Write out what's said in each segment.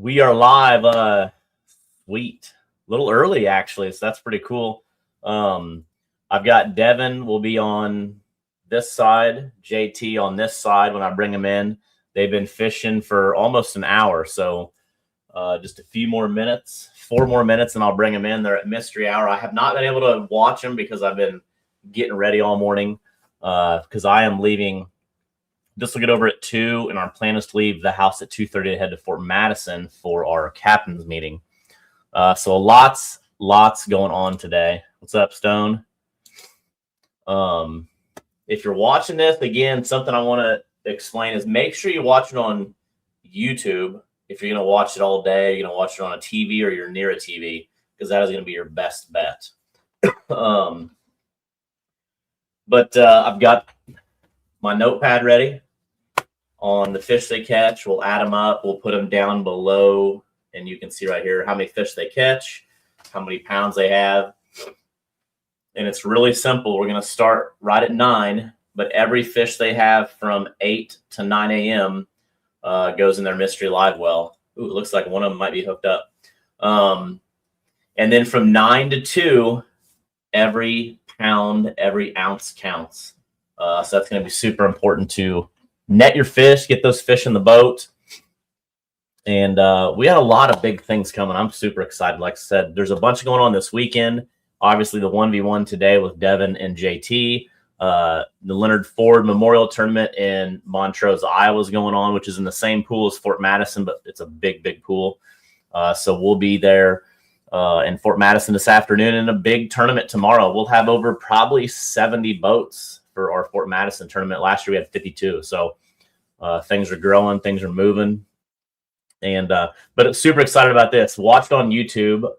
We are live. Sweet. A little early, actually, so that's pretty cool. I've got Devin will be on this side, JT on this side when I bring them in. They've been fishing for almost an hour, so just a few more minutes, 4 more minutes, and I'll bring them in. They're at Mystery Hour. I have not been able to watch them because I've been getting ready all morning because I am leaving. This will get over at 2, and our plan is to leave the house at 2:30 to head to Fort Madison for our captain's meeting. So lots going on today. What's up, Stone? If you're watching this, again, something I want to explain is make sure you watch it on YouTube. If you're going to watch it all day, you're going to watch it on a TV or you're near a TV, because that is going to be your best bet. But I've got my notepad ready on the fish they catch. We'll add them up. We'll put them down below, and you can see right here how many fish they catch, how many pounds they have. And it's really simple. We're going to start right at 9, but every fish they have from 8 to 9 a.m. Goes in their mystery live well. Ooh, it looks like one of them might be hooked up. And then from 9 to 2, every pound, every ounce counts. So that's going to be super important to net your fish, get those fish in the boat. And we had a lot of big things coming. I'm super excited. Like I said, there's a bunch going on this weekend. Obviously, the 1v1 today with Devin and JT. The Leonard Ford Memorial Tournament in Montrose, Iowa is going on, which is in the same pool as Fort Madison, but it's a big pool. So we'll be there in Fort Madison this afternoon, and a big tournament tomorrow. We'll have over probably 70 boats for our Fort Madison tournament. Last year we had 52. So things are growing, things are moving. And but I'm super excited about this. Watch it on YouTube.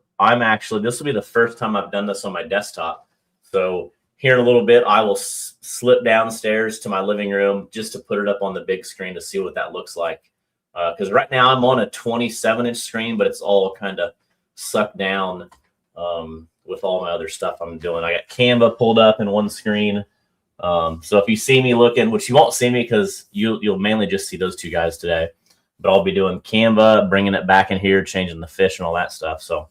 This will be the first time I've done this on my desktop. So here in a little bit, I will slip downstairs to my living room just to put it up on the big screen to see what that looks like. Because right now I'm on a 27-inch screen, but it's all kind of sucked down with all my other stuff I'm doing. I got Canva pulled up in one screen. So if you see me looking, which you won't see me because you'll mainly just see those two guys today, but I'll be doing Canva, bringing it back in here, changing the fish and all that stuff. So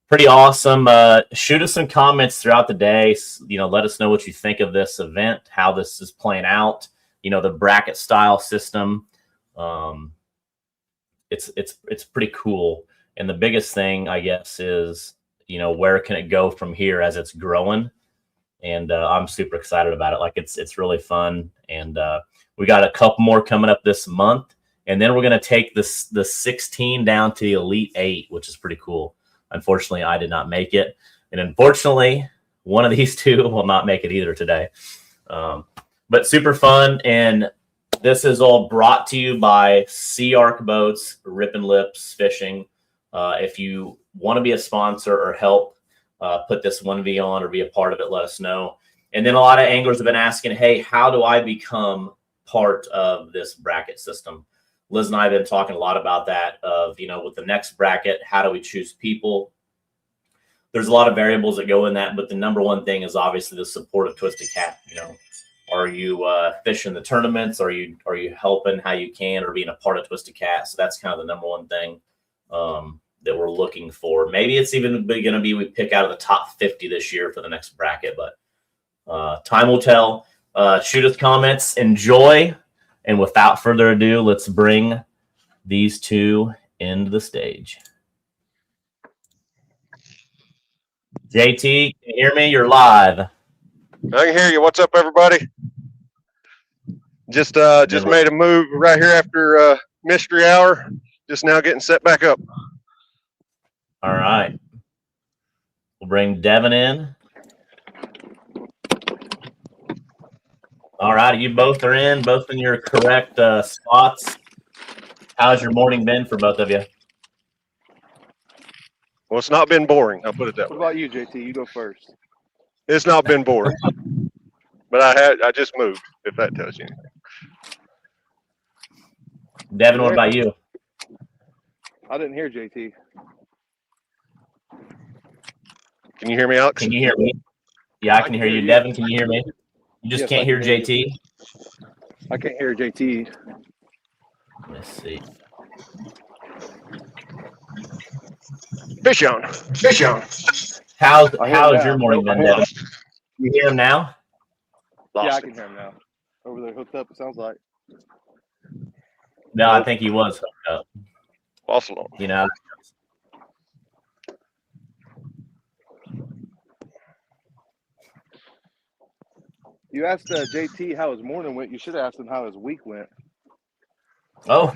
pretty awesome. Shoot us some comments throughout the day. Let us know what you think of this event, how this is playing out. The bracket style system. It's pretty cool. And the biggest thing, I guess, is where can it go from here as it's growing? And I'm super excited about it. Like it's really fun. And we got a couple more coming up this month, and then we're gonna take the 16 down to the Elite 8, which is pretty cool. Unfortunately, I did not make it. And unfortunately, one of these two will not make it either today. But super fun. And this is all brought to you by Sea Arc Boats, Rippin' Lips Fishing. If you want to be a sponsor or help put this 1V on or be a part of it, let us know. And then a lot of anglers have been asking, hey, how do I become part of this bracket system? Liz and I have been talking a lot about that of, with the next bracket, how do we choose people? There's a lot of variables that go in that, but the number one thing is obviously the support of Twisted Cat. Are you fishing the tournaments? Are you helping how you can or being a part of Twisted Cat? So that's kind of the number one thing that we're looking for. Maybe it's even going to be we pick out of the top 50 this year for the next bracket, but time will tell. Shoot us comments. Enjoy. And without further ado, let's bring these two into the stage. JT, can you hear me? You're live. I can hear you. What's up, everybody? Just made a move right here after Mystery Hour. Just now getting set back up. All right. We'll bring Devin in. All right, you both are in, both in your correct spots. How's your morning been for both of you? Well, it's not been boring. I'll put it that way. What about you, JT? You go first. It's not been boring, but I just moved. If that tells you anything. Devin, what about you? I didn't hear JT. Can you hear me, Alex? Can you hear me? Yeah, I can hear you. Devin, can you hear me? You just Yes, can't hear hear JT? I can't hear JT. Let's see. Fish on. Fish on. How's I hear him your now. morning been, Devin? You hear him now? Yeah, I Lost can it. hear him now. Over there hooked up, it sounds like. No, I think he was hooked up. Lost alone. You know, You asked JT how his morning went. You should have asked him how his week went. oh.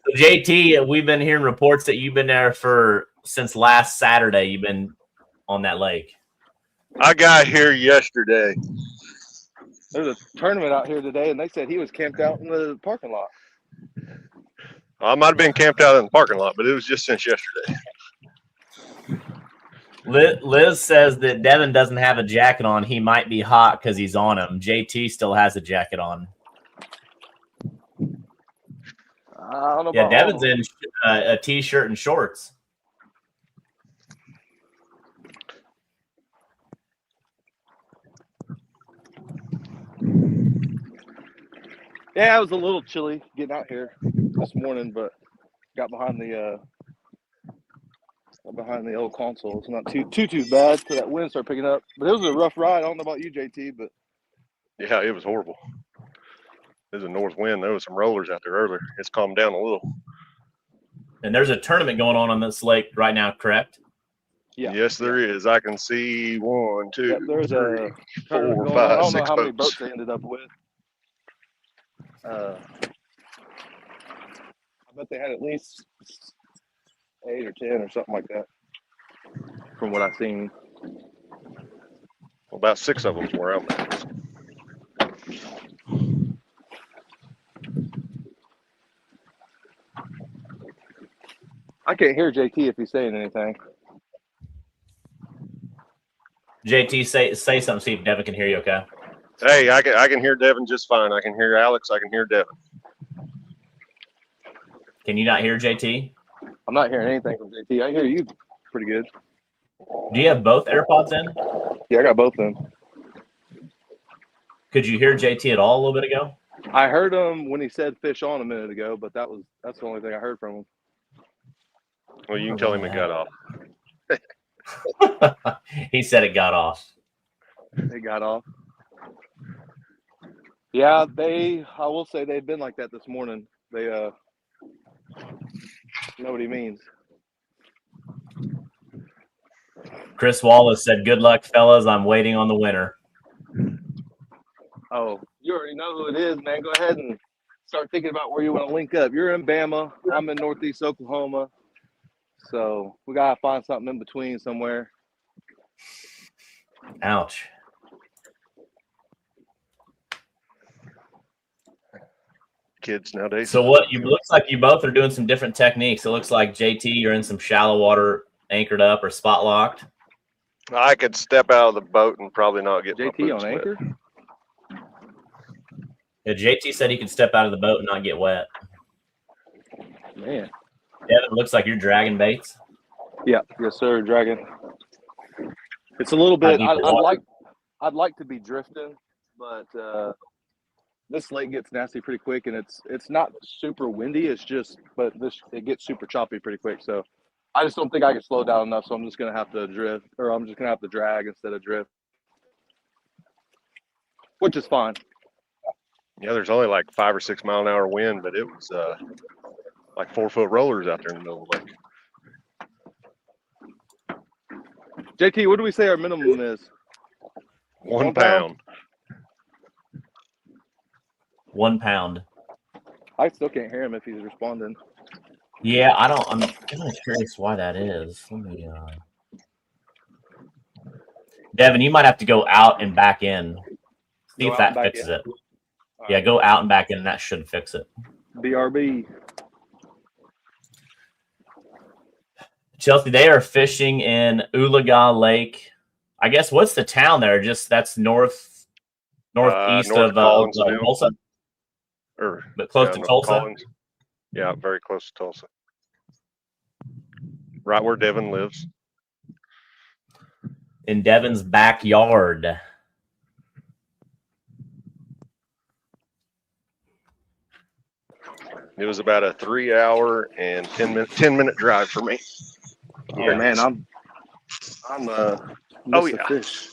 So JT, we've been hearing reports that you've been there since last Saturday. You've been on that lake. I got here yesterday. There's a tournament out here today, and they said he was camped out in the parking lot. I might have been camped out in the parking lot, but it was just since yesterday. Liz says that Devin doesn't have a jacket on. He might be hot because he's on him. JT still has a jacket on. I don't know Yeah, about Devin's all. in a t-shirt and shorts. Yeah, it was a little chilly getting out here this morning, but got behind the old console. It's not too bad till that wind started picking up. But it was a rough ride. I don't know about you, JT, but Yeah, it was horrible. There's a north wind. There was some rollers out there earlier. It's calmed down a little. And there's a tournament going on this lake right now, correct? yeah. Yes, there is. I can see 1, 2, Yep, there's 3, a tournament 4, going on. 5, I don't know 6 how many boats. boats they ended up with. I bet they had at least 8 or 10 or something like that, from what I've seen. About 6 of them were out there. I can't hear JT if he's saying anything. JT, say something. See if Devin can hear you. Okay. Hey, I can hear Devin just fine. I can hear Alex. I can hear Devin. Can you not hear JT? I'm not hearing anything from JT. I hear you pretty good. Do you have both AirPods in? Yeah, I got both of them. Could you hear JT at all a little bit ago? I heard him when he said fish on a minute ago, but that's the only thing I heard from him. Well, you can tell him it got off. He said it got off. It got off. Yeah, I will say they've been like that this morning. They know what he means. Chris Wallace said, "Good luck, fellas. I'm waiting on the winner." Oh, you already know who it is, man. Go ahead and start thinking about where you want to link up. You're in Bama. I'm in Northeast Oklahoma. So we got to find something in between somewhere. Ouch. Kids nowadays. So looks like you both are doing some different techniques. It looks like JT, you're in some shallow water, anchored up or spot locked. I could step out of the boat and probably not get my JT boots on wet. anchor? Yeah, JT said he could step out of the boat and not get wet. Man. Devin, looks like you're dragging baits. Yeah, yes, sir, Dragon. It's a little bit. How deep the water? I'd like to be drifting, but this lake gets nasty pretty quick, and it's not super windy. It's just, but it gets super choppy pretty quick. So I just don't think I can slow down enough. So I'm just gonna have to drift, or I'm just gonna have to drag instead of drift, which is fine. Yeah, there's only like 5 or 6 mile an hour wind, but it was like 4-foot rollers out there in the middle of the lake. JT, what do we say our minimum is? 1 pound. 1 pound. I still can't hear him if he's responding. Yeah, I'm kind of curious why that is. Let me Devin, you might have to go out and back in. See Go if out and that back fixes in. it. Yeah, go out and back in, and that should fix it. BRB. Chelsea, they are fishing in Oologah Lake. I guess what's the town there? That's northeast North of Collinsville. Tulsa, but close to North Tulsa. Collins. Yeah, very close to Tulsa. Right where Devin lives. In Devin's backyard. It was about a 3 hour and 10-minute drive for me. Oh Yeah. man, I'm Oh, missing yeah. fish.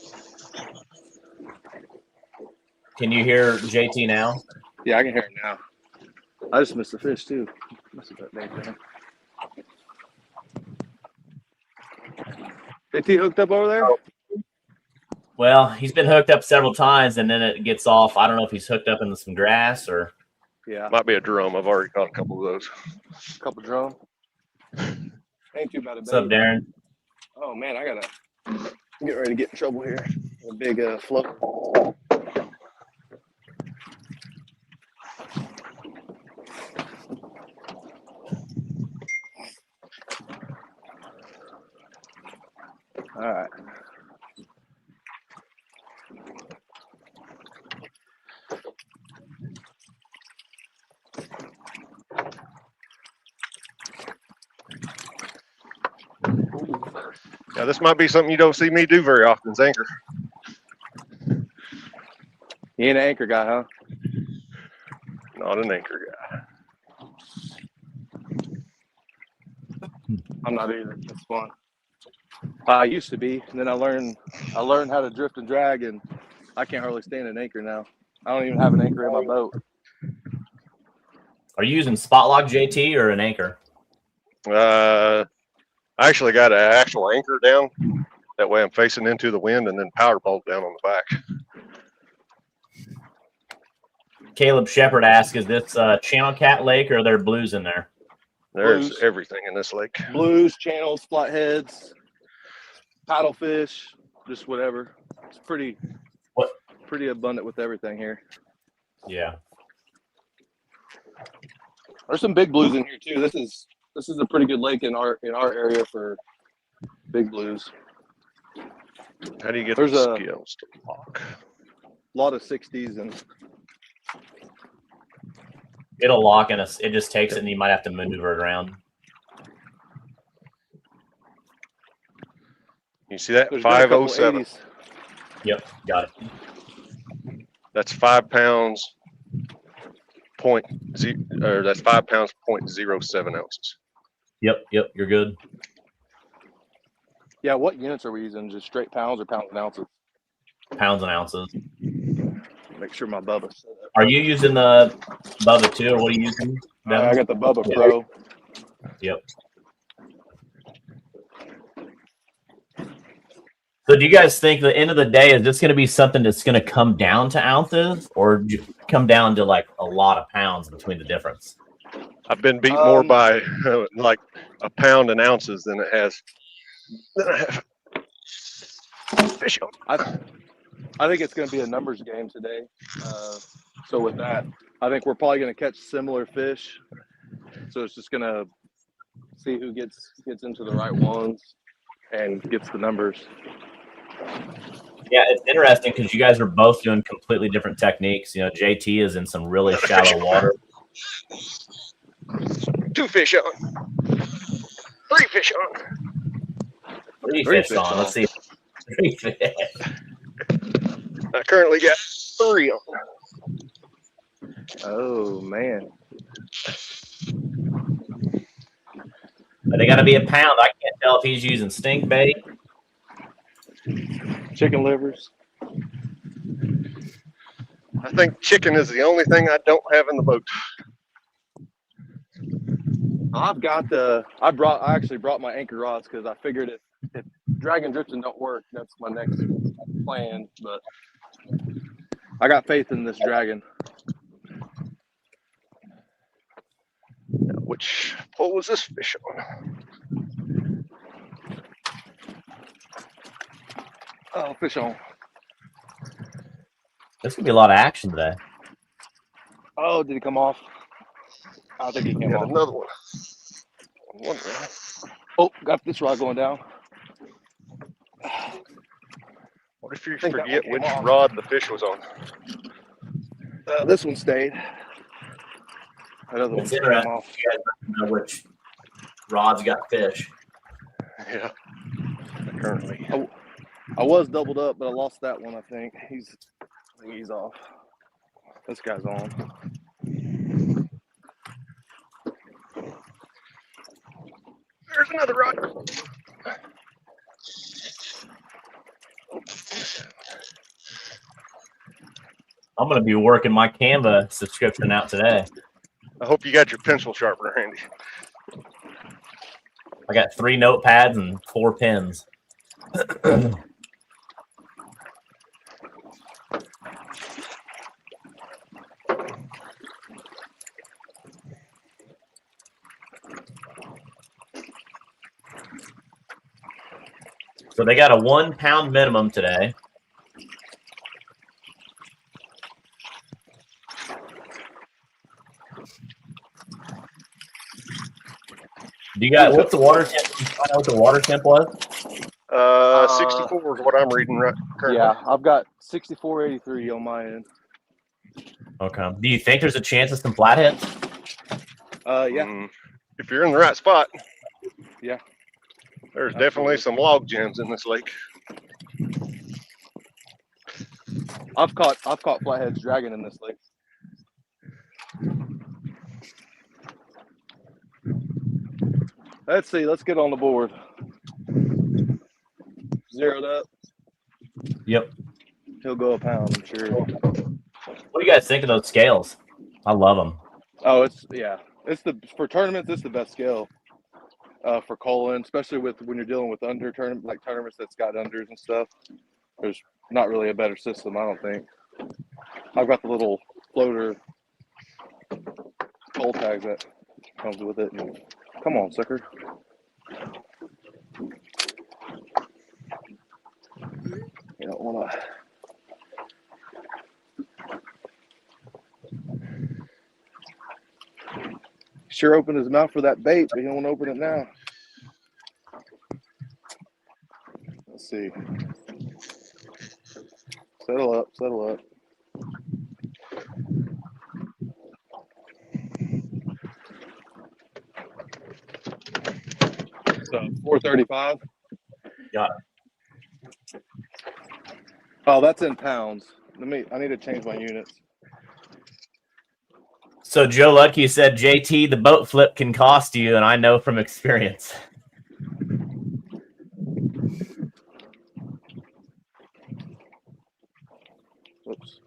Can you hear JT now? Yeah, I can hear it now. I just missed the fish too. Missed that dang thing. JT hooked up over there? Well, he's been hooked up several times, and then it gets off. I don't know if he's hooked up into some grass or. Yeah, Might be a drum. I've already caught a couple of those. a couple drum. Ain't too bad a What's up, bait. Darren? Oh man, I gotta get ready to get in trouble here. A big float. All right. Now, this might be something you don't see me do very often, is anchor. You ain't an anchor guy, huh? Not an anchor guy. I'm not either. It's fun. I used to be, and then I learned how to drift and drag, and I can't hardly stand an anchor now. I don't even have an anchor in my boat. Are you using spot lock, JT, or an anchor? I actually got an actual anchor down. That way I'm facing into the wind and then power bolt down on the back. Caleb Shepard asked, "Is this Channel Cat Lake, or are there blues in there?" There's Blues. everything in this lake. Blues, channels, flatheads, paddlefish, just whatever. It's pretty abundant with everything here. Yeah. There's some big blues in here too. This is a pretty good lake in our area for big blues. How do you get There's the a- scales to lock? A lot of 60s and It'll lock and it just takes it, and you might have to maneuver it around. You see that? there's been a couple 507. 80s. Yep, got it. That's 5 pounds. That's 5 pounds 0.07 ounces. Yep, you're good. Yeah, what units are we using? Just straight pounds or pounds and ounces? Pounds and ounces. Make sure my Bubba's set up. Are you using the Bubba too, or what are you using? I got the Bubba Yeah. Pro. Yep. So do you guys think the end of the day, is this going to be something that's going to come down to ounces, or come down to like a lot of pounds between the difference? I've been beat more by like a pound in ounces than I have fish on. I think it's going to be a numbers game today. So with that, I think we're probably going to catch similar fish. So it's just going to see who gets into the right ones and gets the numbers. Yeah, it's interesting because you guys are both doing completely different techniques. You know, JT is in some really shallow water. 2 fish on. 3 fish on. Three Three fish fish on. on. Let's see. 3 fish. I currently got 3 on. Oh, man. They got to be a pound. I can't tell if he's using stink bait. Chicken livers. I think chicken is the only thing I don't have in the boat. I've got I actually brought my anchor rods because I figured if drag and drifting don't work, that's my next plan. But I got faith in this dragon. Which pole was this fish on? Oh, fish on. There's gonna be a lot of action today. Oh, did he come off? I think he came Got off. another one. Oh, got this rod going down. What if you think that forget one which came off. rod the fish was on? This one stayed. Another one It's came interesting. off. You guys don't know which rods got fish. Yeah. Currently. I was doubled up, but I lost that one. I think he's off. This guy's on. there's another rod. I'm going to be working my Canva subscription out today. I hope you got your pencil sharpener handy. I got 3 notepads and 4 pens. So they got a 1 pound minimum today. Do you got what's the water temp? Do you find out what the water temp was? 64 is what I'm reading right currently. Yeah, I've got 64.83 on my end. Okay. Do you think there's a chance of some flatheads? Yeah. If you're in the right spot. Yeah. There's definitely some log jams in this lake. I've caught flatheads dragging in this lake. Let's see. Let's get on the board. Zeroed up. Yep. He'll go a pound, I'm sure. What do you guys think of those scales? I love them. Oh, it's for tournaments. It's the best scale for culling, especially when you're dealing with tournaments that's got unders and stuff. There's not really a better system, I don't think. I've got the little floater cull tags that comes with it. And, come on, sucker. You don't want to. Sure opened his mouth for that bait, but he don't want to open it now. Let's see. Settle up, settle up. So 435. Got it. Oh, that's in pounds. I need to change my units. So Joe Lucky said, JT, the boat flip can cost you, and I know from experience. Oops.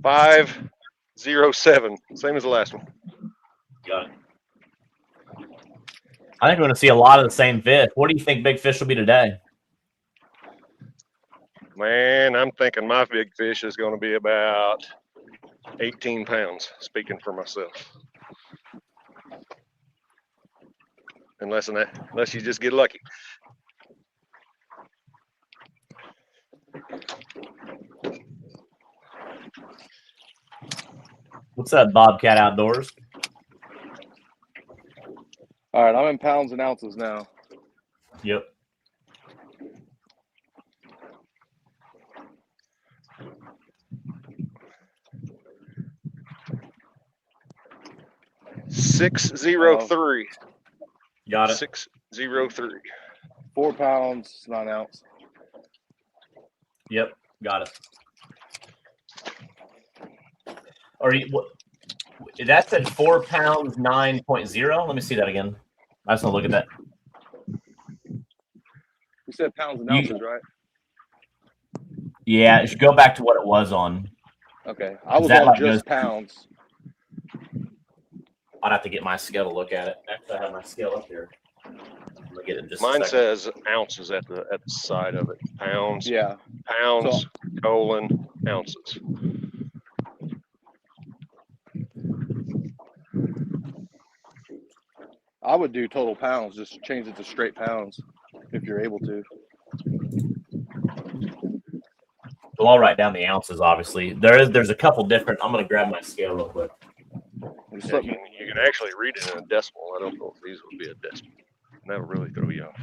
$5.07, same as the last one. Got it. I think we're going to see a lot of the same fish. What do you think big fish will be today? Man, I'm thinking my big fish is going to be about 18 pounds, speaking for myself. Unless you just get lucky. What's that, Bobcat Outdoors? All right, I'm in pounds and ounces now. Yep. $6.03. Got it. 6.03. 4 pounds, 9 ounce. Yep, got it. Or that said 4 pounds 9.0. Let me see that again. I just want to look at that. You said pounds and ounces, right? Yeah, it should go back to what it was on. Okay, I was on just pounds. I'd have to get my scale to look at it. Actually, I have my scale up here. I'm gonna get it in just Mine a second. says ounces at the side of it. Pounds. Yeah. Pounds, colon, ounces. I would do total pounds, just change it to straight pounds if you're able to. Well, I'll write down the ounces, obviously. There's a couple different. I'm going to grab my scale real quick. Yeah, you can actually read it in a decimal. I don't know if these would be a decimal. That'll really throw you off.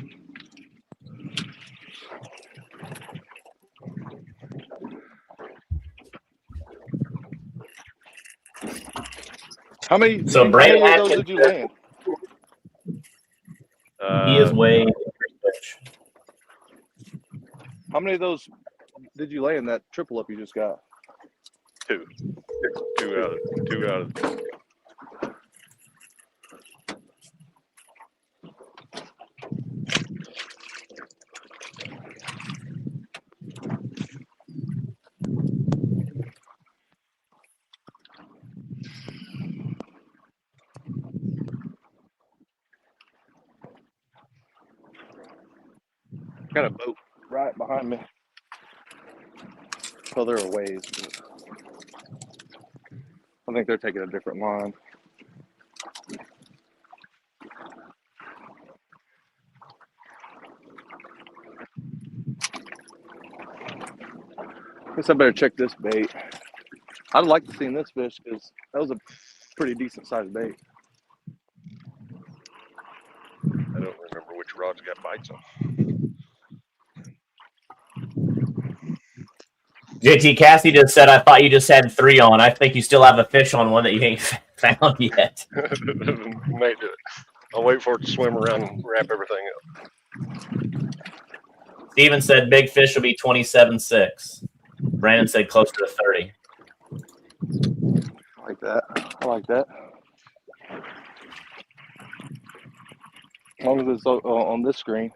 How many? So Brandon of those did you land? He is way. How many of those did you lay in that triple up you just got? Two out of. Got a boat right behind me. Well, they're a ways. I think they're taking a different line. Guess I better check this bait. I'd like to see this fish because that was a pretty decent sized bait. I don't remember which rod's got bites on. JT Cassie just said, I thought you just had 3 on. I think you still have a fish on one that you ain't found yet. May do it. I'll wait for it to swim around and wrap everything up. Steven said big fish will be 27.6. Brandon said close to 30. I like that. I like that. As long as it's on this screen.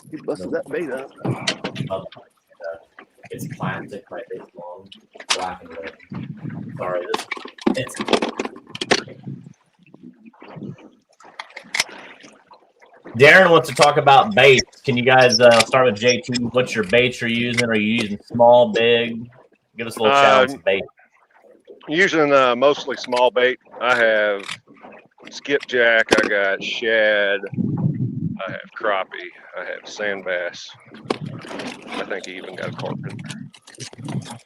He busted that bait up. It's plastic, right? It's long, black and red. Sorry, it's. Darren wants to talk about baits. Can you guys start with JT? What's your baits you're using? Are you using small, big? Give us a little challenge with bait. Using mostly small bait. I have skipjack. I got shad. I have crappie. I have sand bass. I think he even got a carp in there.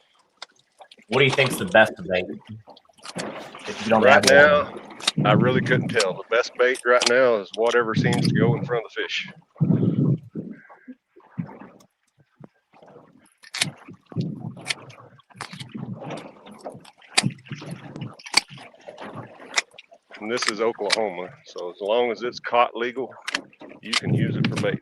What do you think's the best bait? If you don't right have now, one. I really couldn't tell. The best bait right now is whatever seems to go in front of the fish. And this is Oklahoma, so as long as it's caught legal, you can use it for bait.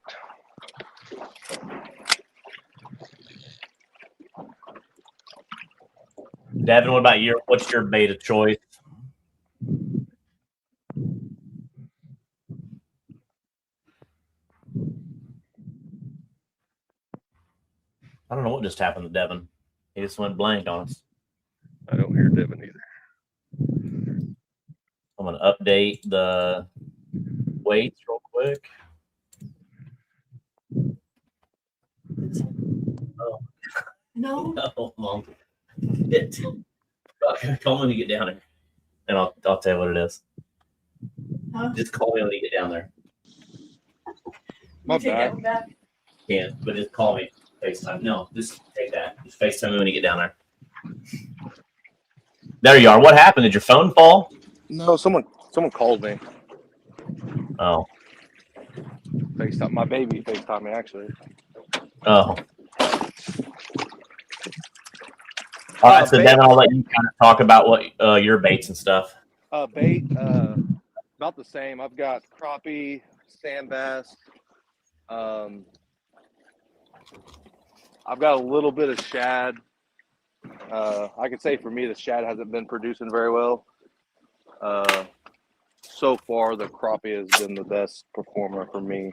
Devin, what about what's your bait of choice? I don't know what just happened to Devin. He just went blank on us. I don't hear Devin either. I'm going to update the weights real quick. Oh. No. No, Mom. Call me when you get down there, and I'll tell you what it is. Huh? Just call me when you get down there. My bad. Yeah, but just call me. FaceTime. No, just take that. Just FaceTime me when you get down there. There you are. What happened? Did your phone fall? No, someone called me. Oh. FaceTime. My baby FaceTime me actually. Oh. All right, so then I'll let you kind of talk about what your baits and stuff. Bait, about the same. I've got crappie, sand bass. I've got a little bit of shad. I could say for me, the shad hasn't been producing very well. So far, the crappie has been the best performer for me.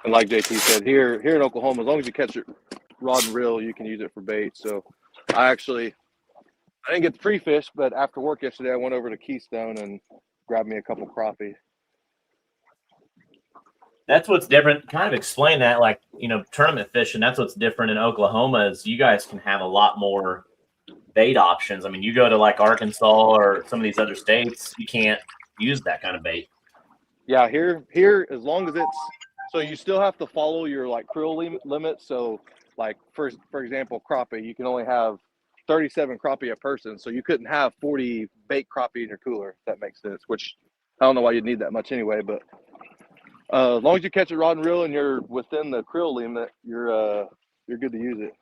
And like JT said, here in Oklahoma, as long as you catch it rod and reel, you can use it for bait. So I didn't get the free fish, but after work yesterday, I went over to Keystone and grabbed me a couple crappie. That's what's different. Kind of explain that, like, tournament fishing. That's what's different in Oklahoma is you guys can have a lot more bait options. I mean, you go to like Arkansas or some of these other states, you can't use that kind of bait. Yeah, here, as long as so you still have to follow your like creel limit. So like for example, crappie, you can only have 37 crappie a person. So you couldn't have 40 bait crappie in your cooler, if that makes sense, which I don't know why you'd need that much anyway, but as long as you catch it rod and reel and you're within the creel limit, you're good to use it.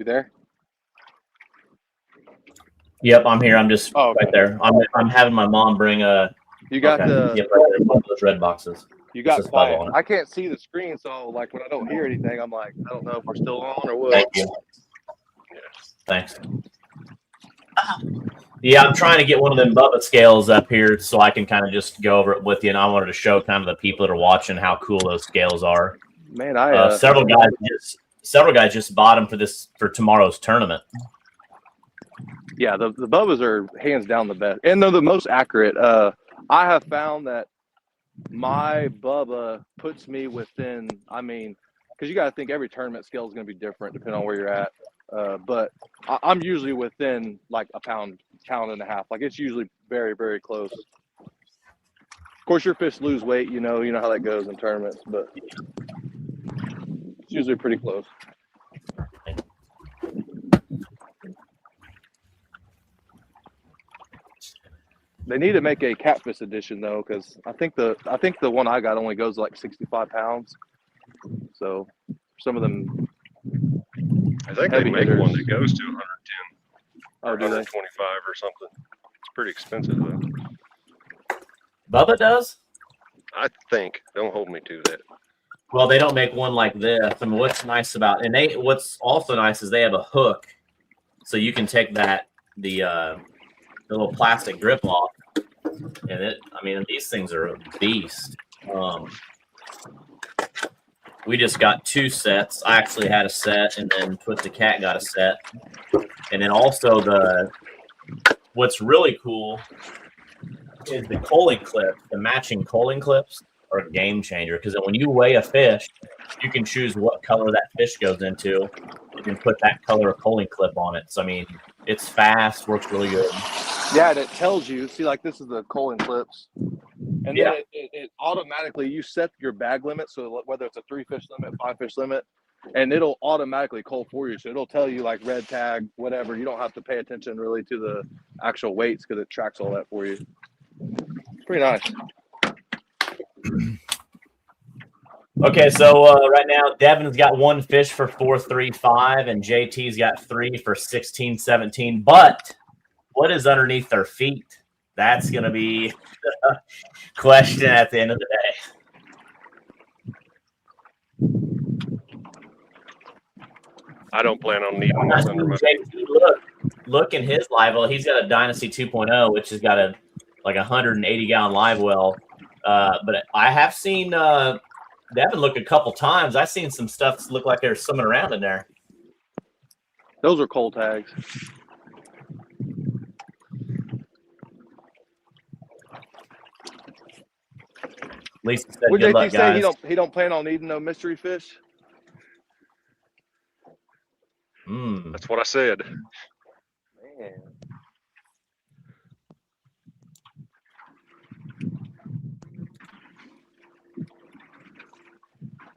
You there? Yep, I'm here. I'm just Oh, okay. right there. I'm having my mom bring a. You got okay. the. Yep, right there. One of those red boxes. You got This is quiet. Bubba on it. I can't see the screen, so like when I don't hear anything, I'm like, I don't know if we're still on or what. Thank you. Thanks. Yeah, I'm trying to get one of them Bubba scales up here so I can kind of just go over it with you. And I wanted to show kind of the people that are watching how cool those scales are. Man, I several guys just bought them for tomorrow's tournament. yeah, the Bubbas are hands down the best, and they're the most accurate. I have found that my Bubba puts me within. I mean, because you got to think every tournament scale is going to be different depending on where you're at. But I'm usually within like a pound and a half. Like it's usually very, very close. Of course, your fish lose weight. You know how that goes in tournaments, but it's usually pretty close. They need to make a catfish edition though, because I think the one I got only goes like 65 pounds. So some of them. I think they make hitters. one that goes to 110 Oh, or do they? 125 or something. It's pretty expensive though. Bubba does? I think. Don't hold me to that. Well, they don't make one like this. I mean, what's nice about what's also nice is they have a hook, so you can take the little plastic grip off, and these things are a beast. We just got 2 sets. I actually had a set, and then Twisted Cat got a set, and then also what's really cool is the culling clip. The matching culling clips are a game changer because when you weigh a fish, you can choose what color that fish goes into. You can put that color of culling clip on it. So I mean, it's fast, works really good. Yeah, and it tells you. See, like this is the culling clips, and then it automatically you set your bag limit. So whether it's a 3-fish limit, 5-fish limit, and it'll automatically cull for you. So it'll tell you like red tag, whatever. You don't have to pay attention really to the actual weights because it tracks all that for you. Pretty nice. Okay, so right now Devin's got 1 fish for 435, and JT's got 3 for 1617. But what is underneath their feet? That's going to be the question at the end of the day. I don't plan on needing this under my feet. Look in his live well. He's got a Dynasty 2.0, which has got a 180-gallon live well. But I have seen Devin look a couple times. I've seen some stuff look like there's swimming around in there. Those are cold tags. Lisa said, What good did luck, say? guys. He don't plan on eating no mystery fish. That's what I said. Man.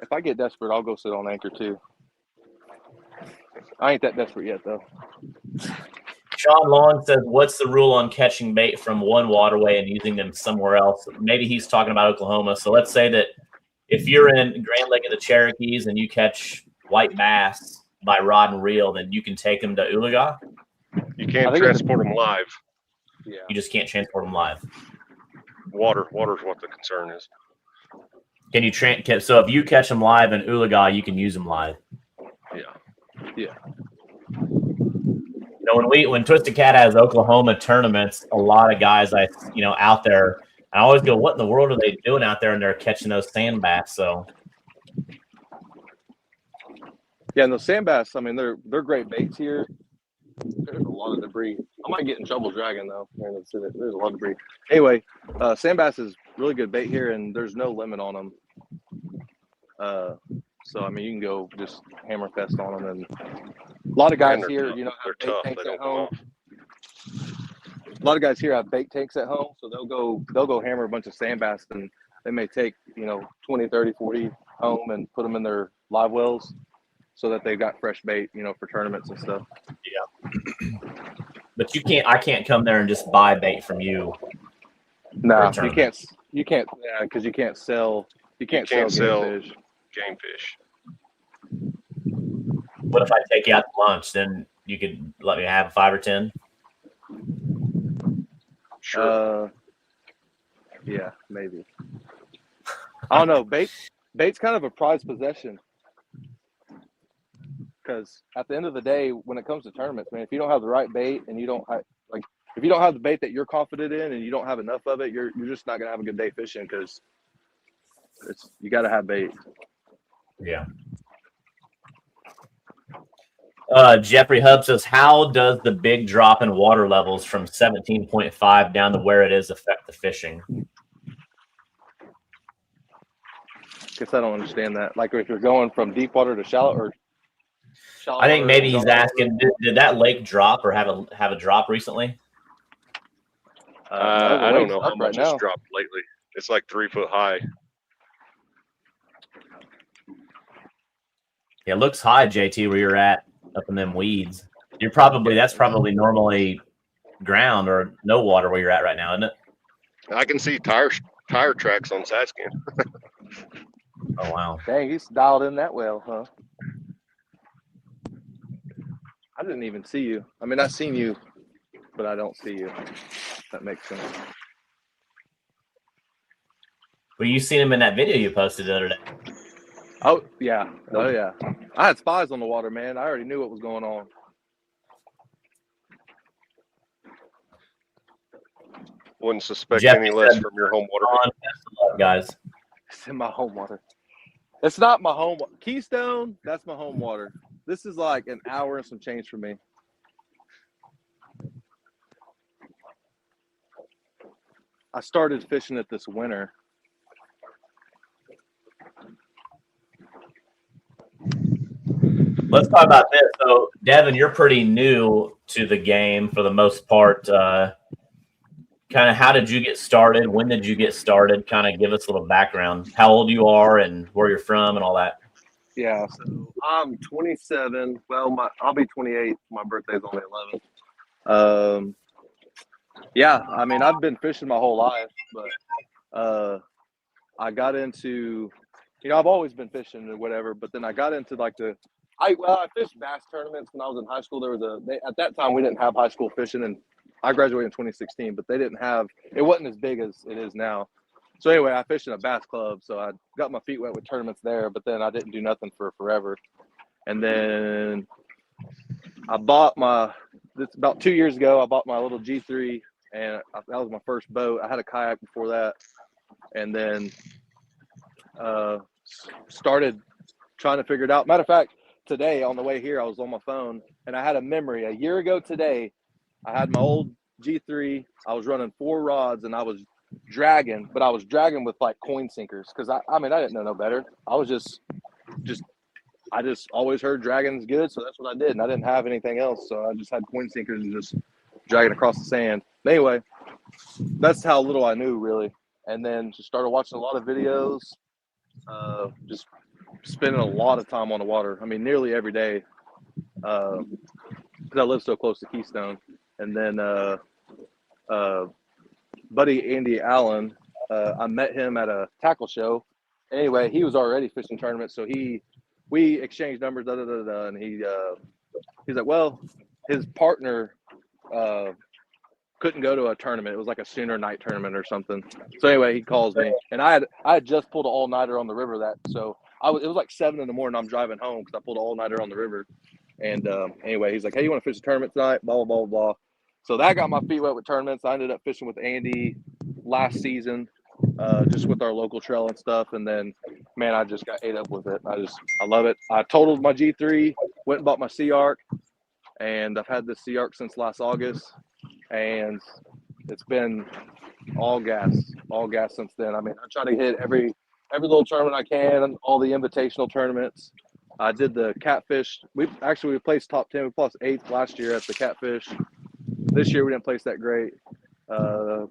If I get desperate, I'll go sit on anchor too. I ain't that desperate yet though. Sean Long says, what's the rule on catching bait from one waterway and using them somewhere else? Maybe he's talking about Oklahoma. So let's say that if you're in Grand Lake of the Cherokees and you catch white bass by rod and reel, then you can take them to Oologah. You can't transport them live. Yeah. You just can't transport them live. Water's what the concern is. Can you so if you catch them live in Oologah, you can use them live. Yeah. When Twisted Cat has Oklahoma tournaments, a lot of guys out there, I always go, what in the world are they doing out there? And they're catching those sand bass. So yeah, and those sand bass, I mean, they're great baits here. There's a lot of debris. I might get in trouble dragging though. There's a lot of debris. Anyway, sand bass is really good bait here, and there's no limit on them. So I mean, you can go just hammer fest on them, and a lot of guys here, they're have bait tough. tanks They at don't come home. off. A lot of guys here have bait tanks at home, so they'll go hammer a bunch of sand bass, and they may take 20, 30, 40 home and put them in their live wells, so that they've got fresh bait, for tournaments and stuff. yeah. But I can't come there and just buy bait from you. No, you can't. Yeah, because you can't sell. You can't sell sell game fish. Game fish. What if I take you out to lunch? Then you could let me have 5 or 10. Sure. Yeah, maybe. I don't know. Bait's kind of a prized possession. Because at the end of the day, when it comes to tournaments, man, if you don't have the right bait and you don't have, like, if you don't have the bait that you're confident in and you don't have enough of it, you're just not gonna have a good day fishing because you got to have bait. Yeah. Jeffrey Hub says, how does the big drop in water levels from 17.5 down to where it is affect the fishing? Guess I don't understand that. Like if you're going from deep water to shallow or shallow. I think water maybe to he's shallow asking, did that lake drop or have a drop recently? No, the I don't lake's know how up much right it's now. dropped lately. It's like 3 foot high. Yeah, it looks high, JT, where you're at up in them weeds. That's probably normally ground or no water where you're at right now, isn't it? I can see tire tracks on Satscan. Oh wow. Dang, he's dialed in that well, huh? I didn't even see you. I mean, I seen you, but I don't see you. That makes sense. Well, you seen him in that video you posted the other day. Oh yeah, oh yeah. I had spies on the water, man. I already knew what was going on. Wouldn't suspect Jeffrey any less said, from your home water. Guys. It's in my home water. It's not my home. Keystone, that's my home water. This is like an hour and some change for me. I started fishing it this winter. Let's talk about this. So, Devin, you're pretty new to the game for the most part. Kind of how did you get started? When did you get started? Kind of give us a little background, how old you are and where you're from and all that. Yeah, so I'm 27. Well, I'll be 28. My birthday's only 11. Yeah, I mean, I've been fishing my whole life, but I got into, I've always been fishing or whatever, but then I got into like I fished bass tournaments when I was in high school. At that time we didn't have high school fishing, and I graduated in 2016, but it wasn't as big as it is now. So anyway, I fished in a bass club, so I got my feet wet with tournaments there, but then I didn't do nothing for forever. And then I bought about 2 years ago, I bought my little G3, and that was my first boat. I had a kayak before that, and then started trying to figure it out. Matter of fact, today on the way here, I was on my phone, and I had a memory. A year ago today, I had my old G3. I was running 4 rods, and I was dragging, but I was dragging with like coin sinkers because I didn't know no better. I was I just always heard dragging's good, so that's what I did, and I didn't have anything else, so I just had coin sinkers and just dragging across the sand. Anyway, that's how little I knew, really. And then just started watching a lot of videos, just spending a lot of time on the water. I mean, nearly every day, because I live so close to Keystone. And then buddy Andy Allen, I met him at a tackle show. Anyway, he was already fishing tournaments, so we exchanged numbers, and he's like, well, his partner couldn't go to a tournament. It was like a Sooner night tournament or something. So anyway, he calls me, and I had just pulled an all-nighter on the river it was like 7 a.m. I'm driving home because I pulled an all-nighter on the river. And anyway, he's like, hey, you want to fish a tournament tonight? Blah, blah, blah, blah. So that got my feet wet with tournaments. I ended up fishing with Andy last season, just with our local trail and stuff. And then, man, I just got ate up with it. I love it. I totaled my G3, went and bought my Sea Arc, and I've had this Sea Arc since last August. And it's been all gas since then. I mean, I try to hit every little tournament I can, all the invitational tournaments. I did the catfish. We placed top 10. We placed 8th last year at the catfish. This year we didn't place that great.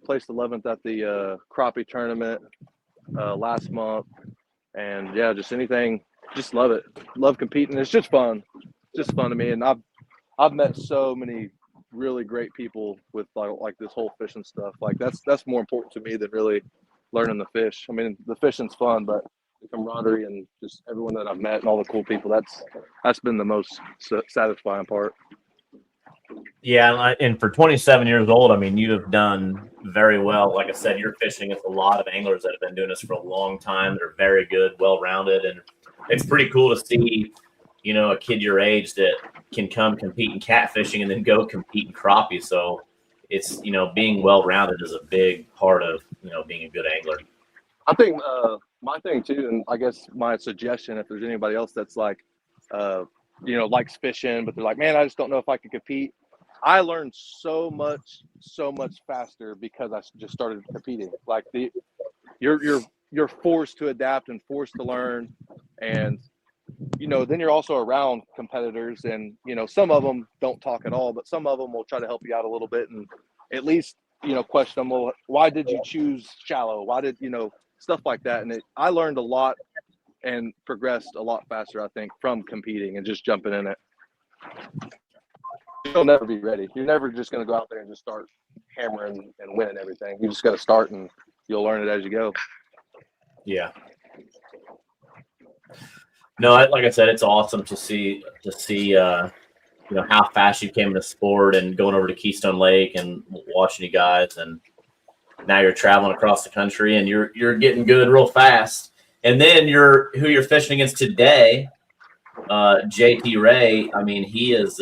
Placed 11th at the crappie tournament last month. And yeah, just anything. Just love it. Love competing. It's just fun. Just fun to me. And I've met so many really great people with like this whole fishing stuff. Like that's more important to me than really learning the fish. I mean, the fishing's fun, but the camaraderie and just everyone that I've met and all the cool people. That's been the most satisfying part. Yeah, and for 27 years old, I mean, you have done very well. Like I said, you're fishing against a lot of anglers that have been doing this for a long time. They're very good, well-rounded, and it's pretty cool to see, you know, a kid your age that can come compete in catfishing and then go compete in crappie. So it's, you know, being well-rounded is a big part of, you know, being a good angler. I think my thing too, and I guess my suggestion, if there's anybody else that's like, you know, likes fishing, but they're like, man, I just don't know if I could compete. I learned so much faster because I just started competing. Like you're forced to adapt and forced to learn, and you know, then you're also around competitors, and you know, some of them don't talk at all, but some of them will try to help you out a little bit and at least, you know, question them. Well, why did you choose shallow? Why did, you know, stuff like that. And I learned a lot and progressed a lot faster, I think, from competing and just jumping in it. You'll never be ready. You're never just going to go out there and just start hammering and winning everything. You just got to start, and you'll learn it as you go. Yeah. No, like I said, it's awesome to see, you know, how fast you came into sport and going over to Keystone Lake and watching you guys, and now you're traveling across the country and you're getting good real fast. And then who you're fishing against today, JT Ray. I mean, he is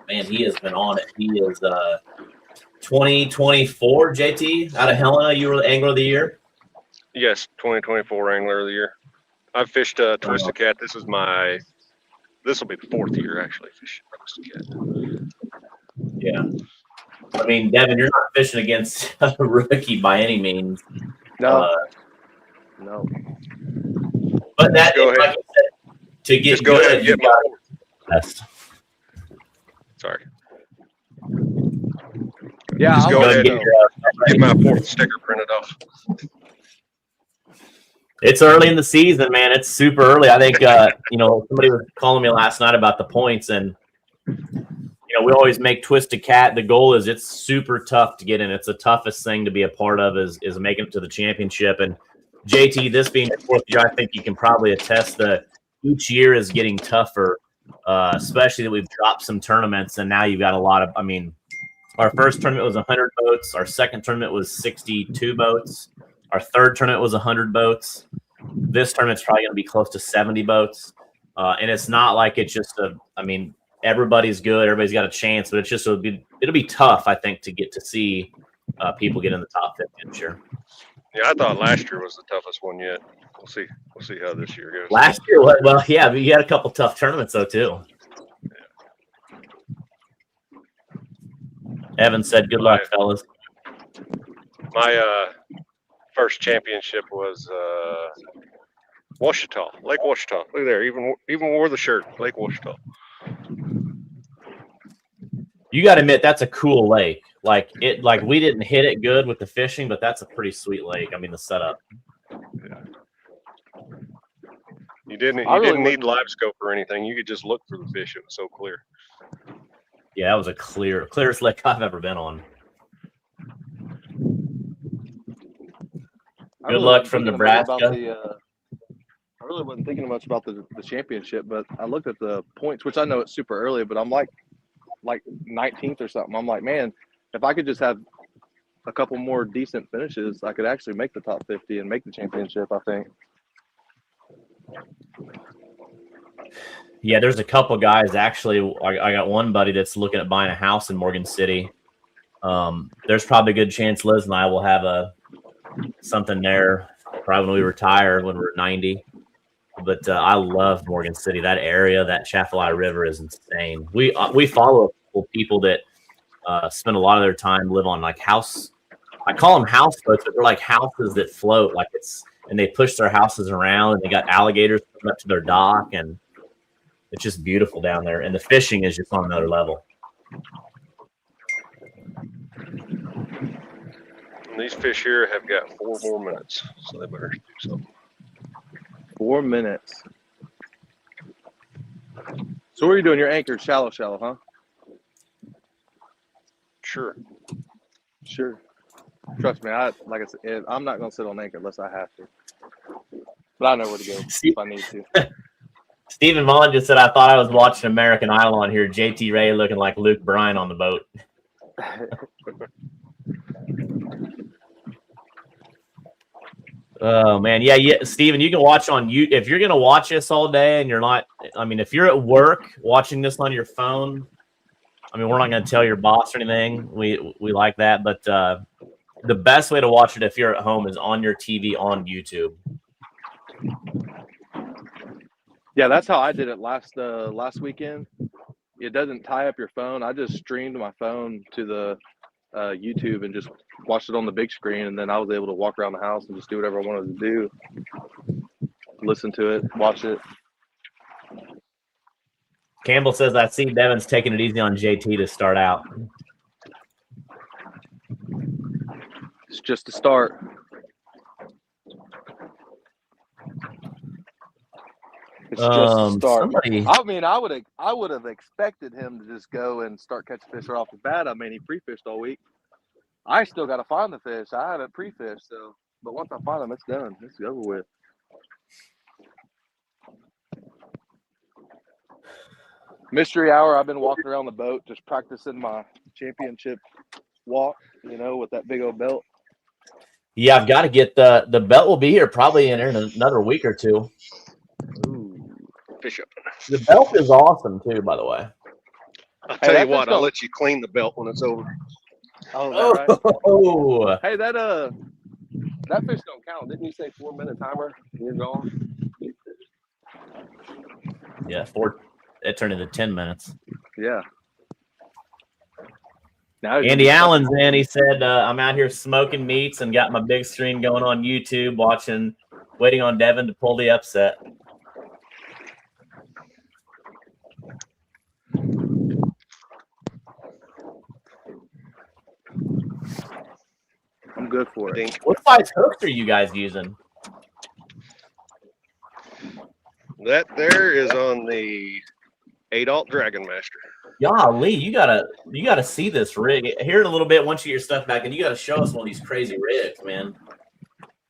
man, he has been on it. He is 2024 JT out of Helena. You were the angler of the year. Yes, 2024 Angler of the Year. I've fished Twisted Cat. This will be the 4th year actually fishing Twisted Cat. Yeah. I mean, Devin, you're not fishing against a rookie by any means. No. But that, Go like ahead. I said, to get Just go good, ahead and you get my got fourth. Sorry. Yeah, Just I go like ahead it, and though. get my 4th sticker printed off. It's early in the season, man. It's super early. I think, you know, somebody was calling me last night about the points, and, you know, we always make Twisted Cat. The goal is it's super tough to get in. It's the toughest thing to be a part of is making it to the championship. And JT, this being your 4th year, I think you can probably attest that each year is getting tougher, especially that we've dropped some tournaments, and now you've got a lot of, I mean, our first tournament was 100 boats. Our second tournament was 62 boats. Our third tournament was 100 boats. This tournament's probably going to be close to 70 boats. And it's not like it's just I mean, everybody's good. Everybody's got a chance, but it's just, it'll be tough, I think, to get to see people get in the top 50 this year. Yeah, I thought last year was the toughest one yet. We'll see how this year goes. Last year, well, yeah, but you had a couple tough tournaments though too. Evan said, "Good luck, fellas." My first championship was Washita, Lake Washita. Look there, even wore the shirt, Lake Washita. You got to admit that's a cool lake. Like we didn't hit it good with the fishing, but that's a pretty sweet lake. I mean, the setup. Yeah. You didn't need live scope or anything. You could just look for the fish. It was so clear. Yeah, that was a clearest lake I've ever been on. Good luck from Nebraska. I really wasn't thinking much about the championship, but I looked at the points, which I know it's super early, but I'm like 19th or something. I'm like, man, if I could just have a couple more decent finishes, I could actually make the top 50 and make the championship, I think. Yeah, there's a couple guys actually. I got one buddy that's looking at buying a house in Morgan City. There's probably a good chance Liz and I will have something there probably when we retire, when we're 90. But I love Morgan City. That area, that Chaffalaya River is insane. We follow people that spend a lot of their time live on like house. I call them houseboats, but they're like houses that float. And they push their houses around, and they got alligators coming up to their dock, and it's just beautiful down there. And the fishing is just on another level. And these fish here have got 4 more minutes, so they better do something. 4 minutes. So what are you doing? You're anchored shallow, huh? Sure. Trust me, like I said, I'm not going to sit on anchor unless I have to. but I know where to go if I need to. Stephen Mullen just said, I thought I was watching American Idol on here. JT Ray looking like Luke Bryan on the boat. Oh, man. Yeah. Stephen, you can watch on you. If you're going to watch this all day and you're not, I mean, if you're at work watching this on your phone, I mean, we're not going to tell your boss or anything. We like that. But the best way to watch it if you're at home is on your TV on YouTube. Yeah, that's how I did it last weekend. It doesn't tie up your phone. I just streamed my phone to the YouTube and just watched it on the big screen, and then I was able to walk around the house and just do whatever I wanted to do. Listen to it, watch it. Campbell says, I see Devin's taking it easy on JT to start out. It's just a start. It's just a start. I mean, I would have expected him to just go and start catching fish right off the bat. I mean, he pre-fished all week. I still got to find the fish. I haven't pre-fished, so. But once I find them, it's done. It's over with. Mystery hour. I've been walking around the boat, just practicing my championship walk. You know, with that big old belt. Yeah, I've got to get the belt. Will be here probably in another week or two. Ooh. Fish up. The belt is awesome too, by the way. I'll tell you what, I'll let you clean the belt when it's over. Oh, is that right? Oh. Hey, that fish don't count. Didn't you say 4-minute timer? You're gone. Yeah, it turned into 10 minutes. Yeah. Now Andy Allen's in. He said, I'm out here smoking meats and got my big screen going on YouTube, waiting on Devin to pull the upset. I'm good for it. What size hooks are you guys using? That there is on the 8-aught Dragon Master. Golly, you gotta see this rig here in a little bit. Once you get your stuff back, and you gotta show us one of these crazy rigs, man.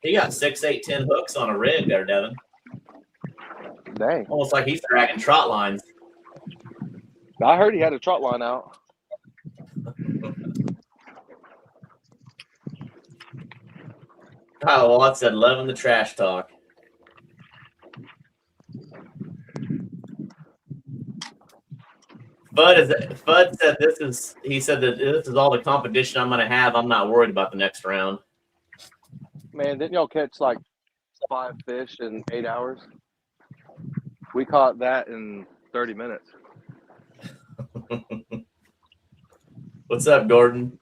He got 6, 8, 10 hooks on a rig there, Devin. Dang. Almost like he's dragging trot lines. I heard he had a trot line out. Kyle Watts said, loving the trash talk. Fudd said he said that this is all the competition I'm gonna have. I'm not worried about the next round. Man, didn't y'all catch like 5 fish in 8 hours? We caught that in 30 minutes. What's up, Gordon?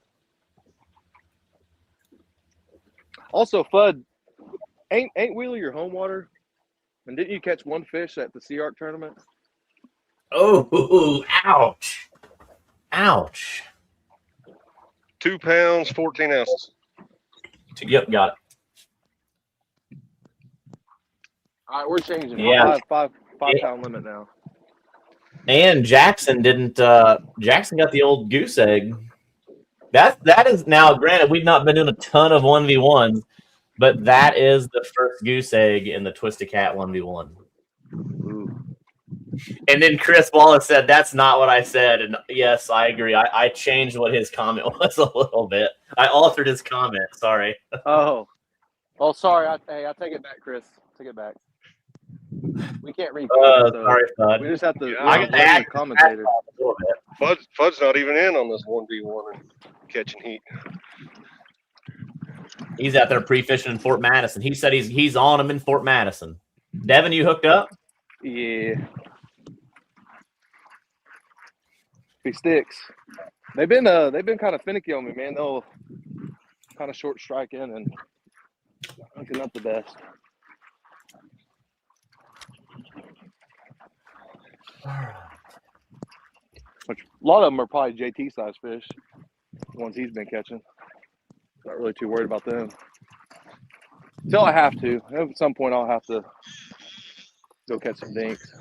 Also, Fudd, ain't Wheeler your home water? And didn't you catch 1 fish at the Sea Arc tournament? Oh, ouch. Ouch. 2 pounds, 14 ounces. Yep, got it. All right, we're changing. Yeah. 5 pound limit now. And Jackson didn't. Jackson got the old goose egg. That is now. Granted, we've not been doing a ton of 1v1s, but that is the first goose egg in the Twisted Cat 1v1. Ooh. And then Chris Wallace said, "That's not what I said." And yes, I agree. I changed what his comment was a little bit. I altered his comment. Sorry. Oh, sorry. I take it back, Chris. Take it back. We can't read. Sorry, Bud. We just have to. I can add commentator. a little bit. Fudd's not even in on this 1v1 and catching heat. He's out there pre-fishing in Fort Madison. He said he's on him in Fort Madison. Devin, you hooked up? Yeah. He sticks. They've been kind of finicky on me, man. They'll kind of short strike in and hooking up the best. Which a lot of them are probably JT size fish, the ones he's been catching. Not really too worried about them. Until I have to. At some point, I'll have to go catch some dinks.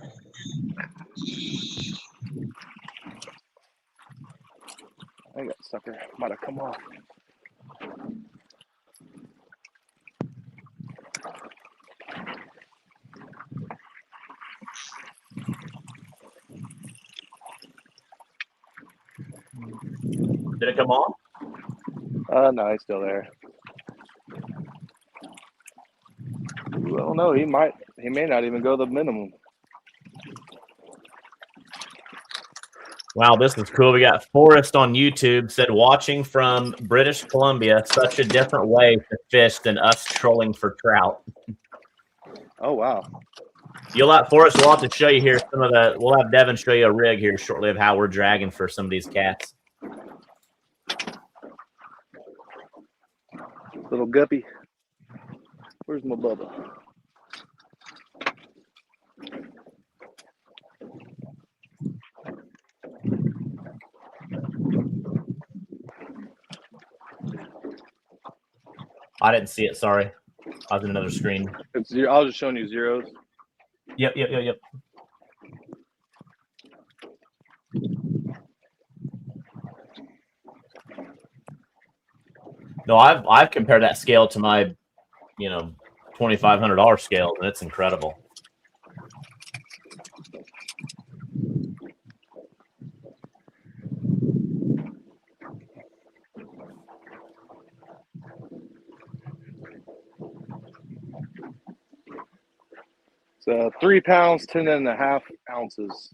I think that sucker might have come off. Did it come on? No, he's still there. Ooh, I don't know. He may not even go the minimum. Wow, this is cool. We got Forrest on YouTube said, watching from British Columbia, such a different way to fish than us trolling for trout. Oh, wow. Forrest, we'll have to show you here some of the, we'll have Devin show you a rig here shortly of how we're dragging for some of these cats. Little guppy. Where's my Bubba? I didn't see it. Sorry. I was in another screen. It's zero. I was just showing you zeros. Yep. No, I've compared that scale to my, $2,500 scale, and it's incredible. It's 3 pounds, 10.5 ounces.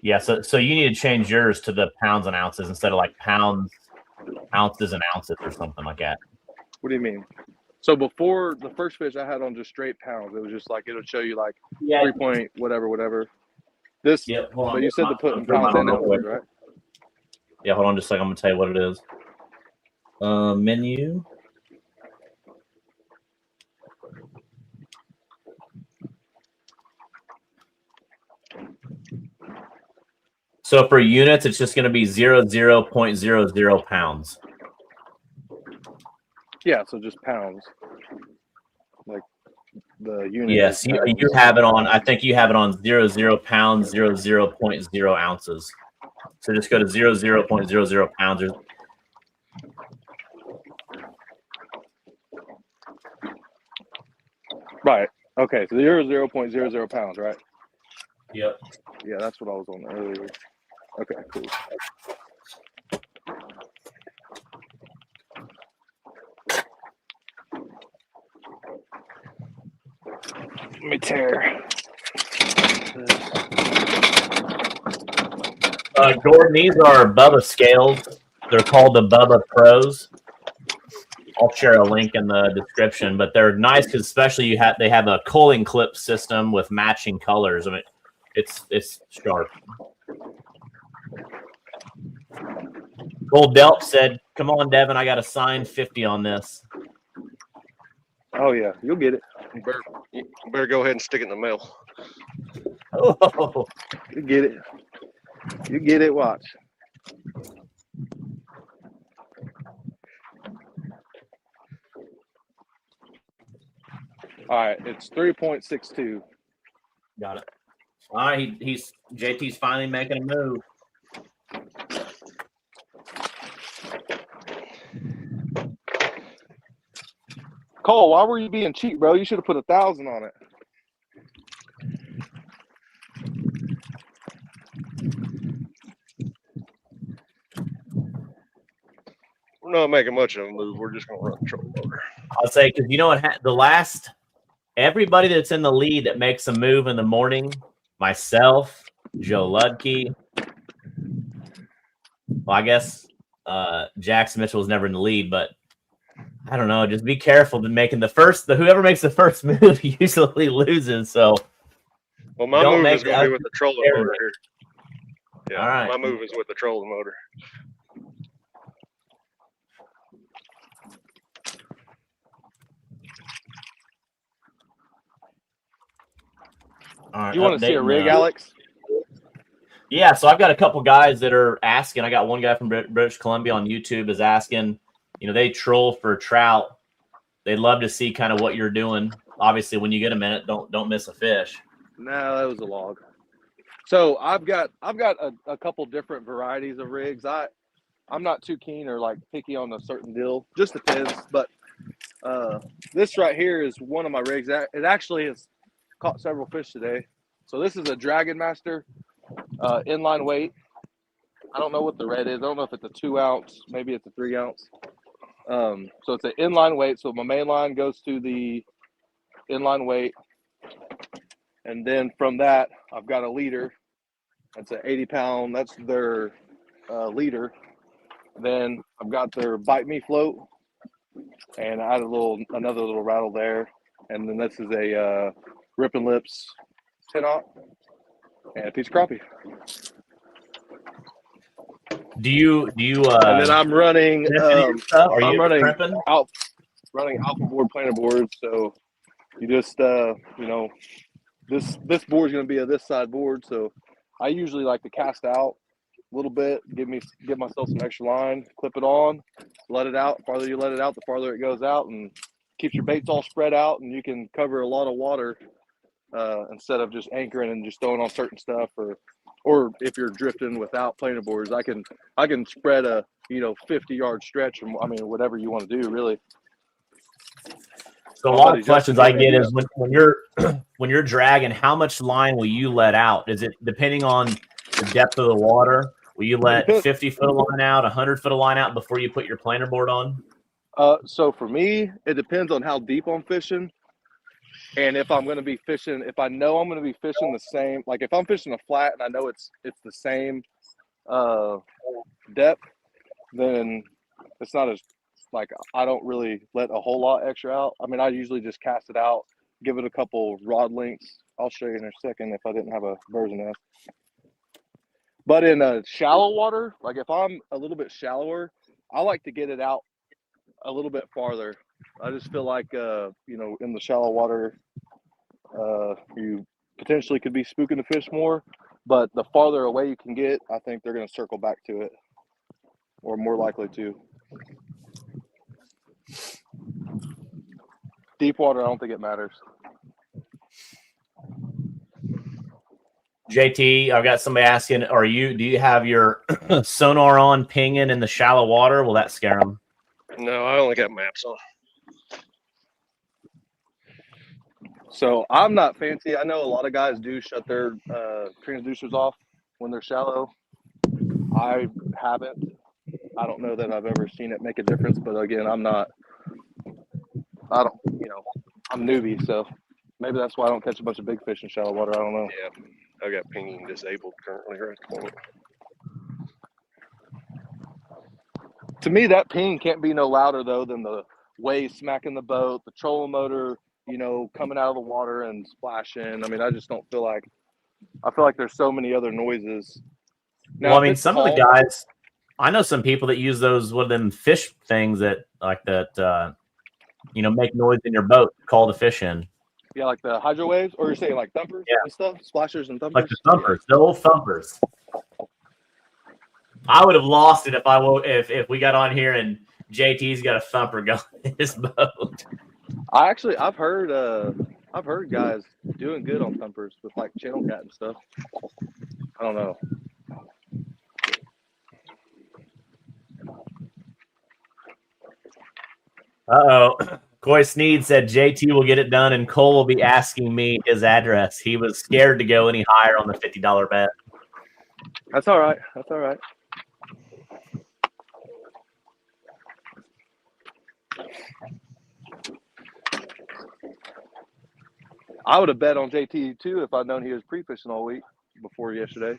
Yeah, so you need to change yours to the pounds and ounces instead of like pounds, ounces and ounces or something like that. What do you mean? So before the first fish I had on just straight pounds, it was just like, it'll show you like 3 point whatever. This, but you said to put in pounds and ounces, right? Yeah, hold on just a second. I'm going to tell you what it is. Menu. So for units, it's just going to be 0.00 pounds. Yeah, so just pounds. Like the unit. Yes, you have it on. I think you have it on 00 pounds, 0.0 ounces. So just go to 0.00 pounds. Right. Okay, so 0.00 pounds, right? Yep. Yeah, that's what I was on earlier. Okay, cool. Let me tear. Gordon, these are Bubba scales. They're called the Bubba Pros. I'll share a link in the description, but they're nice because especially they have a culling clip system with matching colors. I mean, it's sharp. Gold Delp said, "Come on, Devin, I got a signed 50 on this." Oh yeah, you'll get it. You better go ahead and stick it in the mail. Oh, You get it. You get it. Watch. All right, it's 3.62. got it. All right, JT's finally making a move. Cole, why were you being cheap, bro? You should have put 1,000 on it. We're not making much of a move. We're just going to run the trolling motor. I'll say, because you know what? Everybody that's in the lead that makes a move in the morning, myself, Joe Ludke, well, I guess Jackson Mitchell was never in the lead, but I don't know. Just be careful making whoever makes the first move usually loses. So, well, my move is going to be with the trolling motor here. Yeah, all right. My move is with the trolling motor. All right, you want to see a rig, Alex? Yeah, so I've got a couple guys that are asking. I got one guy from British Columbia on YouTube is asking, they troll for trout. They'd love to see kind of what you're doing. Obviously, when you get a minute, don't miss a fish. No, that was a log. So I've got a couple different varieties of rigs. I'm not too keen or like picky on a certain deal. Just depends. But this right here is one of my rigs. It actually has caught several fish today. So this is a Dragon Master inline weight. I don't know what the red is. I don't know if it's a 2 ounce, maybe it's a 3 ounce. So it's an inline weight. So my main line goes to the inline weight. And then from that, I've got a leader. That's an 80-pound. That's their leader. Then I've got their Bite Me float. And I added another little rattle there. And then this is a Rippin' Lips 10-aught and a piece of crappie. Do you And then I'm running I'm running alpha board planer boards. So you just this board is going to be a this side board. So I usually like to cast out a little bit, give myself some extra line, clip it on, let it out. The farther you let it out, the farther it goes out, and keeps your baits all spread out, and you can cover a lot of water instead of just anchoring and just throwing on certain stuff, or if you're drifting without planer boards, I can spread a 50-yard stretch, and I mean whatever you want to do really. So a lot of questions I get is when you're dragging, how much line will you let out? Is it depending on the depth of the water? Will you let 50 foot of line out, 100 foot of line out before you put your planer board on? So for me, it depends on how deep I'm fishing. And if I'm going to be fishing, if I know I'm going to be fishing the same, like if I'm fishing a flat and I know it's the same depth, then it's not as, like, I don't really let a whole lot extra out. I mean, I usually just cast it out, give it a couple rod lengths. I'll show you in a second if I didn't have a bird's nest. But in shallow water, like if I'm a little bit shallower, I like to get it out a little bit farther. I just feel like, in the shallow water, you potentially could be spooking the fish more. But the farther away you can get, I think they're going to circle back to it, or more likely to. Deep water, I don't think it matters. JT, I've got somebody asking, do you have your sonar on pinging in the shallow water? Will that scare them? No, I only got maps on. So I'm not fancy. I know a lot of guys do shut their transducers off when they're shallow. I haven't. I don't know that I've ever seen it make a difference, but again, I'm newbie, so maybe that's why I don't catch a bunch of big fish in shallow water. I don't know. Yeah, I got pinging disabled currently right at the moment. To me, that ping can't be no louder though than the waves smacking the boat, the trolling motor, coming out of the water and splashing. I mean, I just don't feel like. I feel like there's so many other noises. Now, well, I mean, some of the guys, I know some people that use those, what are them fish things that make noise in your boat, call the fish in. Yeah, like the hydro waves, or you're saying like thumpers and stuff, splashers and thumpers? Like the thumpers, the old thumpers. I would have lost it if we got on here and JT's got a thumper going in his boat. I've heard guys doing good on thumpers with like channel cat and stuff. I don't know. Uh-oh. Coy Sneed said JT will get it done and Cole will be asking me his address. He was scared to go any higher on the $50 bet. That's all right. That's all right. I would have bet on JT too if I'd known he was pre-fishing all week before yesterday.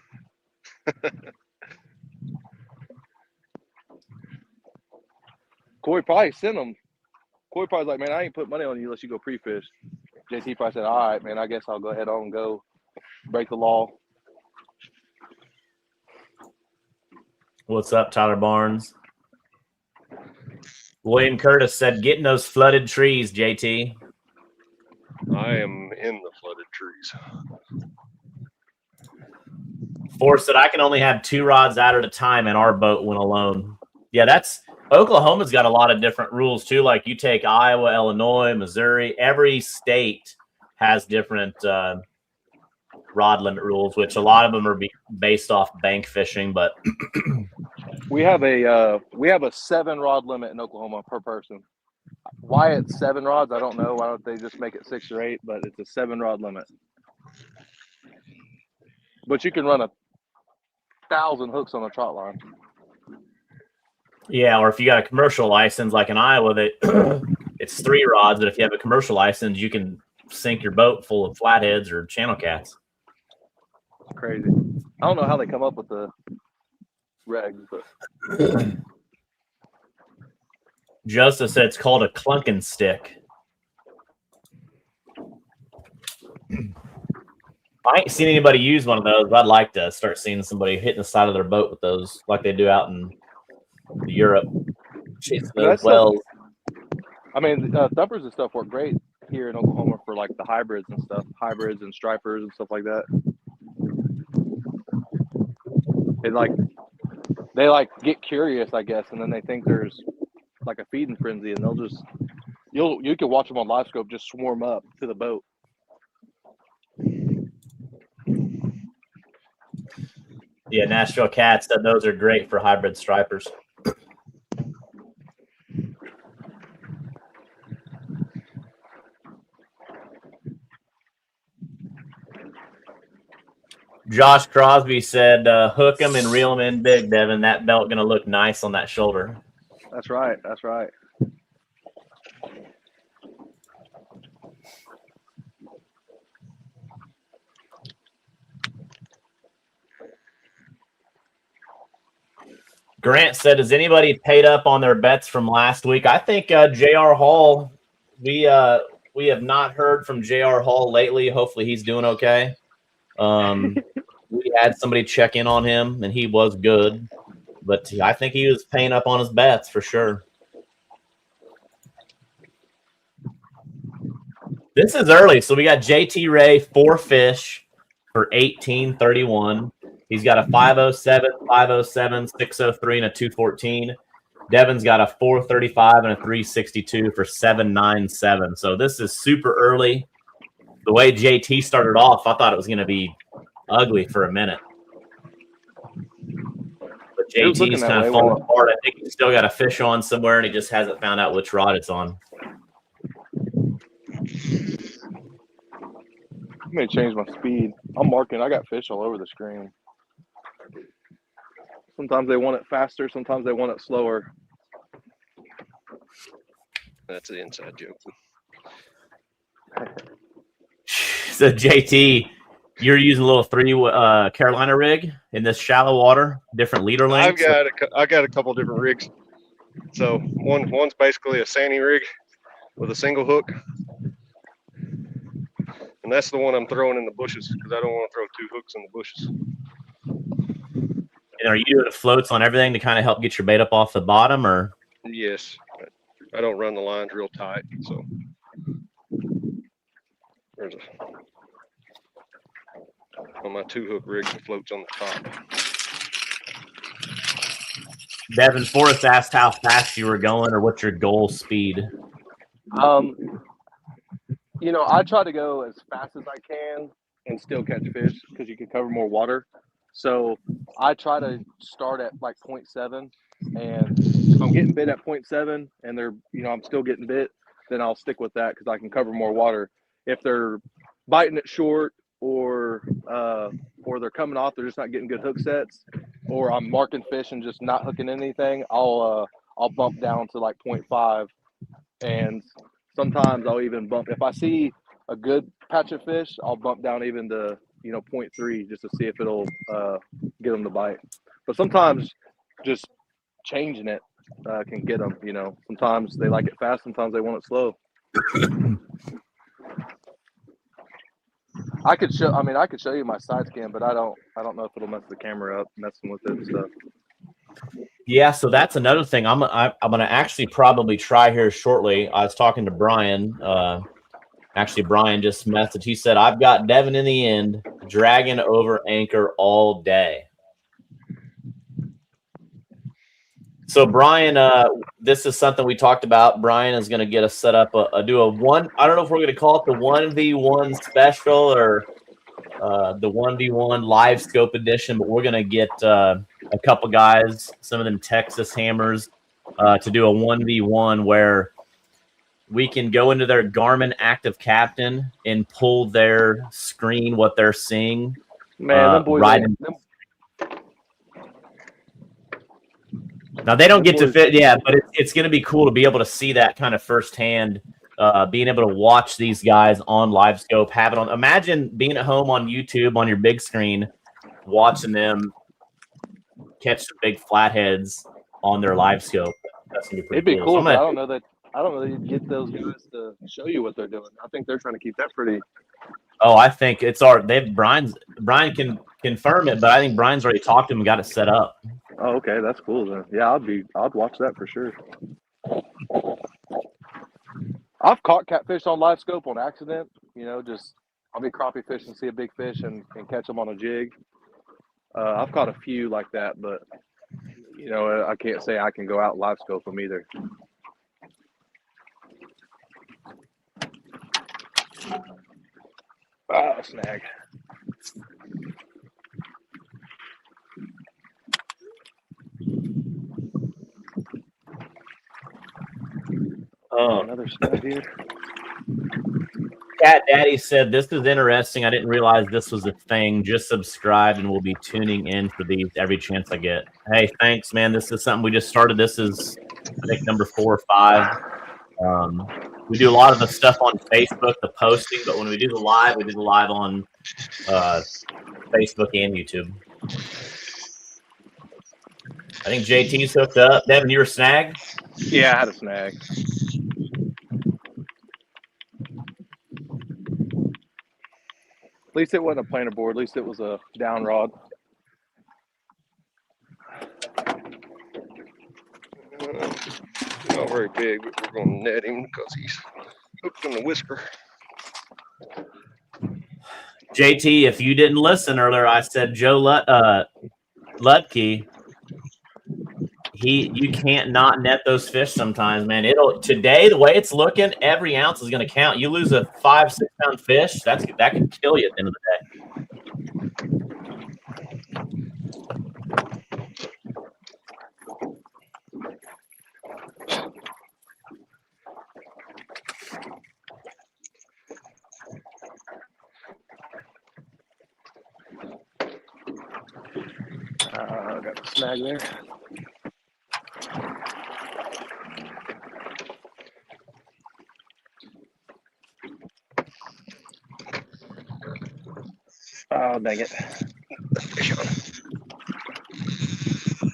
Corey probably sent him. Corey probably like, man, I ain't put money on you unless you go pre-fish. JT probably said, all right, man, I guess I'll go ahead on and go break the law. What's up, Tyler Barnes? William Curtis said, getting those flooded trees, JT. I am in the flooded trees. Forrest said, I can only have 2 rods out at a time in our boat when alone. Yeah, Oklahoma's got a lot of different rules too. Like you take Iowa, Illinois, Missouri, every state has different rod limit rules, which a lot of them are based off bank fishing. But we have a 7 rod limit in Oklahoma per person. Why it's 7 rods, I don't know. Why don't they just make it 6 or 8? But it's a 7 rod limit. But you can run 3,000 hooks on a trot line. Yeah, or if you got a commercial license like in Iowa, that it's 3 rods, but if you have a commercial license, you can sink your boat full of flatheads or channel cats. It's crazy. I don't know how they come up with the regs, but Joseph said it's called a clunkin' stick. I ain't seen anybody use one of those, but I'd like to start seeing somebody hitting the side of their boat with those like they do out in Europe. Chasing those wells. I mean, thumpers and stuff work great here in Oklahoma for like the hybrids and stuff, hybrids and stripers and stuff like that. They get curious, I guess, and then they think there's like a feeding frenzy, and they'll just you can watch them on live scope just swarm up to the boat. Yeah, Nashville Cats said those are great for hybrid stripers. Josh Crosby said, hook them and reel them in big, Devin. That belt going to look nice on that shoulder. That's right. That's right. Grant said, has anybody paid up on their bets from last week? I think J.R. Hall, we have not heard from J.R. Hall lately. Hopefully he's doing okay. We had somebody check in on him, and he was good. But I think he was paying up on his bets for sure. This is early, so we got JT Ray, 4 fish for 18.31. He's got a 507, 507, 603, and a 214. Devin's got a 435 and a 362 for 797. So this is super early. The way JT started off, I thought it was going to be ugly for a minute. But JT's kind of falling apart. I think he's still got a fish on somewhere, and he just hasn't found out which rod it's on. I'm going to change my speed. I'm marking. I got fish all over the screen. Sometimes they want it faster. Sometimes they want it slower. That's the inside joke. So, JT, you're using a little 3 Carolina rig in this shallow water, different leader lengths? I got a couple different rigs. So one's basically a sanding rig with a single hook. And that's the one I'm throwing in the bushes because I don't want to throw 2 hooks in the bushes. And are you doing floats on everything to kind of help get your bait up off the bottom, or? Yes. I don't run the lines real tight, so there's on my 2-hook rig that floats on the top. Devin Forrest asked how fast you were going or what's your goal speed. I try to go as fast as I can and still catch fish because you can cover more water. So I try to start at like 0.7, and if I'm getting bit at 0.7 and they're, I'm still getting bit, then I'll stick with that because I can cover more water. If they're biting it short or they're coming off, they're just not getting good hook sets, or I'm marking fish and just not hooking anything, I'll bump down to like 0.5, and sometimes I'll even bump if I see a good patch of fish, I'll bump down even to 0.3 just to see if it'll get them to bite. But sometimes just changing it can get them. Sometimes they like it fast, sometimes they want it slow. I could show you my side scan, but I don't know if it'll mess the camera up messing with it and stuff. Yeah, so that's another thing. I'm gonna actually probably try here shortly. I was talking to Brian. Actually, Brian just messaged. He said, I've got Devin in the end, dragging over anchor all day. So, Brian, this is something we talked about. Brian is going to get us set up, do a one. I don't know if we're going to call it the 1v1 special or the 1v1 live scope edition, but we're going to get a couple guys, some of them Texas hammers, to do a 1v1 where we can go into their Garmin Active Captain and pull their screen, what they're seeing. Man, them boys, Now they don't get to fit, yeah, but it's going to be cool to be able to see that kind of firsthand. Being able to watch these guys on live scope, have it on. Imagine being at home on YouTube on your big screen, watching them catch some big flatheads on their live scope. That's gonna be pretty It'd be cool, So but I don't know that you'd get those guys to show you what they're doing. I think they're trying to keep that pretty. Oh, I think it's Brian can confirm it, but I think Brian's already talked to him and got it set up. Oh, okay, that's cool then. Yeah, I'd watch that for sure. I've caught catfish on live scope on accident. You know, just I'll be crappie fishing, see a big fish, and catch them on a jig. I've caught a few like that, but you know, I can't say I can go out live scope them either. Oh, snag. Another snag here. Cat Daddy said, "This is interesting. I didn't realize this was a thing. Just subscribed and will be tuning in for these every chance I get." Hey, thanks, man. This is something we just started. This is, I think, number 4 or 5. We do a lot of the stuff on Facebook, the posting, but when we do the live, we do the live on Facebook and YouTube. I think JT's hooked up. Devin, you were snagged? Yeah, I had a snag. At least it wasn't a planer board. At least it was a down rod. Not very big, but we're going to net him because he's hooked on the whisker. JT, if you didn't listen earlier, I said Joe Lutke. You can't not net those fish sometimes, man. Today, the way it's looking, every ounce is going to count. You lose a 5-6 pound fish, that could kill you at the end of the day. Got the snag there. Oh, dang it.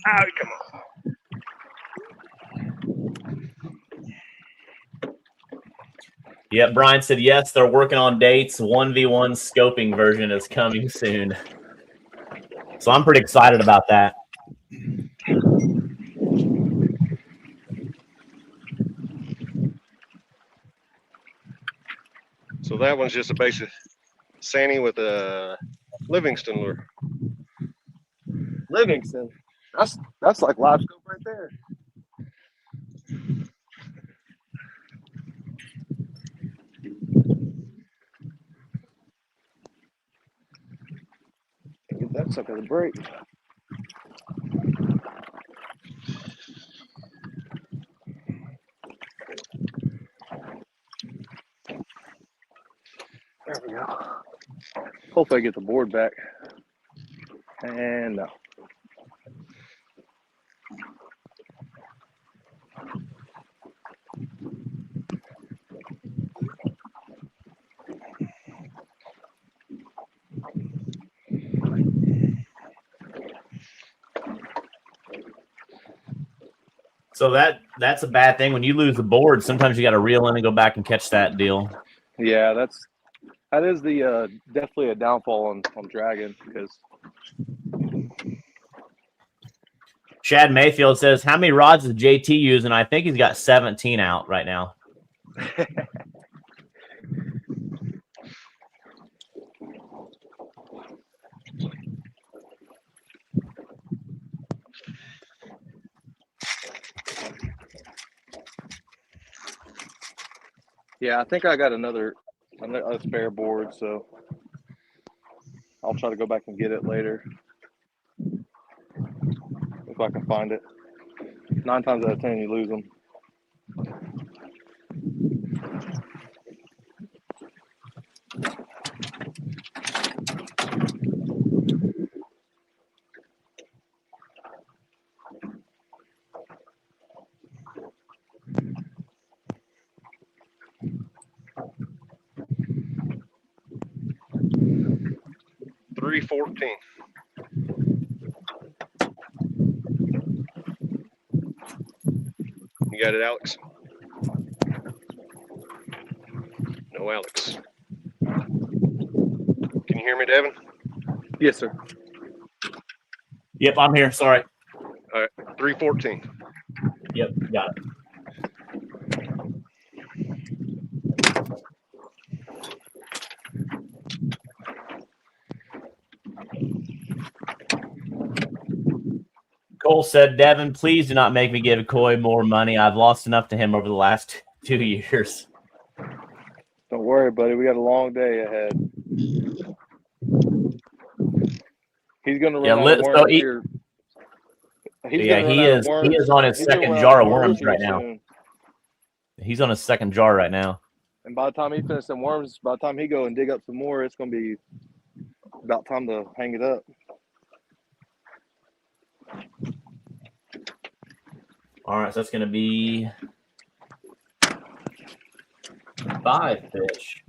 Oh, come on. Yeah, Brian said, yes, they're working on dates. 1v1 scoping version is coming soon. So I'm pretty excited about that. So that one's just a basic Sandy with a Livingston lure. Livingston. That's like live scope right there. Get that sucker to break. There we go. Hopefully I get the board back. And no. So that's a bad thing. When you lose the board, sometimes you got to reel in and go back and catch that deal. Yeah, that is the definitely a downfall on Dragon because Chad Mayfield says, how many rods does JT use? And I think he's got 17 out right now. yeah, I think I got another spare board, so I'll try to go back and get it later if I can find it. 9 times out of 10, you lose them. 314. You got it, Alex? No, Alex. Can you hear me, Devin? Yes, sir. Yep, I'm here. Sorry. All right, 314. Yep, got it. Cole said, Devin, please do not make me give Coy more money. I've lost enough to him over the last 2 years. Don't worry, buddy. We got a long day ahead. He's going to run out of worms here. He is on his second jar of worms right now. He's on his second jar right now. And by the time he finishes some worms, by the time he go and dig up some more, it's going to be about time to hang it up. All right, so that's going to be 5 fish.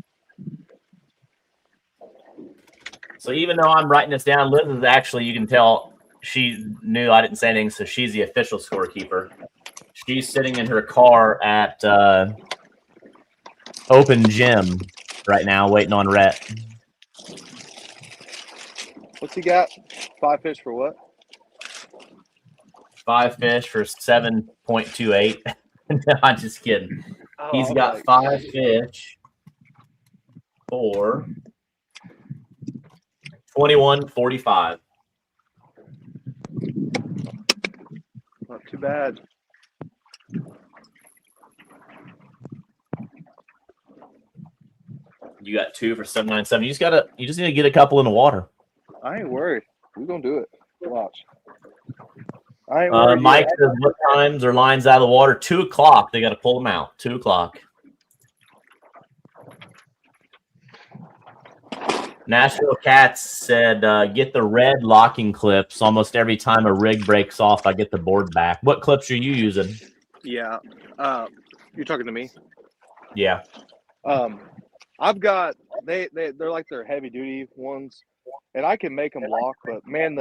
So even though I'm writing this down, Liz is actually, you can tell she knew I didn't say anything, so she's the official scorekeeper. She's sitting in her car at Open Gym right now, waiting on Rhett. What's he got? 5 fish for what? 5 fish for 7.28. No, I'm just kidding. He's got 5 fish for 21.45. Not too bad. You got 2 for 7.97. You just need to get a couple in the water. I ain't worried. We're gonna do it. Watch. I ain't worried. Mike says, what times are lines out of the water? 2 o'clock. They got to pull them out. 2 o'clock. Nashville Cats said, get the red locking clips. Almost every time a rig breaks off, I get the board back. What clips are you using? Yeah. You're talking to me? Yeah. I've got they're like their heavy duty ones, and I can make them lock, but man,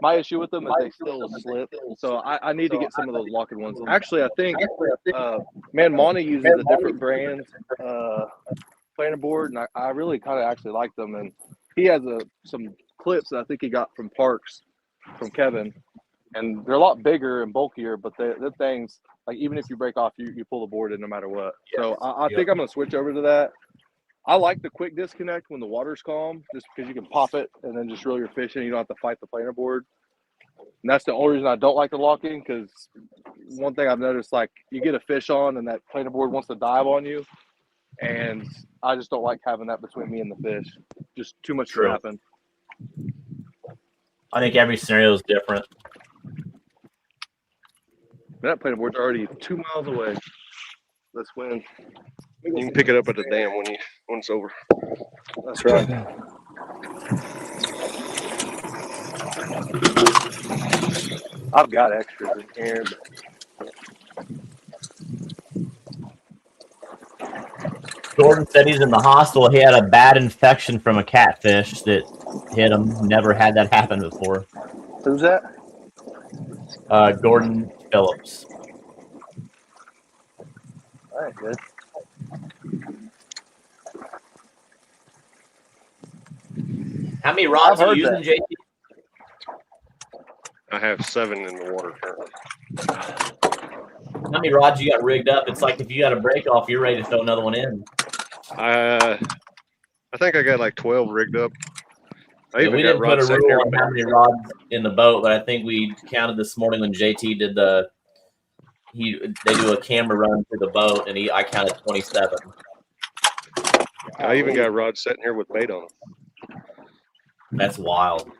my issue with them is they still slip. So I need to get some of those locking ones. Actually, I think Monty uses a different brand planer board, and I really kind of actually like them. And he has some clips that I think he got from Parks from Kevin, and they're a lot bigger and bulkier, but the things, like, even if you break off, you pull the board in no matter what. Yes. So I think I'm gonna switch over to that. I like the quick disconnect when the water's calm, just because you can pop it and then just reel your fish in. You don't have to fight the planer board. And that's the only reason I don't like the locking, because one thing I've noticed, like, you get a fish on and that planer board wants to dive on you, and I just don't like having that between me and the fish. Just too much to happen. I think every scenario is different. That planer board's already 2 miles away. Let's win. You can pick it up at the dam when it's over. That's right. I've got extras in here. Jordan said he's in the hospital. He had a bad infection from a catfish that hit him. Never had that happen before. Who's that? Gordon Phillips. All right, good. How many rods are you using, JT? I have 7 in the water currently. How many rods you got rigged up? It's like if you got a break off, you're ready to throw another one in. I think I got like 12 rigged up. We didn't put a rule on how many rods in the boat, but I think we counted this morning when JT did they do a camera run through the boat, and I counted 27. I even got rods sitting here with bait on them. That's wild.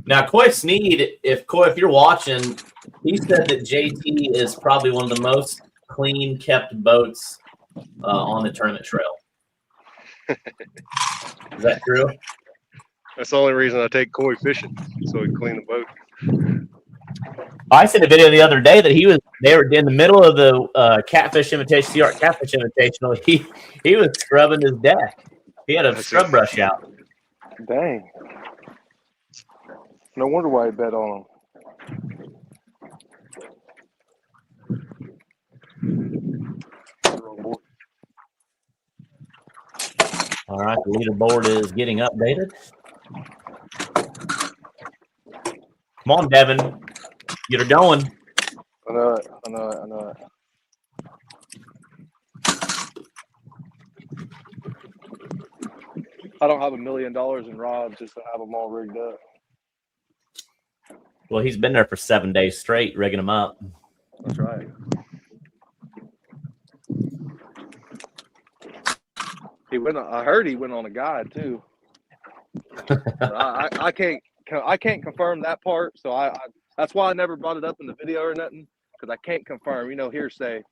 Now, Coy Sneed, if you're watching, he said that JT is probably one of the most clean kept boats on the tournament trail. Is that true? That's the only reason I take Coy fishing, so he can clean the boat. I seen a video the other day that they were in the middle of the Catfish Invitation, CR Catfish Invitational. He was scrubbing his deck. He had a scrub brush out. Dang. No wonder why he bet on him. All right, the leaderboard is getting updated. Come on, Devin. Get her going. I know it. I know it. I know it. I don't have $1 million in rods just to have them all rigged up. Well, he's been there for 7 days straight, rigging them up. That's right. I heard he went on a guide too. I can't confirm that part, so I that's why I never brought it up in the video or nothing, because I can't confirm. Hearsay.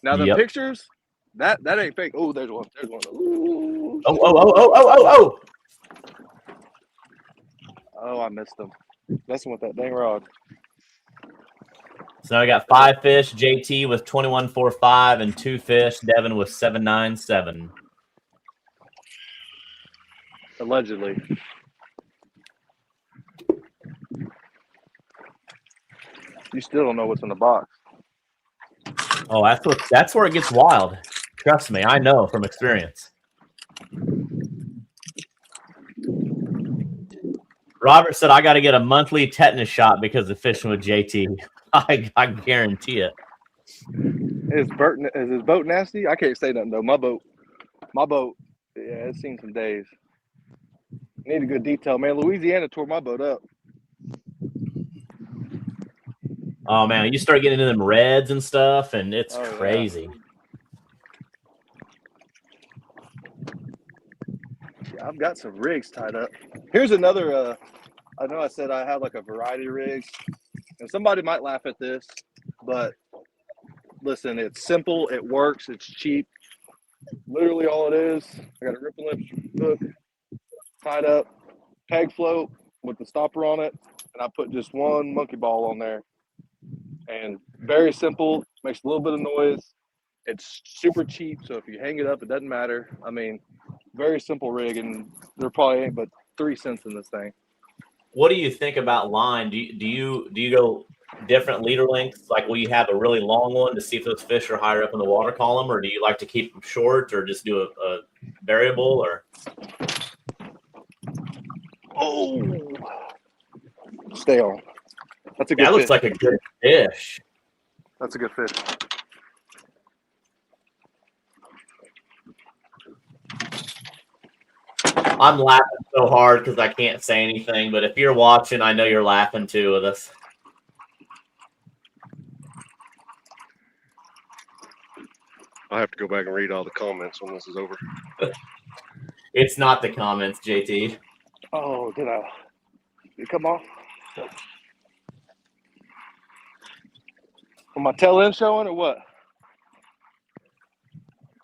Now the pictures, that ain't fake. Oh, there's one. There's one. Ooh. Oh! Oh, I missed them. Messing with that dang rod. So now I got 5 fish. JT with 21.45 and 2 fish. Devin with 7.97. Allegedly. You still don't know what's in the box. Oh, that's where it gets wild. Trust me, I know from experience. Robert said I got to get a monthly tetanus shot because of fishing with JT. I guarantee it. Is his boat nasty? I can't say nothing though. My boat, yeah, it's seen some days. Need a good detail, man. Louisiana tore my boat up. Oh man, you start getting into them reds and stuff, and it's crazy. Yeah, I've got some rigs tied up. Here's another. I know I said I have like a variety of rigs, and somebody might laugh at this, but listen, it's simple, it works, it's cheap. Literally all it is. I got a ripple lip hook tied up, peg float with the stopper on it, and I put just one monkey ball on there. And very simple, makes a little bit of noise. It's super cheap, so if you hang it up, it doesn't matter. I mean, very simple rig, and there probably ain't but 3 cents in this thing. What do you think about line? Do you go different leader lengths? Like, will you have a really long one to see if those fish are higher up in the water column, or do you like to keep them short, or just do a variable? Or Stay on. That's a good that looks fish. like a good fish. That's a good fish. I'm laughing so hard because I can't say anything, but if you're watching, I know you're laughing too with us. I'll have to go back and read all the comments when this is over. It's not the comments, JT. Oh, did it come off? Was my tail end showing or what?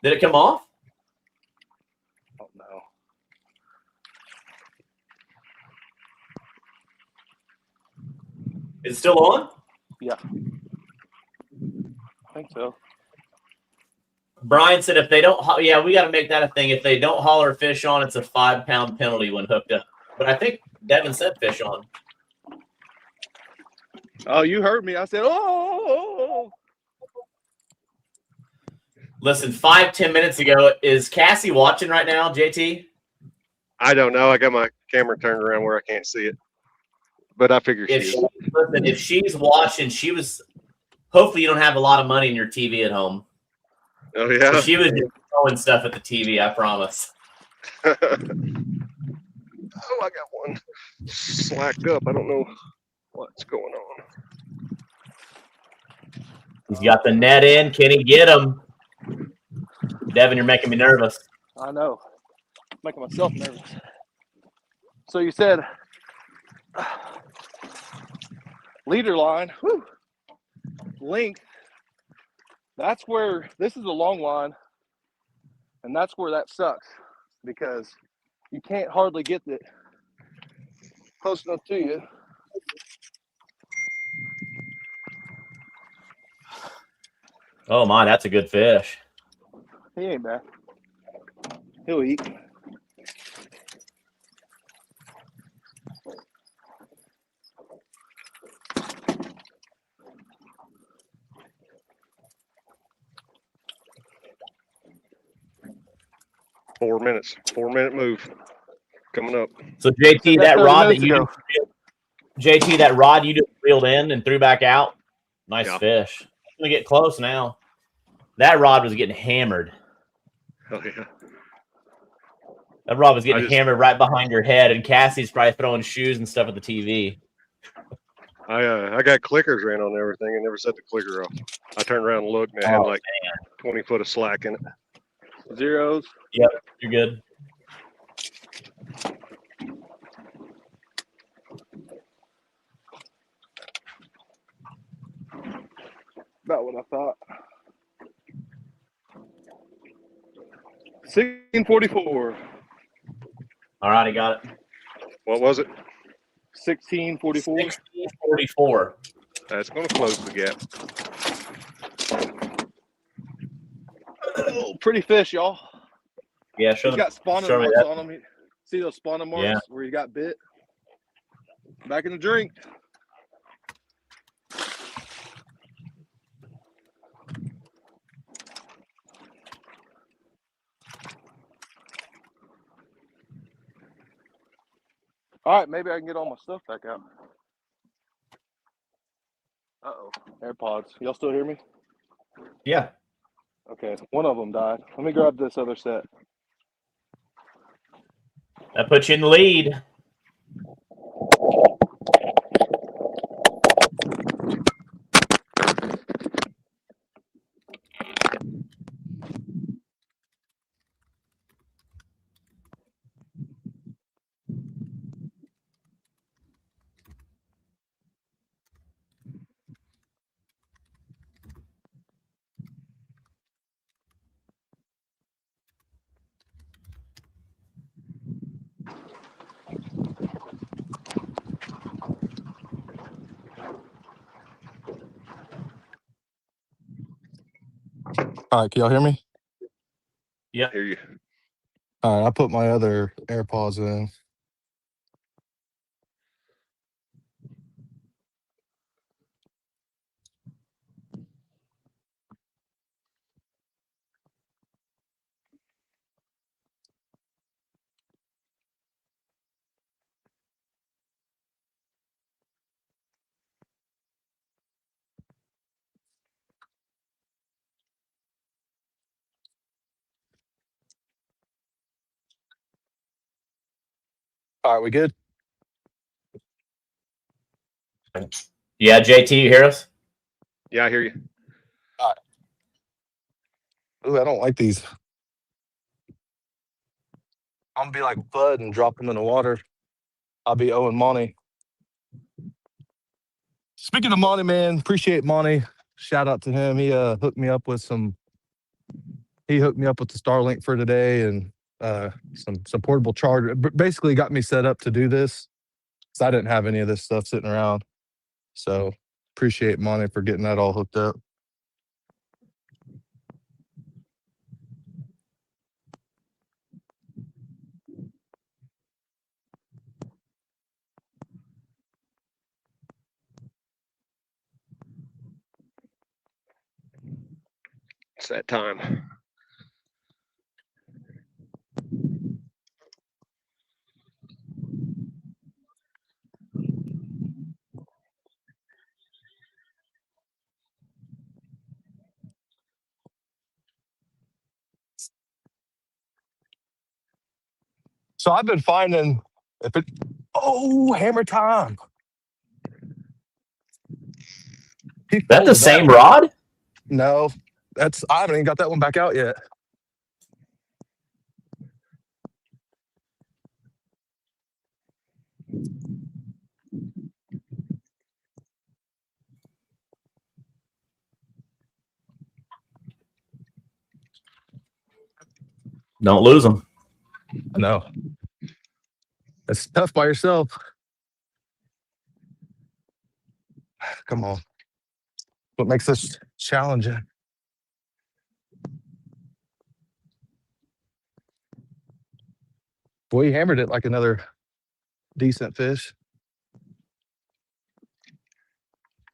Did it come off? Oh, no. Is it still on? Yeah. I think so. Brian said if they don't, we got to make that a thing. If they don't holler fish on, it's a 5-pound penalty when hooked up. But I think Devin said fish on. Oh, you heard me. I said, oh. Listen, 5-10 minutes ago, is Cassie watching right now, JT? I don't know. I got my camera turned around where I can't see it. But I figure she is. Listen, if she's watching, hopefully you don't have a lot of money in your TV at home. Oh, yeah? So she was just throwing stuff at the TV, I promise. Oh, I got one slacked up. I don't know what's going on. He's got the net in. Can he get him? Devin, you're making me nervous. I know. I'm making myself nervous. So you said leader line, length. That's where this is a long line, and that's where that sucks because you can't hardly get it close enough to you. Oh my, that's a good fish. He ain't bad. He'll eat. 4 minutes. 4-minute move coming up. So JT, That that 30 rod that minutes you ago. JT, that rod you just reeled in and threw back out. Nice Yeah. fish. I'm gonna get close now. That rod was getting hammered. Oh yeah. That rod was getting I just- hammered right behind your head, and Cassie's probably throwing shoes and stuff at the TV. I got clickers ran on everything and never set the clicker off. I turned around and looked and it had Oh, like 20 foot of slack in it. Zeros. Yep, you're good. About what I thought. 1644. All right, I got it. What was it? 1644. 1644. That's going to close the gap. Oh, pretty fish, y'all. Yeah, show He's them. got spawning show me marks that. on him. See those spawning marks Yeah. where he got bit? Back in the drink. All right, maybe I can get all my stuff back out. Uh-oh. AirPods. Y'all still hear me? Yeah. Okay, one of them died. Let me grab this other set. That puts you in the lead. All right, can y'all hear me? Hear you. All right, I put my other AirPods in. All right, we good? Yeah, JT, you hear us? Yeah, I hear you. Ooh, I don't like these. I'm gonna be like Bud and drop them in the water. I'll be Owen Monty. Speaking of Monty, man, appreciate Monty. Shout out to him. He hooked me up with some. He hooked me up with the Starlink for today and some portable charger. Basically, got me set up to do this because I didn't have any of this stuff sitting around. So appreciate Monty for getting that all hooked up. It's that time. So I've been finding if it. Oh, hammer time. He Is that the folded same one. rod? No, I haven't even got that one back out yet. Don't lose them. No, it's tough by yourself. Come on, what makes this challenging? Boy, he hammered it like another decent fish.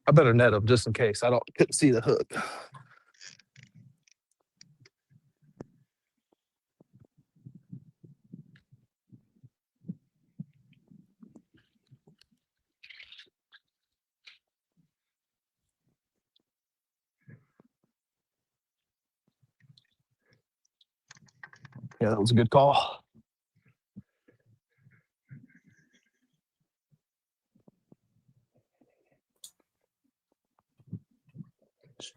I better net him just in case. Couldn't see the hook. Yeah, that was a good call.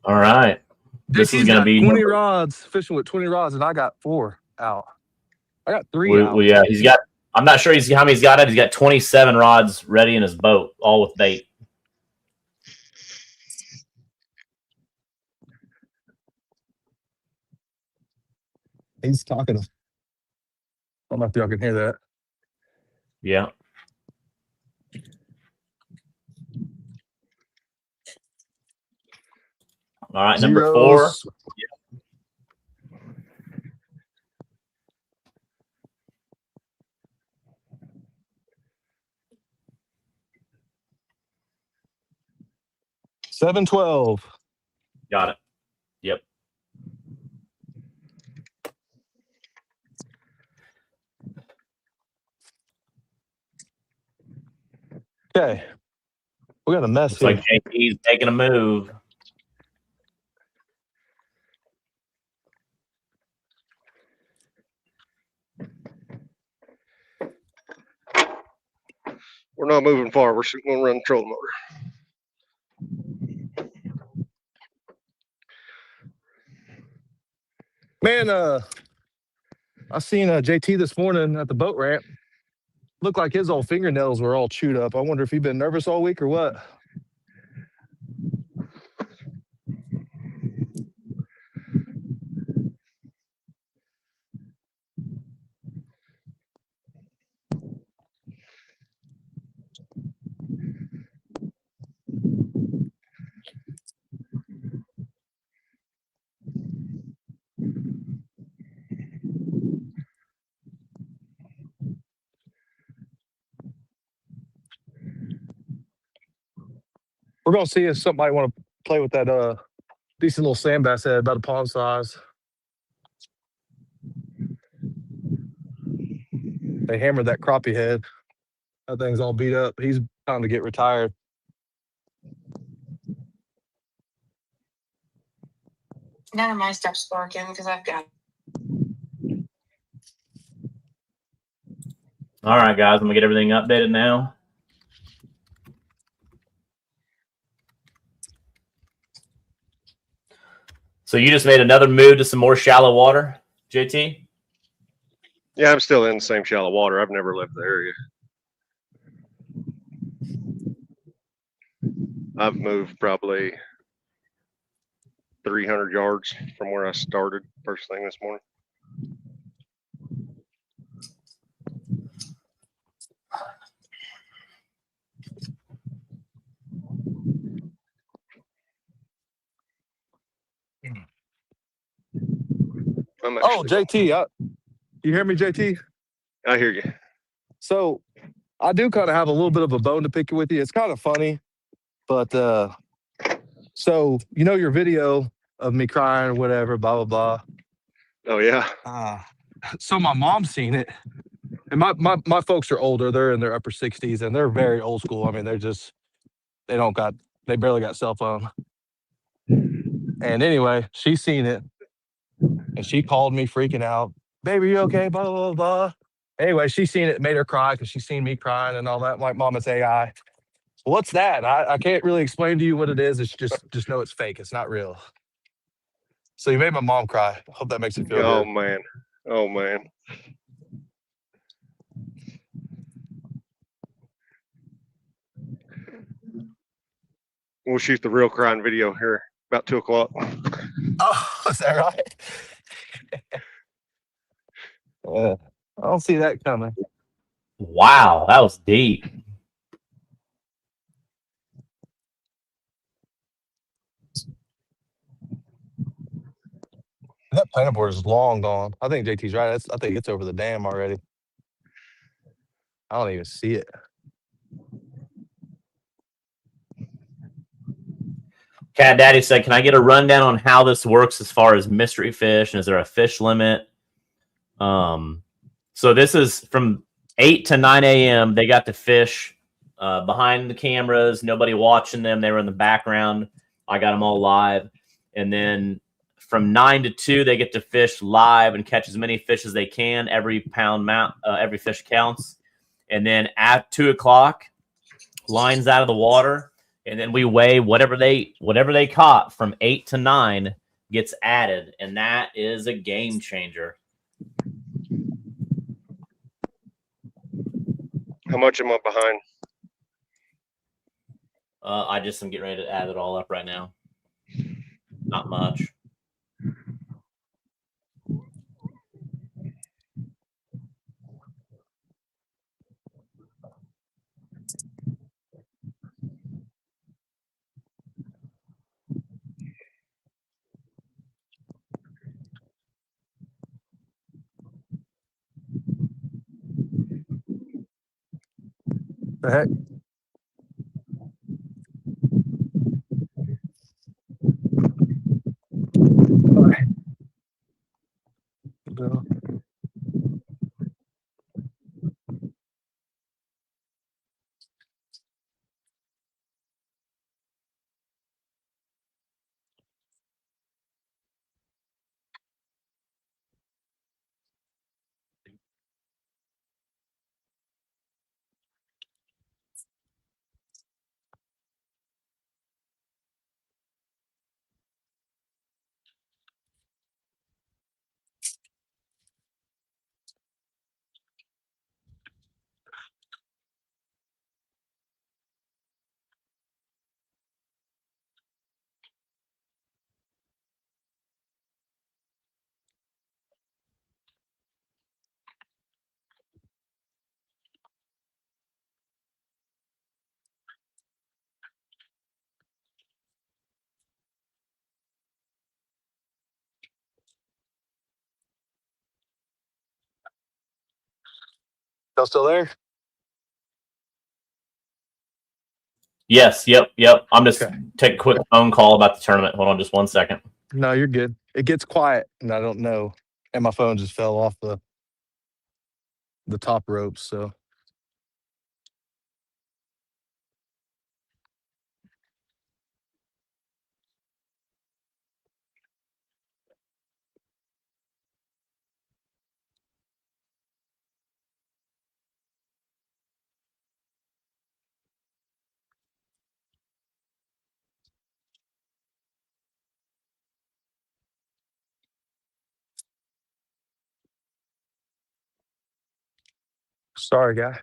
All right. This is JT's going to got be 20 rods, fishing with 20 rods, and I got 4 out. I got 3 out. yeah, he's got. I'm not sure how many he's got. He's got 27 rods ready in his boat, all with bait. He's talking. I don't know if y'all can hear that. Yeah. All right, number 4. Zeros. $7.12. Got it. Yep. Okay. We got a mess Looks here. like JT's making a move. We're not moving far. We're going to run the trolling motor. Man, I seen JT this morning at the boat ramp. Looked like his old fingernails were all chewed up. I wonder if he'd been nervous all week or what. We're gonna see if somebody want to play with that decent little sand bass head, about a palm size. They hammered that crappie head. That thing's all beat up. He's time to get retired. None of my stuff's working because I've got. All right, guys, I'm going to get everything updated now. So you just made another move to some more shallow water, JT? Yeah, I'm still in the same shallow water. I've never left the area. I've moved probably 300 yards from where I started first thing this morning. Oh, JT, you hear me, JT? I hear you. So I do kind of have a little bit of a bone to pick with you. It's kind of funny, but so you know your video of me crying or whatever, blah blah Oh yeah. blah. So my mom's seen it, and my folks are older. They're in their upper 60s, and they're very old school. I mean, they barely got cell phone. And anyway, she's seen it, and she called me freaking out. Baby, you okay? Blah blah blah. Anyway, she seen it, made her cry because she's seen me crying and all that. Like, Mom, it's AI. What's that? I can't really explain to you what it is. It's just know it's fake. It's not real. So you made my mom cry. Hope that makes you feel Oh good. man. Oh man. We'll shoot the real crying video here about 2 o'clock. Oh, is that right? I don't see that coming. Wow, that was deep. That planet board is long gone. I think JT's right. I think it's over the dam already. I don't even see it. Cat Daddy said, can I get a rundown on how this works as far as mystery fish? And is there a fish limit? So this is from 8 to 9 a.m. They got to fish behind the cameras, nobody watching them. They were in the background. I got them all live. And then from 9 to 2, they get to fish live and catch as many fish as they can. Every pound mount, every fish counts. And then at 2 o'clock, lines out of the water, and then we weigh whatever they caught from 8 to 9 gets added, and that is a game changer. How much am I behind? I just am getting ready to add it all up right now. Not much. The heck? Go. Y'all still there? Yes, yep. I'm just Okay. take a quick phone call about the tournament. Hold on just 1 second. No, you're good. It gets quiet, and I don't know. And my phone just fell off the top ropes. So sorry, guy.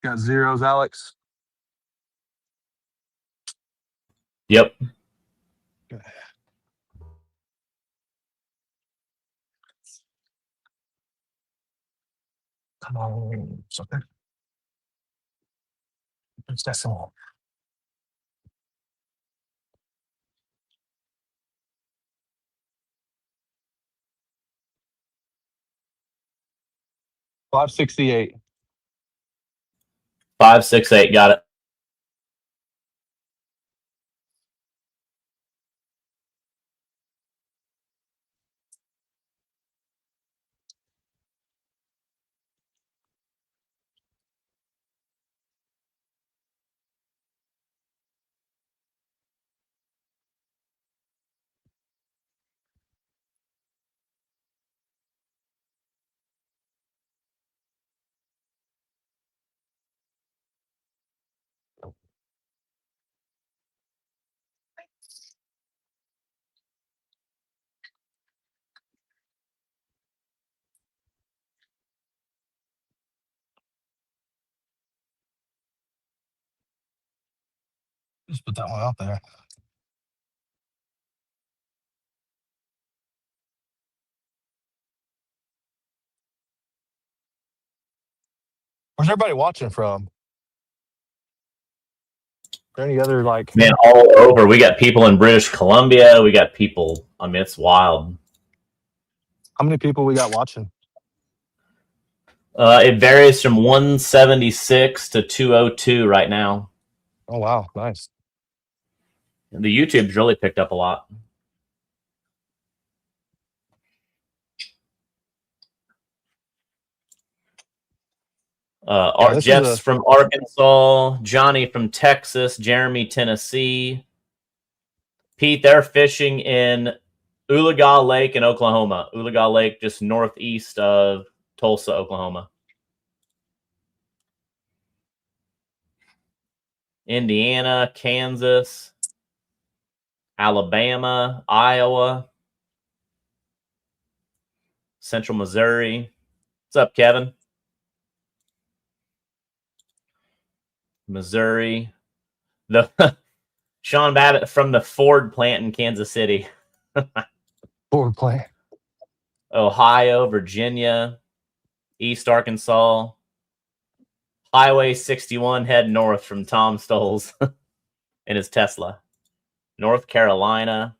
Got zeros, Alex. Yep. Come on, something. That's all. $568. 568, got it. Just put that one out there. Where's everybody watching from? There any other like? Man, all over. We got people in British Columbia. We got people. I mean, it's wild. How many people we got watching? It varies from 176 to 202 right now. Oh wow, nice. The YouTube's really picked up a lot. This Jeff's is from Arkansas, Johnny from Texas, Jeremy, Tennessee. Pete, they're fishing in Oologah Lake in Oklahoma. Oologah Lake, just northeast of Tulsa, Oklahoma. Indiana, Kansas, Alabama, Iowa, Central Missouri. What's up, Kevin? Missouri. The Sean Babbitt from the Ford plant in Kansas City. forward play. Ohio, Virginia, East Arkansas, Highway 61 head north from Tom Stoles in his Tesla. North Carolina,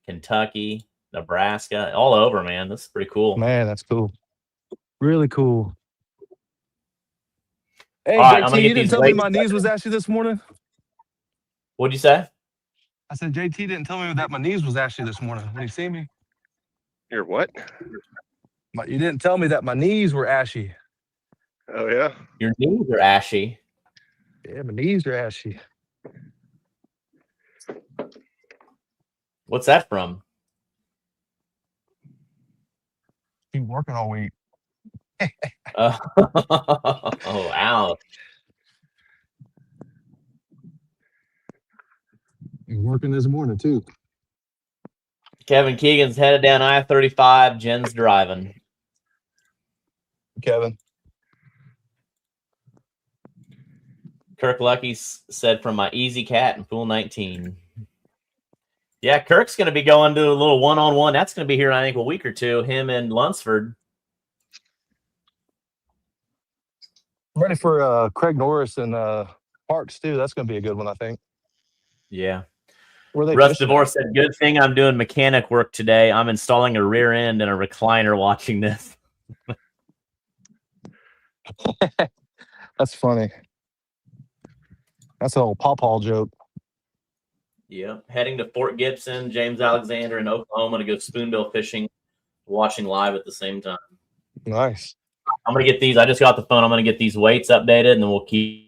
Kentucky, Nebraska, all over, man. This is pretty cool. Man, that's cool. Really cool. Hey, All right, I'm JT, gonna you get didn't these tell me weights. my knees was ashy this morning? What'd you say? I said, JT didn't tell me that my knees was ashy this morning when he see me. You're what? You didn't tell me that my knees were ashy. Oh yeah. Your knees are ashy. Yeah, my knees are ashy. What's that from? Been working all week. Oh, ouch. Been working this morning too. Kevin Keegan's headed down I-35. Jen's driving. Kevin. Kirk Lucky said from my Easy Cat and Pool 19. Yeah, Kirk's going to be going to a little one-on-one. That's going to be here, I think, a week or two. Him and Lunsford. I'm ready for Craig Norris and Parks too. That's going to be a good one, I think. Yeah. Where they Russ fishing DeVore at? said, good thing I'm doing mechanic work today. I'm installing a rear end and a recliner watching this. That's funny. That's an old pawpaw joke. Yeah. Heading to Fort Gibson, James Alexander in Oklahoma to go spoonbill fishing, watching live at the same time. Nice. I'm going to get these. I just got the phone. I'm going to get these weights updated, and then we'll keep.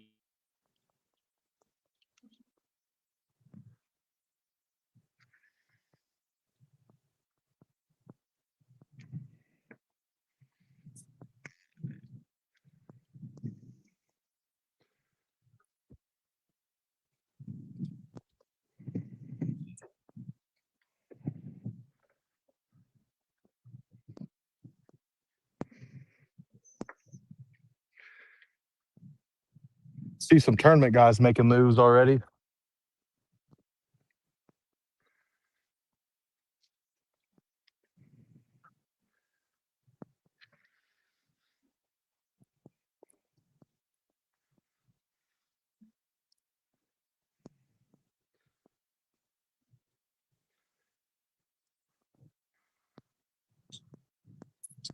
See some tournament guys making moves already.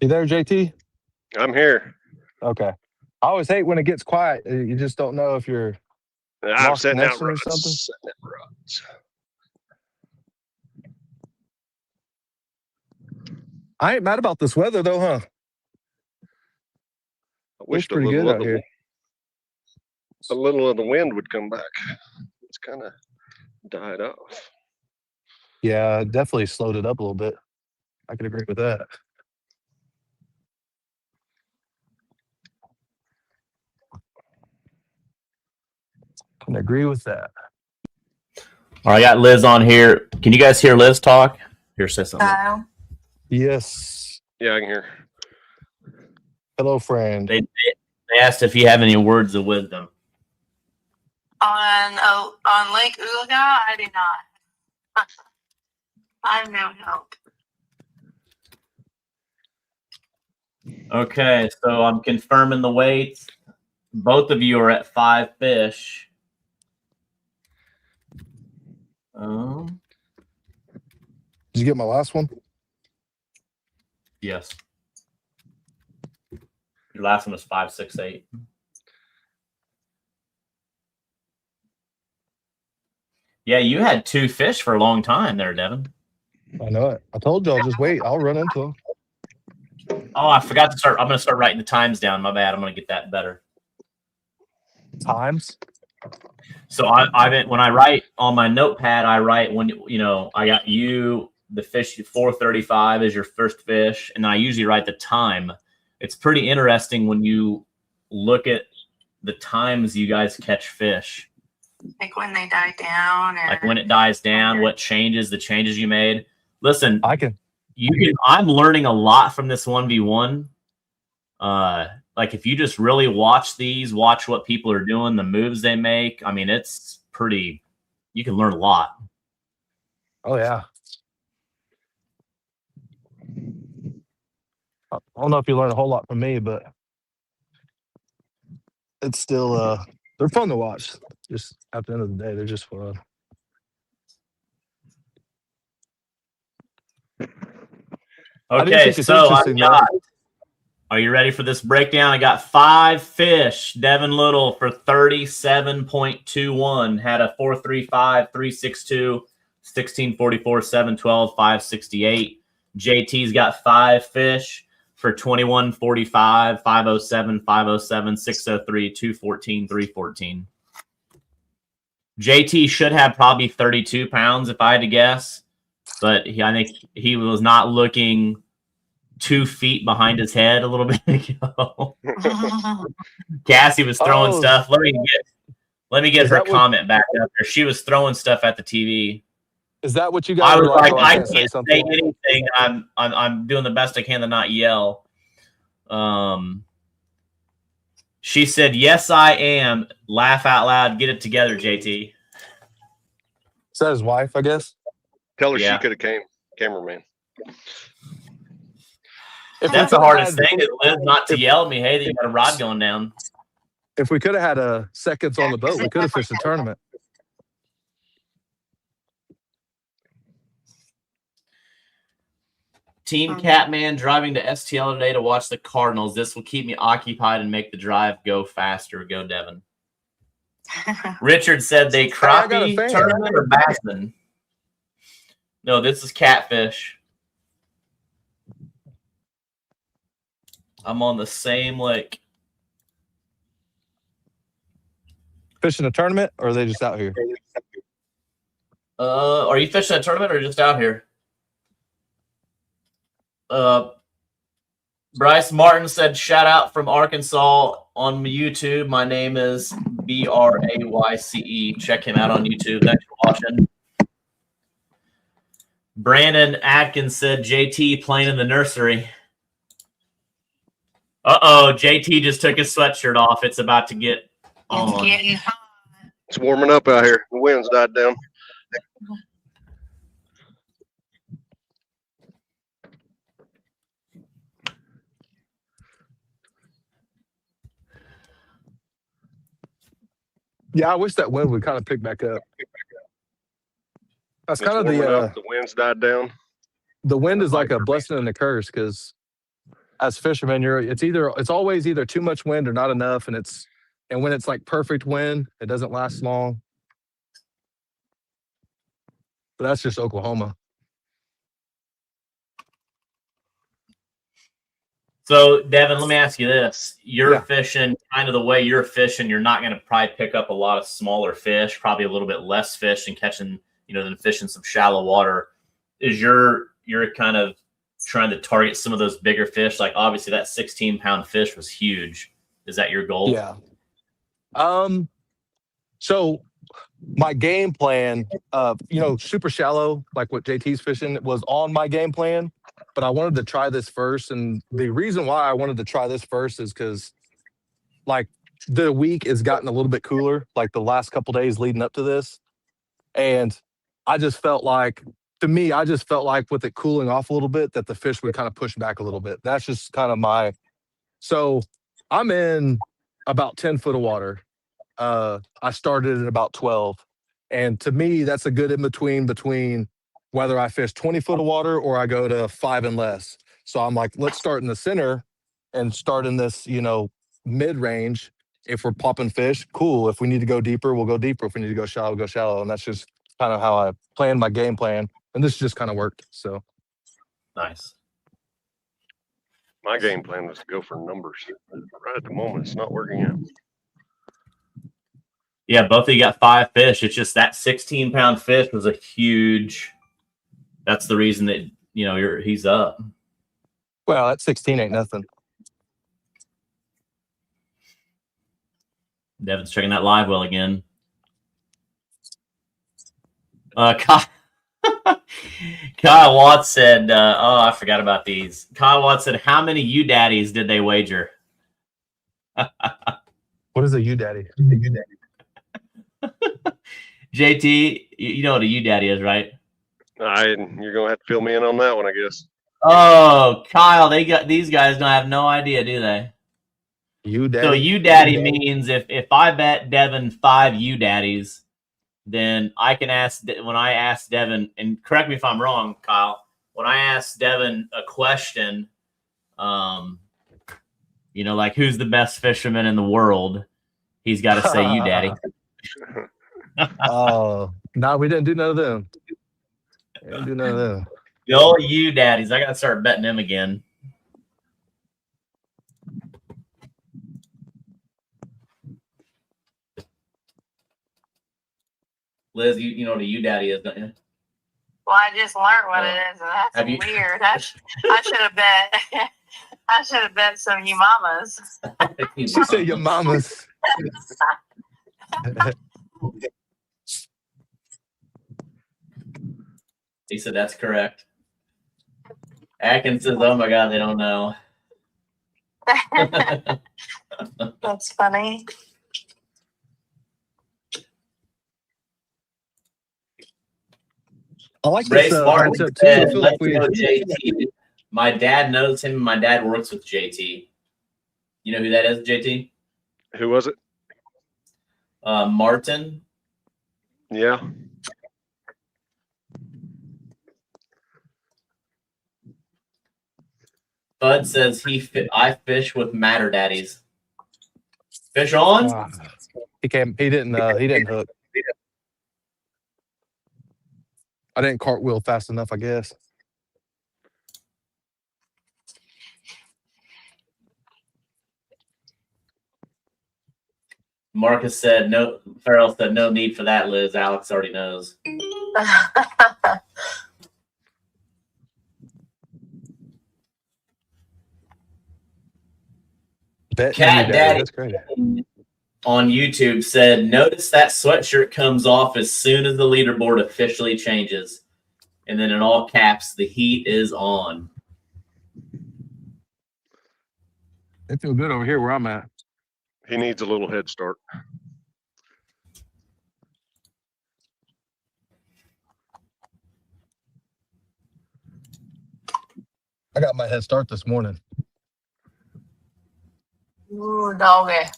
You there, JT? I'm here. Okay. I always hate when it gets quiet. You just don't know if you're I'm lost setting out connection or rods. something. Setting out rods. I ain't mad about this weather though, huh? I wish pretty good out here. a little of the wind would come back. It's kind of died off. Yeah, definitely slowed it up a little bit. I can agree with that. Can agree with that. All right, I got Liz on here. Can you guys hear Liz talk? Here, say something. Hello. Yes. Yeah, I can hear. Hello, friend. They asked if you have any words of wisdom. On Lake Oologah, I do not. I'm no help. Okay, so I'm confirming the weights. Both of you are at 5 fish. Did you get my last one? Yes. Your last one was 5, 6, 8. Yeah, you had 2 fish for a long time there, Devin. I know it. I told y'all, just wait. I'll run into them. Oh, I forgot to start. I'm going to start writing the times down. My bad. I'm going to get that better. Times? So when I write on my notepad, I write when, I got you, the fish 4:35 is your first fish. And I usually write the time. It's pretty interesting when you look at the times you guys catch fish. Like when they die down. Like when it dies down, what changes, the changes you made. Listen, I'm learning a lot from this 1v1. Like if you just really watch what people are doing, the moves they make. I mean, it's pretty, you can learn a lot. Oh yeah. I don't know if you learn a whole lot from me, but it's still they're fun to watch. Just at the end of the day, they're just fun. Okay, so are you ready for this breakdown? I got 5 fish. Devin Little for 37.21 had a 4.35, 3.62, 16.44, 7.12, 5.68. JT's got 5 fish for 21.45, 5.07, 5.07, 6.03, 2.14, 3.14. JT should have probably 32 pounds if I had to guess, but I think he was not looking 2 feet behind his head a little bit ago. Cassie was throwing stuff. Let me get her comment back up there. She was throwing stuff at the TV. Is that what you guys? I was like, I can't say anything. I'm doing the best I can to not yell. She said, "Yes, I am." Laugh out loud. Get it together, JT. Is that his wife? I guess. Tell her she could have came, cameraman. That's the hardest thing is Liz not to yell at me. Hey, you got a rod going down. If we could have had seconds on the boat, we could have fished the tournament. Team Catman driving to STL today to watch the Cardinals. This will keep me occupied and make the drive go faster. Go, Devin. Richard said they crappie tournament or bassman. No, this is catfish. I'm on the same lake. Fishing a tournament, or are they just out here? Are you fishing a tournament or just out here? Bryce Martin said, shout out from Arkansas on YouTube. My name is Brayce. Check him out on YouTube. Thanks for watching. Brandon Atkins said, JT playing in the nursery. Uh-oh, JT just took his sweatshirt off. It's about to get on. It's getting hot. It's warming up out here. The wind's died down. Yeah, I wish that wind would kind of pick back up. That's kind of the wind's died down. The wind is like a blessing and a curse because as fishermen, it's always either too much wind or not enough, and when it's like perfect wind, it doesn't last long. But that's just Oklahoma. So, Devin, let me ask you this. You're fishing kind of the way you're fishing. You're not going to probably pick up a lot of smaller fish, probably a little bit less fish and catching, than fishing some shallow water. Is you're kind of trying to target some of those bigger fish? Like, obviously, that 16-pound fish was huge. Is that your goal? Yeah. So my game plan, super shallow, like what JT's fishing, was on my game plan. But I wanted to try this first. And the reason why I wanted to try this first is because, like, the week has gotten a little bit cooler, like the last couple days leading up to this. And I just felt like, with it cooling off a little bit, that the fish would kind of push back a little bit. That's just kind of so I'm in about 10 foot of water. I started at about 12. And to me, that's a good between whether I fish 20 foot of water or I go to 5 and less. So I'm like, let's start in the center and start in this, mid-range. If we're popping fish, cool. If we need to go deeper, we'll go deeper. If we need to go shallow, we'll go shallow. And that's just kind of how I planned my game plan, and this just kind of worked. So Nice. My game plan was to go for numbers. Right at the moment, it's not working out. Yeah, both of you got 5 fish. It's just that 16-pound fish was a huge. That's the reason that he's up. well, that 16 ain't nothing. Devin's checking that live well again. Kyle Watts said, I forgot about these. Kyle Watts said, how many U-daddies did they wager? What is a U-daddy? JT, you know what a U-daddy is, right? You're going to have to fill me in on that one, I guess. Oh, Kyle, these guys don't have no idea, do they? U-daddy? So U-daddy means if I bet Devin 5 U-daddies, then I can when I ask Devin, and correct me if I'm wrong, Kyle, when I ask Devin a question, like who's the best fisherman in the world, he's got to say U-daddy. Oh, no, we didn't do none of them. We didn't do none of them. The old U-daddies, I got to start betting them again. Liz, you know what a U-daddy is, don't you? Well, I just learned what it is, and that's weird. I should have bet. I should have bet some you mamas. She said your mamas. He said that's correct. Atkins says, oh my God, they don't know. That's funny. I like Ray this Smart concept too. said, I feel let's like go JT. My dad knows him. My dad works with JT. You know who that is, JT? Who was it? Martin. Yeah. Bud says I fish with Matter Daddies. Fish on? He didn't hook. I didn't cartwheel fast enough, I guess. Marcus said no. Farrell said no need for that, Liz. Alex already knows. Cat Daddy That's great. on YouTube said, notice that sweatshirt comes off as soon as the leaderboard officially changes. And then in all caps, the heat is on. It feels good over here where I'm at. He needs a little head start. I got my head start this morning. Ooh, doggy.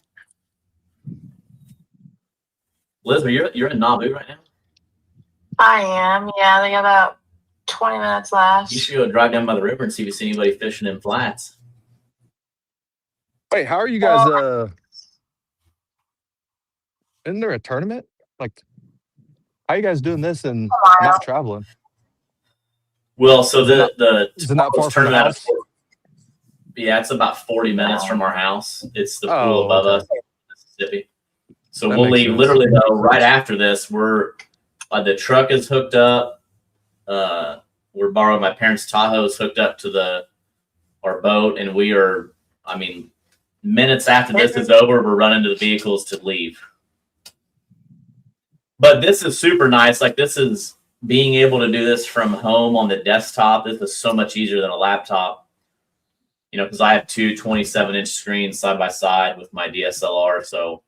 Liz, you're in Nauvoo right now? I am. Yeah, they got about 20 minutes left. You should go drive down by the river and see if you see anybody fishing in flats. Wait, how are you guys? Isn't there a tournament? Like, how are you guys doing this and not traveling? Well, so the is it not far from the house? Yeah, it's about 40 minutes from our house. It's the pool above us, Mississippi. So we'll leave literally though right after this. The truck is hooked up. We're borrowing my parents' Tahoe's hooked up to our boat, and we are. I mean, minutes after this is over, we're running to the vehicles to leave. But this is super nice. Like, this is being able to do this from home on the desktop. This is so much easier than a laptop. Because I have two 27-inch screens side by side with my DSLR. So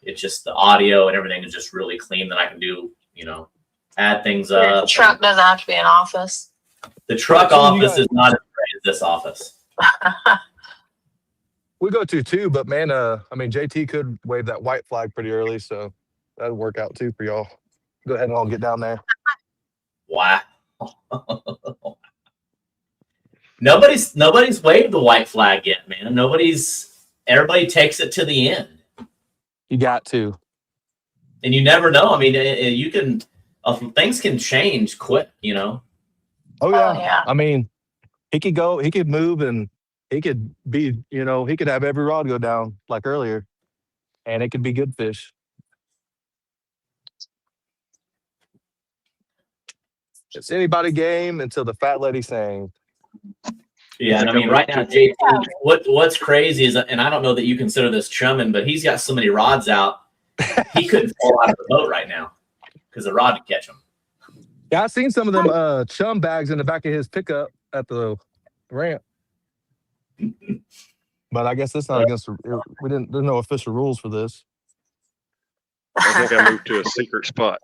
it's just the audio and everything is just really clean that I can do, add things up. The truck doesn't have to be an office. The truck office is not as great as this office. We go to too, but man, JT could wave that white flag pretty early, so that'd work out too for y'all. Go ahead and all get down there. Wow. Nobody's waved the white flag yet, man. Everybody takes it to the end. You got to. And you never know. I mean, you can things can change quick, you know. Oh yeah. yeah. I mean, he could move, and he could be, he could have every rod go down like earlier, and it could be good fish. It's anybody game until the fat lady sang. Yeah, and I mean, right now, JT, what's crazy is, and I don't know that you consider this chumming, but he's got so many rods out, he couldn't fall out of the boat right now because the rod would catch him. Yeah, I've seen some of them chum bags in the back of his pickup at the ramp. But I guess that's not against. There's no official rules for this. I think I moved to a secret spot.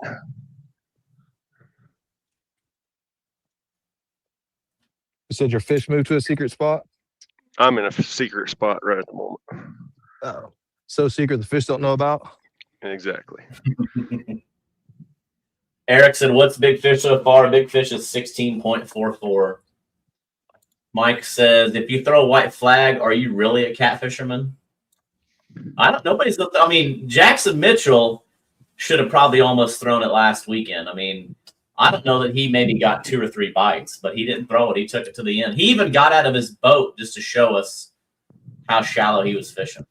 You said your fish moved to a secret spot? I'm in a secret spot right at the moment. Oh, so secret the fish don't know about? Exactly. Eric said, what's big fish so far? Big fish is 16.44. Mike says, if you throw a white flag, are you really a catfisherman? I mean, Jackson Mitchell should have probably almost thrown it last weekend. I mean, I don't know that he maybe got 2 or 3 bites, but he didn't throw it. He took it to the end. He even got out of his boat just to show us how shallow he was fishing.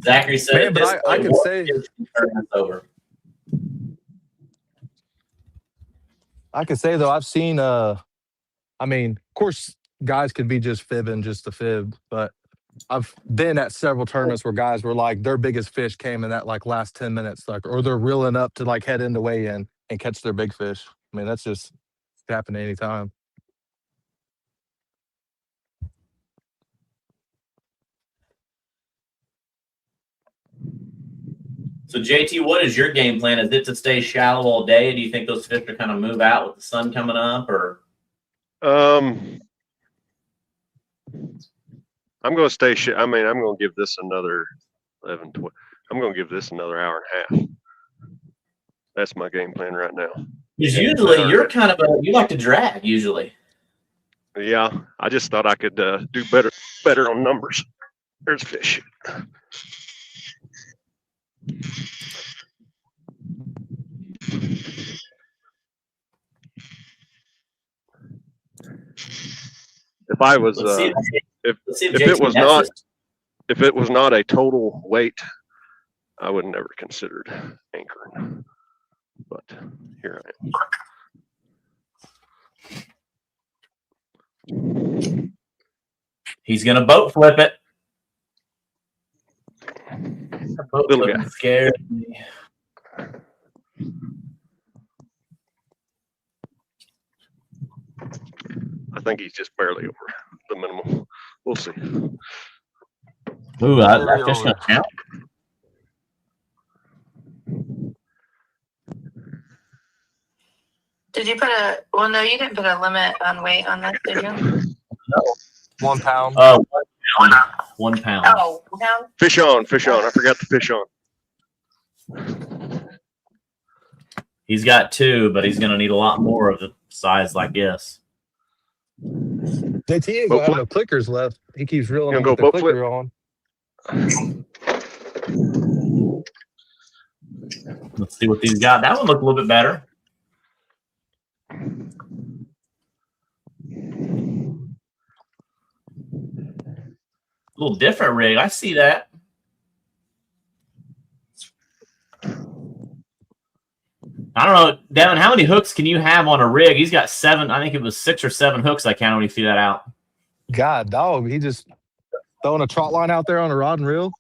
Zachary said, man, but I can say over. I can say though, I've seen I mean, of course guys can be just fibbing just to fib, but I've been at several tournaments where guys were like their biggest fish came in that like last 10 minutes, like, or they're reeling up to like head into weigh in and catch their big fish. I mean, that's just happening anytime. So JT, what is your game plan? Is it to stay shallow all day? Do you think those fish are kind of move out with the sun coming up, or? I'm going to stay. I'm going to give this another 11, 12. I'm going to give this another hour and a half. That's my game plan right now. Because usually you're kind of you like to drag usually. Yeah, I just thought I could do better on numbers. There's fish. If I was if it was not a total weight, I would never considered anchoring. But here I am. He's gonna boat flip it. Little guy scared me. I think he's just barely over the minimum. We'll see. Ooh, that fish gonna count. Did you put no, you didn't put a limit on weight on this, did you? No. 1 pound. 1 pound. Oh, 1 pound? Fish on. I forgot the fish on. He's got 2, but he's gonna need a lot more of the size like this. JT ain't gonna have no clickers left. He keeps reeling them with the clicker on. Let's see what these got. That one looked a little bit better. A little different rig. I see that. I don't know, Devin, how many hooks can you have on a rig? He's got 7. I think it was 6 or 7 hooks. I counted when he threw that out. God, dog. He just throwing a trot line out there on a rod and reel.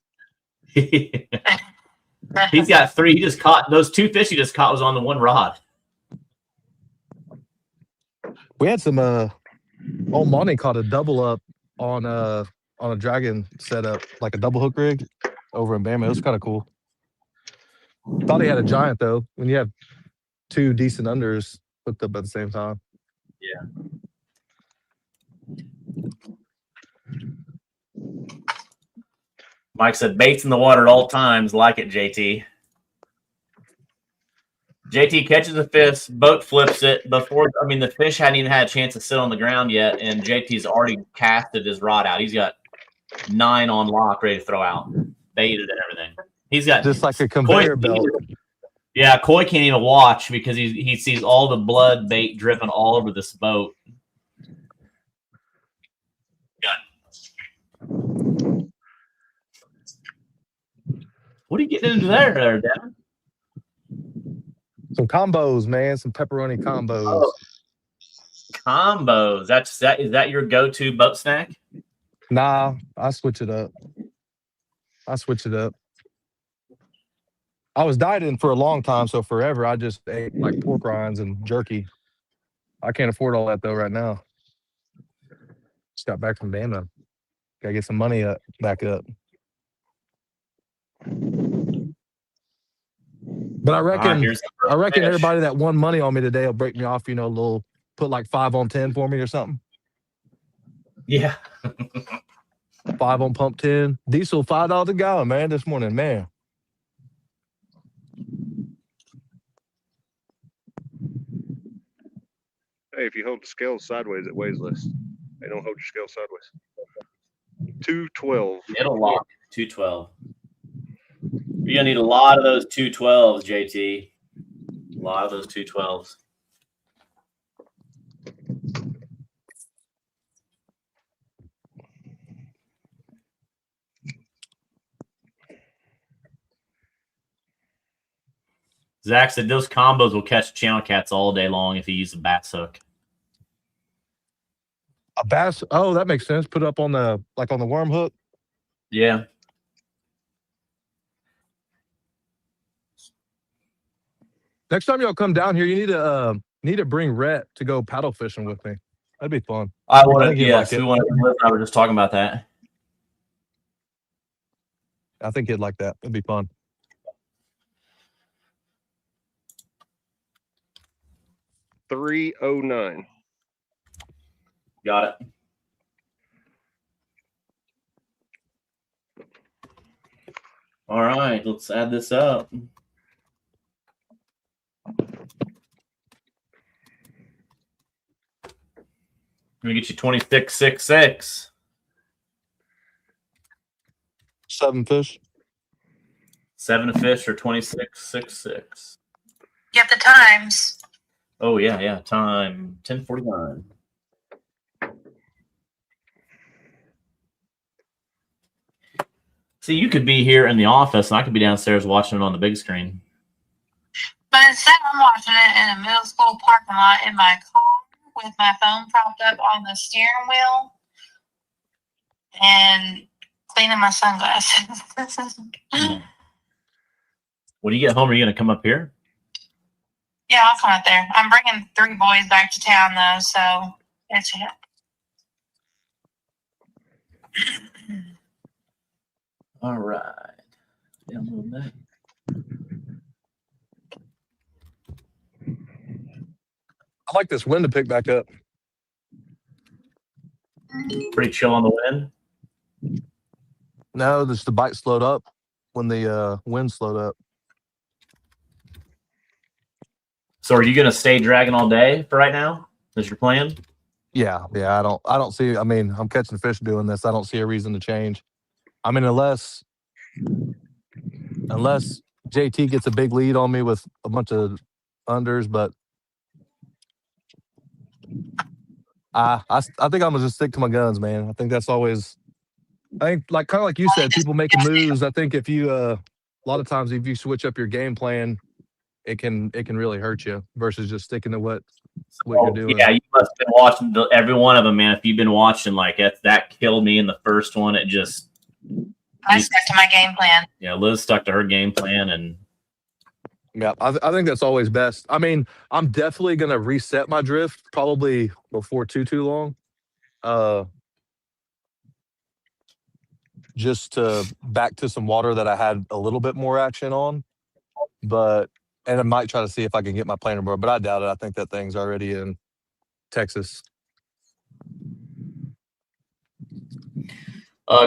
He's got 3. He just caught those 2 fish he just caught was on the 1 rod. We had some old Monty caught a double up on a dragon setup, like a double hook rig over in Bama. It was kind of cool. Thought he had a giant though. When you have 2 decent unders hooked up at the same time. Yeah. Mike said baits in the water at all times. Like it, JT. JT catches a fish, boat flips it the fish hadn't even had a chance to sit on the ground yet, and JT's already casted his rod out. He's got 9 on lock ready to throw out, baited and everything. He's got just like a conveyor belt. Yeah, Coy can't even watch because he sees all the blood bait dripping all over this boat. What are you getting into there, Devin? Some combos, man. Some pepperoni combos. Oh. Combos. Is that your go-to boat snack? Nah, I switch it up. I was dieting for a long time, so forever I just ate like pork rinds and jerky. I can't afford all that though right now. Just got back from Bama. Gotta get some money back up. But I reckon everybody that won money on me today will break me off, you know, a little, put like 5 on 10 for me or something. Yeah. 5 on pump 10. Diesel $5 a gallon, man, this morning, man. Hey, if you hold the scales sideways, it weighs less. Hey, don't hold your scales sideways. 212. It'll lock 212. You're gonna need a lot of those 212s, JT. A lot of those 212s. Zach said those combos will catch channel cats all day long if you use a bass hook. A bass? Oh, that makes sense. Put it up on the worm hook. Yeah. Next time y'all come down here, you need to bring Rhett to go paddle fishing with me. That'd be fun. I want to. Yes, we want to. I was just talking about that. I think he'd like that. It'd be fun. $309. Got it. All right, let's add this up. Let me get you 26.66. 7 fish. 7 fish or 26.66. Get the times. Oh yeah. Time 10:49. See, you could be here in the office, and I could be downstairs watching it on the big screen. But instead, I'm watching it in a middle school parking lot in my car with my phone propped up on the steering wheel and cleaning my sunglasses. When you get home, are you going to come up here? Yeah, I'll come up there. I'm bringing 3 boys back to town, though, so it's it. All right. Download that. I like this wind to pick back up. Pretty chill on the wind. No, just the bite slowed up when the wind slowed up. So are you going to stay dragging all day for right now? Is your plan? Yeah. I don't see. I mean, I'm catching fish doing this. I don't see a reason to change. I mean, unless JT gets a big lead on me with a bunch of unders, but I think I'm gonna just stick to my guns, man. I think that's always. I think kind of like you said, people making moves. I think if you a lot of times if you switch up your game plan, it can really hurt you versus just sticking to what you're doing. Yeah, you must have been watching every one of them, man. If you've been watching, like that killed me in the first one. It just. I stuck to my game plan. Yeah, Liz stuck to her game plan, and yeah, I think that's always best. I mean, I'm definitely gonna reset my drift probably before too long, just to back to some water that I had a little bit more action on, and I might try to see if I can get my planer board, but I doubt it. I think that thing's already in Texas.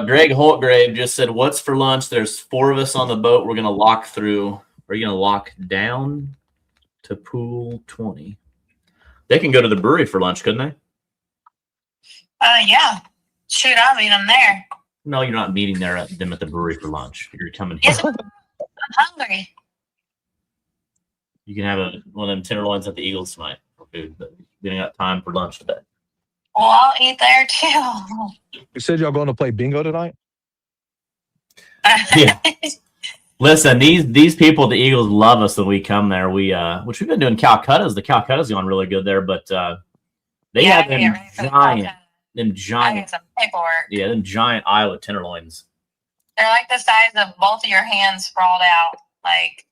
Greg Holtgrave just said, "What's for lunch?" There's 4 of us on the boat. We're gonna lock through. Are you gonna lock down to pool 20? They can go to the brewery for lunch, couldn't they? Yeah. Shoot, I'll meet them there. No, you're not meeting them at the brewery for lunch. You're coming here. Yes, hungry. You can have one of them tenderloins at the Eagles tonight for food, but we didn't got time for lunch today. Well, I'll eat there too. You said y'all going to play bingo tonight? Yeah. Listen, these people, the Eagles, love us when we come there. Which we've been doing Calcutta's. The Calcutta's gone really good there, but they have them giant, some paperwork. yeah, them giant Iowa tenderloins. They're like the size of both of your hands sprawled out. Like,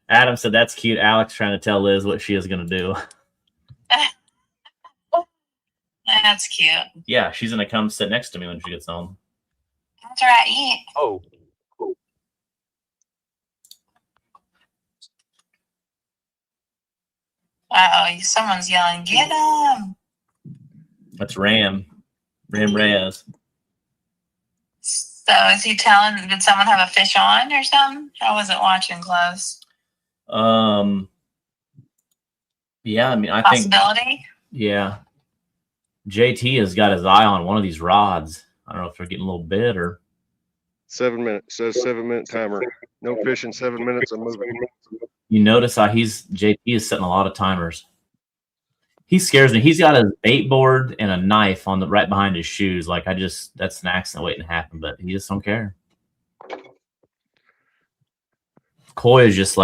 Adam said that's cute. Alex trying to tell Liz what she is going to do. that's cute. Yeah, she's going to come sit next to me when she gets home. That's right. Eat. Oh. Uh-oh, someone's yelling, get him. That's Ram Reyes. So is he telling, did someone have a fish on or something? I wasn't watching close. Yeah, I mean, I Possibility? think, yeah. JT has got his eye on one of these rods. I don't know if they're getting a little bit or 7 minutes. Says 7-minute timer. No fish in 7 minutes. I'm moving. you notice how JT is setting a lot of timers. He scares me. He's got a bait board and a knife on right behind his shoes. Like that's an accident waiting to happen, but he just don't care. Coy is just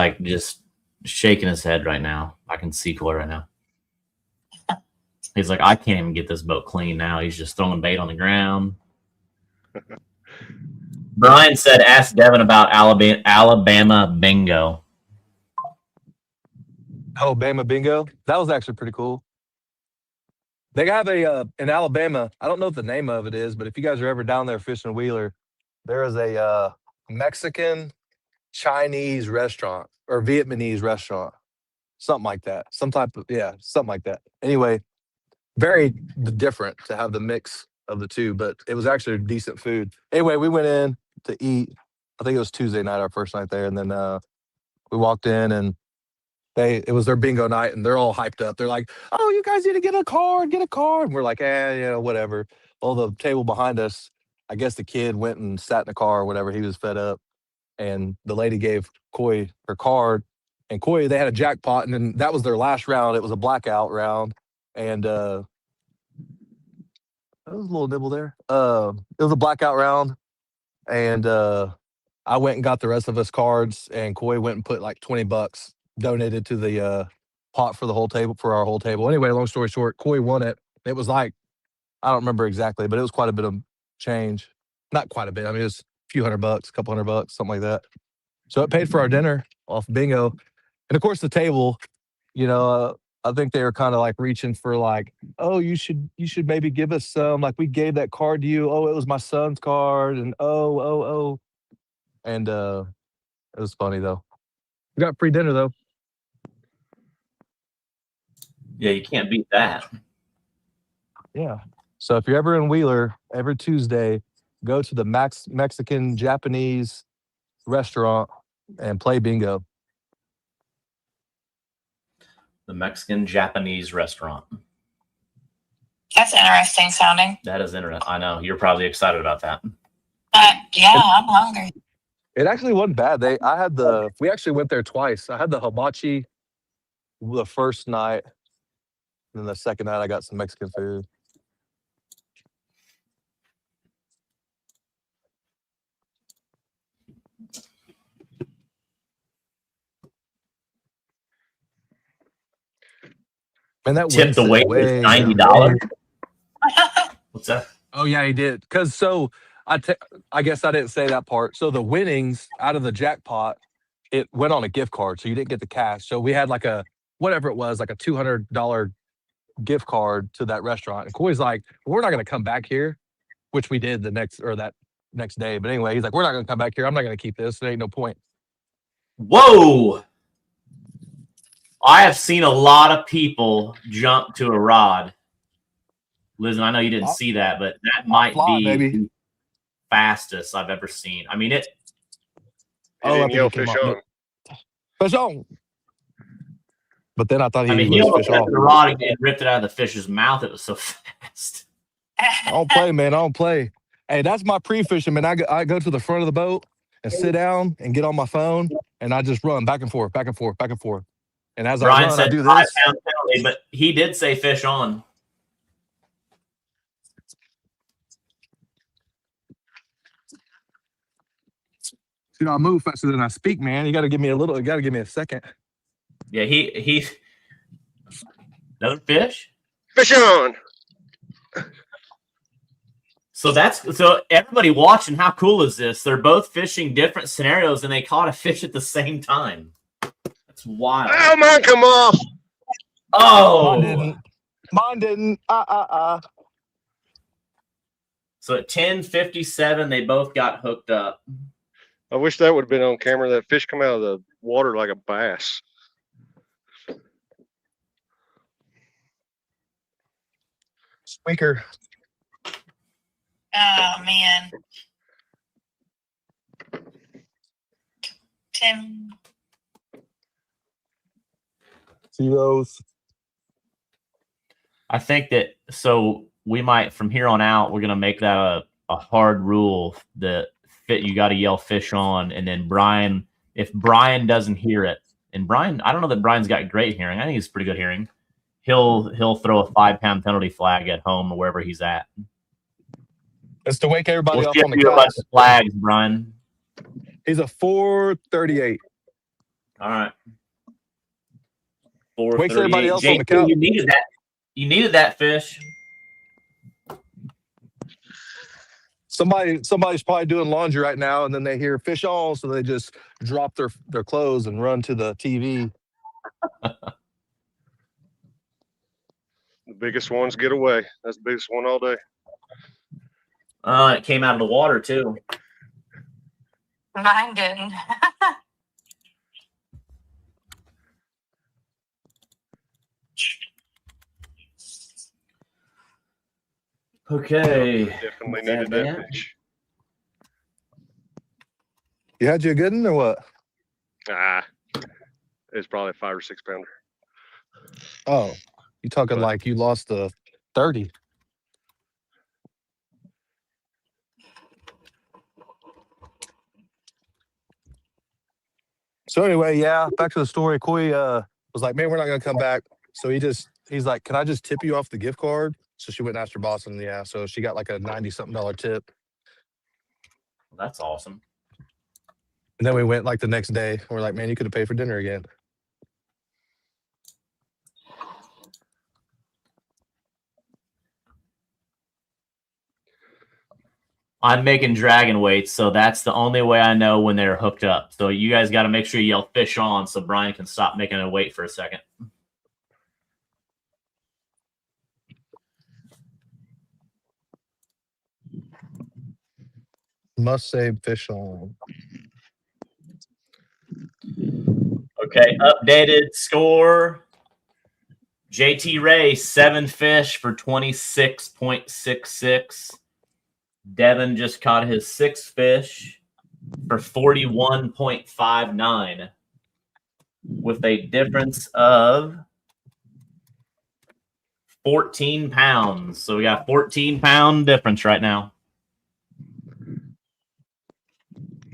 shaking his head right now. I can see Coy right now. He's like, I can't even get this boat clean now. He's just throwing bait on the ground. Brian said, ask Devin about Alabama bingo. Alabama bingo. That was actually pretty cool. They have in Alabama, I don't know what the name of it is, but if you guys are ever down there fishing Wheeler, there is a Mexican Chinese restaurant or Vietnamese restaurant. Something like that. Something like that. Anyway, very different to have the mix of the two, but it was actually decent food. Anyway, we went in to eat. I think it was Tuesday night, our first night there, and then we walked in and it was their bingo night, and they're all hyped up. They're like, "Oh, you guys need to get a card. And we're like, whatever. Well, the table behind us, I guess the kid went and sat in the car or whatever. He was fed up, and the lady gave Coy her card, and Coy, they had a jackpot, and then that was their last round. It was a blackout round, and that was a little nibble there. It was a blackout round, and I went and got the rest of us cards, and Coy went and put like $20 donated to the pot for the whole table, for our whole table. Anyway, long story short, Coy won it. It was like, I don't remember exactly, but it was quite a bit of change. Not quite a bit. I mean, it was a few $100, a couple $100, something like that. So it paid for our dinner off bingo. And of course the table, I think they were kind of like reaching for like, oh, you should maybe give us some, like we gave that card to you. Oh, it was my son's card. And oh. And it was funny though. We got free dinner though. Yeah, you can't beat that. Yeah. So if you're ever in Wheeler, every Tuesday, go to the Mexican Japanese restaurant and play bingo. The Mexican Japanese restaurant. That's interesting sounding. That is interesting. I know. You're probably excited about that. Yeah, I'm hungry. It actually wasn't bad. We actually went there twice. I had the hibachi the first night, and then the second night I got some Mexican food. And that Tip the wait was $90. What's that? Oh yeah, he did. Because I guess I didn't say that part. So the winnings out of the jackpot, it went on a gift card, so you didn't get the cash. So we had like a whatever it was, like a $200 gift card to that restaurant. And Coy's like, we're not going to come back here, which we did that next day. But anyway, he's like, we're not going to come back here. I'm not going to keep this. There ain't no point. Whoa! I have seen a lot of people jump to a rod. Liz, I know you didn't see that, but that might be the fastest I've ever seen. I mean, it. He didn't yell fish on. Fish on. But then I thought I mean, he he was almost fish got off. the rod and ripped it out of the fish's mouth. It was so fast. I don't play, man. I don't play. Hey, that's my pre-fishing, man. I go to the front of the boat and sit down and get on my phone, and I just run back and forth, back and forth, back and forth. And as Brian I run, I said do 5 this. pound penalty, but he did say fish on. You know, I move faster than I speak, man. You got to give me a second. Yeah, he another fish. Fish on. So everybody watching, how cool is this? They're both fishing different scenarios and they caught a fish at the same time. That's wild. Oh, mine come off. Oh, Mine didn't. So at 10:57, they both got hooked up. I wish that would have been on camera. That fish come out of the water like a bass. Squeaker. Oh man. Tim. Zeros. I think that so we might from here on out we're gonna make that a hard rule that you got to yell fish on, and then Brian, if Brian doesn't hear it, and Brian, I don't know that Brian's got great hearing. I think he's pretty good hearing. He'll throw a 5 pound penalty flag at home or wherever he's at. It's to wake everybody We'll up ship on the you a bunch cast. of flags, Brian. He's a 438. All right. Wakes everybody else on the JT, couch. you needed that. You needed that fish. Somebody's probably doing laundry right now, and then they hear fish on, so they just drop their clothes and run to the TV. The biggest ones get away. That's the biggest one all day. It came out of the water too. Mine didn't. Okay. Definitely needed that fish. You had you a good one or what? It's probably a 5 or 6 pounder. Oh, you talking like you lost the 30? So anyway, yeah, back to the story. Coy was like, man, we're not gonna come back. So he's like, can I just tip you off the gift card? So she went and asked her boss, and yeah, so she got like a $90-something tip. That's awesome. And then we went like the next day. We're like, man, you could have paid for dinner again. I'm making dragon weights, so that's the only way I know when they're hooked up. So you guys got to make sure you yell fish on so Brian can stop making a weight for a second. Must save fish on. Okay, updated score. JT Ray, 7 fish for 26.66. Devin just caught his 6th fish for 41.59 with a difference of 14 pounds. So we got 14-pound difference right now.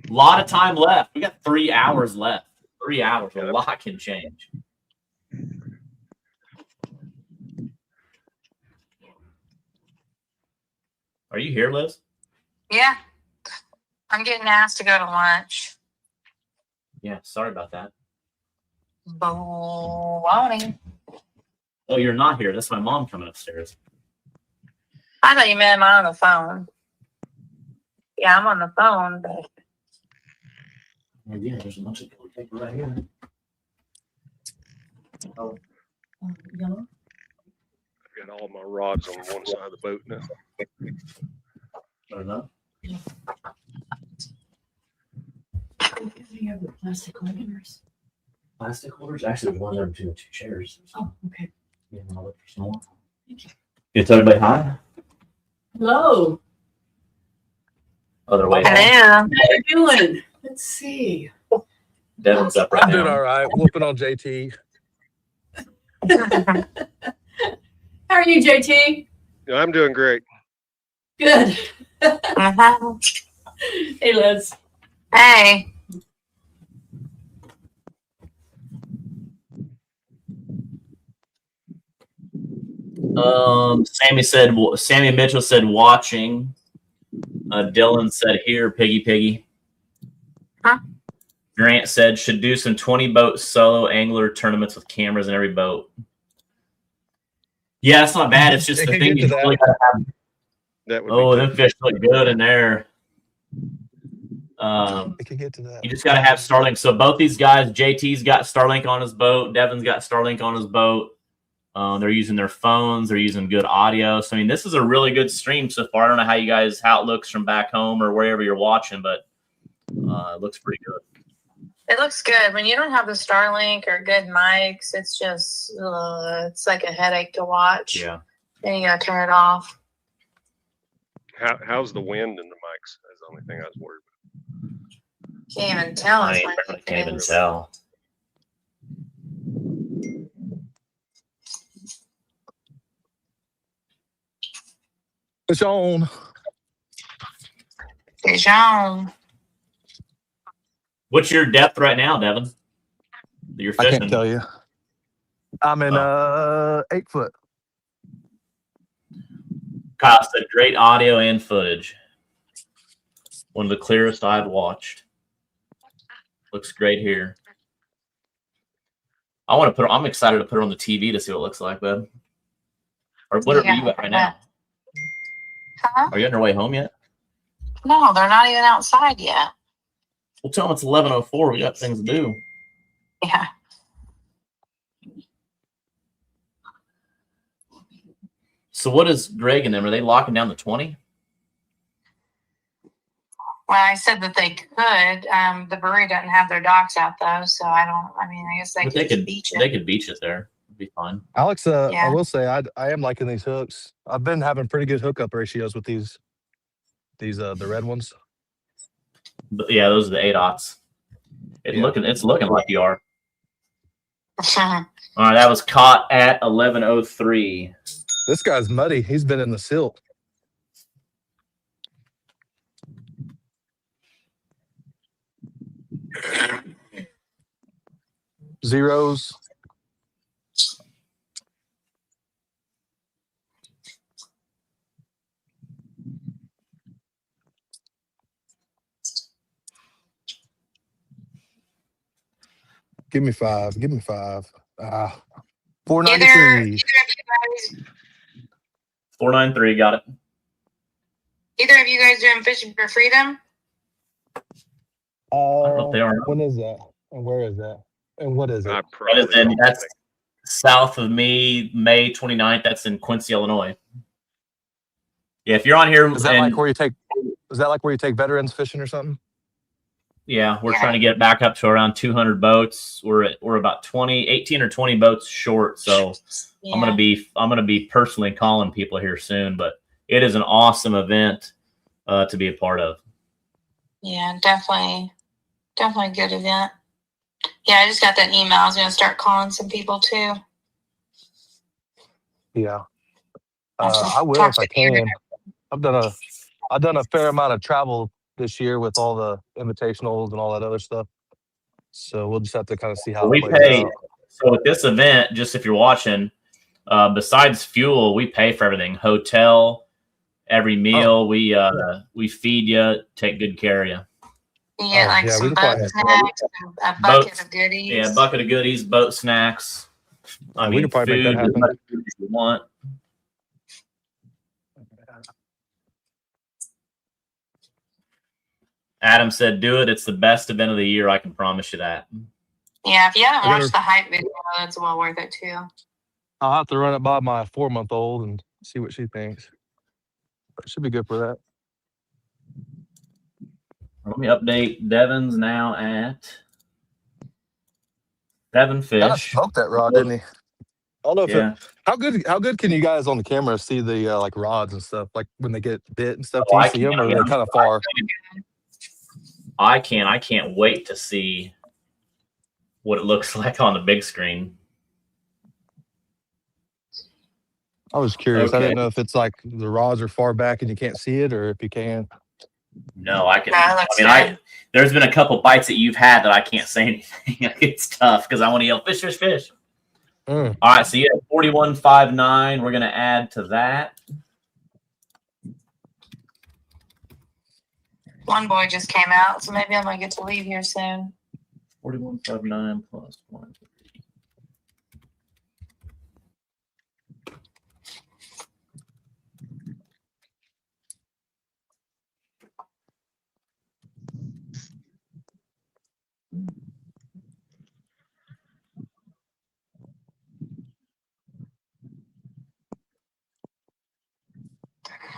A lot of time left. We got 3 hours left. 3 hours. A lot can change. Are you here, Liz? Yeah. I'm getting asked to go to lunch. Yeah, sorry about that. Baloney. Oh, you're not here. That's my mom coming upstairs. I thought you meant I'm on the phone. Yeah, I'm on the phone, but Oh, yeah, there's a bunch of toilet paper right here. Oh. I've got all my rods on one side of the boat now. I don't know. Do you have the plastic holders? Plastic holders? Actually, there's one there between the 2 chairs. Oh, okay. Yeah, I'll look for some more. You tell everybody hi? Hello. Other way. hello. How you doing? Let's see. Devin's up right I'm doing now. all right. Whooping on JT. How are you, JT? I'm doing great. Good. Uh-huh. Hey, Liz. Hey. Sammy Mitchell said watching. Dylan said here, piggy. Huh? Grant said should do some 20 boat solo angler tournaments with cameras in every boat. Yeah, it's not bad. It's just It the can thing get you to that. really gotta have. That would Oh, be them fish look good in there. It can get to that. You just got to have Starlink. So both these guys, JT's got Starlink on his boat. Devin's got Starlink on his boat. They're using their phones. They're using good audio. So, I mean, this is a really good stream so far. I don't know how it looks from back home or wherever you're watching, but it looks pretty good. It looks good. When you don't have the Starlink or good mics, it's just, it's like a headache to watch. Yeah. Then you got to turn it off. how's the wind in the mics? That's the only thing I was worried about. Can't even tell. I us ain't what really it can't even is. tell. It's on. Dijon. What's your depth right now, Devin? That you're I fishing? can't tell you. I'm in 8 foot. Kyle said great audio and footage. One of the clearest I've watched. Looks great here. I'm excited to put it on the TV to see what it looks like, bud. Or what are you at right now? Huh? Are you on your way home yet? No, they're not even outside yet. Well, tell them it's 11:04. We got things to do. Yeah. So what is Greg and them? Are they locking down the 20? Well, I said that they could. The brewery doesn't have their docks out though, so I guess But they could beach it. They could beach it there. It'd be fine. Alex, I Yeah. will say I am liking these hooks. I've been having pretty good hookup ratios with these the red ones. But yeah, those are the 8/0s. It's looking like you are. All right, that was caught at 11:03. This guy's muddy. He's been in the silt. Zeros. Give me 5. Give me 5. 493. 493, got it. Either of you guys doing fishing for freedom? I don't know if they are. When is that? And where is that? And what is it? That's south of me, May 29th. That's in Quincy, Illinois. Yeah, if you're on here, Is that like where you take? Is that like where you take veterans fishing or something? Yeah, we're trying to get back up to around 200 boats. We're about 18 or 20 boats short. So yeah. I'm gonna be personally calling people here soon. But it is an awesome event to be a part of. Yeah, definitely a good event. Yeah, I just got that email. I was gonna start calling some people too. Yeah, I will if I can. I've done a fair amount of travel this year with all the invitationals and all that other stuff. So we'll just have to kind of see how we pay. So at this event, just if you're watching, besides fuel, we pay for everything: hotel, every meal. We feed you, take good care of you. You get some boat snacks, a bucket of goodies. Yeah, a bucket of goodies, boat snacks. I mean, we could probably make that happen. As much food as you want. Adam said, do it. It's the best event of the year. I can promise you that. Yeah, if you haven't watched the hype video, it's well worth it too. I'll have to run it by my 4-month-old and see what she thinks. But it should be good for that. Let me update. Devin's now at 7 fish. Kind of smoked that rod, didn't he? I don't know if how good can you guys on the camera see the like rods and stuff, like when they get bit and stuff? Do you see them, or they're kind of far? I can't wait to see what it looks like on the big screen. I was curious. I Okay. didn't know if it's like the rods are far back and you can't see it, or if you can. No, I can. No, I that's mean, good. there's been a couple bites that you've had that I can't say anything. It's tough because I want to yell fish, fish, fish. Mm. All right, so you have 41.59. We're gonna add to that. One boy just came out, so maybe I might get to leave here soon. 41.59 plus 1.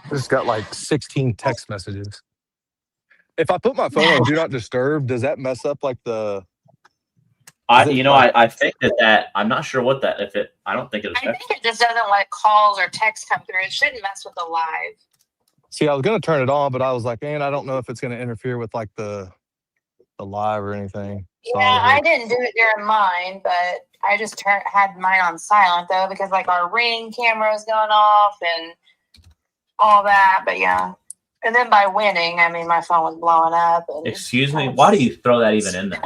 I just got like 16 text messages. If I put my phone on Do Not Disturb, does that mess up like the? I like- think that I'm not sure what that I don't think it I affects. think it just doesn't let calls or texts come through. It shouldn't mess with the live. See, I was gonna turn it on, but I was like, man, I don't know if it's gonna interfere with like the live or anything. So Yeah, I was I didn't do it during mine, but I just had mine on silent though because like our Ring camera was going off and all that. But yeah, and then by winning, I mean my phone was blowing up. And Excuse me, why do you throw that even in there?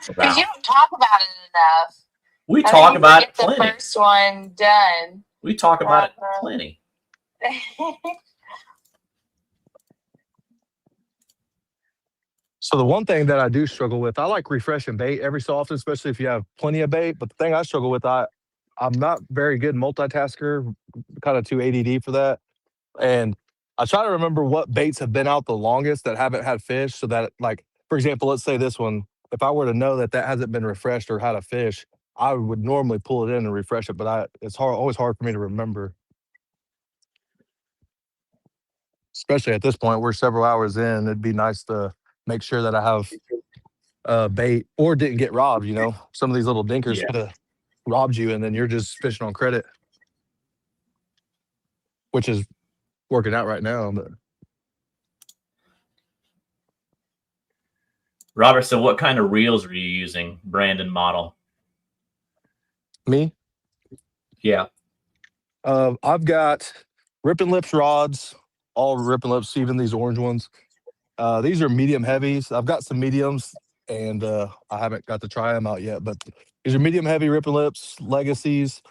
Because you don't talk about it enough. We I talk mean, about it get the plenty. first one done. We talk about it plenty. So the one thing that I do struggle with, I like refreshing bait every so often, especially if you have plenty of bait. But the thing I struggle with, I'm not very good multitasker, kind of too ADD for that. And I try to remember what baits have been out the longest that haven't had fish, so that, like, for example, let's say this one, if I were to know that hasn't been refreshed or had a fish, I would normally pull it in and refresh it. But it's always hard for me to remember, especially at this point. We're several hours in. It'd be nice to make sure that I have bait or didn't get robbed. Some of these little dinkers Yeah. could have robbed you, and then you're just fishing on credit, which is working out right now. But Robert, so what kind of reels are you using, brand and model? me, Yeah. I've got Rippin' Lips rods, all Rippin' Lips, even these orange ones. These are medium heavies. I've got some mediums, and I haven't got to try them out yet. But these are medium heavy Rippin' Lips Legacies,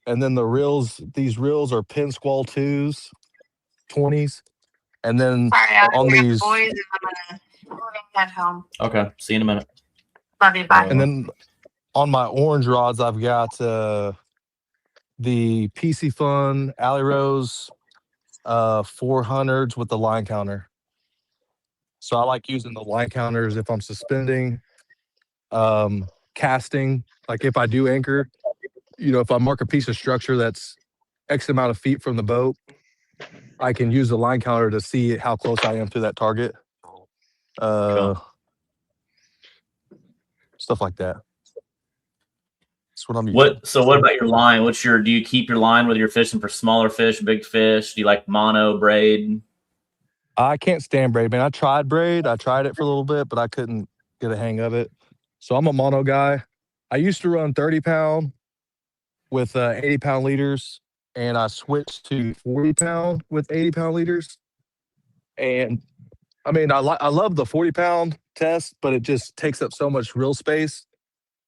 and then the reels. These reels are Pin Squall 2s, 20s, and then Sorry, I on got these, boys and I'm gonna head home. Okay. See you in a minute. Love you. Bye. and then on my orange rods, I've got the PC Fun Alley Rose 400s with the line counter. So I like using the line counters if I'm suspending, casting. Like if I do anchor, if I mark a piece of structure that's X amount of feet from the boat, I can use the line counter to see how close I am to that target. Stuff like that. That's what I'm using. So what about your line? Do you keep your line whether you're fishing for smaller fish, big fish? Do you like mono, braid? I can't stand braid, man. I tried braid. I tried it for a little bit, but I couldn't get a hang of it. So I'm a mono guy. I used to run 30-pound with 80-pound leaders, and I switched to 40-pound with 80-pound leaders. And I mean, I love the 40-pound test, but it just takes up so much reel space.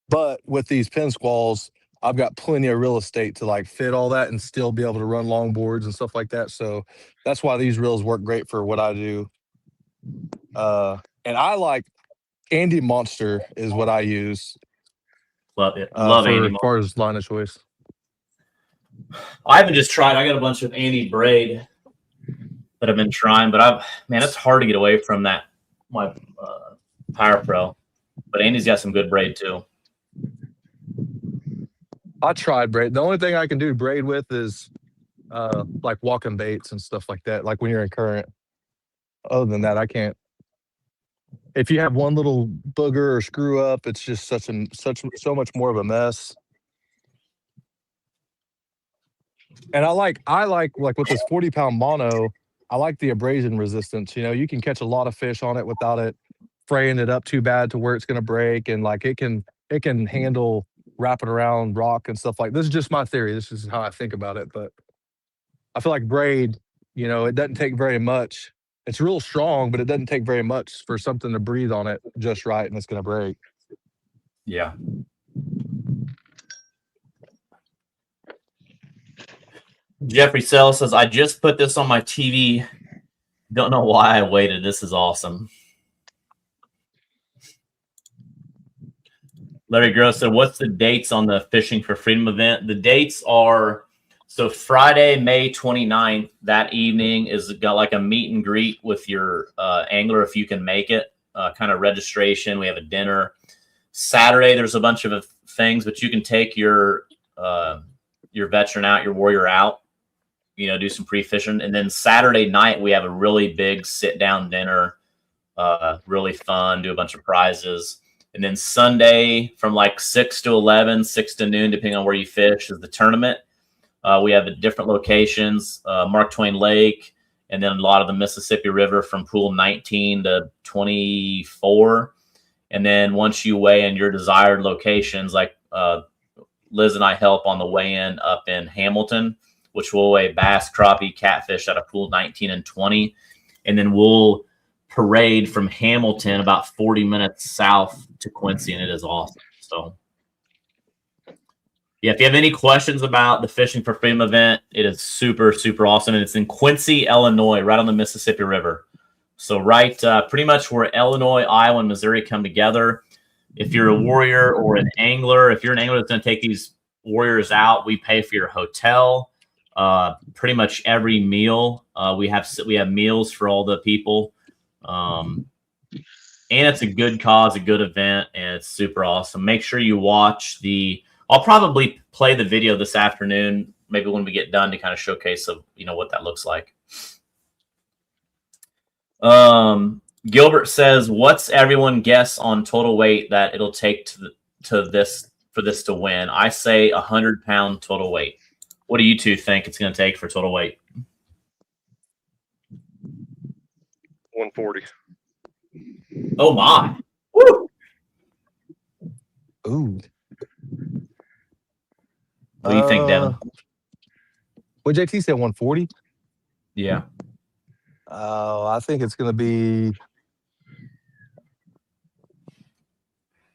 But with these Pin Squalls, I've got plenty of real estate to like fit all that and still be able to run long boards and stuff like that. So that's why these reels work great for what I do. And I like Andy Monster is what I use. Love it. Love Andy as far as line of choice. I haven't just tried. I got a bunch of Andy braid that I've been trying, but it's hard to get away from that. My Power Pro, but Andy's got some good braid too. I tried braid. The only thing I can do braid with is like walking baits and stuff like that. Like when you're in current. Other than that, I can't. If you have one little booger or screw up, it's just so much more of a mess. And I like with this 40-pound mono, I like the abrasion resistance. You can catch a lot of fish on it without it fraying it up too bad to where it's going to break, and like it can handle wrapping around rock and stuff like this. Is just my theory. This is how I think about it. But I feel like braid, you know, it doesn't take very much. It's real strong, but it doesn't take very much for something to breathe on it just right, and it's going to break. Yeah. Jeffrey Sell says, I just put this on my TV. Don't know why I waited. This is awesome. Larry Gross said, what's the dates on the Fishing for Freedom event? The dates are, so Friday, May 29th, that evening is got like a meet and greet with your angler if you can make it, kind of registration. We have a dinner. Saturday, there's a bunch of things, but you can take your veteran out, your warrior out, you know, do some pre-fishing. And then Saturday night, we have a really big sit-down dinner, really fun, do a bunch of prizes. And then Sunday from like 6 to 11, 6 to noon, depending on where you fish, is the tournament. We have different locations, Mark Twain Lake, and then a lot of the Mississippi River from pool 19 to 24. And then once you weigh in your desired locations, like Liz and I help on the weigh-in up in Hamilton, which will weigh bass, crappie, catfish out of pool 19 and 20. And then we'll parade from Hamilton about 40 minutes south to Quincy, and it is awesome. So yeah, if you have any questions about the Fishing for Freedom event, it is super, super awesome. And it's in Quincy, Illinois, right on the Mississippi River. So right pretty much where Illinois, Iowa, and Missouri come together. If you're a warrior or an angler, if you're an angler that's going to take these warriors out, we pay for your hotel, pretty much every meal. We have meals for all the people. And it's a good cause, a good event, and it's super awesome. Make sure you watch I'll probably play the video this afternoon, maybe when we get done, to kind of showcase what that looks like. Gilbert says, what's everyone guess on total weight that it'll take for this to win? I say 100-pound total weight. What do you two think it's going to take for total weight? 140. Oh my. Woo! Ooh. What do you think, Devin? What JT said, 140? Yeah. I think it's going to be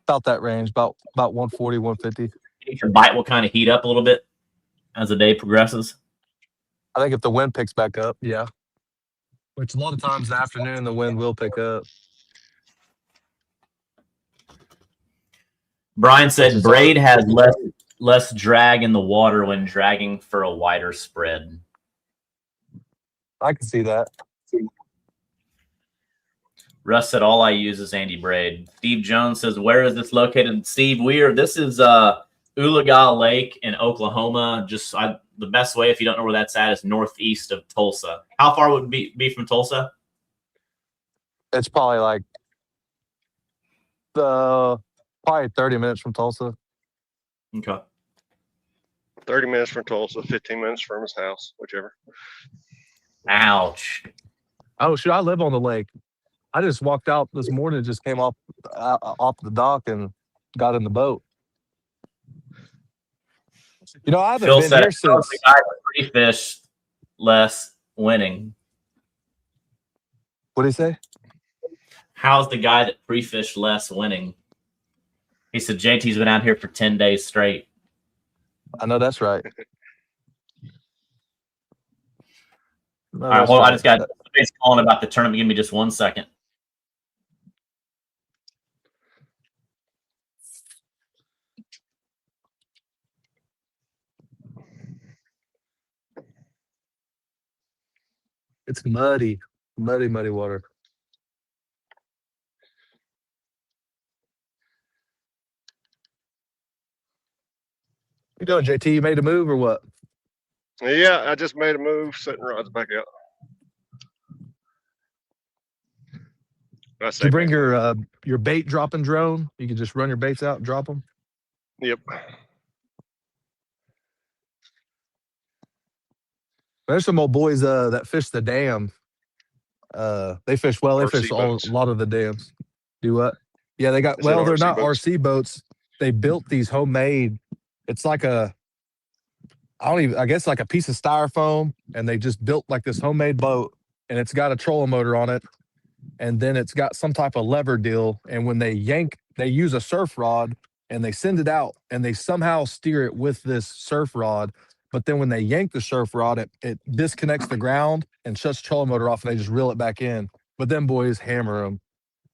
about that range, about 140, 150. Your bite will kind of heat up a little bit as the day progresses. I think if the wind picks back up, yeah. Which a lot of times in the afternoon, the wind will pick up. Brian said braid has less drag in the water when dragging for a wider spread. I can see that. Russ said all I use is Andy Braid. Steve Jones says, where is this located? Steve, this is Oologah Lake in Oklahoma. The best way, if you don't know where that's at, is northeast of Tulsa. How far would it be from Tulsa? It's probably like probably 30 minutes from Tulsa. Okay. 30 minutes from Tulsa, 15 minutes from his house, whichever. Ouch. Oh, shoot, I live on the lake. I just walked out this morning, just came off the dock and got in the boat. You know, I haven't Phil been said, here since. the guy that pre-fished less winning. What did he say? How's the guy that pre-fished less winning? He said JT's been out here for 10 days straight. I know that's right. All right, hold on. I just got somebody's calling about the tournament. Give me just 1 second. It's muddy water. You doing, JT? You made a move or what? Yeah, I just made a move, setting rods back out. Did you bring your bait dropping drone? You can just run your baits out and drop them? Yep. There's some old boys that fish the dam. They fish well. They RC fish a boats. lot of the dams. Do what? Yeah, they got. Is it Well, they're RC not boats? RC boats. they built these homemade. It's like I guess like a piece of styrofoam, and they just built like this homemade boat, and it's got a trolling motor on it, and then it's got some type of lever deal. And when they yank, they use a surf rod and they send it out, and they somehow steer it with this surf rod. But then when they yank the surf rod, it disconnects the ground and shuts the trolling motor off, and they just reel it back in. But then boys hammer them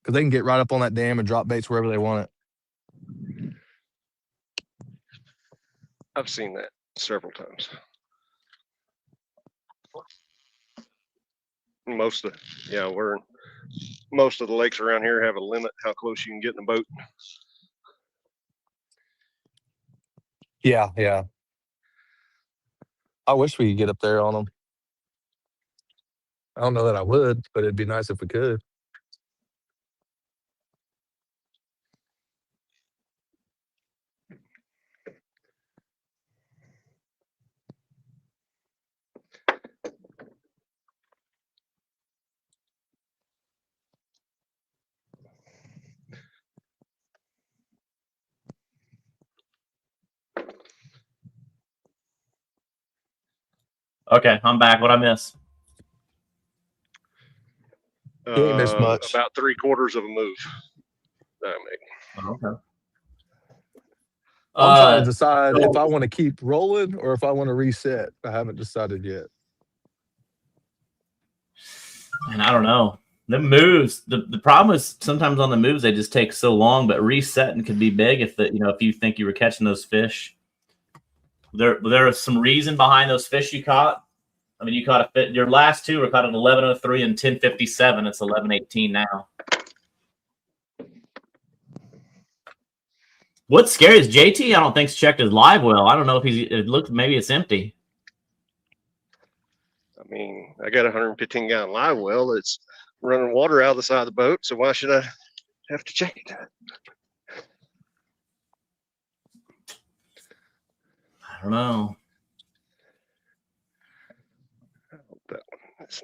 because they can get right up on that dam and drop baits wherever they want it. I've seen that several times. Most of the lakes around here have a limit how close you can get in a boat. Yeah, yeah. I wish we could get up there on them. I don't know that I would, but it'd be nice if we could. Okay, I'm back. What I miss? You ain't missed much. About 3/4 of a move that I make. Okay. I'm trying to decide if I want to keep rolling or if I want to reset. I haven't decided yet. And I don't know. The moves. The problem is sometimes on the moves they just take so long, but resetting could be big if if you think you were catching those fish. There is some reason behind those fish you caught. I mean, you caught a fit. Your last two were caught at 11:03 and 10:57. It's 11:18 now. What's scary is JT. I don't think's checked his live well. I don't know if it looks. Maybe it's empty. I mean, I got a 115-gallon live well. It's running water out of the side of the boat, so why should I have to check it? I don't know.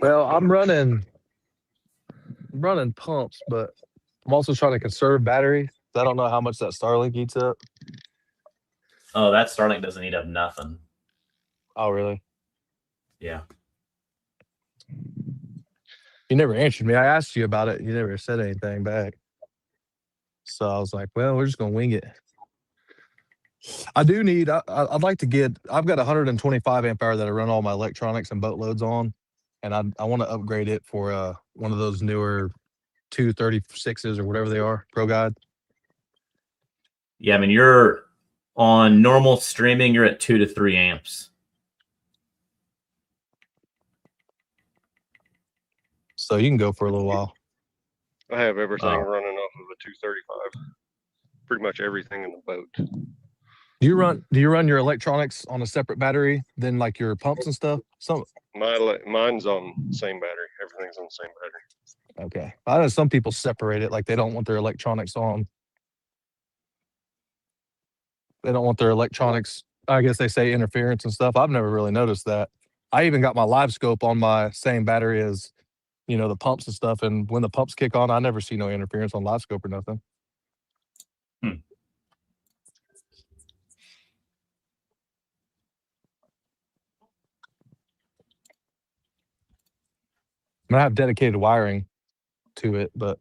Well, I'm running pumps, but I'm also trying to conserve battery. I don't know how much that Starlink eats up. Oh, that Starlink doesn't eat up nothing. Oh, really? Yeah. You never answered me. I asked you about it. You never said anything back. So I was like, well, we're just going to wing it. I do need, I'd like to get, I've got a 125 amp hour that I run all my electronics and boat loads on. And I want to upgrade it for one of those newer 236s or whatever they are, Pro Guide. Yeah, I mean, you're on normal streaming, you're at 2 to 3 amps. So you can go for a little while. I have everything running off of a 235. Pretty much everything in the boat. Do you run your electronics on a separate battery than like your pumps and stuff? Mine's on the same battery. Everything's on the same battery. Okay. I know some people separate it, like they don't want their electronics on. They don't want their electronics, I guess they say interference and stuff. I've never really noticed that. I even got my live scope on my same battery as, the pumps and stuff. And when the pumps kick on, I never see no interference on live scope or nothing. I have dedicated wiring to it, but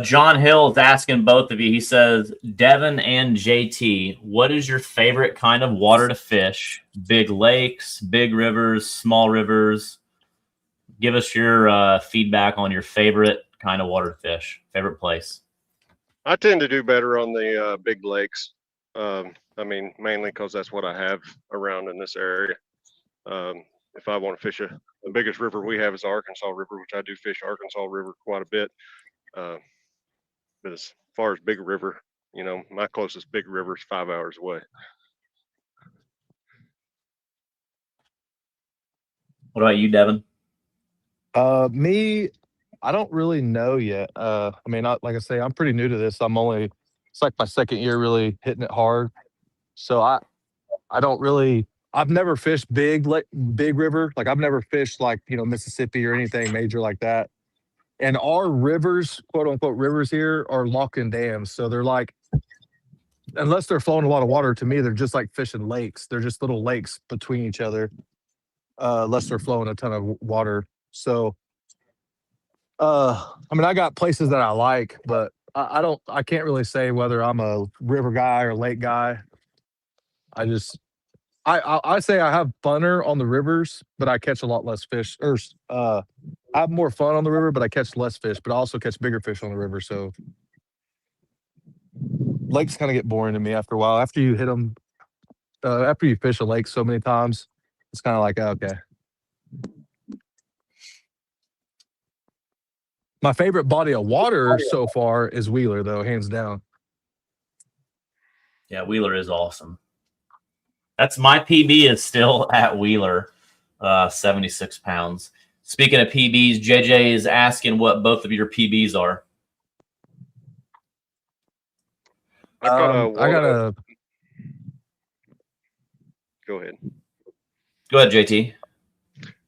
John Hill is asking both of you. He says, Devin and JT, what is your favorite kind of water to fish? Big lakes, big rivers, small rivers? Give us your feedback on your favorite kind of water to fish, favorite place. I tend to do better on the big lakes. I mean, mainly because that's what I have around in this area. If I want to fish the biggest river we have is Arkansas River, which I do fish Arkansas River quite a bit. But as far as big river, my closest big river is 5 hours away. What about you, Devin? Me, I don't really know yet. I mean, like I say, I'm pretty new to this. It's like my second year really hitting it hard. So I don't really, I've never fished big river. Like I've never fished like, Mississippi or anything major like that. And our rivers, quote unquote rivers here, are lock-in dams. So they're like, unless they're flowing a lot of water, to me, they're just like fishing lakes. They're just little lakes between each other, unless they're flowing a ton of water. So, I mean, I got places that I like, but I can't really say whether I'm a river guy or lake guy. I say I have funner on the rivers, but I catch a lot less fish. Or I have more fun on the river, but I catch less fish. But I also catch bigger fish on the river. So lakes kind of get boring to me after a while. After you hit them, after you fish a lake so many times, it's kind of like okay. My favorite body of water so far is Wheeler, though, hands down. Yeah, Wheeler is awesome. That's my PB is still at Wheeler, 76 pounds. Speaking of PBs, JJ is asking what both of your PBs are. I got a. Go ahead. Go ahead, JT.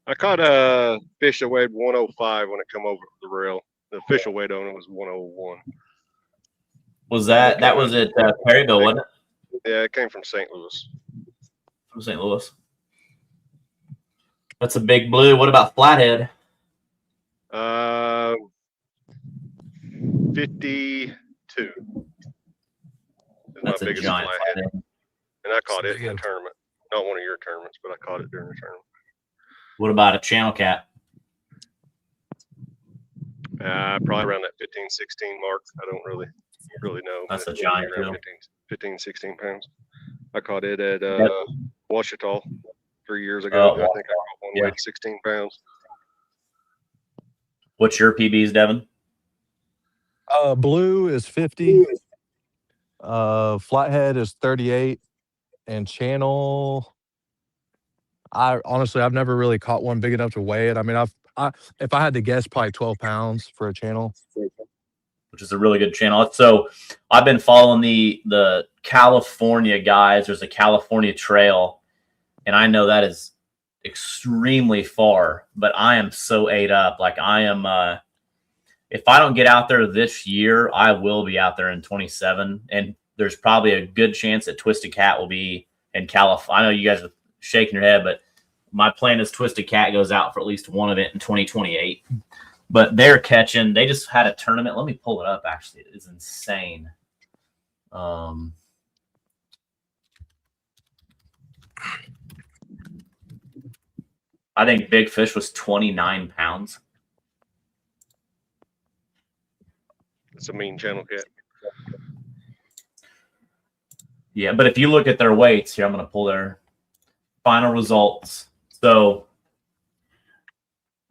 I caught a fish that weighed 105 when it come over the rail. The official weight on it was 101. Was that was at Perryville, wasn't it? Yeah, it came from St. Louis. From St. Louis. That's a big blue. What about Flathead? 52. That's a giant flathead. And I caught it in a tournament. Not one of your tournaments, but I caught it during the tournament. What about a channel cat? Probably around that 15, 16 mark. I don't really know. That's a giant deal. 15, 16 pounds. I caught it at Ouachita 3 years ago. I think I caught one weighed 16 pounds. What's your PBs, Devin? Blue is 50. Flathead is 38. And channel, I've never really caught one big enough to weigh it. I mean, if I had to guess, probably 12 pounds for a channel. Which is a really good channel. So I've been following the California guys. There's a California trail, and I know that is extremely far, but I am so ate up. Like I am, if I don't get out there this year, I will be out there in 27. And there's probably a good chance that Twisted Cat will be in California. I know you guys are shaking your head, but my plan is Twisted Cat goes out for at least one event in 2028. But they're catching. They just had a tournament. Let me pull it up. Actually, it is insane. I think Big Fish was 29 pounds. It's a mean channel cat. Yeah, but if you look at their weights here, I'm going to pull their final results. So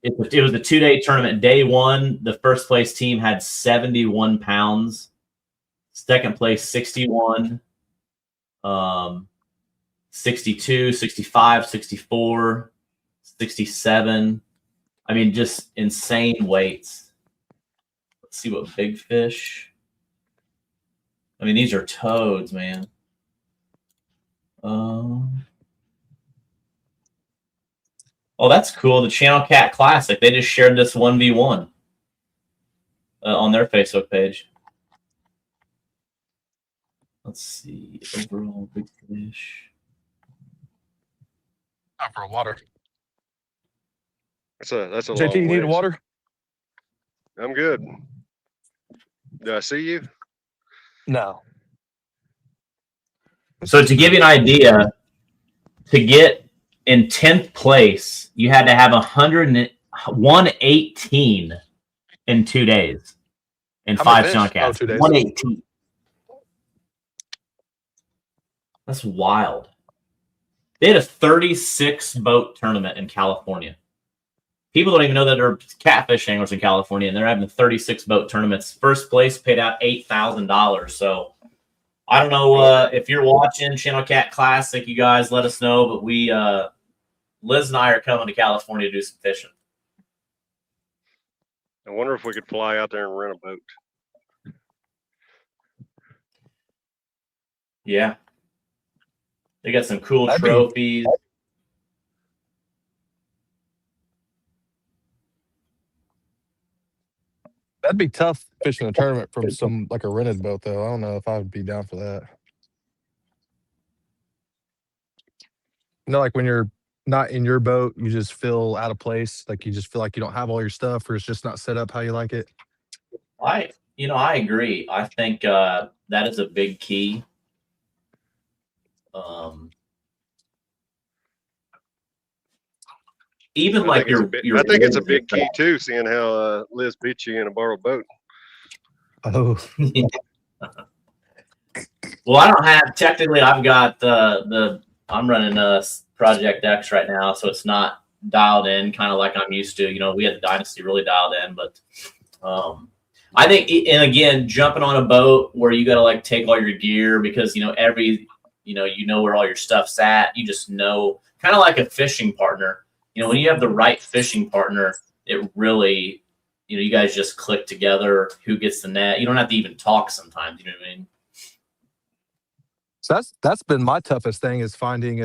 it was a 2-day tournament. Day one, the first place team had 71 pounds. Second place, 61, 62, 65, 64, 67. I mean, just insane weights. Let's see what Big Fish. I mean, these are toads, man. Oh, that's cool. The Channel Cat Classic. They just shared this 1v1 on their Facebook page. Let's see. Overall, Big Fish. Not for water. That's a JT, long you need ways. water? I'm good. Do I see you? No. So to give you an idea, to get in 10th place, you had to have 118 in 2 days in How 5 many Channel fish? Cats. 2 days. 118. That's wild. They had a 36 boat tournament in California. People don't even know that there are catfish anglers in California, and they're having 36 boat tournaments. First place paid out $8,000. So I don't know if you're watching Channel Cat Classic, you guys let us know. But we, Liz and I are coming to California to do some fishing. I wonder if we could fly out there and rent a boat. Yeah. They got some cool That'd be- trophies. That'd be tough fishing a tournament from some like a rented boat though. I don't know if I would be down for that. You know, like when you're not in your boat, you just feel out of place. Like you just feel like you don't have all your stuff, or it's just not set up how you like it. I agree. I think that is a big key. Even like your I think it's a big key too, seeing how Liz beat you in a borrowed boat. Oh, well, I don't have technically. I've got I'm running Project X right now, so it's not dialed in, kind of like I'm used to. You know, we had the Dynasty really dialed in, but I think, and again, jumping on a boat where you got to like take all your gear because you know where all your stuff's at. You just know, kind of like a fishing partner. You know, when you have the right fishing partner, it really, you guys just click together. Who gets the net? You don't have to even talk sometimes. You know what I mean? so that's been my toughest thing is finding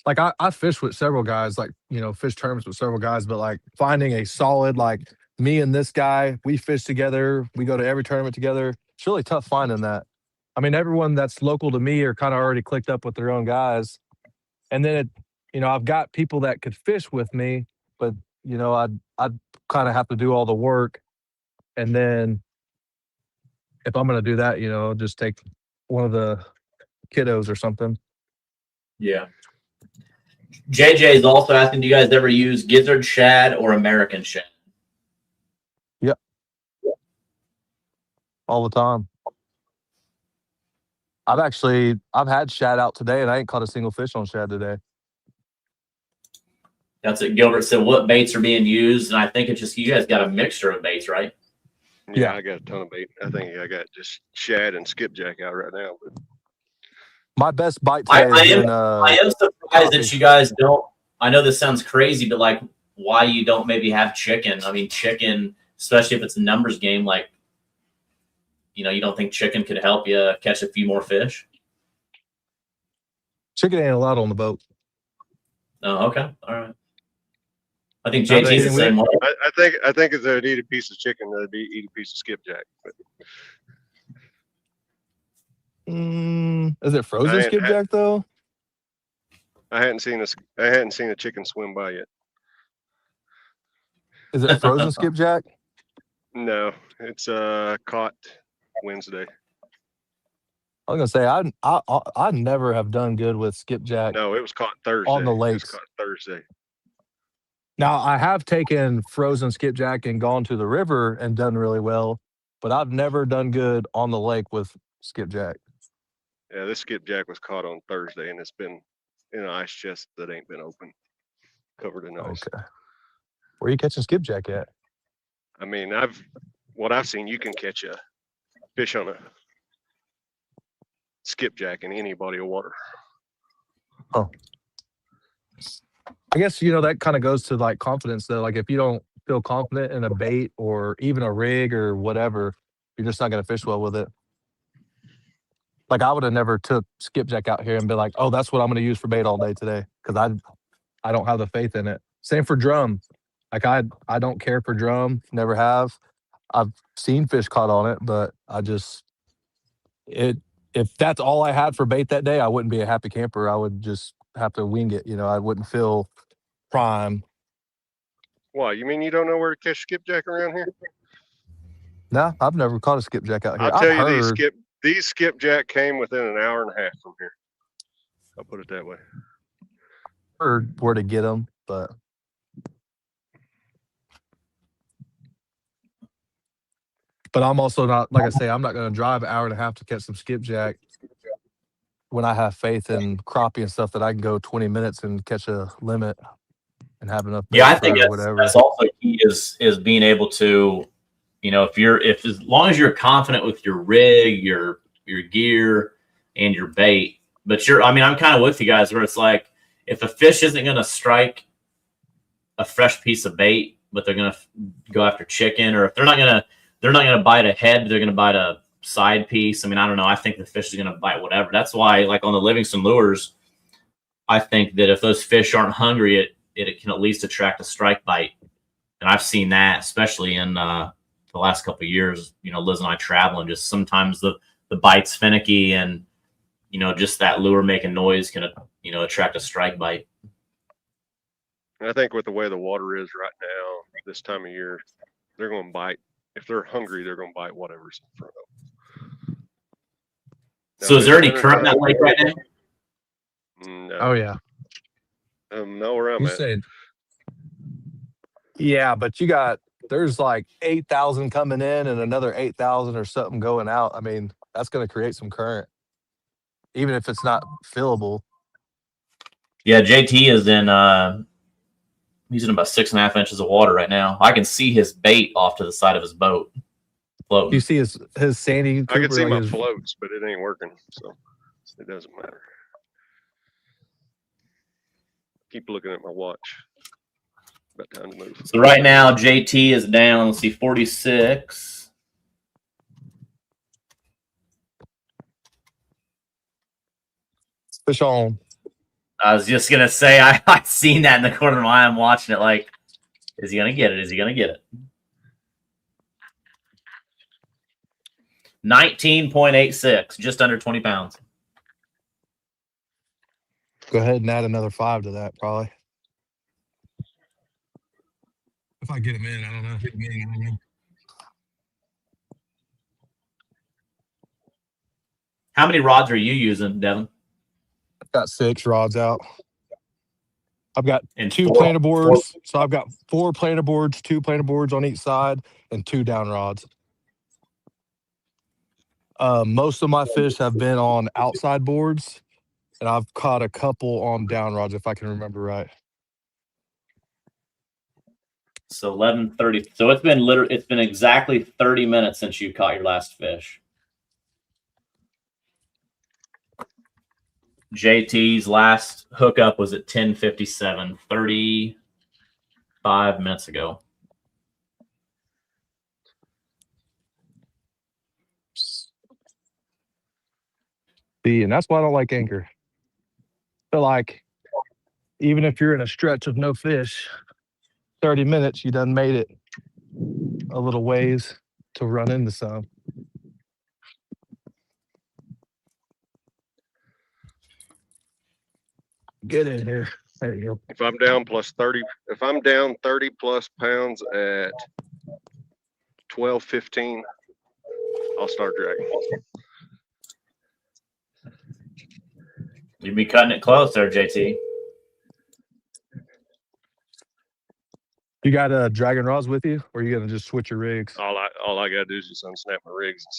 like I fish with several guys, like fish tournaments with several guys, but like finding a solid like me and this guy, we fish together, we go to every tournament together. It's really tough finding that. I mean, everyone that's local to me are kind of already clicked up with their own guys, and then I've got people that could fish with me, but I'd kind of have to do all the work, and then if I'm going to do that, just take one of the kiddos or something. Yeah. JJ is also asking, do you guys ever use gizzard shad or American shad? Yep. All the time. I've had shad out today, and I ain't caught a single fish on shad today. That's it. Gilbert said, what baits are being used? And I think it's just, you guys got a mixture of baits, right? Yeah, I got a ton of bait. I think I got just shad and skipjack out right now. But my best bite today I am surprised that you guys don't. I know this sounds crazy, but like, why you don't maybe have chicken? I mean, chicken, especially if it's a numbers game, like, you don't think chicken could help you catch a few more fish? Chicken ain't allowed on the boat. Oh, okay. All right. I think JT's the same way. I think if they'd eat a piece of chicken, they'd eat a piece of skipjack. But is it frozen skipjack though? I hadn't seen a chicken swim by yet. Is it frozen skipjack? No, it's caught Wednesday. I was gonna say I never have done good with skipjack. No, it was caught Thursday. On the lakes. It was caught Thursday. Now I have taken frozen skipjack and gone to the river and done really well, but I've never done good on the lake with skipjack. Yeah, this skipjack was caught on Thursday, and it's been in an ice chest that ain't been open, covered in ice. Okay. Where are you catching skipjack at? I mean, what I've seen, you can catch a fish on a skipjack in any body of water. Oh. I guess, that kind of goes to like confidence though. Like if you don't feel confident in a bait or even a rig or whatever, you're just not going to fish well with it. Like I would have never took skipjack out here and been like, oh, that's what I'm going to use for bait all day today. Cause I don't have the faith in it. Same for drum. Like I don't care for drum. Never have. I've seen fish caught on it, but if that's all I had for bait that day, I wouldn't be a happy camper. I would just have to wing it. I wouldn't feel prime. Why? You mean you don't know where to catch skipjack around here? No, I've never caught a skipjack out here. I'll tell you, these skipjack came within an hour and a half from here. I'll put it that way. Heard where to get them, but I'm also not, like I say, I'm not going to drive an hour and a half to catch some skipjack when I have faith in crappie and stuff that I can go 20 minutes and catch a limit and have enough. Yeah, I think that's also key is being able to, if as long as you're confident with your rig, your gear, and your bait, but I'm kind of with you guys where it's like, if a fish isn't going to strike a fresh piece of bait, but they're going to go after chicken, or if they're not going to bite a head, but they're going to bite a side piece. I don't know. I think the fish is going to bite whatever. That's why, like on the Livingston lures, I think that if those fish aren't hungry, it can at least attract a strike bite. And I've seen that, especially in the last couple of years, Liz and I traveling, just sometimes the bite's finicky, and just that lure making noise can attract a strike bite. And I think with the way the water is right now, this time of year, they're going to bite. If they're hungry, they're going to bite whatever's in front of them. So is there any current in that lake right now? No. Oh yeah. Know where I'm You at. said, yeah, but there's like 8,000 coming in and another 8,000 or something going out. I mean, that's going to create some current, even if it's not fillable. Yeah, JT is in. He's in about 6.5 inches of water right now. I can see his bait off to the side of his boat floating. You see his Sandy Cooper, I can see like my his- floats, but it ain't working, so it doesn't matter. Keep looking at my watch. About time to move. So right now, JT is down. Let's see, 46. fish on. I was just gonna say I seen that in the corner of my eye. I'm watching it. Like, is he gonna get it? Is he gonna get it? 19.86, just under 20 pounds. Go ahead and add another 5 to that, probably. If I get him in, I don't know. How many rods are you using, Devin? I've got 6 rods out. I've got And 2 planer boards. So I've got 4 planer boards, 2 planer boards on each side, and 2 down rods. Most of my fish have been on outside boards, and I've caught a couple on down rods, if I can remember right. So 11:30. So it's been exactly 30 minutes since you caught your last fish. JT's last hookup was at 10:57, 35 minutes ago. See, and that's why I don't like anchor. But like, even if you're in a stretch of no fish, 30 minutes, you done made it a little ways to run into some. Get in here. There you go. If I'm down if I'm down 30 plus pounds at 12:15, I'll start dragging. You'd be cutting it close there, JT. You got dragon rods with you, or are you gonna just switch your rigs? All I gotta do is just unsnap my rigs and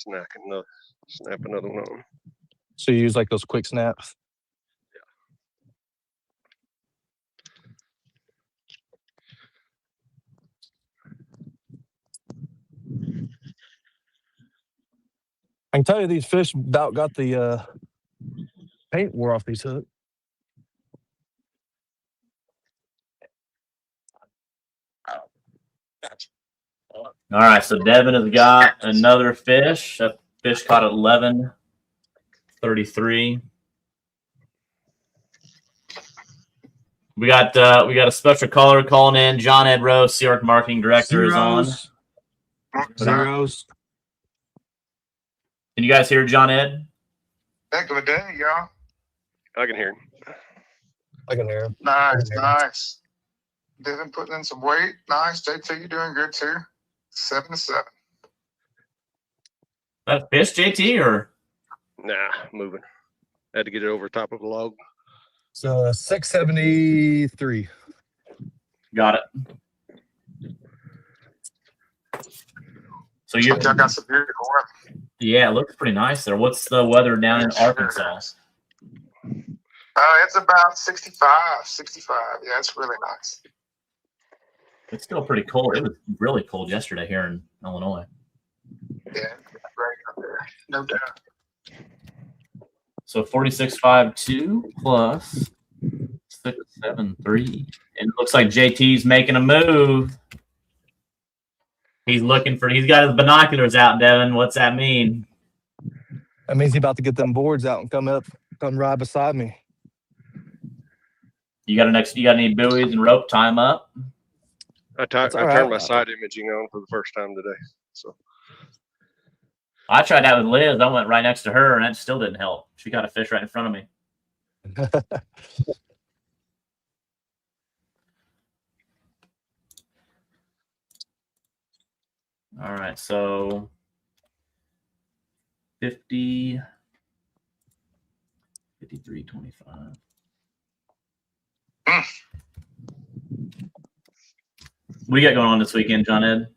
snap another one on. So you use like those quick snaps? I can tell you these fish about got the paint wore off these hooks. All right, so Devin has got another fish. That fish caught at 11:33. We got a special caller calling in. John Ed Rose, Sea Org Marketing Director, is on. Zeros. Can you guys hear John Ed? Heck of a day, y'all. I can hear him. I can hear him. Nice. Devin putting in some weight. Nice. JT, you doing good too. 7-7. That fish, JT, or Nah, moving. Had to get it over top of a log. So 673. got it? So you, Y'all got some beautiful weather. yeah, it looks pretty nice there. What's the weather down in Arkansas? It's about 65. Yeah, it's really nice. It's still pretty cold. It was really cold yesterday here in Illinois. Yeah, great up there. No doubt. So 46.52 plus 673. And it looks like JT's making a move. He's got his binoculars out, Devin. What's that mean? That means he's about to get them boards out and come ride beside me. You got any buoys and rope? Tie 'em up. I That's all turned right. my side imaging on for the first time today. So I tried that with Liz. I went right next to her, and that still didn't help. She got a fish right in front of me. All right, so 50, 53.25. What do you got going on this weekend, John Ed?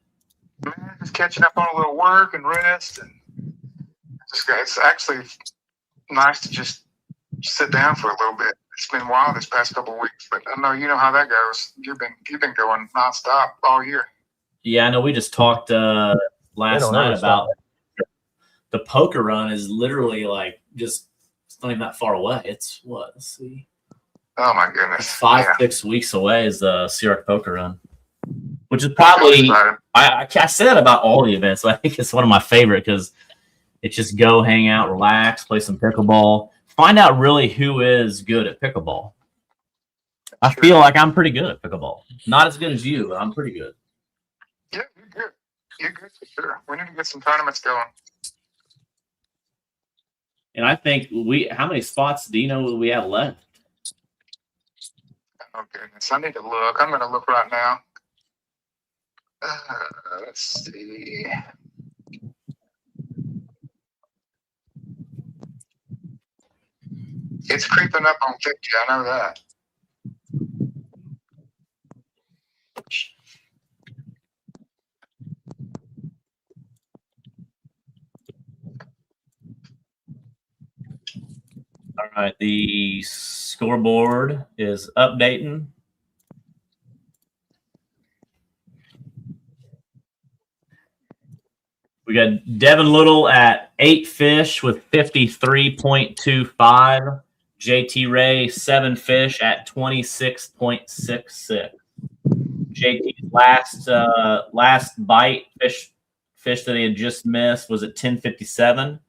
Man, just catching up on a little work and rest, and it's actually nice to just sit down for a little bit. It's been wild this past couple of weeks, but I know you know how that goes. You've been going nonstop all year. Yeah, I know. We just talked last night about the poker run is literally like just it's not even that far away. It's what? Let's see. Oh my goodness! It's 5-6 weeks away is the Sierra poker run, which is probably I say that about all the events. I think it's one of my favorite because it's just go hang out, relax, play some pickleball, find out really who is good at pickleball. I feel like I'm pretty good at pickleball. Not as good as you, but I'm pretty good. Yeah, you're good. You're good for sure. We need to get some tournaments going. And I think how many spots do you know we have left? Oh goodness, I need to look. I'm going to look right now. Let's see. It's creeping up on 50. I know that. All right, the scoreboard is updating. We got Devin Little at 8 fish with 53.25. JT Ray 7 fish at 26.66. JT's last bite fish that he had just missed was at 10:57.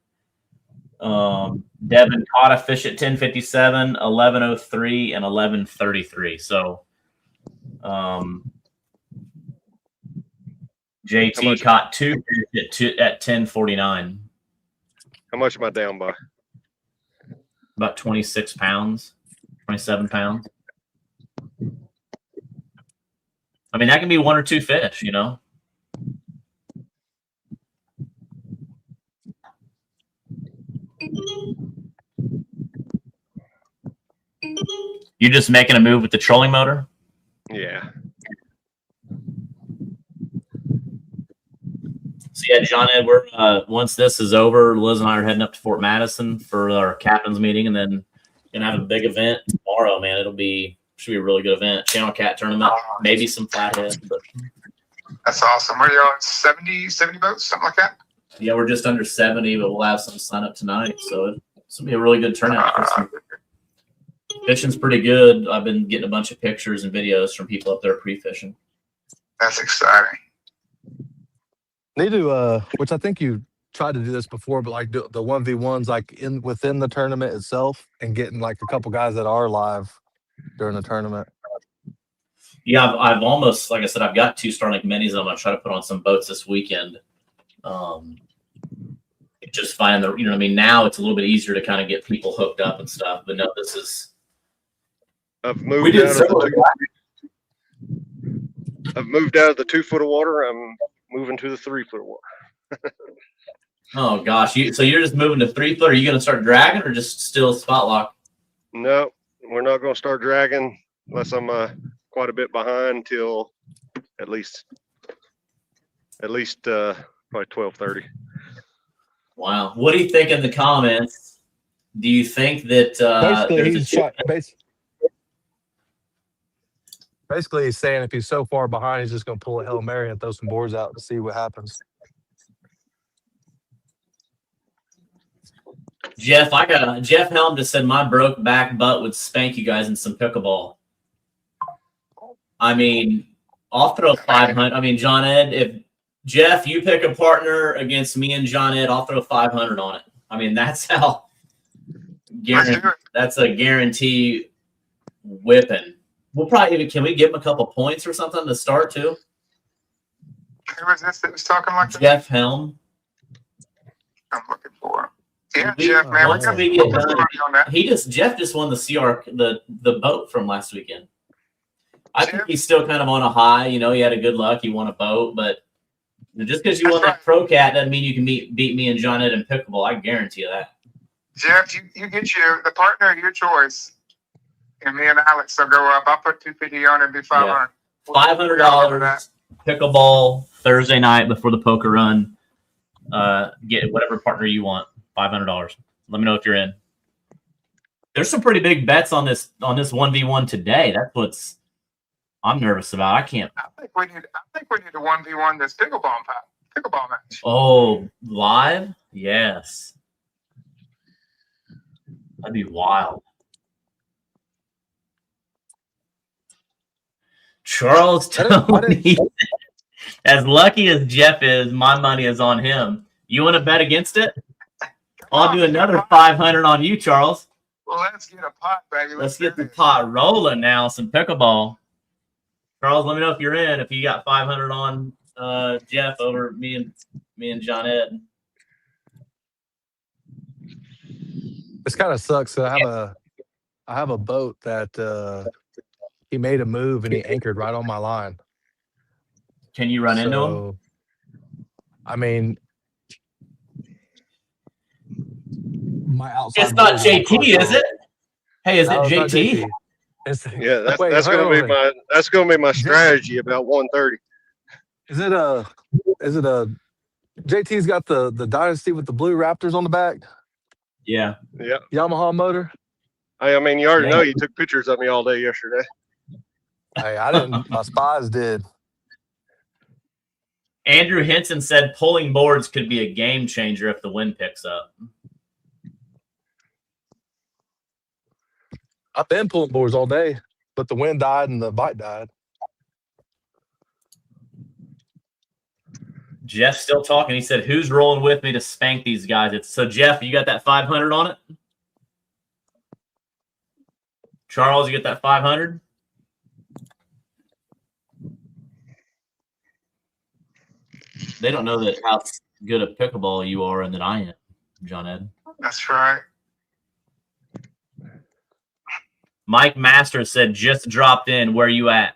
Devin caught a fish at 10:57, 11:03, and 11:33. So, JT caught 2 fish at 10:49. how much am I down by? About 26 pounds, 27 pounds. I mean, that can be 1 or 2 fish, you know. You're just making a move with the trolling motor? Yeah. So yeah, John Ed, we're once this is over, Liz and I are heading up to Fort Madison for our captain's meeting, and then gonna have a big event tomorrow. Man, should be a really good event. Channel Cat tournament, maybe some flathead. But that's awesome. Where are y'all? 70 boats, something like that. Yeah, we're just under 70, but we'll have some sign up tonight, so it's gonna be a really good turnout. Fishing's pretty good. I've been getting a bunch of pictures and videos from people up there pre-fishing. That's exciting. Need to, which I think you tried to do this before, but like the 1v1s like within the tournament itself and getting like a couple guys that are live during the tournament. Yeah, I've almost, like I said, I've got 2 Starlink minis. I'm gonna try to put on some boats this weekend. Just find the, you know what I mean? Now it's a little bit easier to kind of get people hooked up and stuff, but no, this is. I've moved out of the 2 foot of water. I'm moving to the 3 foot of water. Oh gosh, so you're just moving to 3 foot? Are you going to start dragging or just still spot lock? No, we're not going to start dragging unless I'm quite a bit behind till at least probably 12:30. Wow. What do you think in the comments? Do you think that basically he's saying if he's so far behind, he's just going to pull a Hail Mary and throw some boards out and see what happens. Jeff Helm just said my broke back butt would spank you guys in some pickleball. I mean, I'll throw 500. I mean, John Ed, if Jeff, you pick a partner against me and John Ed, I'll throw 500 on it. I mean, that's how. That's a guarantee whipping. We'll probably can we give him a couple points or something to start too? Who was this that was talking like that? Jeff Helm. I'm looking for him. Yeah, We- Jeff, man. once We're we get gonna done, put somebody on that. Jeff just won the CR the boat from last weekend. I think Jeff? he's still kind of on a high. You know, he had a good luck. He won a boat, but just because you won That's that pro cat doesn't mean you can beat me and John Ed in pickleball. I guarantee you that. Jeff, you get the partner of your choice, and me and Alex will go up. I'll put 250 on it and be 500. $500 pickleball Thursday night before the poker run. Get whatever partner you want. $500. Let me know if you're in. There's some pretty big bets on this 1v1 today. That's what's I'm nervous about. I think we need a 1v1 this pickleball match. Oh, live? Yes. That'd be wild. Charles Tony. As lucky as Jeff is, my money is on him. You want to bet against it? I'll do another 500 on you, Charles. Well, let's get a pot, baby. Let's get the pot rolling now. Some pickleball. Charles, let me know if you're in. If you got 500 on Jeff over me and John Ed. This kind of sucks. I have a boat that he made a move and he anchored right on my line. Can you run into him? I mean, my outside. It's not JT, is it? Hey, is it JT? Yeah, that's gonna be my strategy about 1:30. Is it a JT's got the Dynasty with the blue Raptors on the back? Yeah. Yeah. Yamaha motor. I mean, you already know you took pictures of me all day yesterday. Hey, I didn't. My spies did. Andrew Henson said pulling boards could be a game changer if the wind picks up. I've been pulling boards all day, but the wind died and the bite died. Jeff's still talking. He said, "Who's rolling with me to spank these guys?" So Jeff, you got that 500 on it? Charles, you get that 500? They don't know that how good a pickleball you are and that I am, John Ed. That's right. Mike Masters said, just dropped in. Where you at?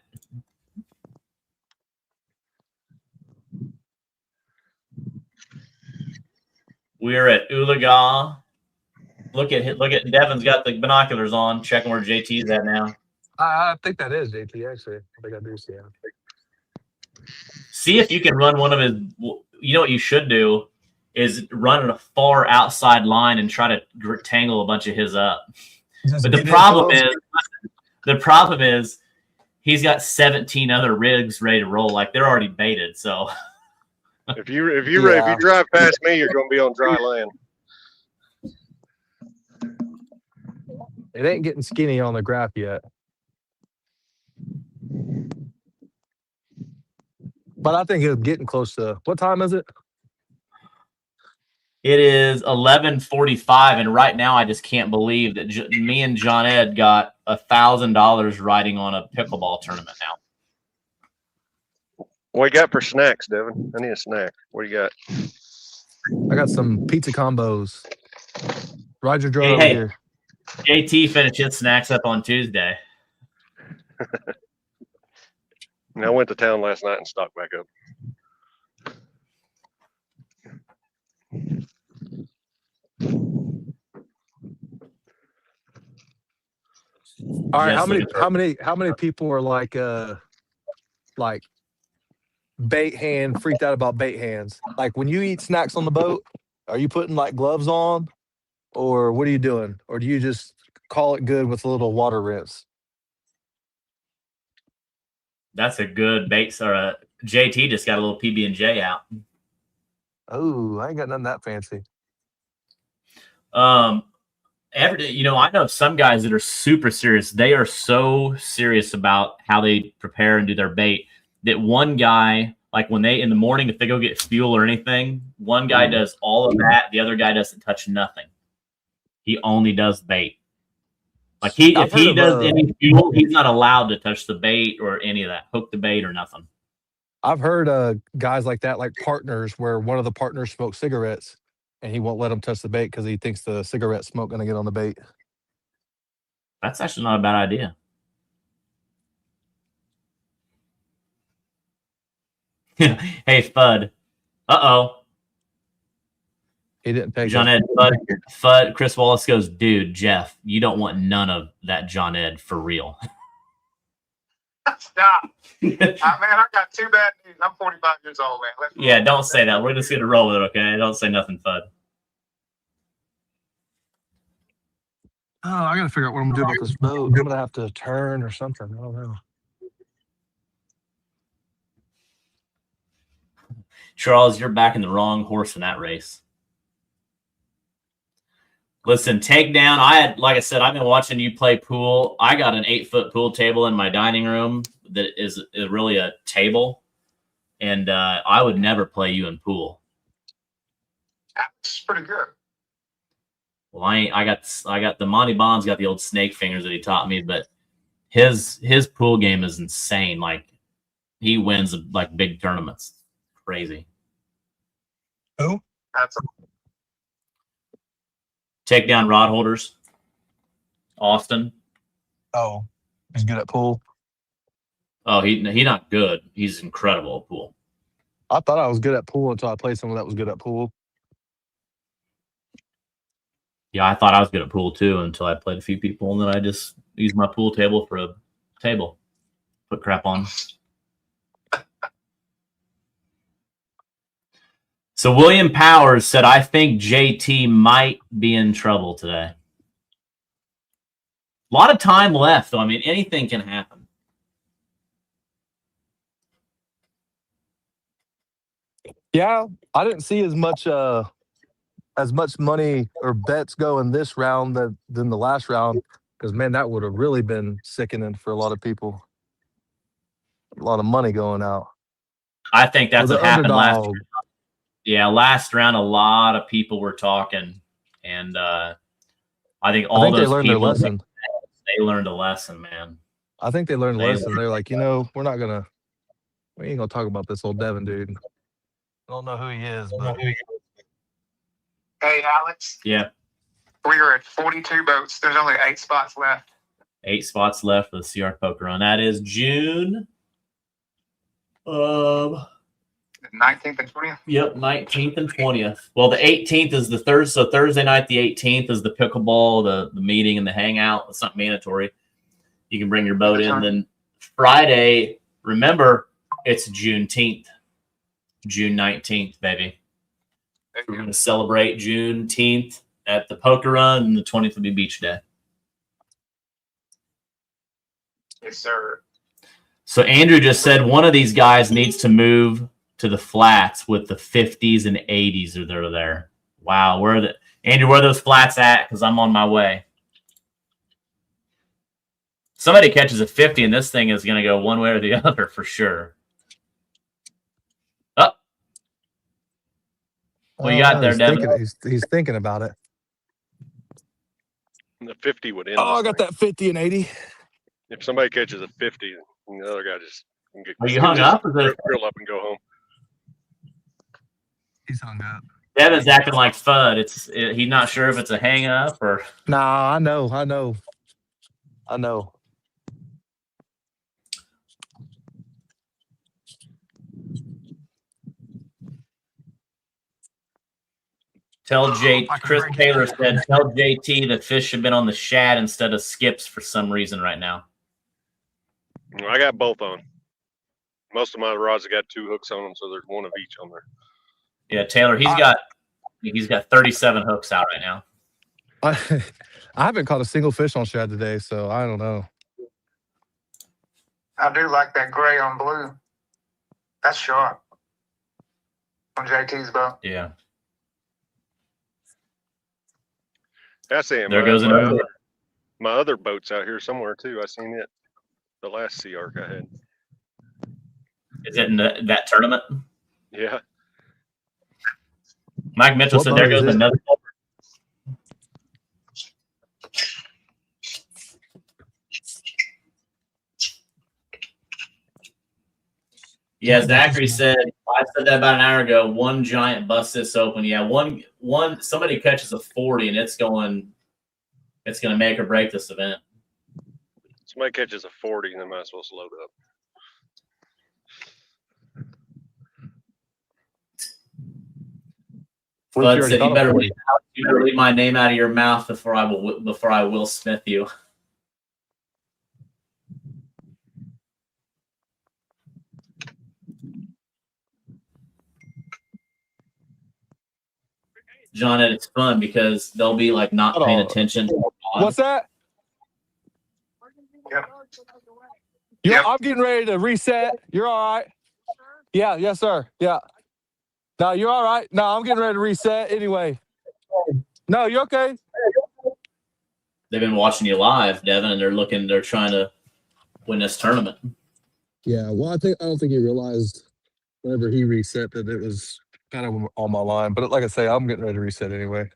We're at Ulaga. Look at Devin's got the binoculars on, checking where JT's at now. I think that is JT, actually. I think I do see him. See if you can run one of his. You know what you should do is run at a far outside line and try to tangle a bunch of his up. But the problem is he's got 17 other rigs ready to roll. Like they're already baited. So if you drive past me, you're going to be on dry land. It ain't getting skinny on the graph yet. But I think it's getting close to, what time is it? It is 11:45, and right now I just can't believe that me and John Ed got $1,000 riding on a pickleball tournament now. What you got for snacks, Devin? I need a snack. What do you got? I got some pizza combos. Roger drove over here. JT finished his snacks up on Tuesday. And I went to town last night and stocked back up. All right, how many people are like bait hand freaked out about bait hands? Like when you eat snacks on the boat, are you putting like gloves on, or what are you doing, or do you just call it good with a little water rinse? That's a good bait. Or JT just got a little PB&J out. Oh, I ain't got nothing that fancy. I know some guys that are super serious. They are so serious about how they prepare and do their bait that one guy, like when they in the morning, if they go get fuel or anything, one guy does all of that. The other guy doesn't touch nothing. He only does bait. Like if he does any fuel, he's not allowed to touch the bait or any of that, hook the bait or nothing. I've heard guys like that, like partners, where one of the partners smokes cigarettes, and he won't let them touch the bait because he thinks the cigarette smoke gonna get on the bait. That's actually not a bad idea. Hey, Fudd. Uh-oh. He didn't take John it. Ed, Fudd. Chris Wallace goes, dude, Jeff, you don't want none of that John Ed for real. Stop. Man, I got two bad news. I'm 45 years old, man. Yeah, don't say that. We're just going to roll with it, okay? Don't say nothing, Fudd. Oh, I gotta figure out what I'm gonna do about this boat. I'm gonna have to turn or something. I don't know. Charles, you're backing the wrong horse in that race. Listen, takedown. Like I said, I've been watching you play pool. I got an 8-foot pool table in my dining room that is really a table, and I would never play you in pool. That's pretty good. Well, I got the Monty Bond's got the old snake fingers that he taught me, but his pool game is insane. Like he wins like big tournaments. Crazy. Who? That's Takedown rod holders. Austin. Oh, he's good at pool. Oh, he not good. He's incredible at pool. I thought I was good at pool until I played someone that was good at pool. Yeah, I thought I was good at pool too until I played a few people, and then I just used my pool table for a table. Put crap on. So William Powers said, I think JT might be in trouble today. A lot of time left, though. I mean, anything can happen. Yeah, I didn't see as much money or bets go in this round than the last round, because man, that would have really been sickening for a lot of people. A lot of money going out. I think that's For what the happened last underdog. year. Yeah, last round, a lot of people were talking, and I think all I think they those learned their people, lesson. they learned a lesson, man. I think they learned a They lesson. They're like, we ain't gonna talk about this old Devin dude. I don't know who he is, but Hey, Alex. Yeah, We are at 42 boats. There's only 8 spots left. 8 spots left for the CR Poker Run. That is June 19th and 20th. Yep, 19th and 20th. Well, the 18th is the Thursday. So Thursday night, the 18th is the pickleball, the meeting, and the hangout. It's not mandatory. You can bring your boat in. Then Friday, remember, it's Juneteenth, June 19th, baby. We're going to celebrate Juneteenth at the Poker Run, and the 20th will be Beach Day. Yes, sir. So Andrew just said one of these guys needs to move to the flats with the 50s and 80s that are there. Wow, Andrew, where are those flats at? Because I'm on my way. Somebody catches a 50, and this thing is going to go one way or the other for sure. Oh, what you got there, Devin? He's thinking about it. The 50 would end. Oh, I got that 50 and 80. If somebody catches a 50, the other guy just can get. Are you hung up? Or grill up and go home. He's hung up. Devin's acting like FUD. He's not sure if it's a hang up or. Nah, I know. Chris Taylor said, tell JT the fish have been on the shad instead of skips for some reason right now. I got both on. Most of my rods have got 2 hooks on them, so there's one of each on there. Yeah, Taylor, he's got 37 hooks out right now. I haven't caught a single fish on shad today, so I don't know. I do like that gray on blue. That's sharp. On JT's boat. Yeah. That's it. There goes another. My other boat's out here somewhere too. I seen it. The last sea arc I had. Is it in that tournament? Yeah. Mike Mitchell said there goes another. Yeah, Zachary said, I said that about an hour ago. One giant busts this open. Yeah, one somebody catches a 40 and it's going to make or break this event. Somebody catches a 40 and they might as well load up. Bud said you better leave my name out of your mouth before I will Smith you. John, and it's fun because they'll be like not paying attention. What's that? Yep. I'm getting ready to reset. You're all right. Yeah, yes, sir. Yeah. No, you're all right. No, I'm getting ready to reset anyway. No, you're okay. They've been watching you live, Devin, and they're trying to win this tournament. Yeah, well, I don't think he realized whenever he reset that it was kind of on my line. But like I say, I'm getting ready to reset anyway.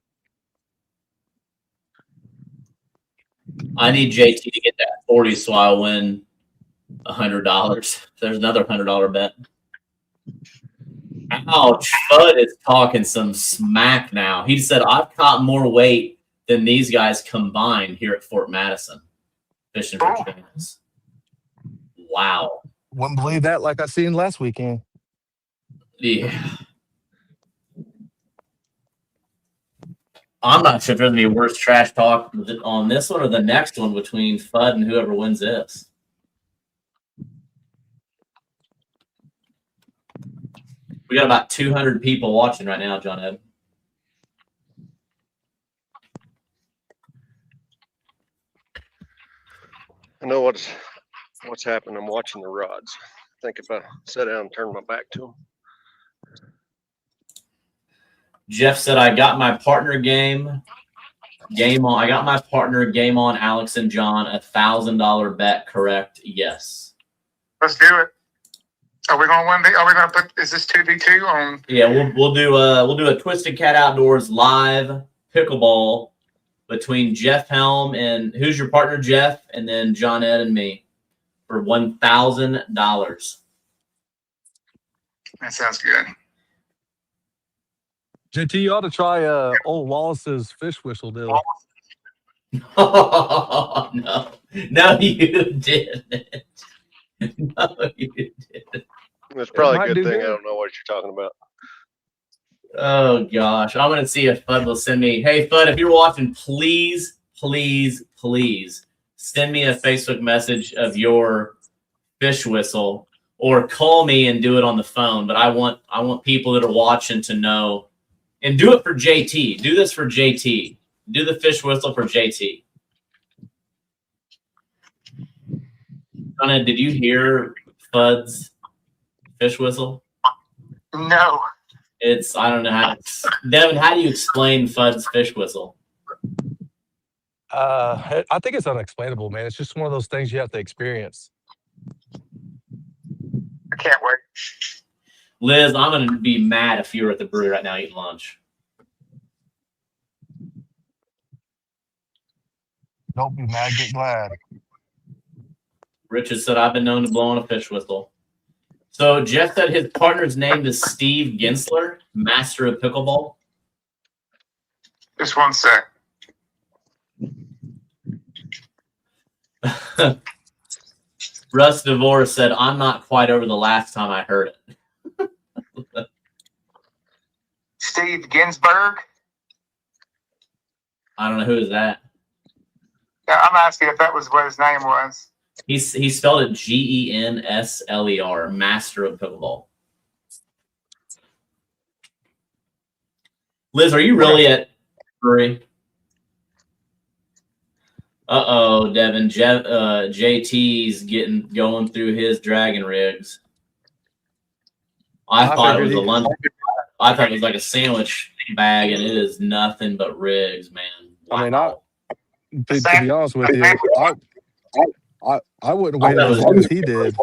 I need JT to get that 40 so I win $100. There's another $100 bet. Ouch. Bud is talking some smack now. He said, I've caught more weight than these guys combined here at Fort Madison fishing for champions. Wow. Wouldn't believe that like I seen last weekend. Yeah. I'm not sure if there's going to be worse trash talk on this one or the next one between Fudd and whoever wins this. We got about 200 people watching right now, John Ed. I know what's happened. I'm watching the rods. I think if I sit down and turn my back to them. Jeff said, I got my partner game on. I got my partner game on Alex and John, $1,000 bet. Correct? Yes. Let's do it. Are we gonna win? Are we gonna put? Is this 2v2 on? Yeah, we'll do a Twisted Cat Outdoors live pickleball between Jeff Helm and who's your partner, Jeff, and then John Ed and me for $1,000. That sounds good. JT, you ought to try old Wallace's fish whistle deal. Oh, no, you didn't. No, you didn't. It's probably might a good do thing good. I don't know what you're talking about. Oh gosh, I'm gonna see if Fudd will send me. Hey Fudd, if you're watching, please send me a Facebook message of your fish whistle, or call me and do it on the phone. But I want people that are watching to know, and do it for JT. Do this for JT. Do the fish whistle for JT. Donna, did you hear Fudd's fish whistle? No. I don't know how. Devin, how do you explain Fudd's fish whistle? I think it's unexplainable, man. It's just one of those things you have to experience. I can't wait. Liz, I'm going to be mad if you were at the brewery right now eating lunch. Don't be mad, get glad. Richard said, I've been known to blow on a fish whistle. So Jeff said his partner's name is Steve Gensler, master of pickleball. Just one sec. Russ DeVore said, I'm not quite over the last time I heard it. Steve Ginsburg. I don't know who is that. Yeah, I'm asking if that was what his name was. He spelled it Gensler, master of pickleball. Liz, are you really at brewery? Uh-oh, Devin. JT's going through his dragon rigs. I thought it was a lunch. I thought it was like a sandwich bag, and it is nothing but rigs, man. Wow. I mean, to be honest with you, I wouldn't wait as long as he did.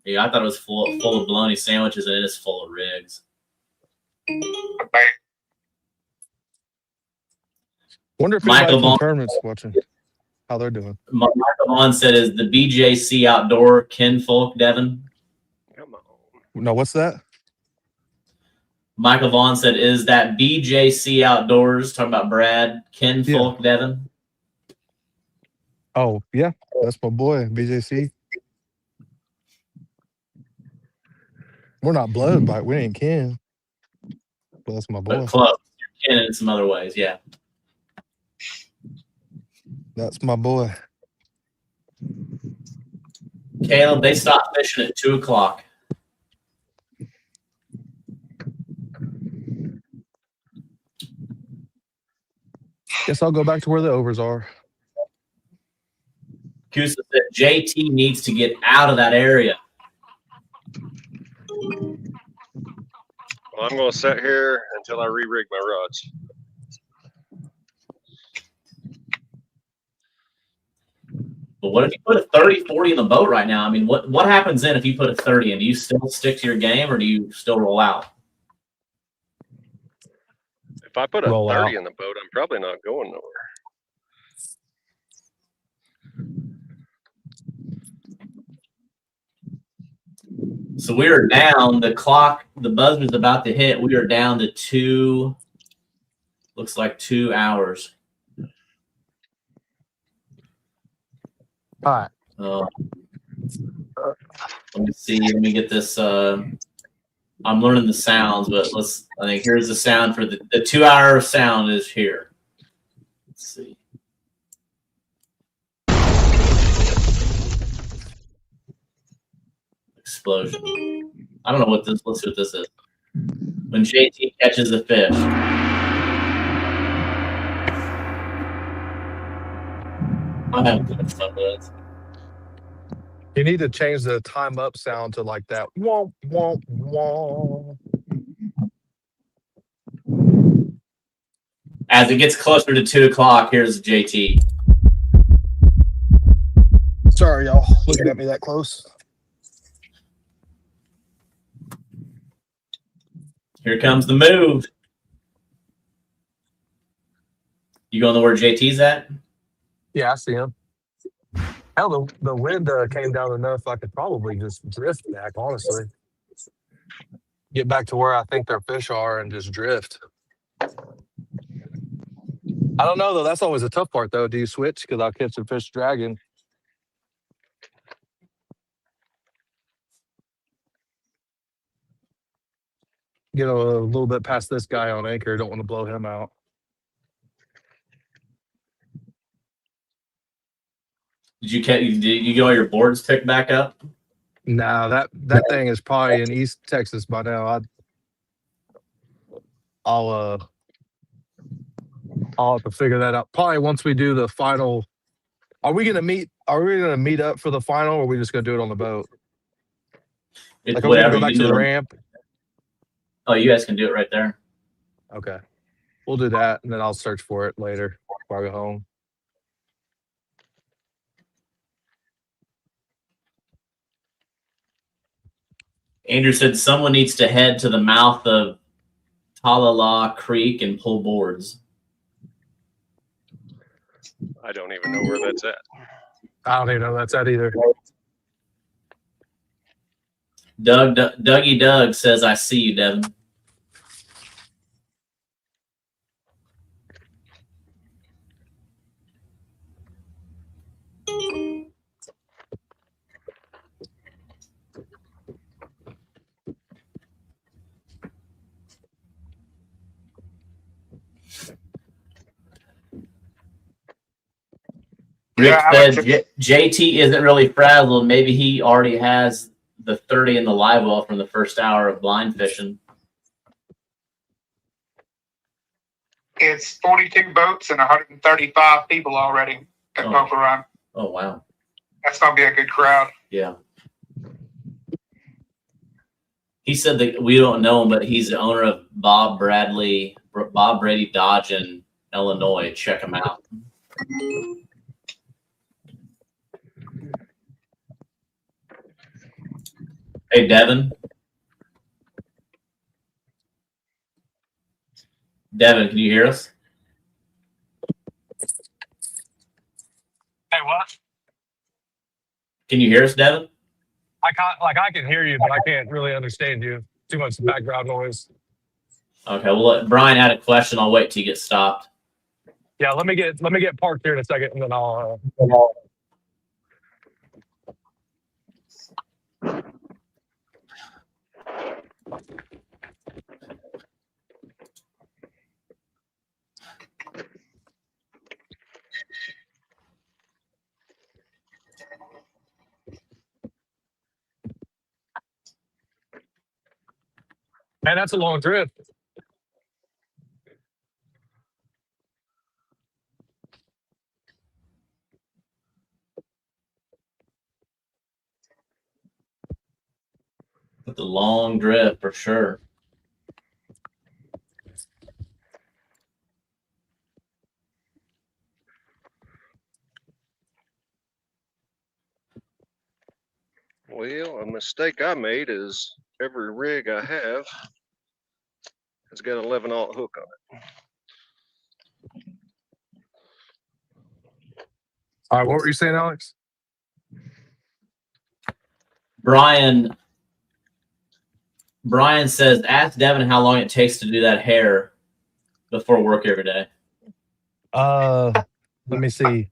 Yeah, I thought it was full of bologna sandwiches, and it is full of rigs. Wonder if Michael anybody from Vaughn, tournaments watching how they're doing. Michael Vaughn said, "Is the BJC outdoor kinfolk, Devin?" Come on. No, what's that? Michael Vaughn said, "Is that BJC Outdoors?" Talking about Brad Ken Yeah. Folk Devon. Oh, yeah. That's my boy, BJC. We're not blood, but we ain't kin. But that's my boy. But close. Ken in some other ways, yeah. That's my boy. Caleb, they stopped fishing at 2:00. Guess I'll go back to where the overs are. Kusa said JT needs to get out of that area. Well, I'm going to sit here until I re-rig my rods. But what if you put a 30, 40 in the boat right now? I mean, what happens then if you put a 30 in? Do you still stick to your game or do you still roll out? If I put a Roll 30 out. in the boat, I'm probably not going nowhere. So we are down. The clock, the buzzer's about to hit. We are down to 2 hours. All right. Let me see. Let me get this. I'm learning the sounds, but I think here's the sound for the 2 hour sound is here. Let's see. Explosion. I don't know what this. Let's see what this is. When JT catches a fish. I'm having good stuff with this. You need to change the time up sound to like that. Womp, womp, womp. As it gets closer to 2 o'clock, here's JT. Sorry, y'all. Looking at me that close. Here comes the move. You going to where JT's at? Yeah, I see him. Hell, the wind came down enough I could probably just drift back, honestly. Get back to where I think their fish are and just drift. I don't know, though. That's always a tough part, though. Do you switch? Because I'll catch a fish dragging. Get a little bit past this guy on anchor. Don't want to blow him out. Did you get all your boards picked back up? No, that thing is probably in East Texas by now. I'll have to figure that out. Probably once we do the final. Are we gonna meet up for the final, or are we just gonna do it on the boat? It's Like, are we gonna whatever. go back You to can the do it. ramp? Oh, you guys can do it right there. Okay. We'll do that, and then I'll search for it later before I go home. Andrew said someone needs to head to the mouth of Talala Creek and pull boards. I don't even know where that's at. I don't even know that's that either. Dougie Doug says, "I see you, Devin." Rick Yeah, said JT isn't really frazzled. Maybe he already has the 30 in the live well from the first hour of blind fishing. It's 42 boats and 135 people already at Boca Run. Oh, wow. That's going to be a good crowd. Yeah. He said that we don't know him, but he's the owner of Bob Brady Dodge in Illinois. Check him out. Hey, Devin. Devin, can you hear us? Hey, what? Can you hear us, Devin? I can hear you, but I can't really understand you. Too much background noise. Okay, well, Brian had a question. I'll wait till you get stopped. Yeah, let me get parked here in a second, and then I'll. Man, that's a long trip. The long drift for sure. Well, a mistake I made is every rig I have has got 11/0 hook on it. All right, what were you saying, Alex? Brian says, ask Devin how long it takes to do that hair before work every day. Let me see.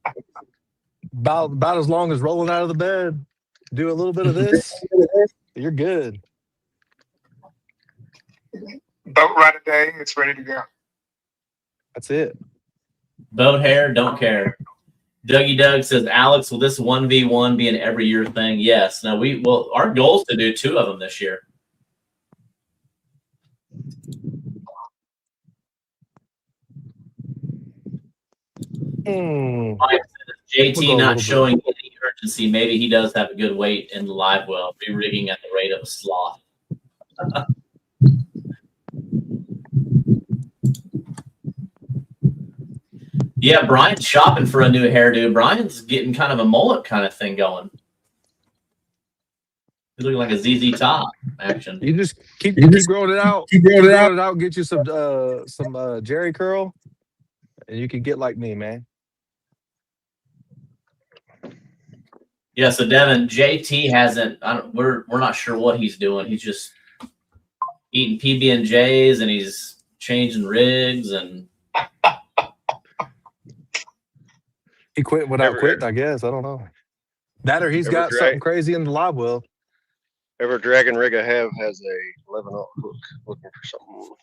About as long as rolling out of the bed. Do a little bit of this. You're good. Boat ride a day, it's ready to go. That's it. Boat hair, don't care. Dougie Doug says, Alex, will this 1v1 be an every year thing? Yes. Now our goal is to do 2 of them this year. JT not showing any urgency. Maybe he does have a good weight in the live well, re-rigging at the rate of a sloth. Yeah, Brian's shopping for a new hairdo. Brian's getting kind of a mullet kind of thing going. He's looking like a ZZ Top action. You just keep growing it out. Keep growing it out. Get you some Jerry curl, and you can get like me, man. Yeah, so Devin, JT hasn't. We're not sure what he's doing. He's just eating PB&Js and he's changing rigs and. He quit without quitting, I guess. I don't know. That or he's got something crazy in the live well. Every dragon rig I have has a 11/0 hook. Looking for something.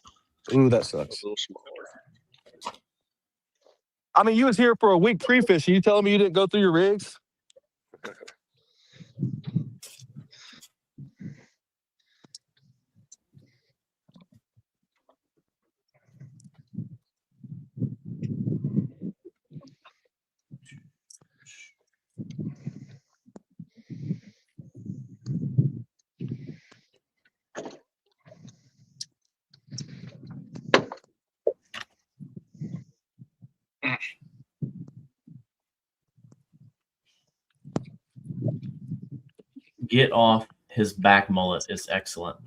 Ooh, that sucks. A little smaller. I mean, you was here for a week pre-fishing. You telling me you didn't go through your rigs? Get off his back mullet is excellent.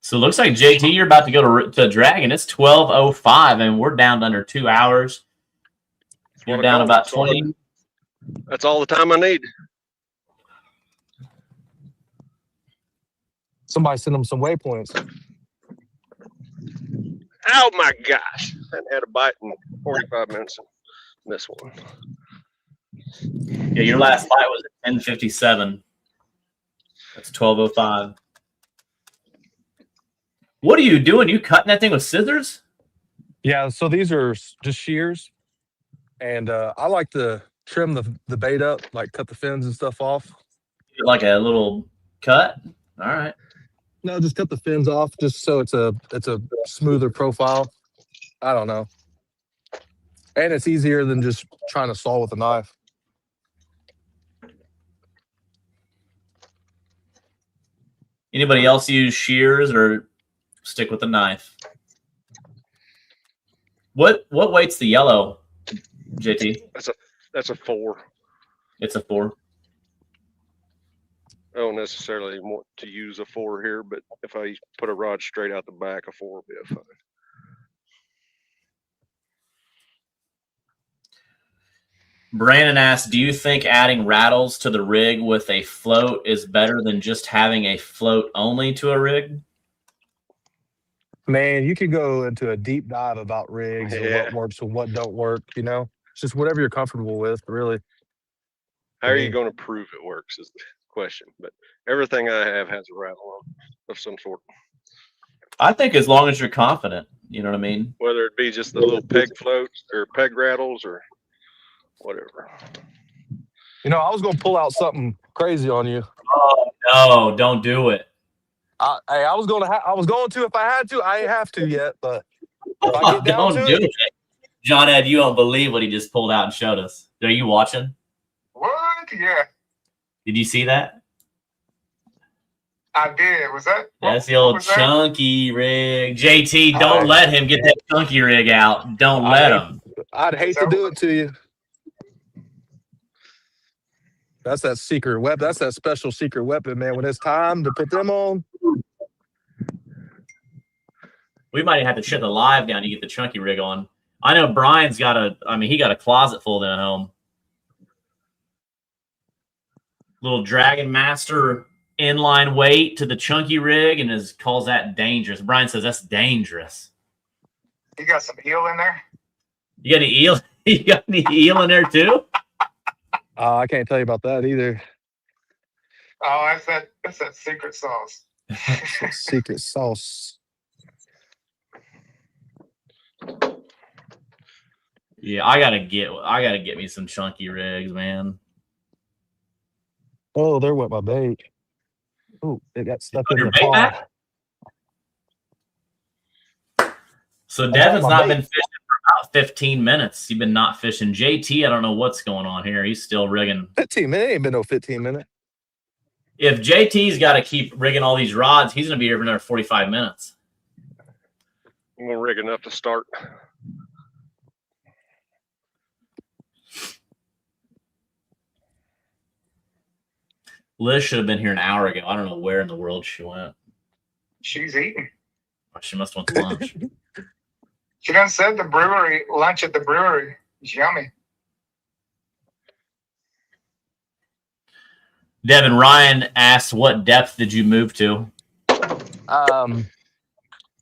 So it looks like JT, you're about to go to Dragon. It's 12:05, and we're down to under 2 hours. You're down about 20. That's all the time I need. Somebody send them some waypoints. Oh my gosh! I hadn't had a bite in 45 minutes. This one. Yeah, your last bite was at 10:57. That's 12:05. What are you doing? You cutting that thing with scissors? Yeah, so these are just shears. And I like to trim the bait up, like cut the fins and stuff off. Like a little cut? All right. No, just cut the fins off just so it's a smoother profile. I don't know. And it's easier than just trying to saw with a knife. Anybody else use shears or stick with a knife? What weight's the yellow, JT? That's a 4. It's a 4. I don't necessarily want to use a 4 here, but if I put a rod straight out the back, a 4 will be fine. Brandon asked, do you think adding rattles to the rig with a float is better than just having a float only to a rig? Man, you could go into a deep dive about rigs and Yeah. what works and what don't work, you know? It's just whatever you're comfortable with, really. How are Me. you going to prove it works is the question. But everything I have has a rattle on of some sort, I think as long as you're confident, you know what I mean? whether it be just the little peg floats or peg rattles or whatever. You know, I was going to pull out something crazy on you. Oh, no, don't do it. Hey, I was going to if I had to. I ain't have to yet, but if I get down Don't to do it, it. John Ed, you don't believe what he just pulled out and showed us. Are you watching? What? Yeah, Did you see that? I did. Was that? That's the what old was that? chunky rig. JT, don't let him get that chunky rig out. Don't let him. I'd hate to do it to you. That's that secret weapon. That's that special secret weapon, man. When it's time to put them on, We might have to shut the live down to get the chunky rig on. I know Brian's got he got a closet full down at home. Little Dragon Master inline weight to the chunky rig and calls that dangerous. Brian says that's dangerous. You got some eel in there? You got any eel? You got any eel in there too? I can't tell you about that either. Oh, that's that secret sauce. Secret sauce. Yeah, I gotta get me some chunky rigs, man. Oh, there went my bait. Oh, it got stuck in Your the bait pod. back? So I Devin's got my not bait. been fishing for about 15 minutes. He's been not fishing. JT, I don't know what's going on here. He's still rigging. 15 minutes. Ain't been no 15 minutes. If JT's got to keep rigging all these rods, he's going to be here for another 45 minutes. I'm gonna rig enough to start. Liz should have been here an hour ago. I don't know where in the world she went. She's eating. She must have went to lunch. She done said the brewery lunch at the brewery is yummy. Devin, Ryan asked, what depth did you move to?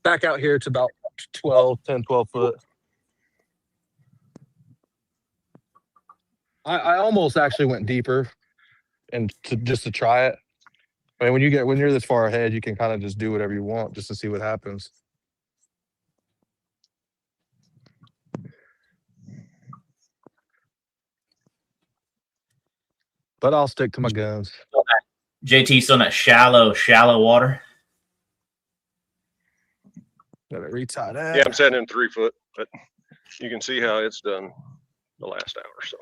Back out here, it's about 12 foot. I almost actually went deeper and just to try it. I mean, when you're this far ahead, you can kind of just do whatever you want just to see what happens. But I'll stick to my guns. JT still in that shallow water. Gotta retie that. Yeah, I'm setting in 3 foot, but you can see how it's done the last hour or so.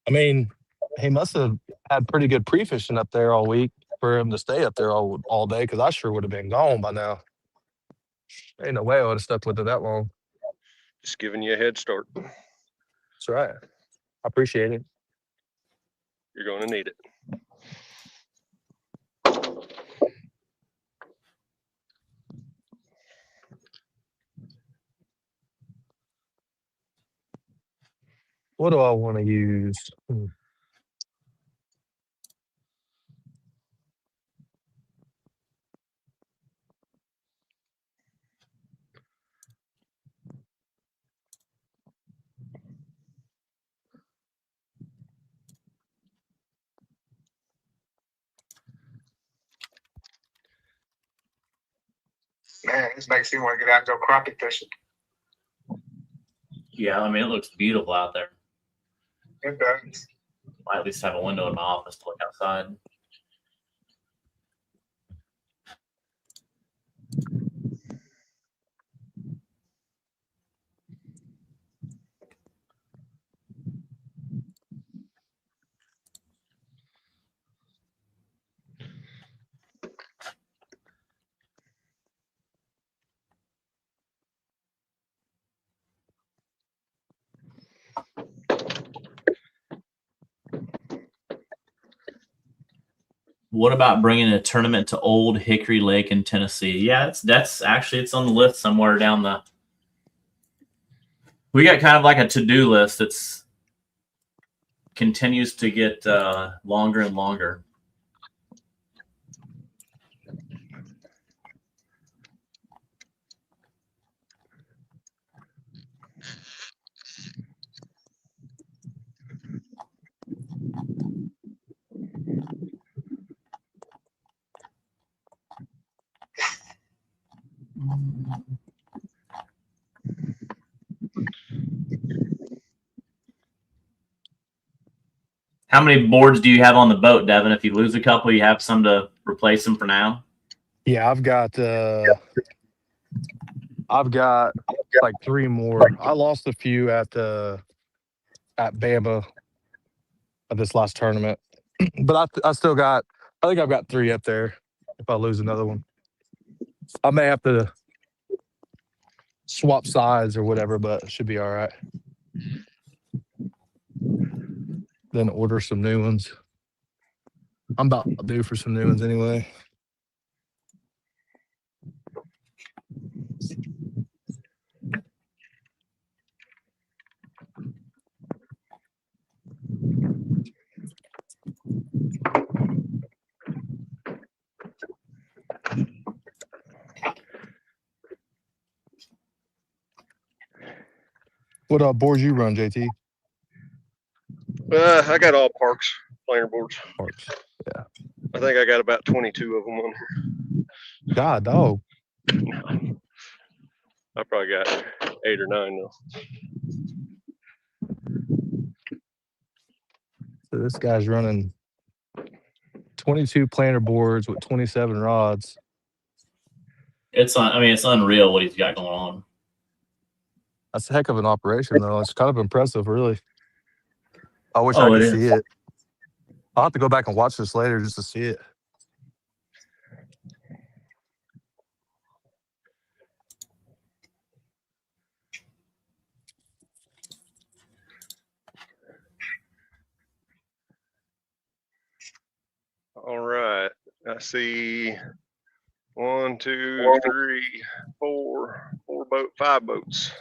I mean, he must have had pretty good pre-fishing up there all week for him to stay up there all day, because I sure would have been gone by now. Ain't no way I would have stuck with it that long. Just giving you a head start. That's right. I appreciate it. You're going to need it. What do I want to use? Man, this makes me want to get out and go crappie fishing. Yeah, I mean, it looks beautiful out there. It does. I at least have a window in my office to look outside. What about bringing a tournament to Old Hickory Lake in Tennessee? Yeah, that's actually it's on the list somewhere down the. We got kind of like a to-do list that's continues to get longer and longer. How many boards do you have on the boat, Devin? If you lose a couple, you have some to replace them for now? Yeah, I've got like 3 more. I lost a few at Bama at this last tournament, but I still got. I think I've got 3 up there. If I lose another one, I may have to swap sides or whatever, but it should be all right. Then order some new ones. I'm about due for some new ones anyway. What boards you run, JT? I got all Parks planer boards. Parks. Yeah. I think I got about 22 of them on here. God, dog. I probably got 8 or 9 though. So this guy's running 22 planer boards with 27 rods. It's unreal what he's got going on. That's a heck of an operation, though. It's kind of impressive, really. I wish I Oh, could it see is. it. I'll have to go back and watch this later just to see it. All right. I see 1, 2, 3, 4 boat, 5 boats.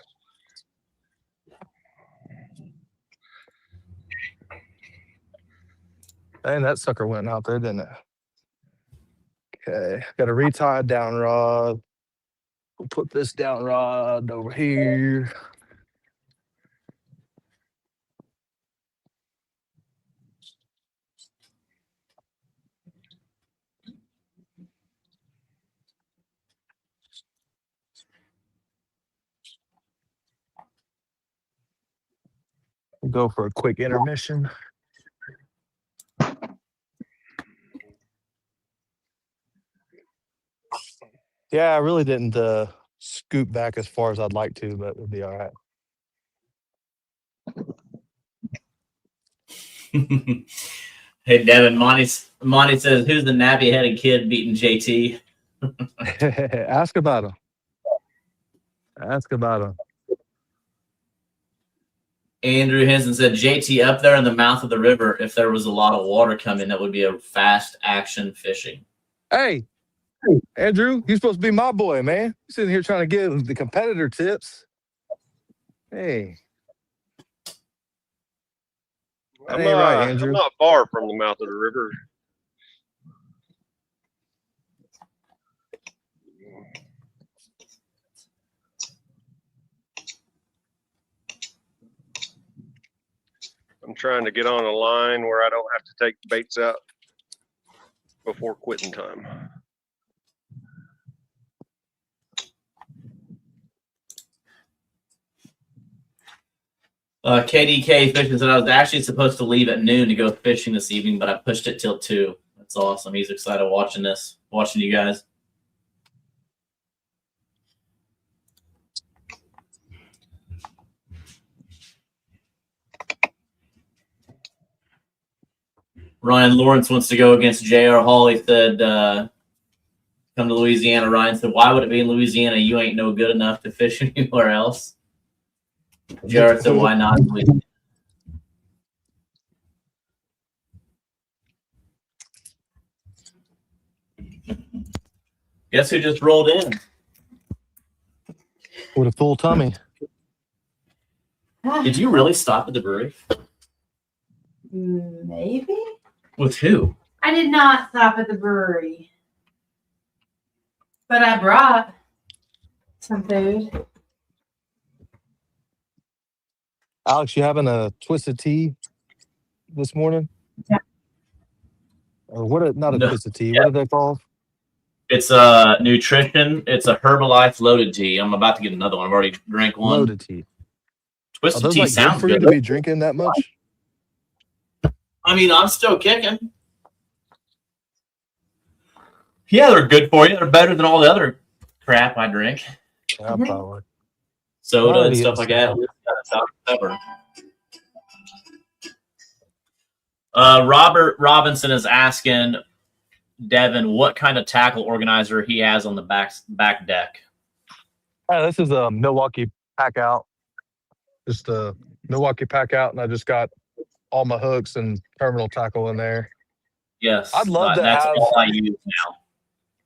And that sucker went out there, didn't it? Okay. Got a retied down rod. We'll put this down rod over here. We'll go for a quick intermission. Yeah, I really didn't scoot back as far as I'd like to, but it'll be all right. Hey, Devin, Monty says, who's the nappy-headed kid beating JT? Ask about him. Ask about him. Andrew Henson said, JT, up there in the mouth of the river, if there was a lot of water coming, that would be a fast action fishing. Hey, Andrew, you're supposed to be my boy, man. You're sitting here trying to give the competitor tips. Hey. That ain't right, Andrew. I'm not far from the mouth of the river. I'm trying to get on a line where I don't have to take baits out before quitting time. KDK Fishing said, I was actually supposed to leave at noon to go fishing this evening, but I pushed it till 2. That's awesome. He's excited watching you guys. Ryan Lawrence wants to go against J.R. Hall. He said, come to Louisiana. Ryan said, why would it be in Louisiana? You ain't no good enough to fish anywhere else. J.R. said, why not Louisiana? Guess who just rolled in? With a full tummy. Did you really stop at the brewery? Maybe. With who? I did not stop at the brewery, but I brought some food. Alex, you having a twisted tea this morning? Yeah. Or what? Not a No. twisted tea. Yeah. What are they called? It's a nutrition. It's a Herbalife loaded tea. I'm about to get another one. I've already drank one. Loaded tea. Are Twisted those tea like good sounds for you good. to be drinking that much? I mean, I'm still kicking. Yeah, they're good for you. They're better than all the other crap I drink. Yeah, probably. Soda and Alrighty, stuff like that. Pepper. Robert Robinson is asking Devin what kind of tackle organizer he has on the back deck. This is a Milwaukee pack out. Just a Milwaukee pack out, and I just got all my hooks and terminal tackle in there. Yes, I'd love to that's have. all I use now.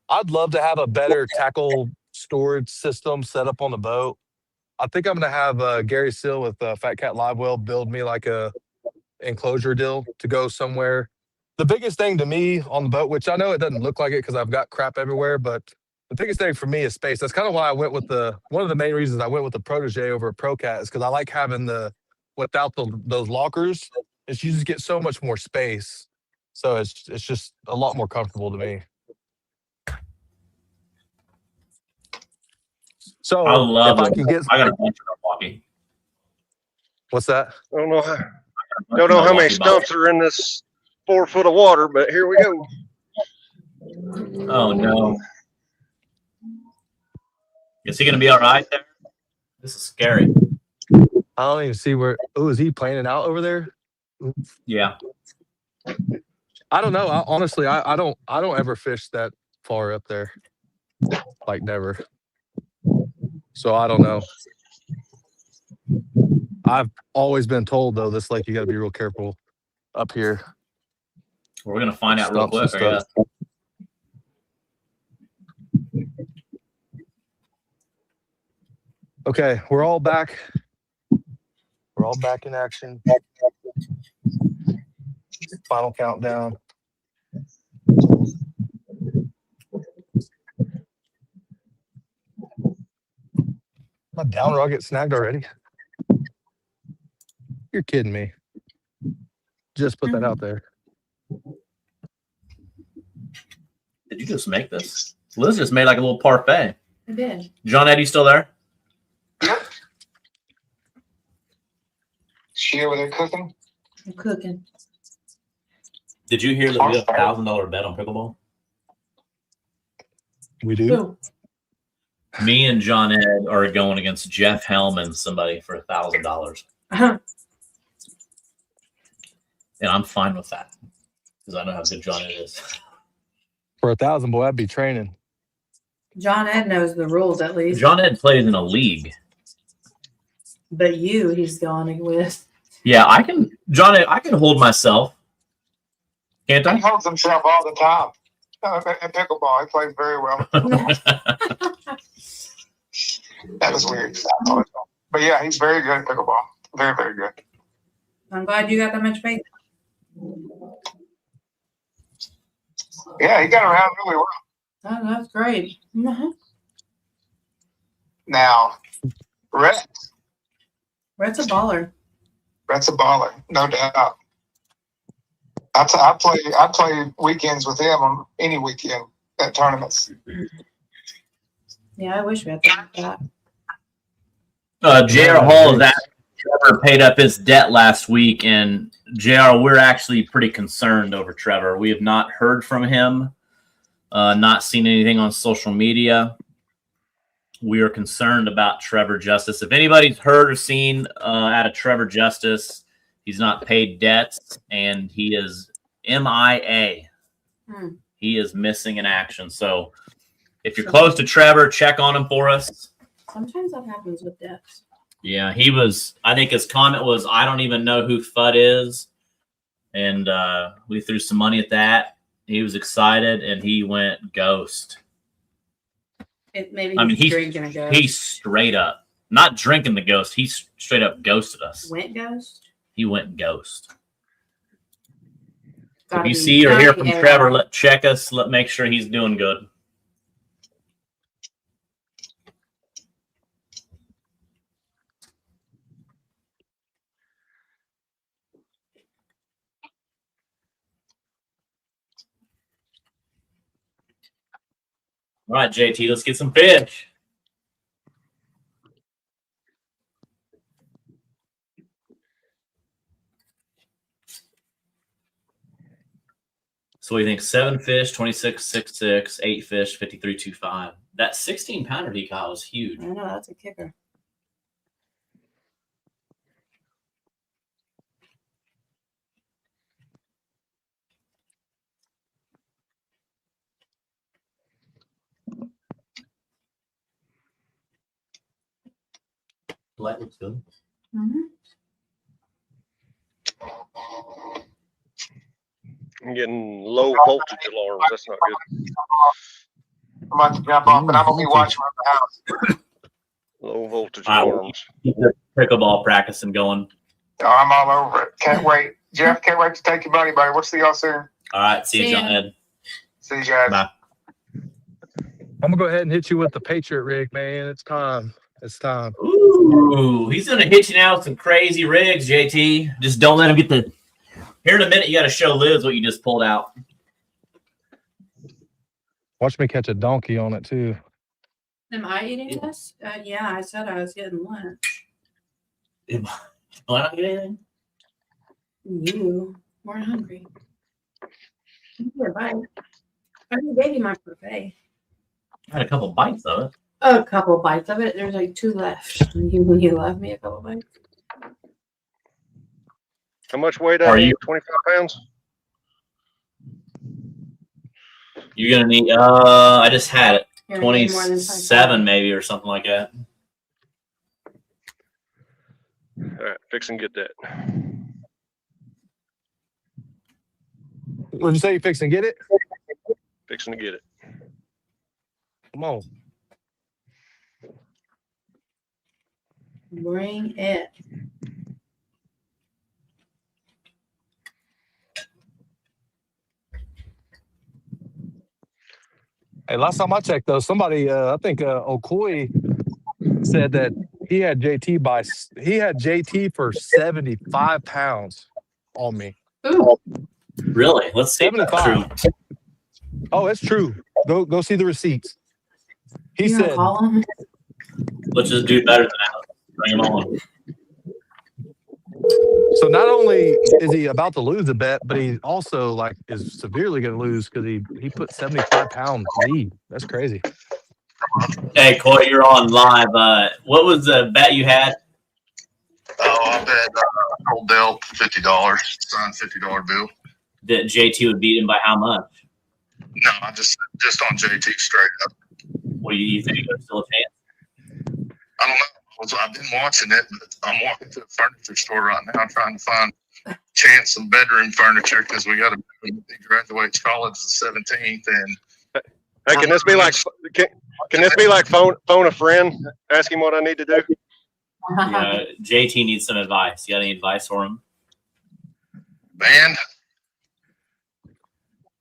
I'd love to have a better tackle storage system set up on the boat. I think I'm gonna have Gary Seal with Fat Cat Live Well build me like a enclosure deal to go somewhere. The biggest thing to me on the boat, which I know it doesn't look like it because I've got crap everywhere, but the biggest thing for me is space. That's kind of why I went with one of the main reasons I went with the Protege over a ProCat is because I like having without those lockers. Is you just get so much more space, so it's just a lot more comfortable to me. So I love if I it. can get, I got a bunch of Milwaukee. what's that? I don't know how many stumps are in this 4 foot of water, but here we go. Oh no. Is he gonna be all right there? This is scary. I don't even see where. Oh, is he planing out over there? Yeah. I don't know. Honestly, I don't ever fish that far up there, like never. So I don't know. I've always been told though, this lake you got to be real careful up here. We're gonna find out real Stumps quick, and I stuff. guess. Okay, we're all back. We're all back in action. Final countdown. My down rod get snagged already? You're kidding me. Just put that out there. Did you just make this? Liz just made like a little parfait. I did. John Ed, you still there? She over there cooking? I'm cooking. Did you hear that we have a $1,000 bet on pickleball? We do. Ooh. Me and John Ed are going against Jeff Helm and somebody for $1,000, Uh-huh. and I'm fine with that because I know how good John Ed is. For 1,000, boy, I'd be training. John Ed knows the rules at least. John Ed plays in a league. But he's going with. Yeah, I can. John Ed, I can hold myself. Can't He I? holds himself all the time. At pickleball, he plays very well. That was weird. But yeah, he's very good at pickleball. Very, very good. I'm glad you got that much faith. Yeah, he got around really well. Oh, that's great. Uh-huh. Now, Rhett's Brett's a baller. a baller, no doubt. I play weekends with him on any weekend at tournaments. Yeah, I wish we had that. J.R. Hall is asking Trevor paid up his debt last week, and J.R., we're actually pretty concerned over Trevor. We have not heard from him, not seen anything on social media. We are concerned about Trevor Justice. If anybody's heard or seen out of Trevor Justice, he's not paid debts, and he is MIA. He is missing in action. So if you're close to Trevor, check on him for us. Sometimes that happens with debts. Yeah, he was. I think his comment was, "I don't even know who FUD is," and we threw some money at that. He was excited, and he went ghost. Maybe I mean, he's drinking a ghost. He straight up, not drinking the ghost. He straight up ghosted us. Went ghost. He went ghost. Gotta If you be- see or gotta hear be from AI. Trevor, check us. Make sure he's doing good. All right, JT, let's get some fish. So we think 7 fish, 26.66, 8 fish, 53.25. That 16-pounder he caught was huge. I know, that's a kicker. Light looks good. Mm-hmm. I'm getting low voltage alarms. That's not good. I'm about to jump off, but I'm gonna be watching around the house. Low voltage All right. alarms. Keep the pickleball practicing going. Oh, I'm all over it. Can't wait. Jeff, can't wait to take your money, buddy. We'll see y'all soon. All right, see you, See John ya. Ed. See you guys. Bye. I'm gonna go ahead and hit you with the Patriot rig, man. It's time. It's time. Ooh, he's gonna hit you now with some crazy rigs, JT. Just don't let him get the. Here in a minute, you got to show Liz what you just pulled out. Watch me catch a donkey on it too. Am I eating this? Yeah, I said I was getting lunch. Why not get anything? You weren't hungry. You're right. I already gave you my buffet. I had a couple bites of it. A couple bites of it. There's like 2 left. When you left me a couple bites. How much weight Are are you- you? 25 pounds? You're gonna need. I just had it. You're gonna need more than 27 maybe or something like that. All right, fix and get that. What'd you say? You fixing to get it? Fixing to get it. Come on. Bring it. Hey, last time I checked, though, somebody, I think Okoye said that he had JT for 75 pounds on me. Ooh. Really? Let's see if that's 75. true. Oh, it's true. Go see the receipts. He You gonna said, call him? Let's just do better than that. Bring him on. so not only is he about to lose a bet, but he also like is severely going to lose because he put 75 pound lead. That's crazy. Hey, Coy, you're on live. What was the bet you had? Oh, I bet old Dell $50, signed $50 bill. That JT would beat him by how much? No, I just on JT straight up. What do you think? There's still a chance? I don't know. I've been watching it, but I'm walking to the furniture store right now trying to find chance some bedroom furniture because we got he graduates college the 17th, and Hey, can this be like phone a friend? Ask him what I need to do. Yeah, JT needs some advice. You got any advice for him? man,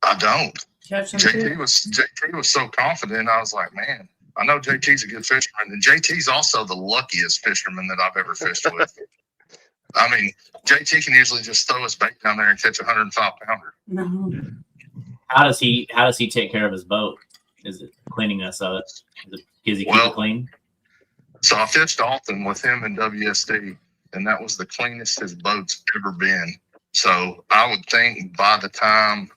I don't. Catch him JT too. was so confident. I was like, man, I know JT's a good fisherman, and JT's also the luckiest fisherman that I've ever fished with. I mean, JT can usually just throw his bait down there and catch a 105 pounder. No. How does he take care of his boat? Is it cleanliness of it? Does he keep it clean? So I fished Alton with him in WSD, and that was the cleanest his boat's ever been. So I would think by the time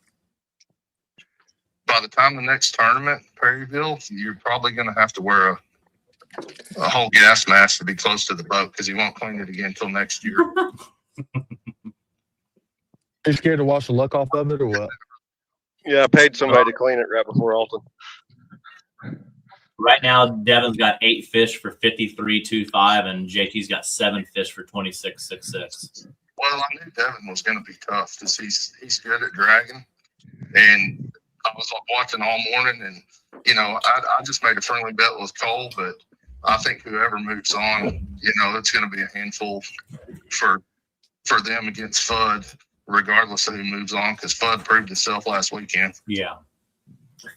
the next tournament, Perryville, you're probably going to have to wear a whole gas mask to be close to the boat because he won't clean it again until next year. You scared to wash the luck off of it or what? Yeah, I paid somebody to clean it right before Alton. Right now, Devin's got 8 fish for 53.25, and JT's got 7 fish for 26.66. Well, I knew Devin was going to be tough because he's good at dragging, and I was watching all morning, and I just made a friendly bet with Cole, but I think whoever moves on, it's going to be a handful for them against Fudd, regardless of who moves on, because Fudd proved itself last weekend. Yeah.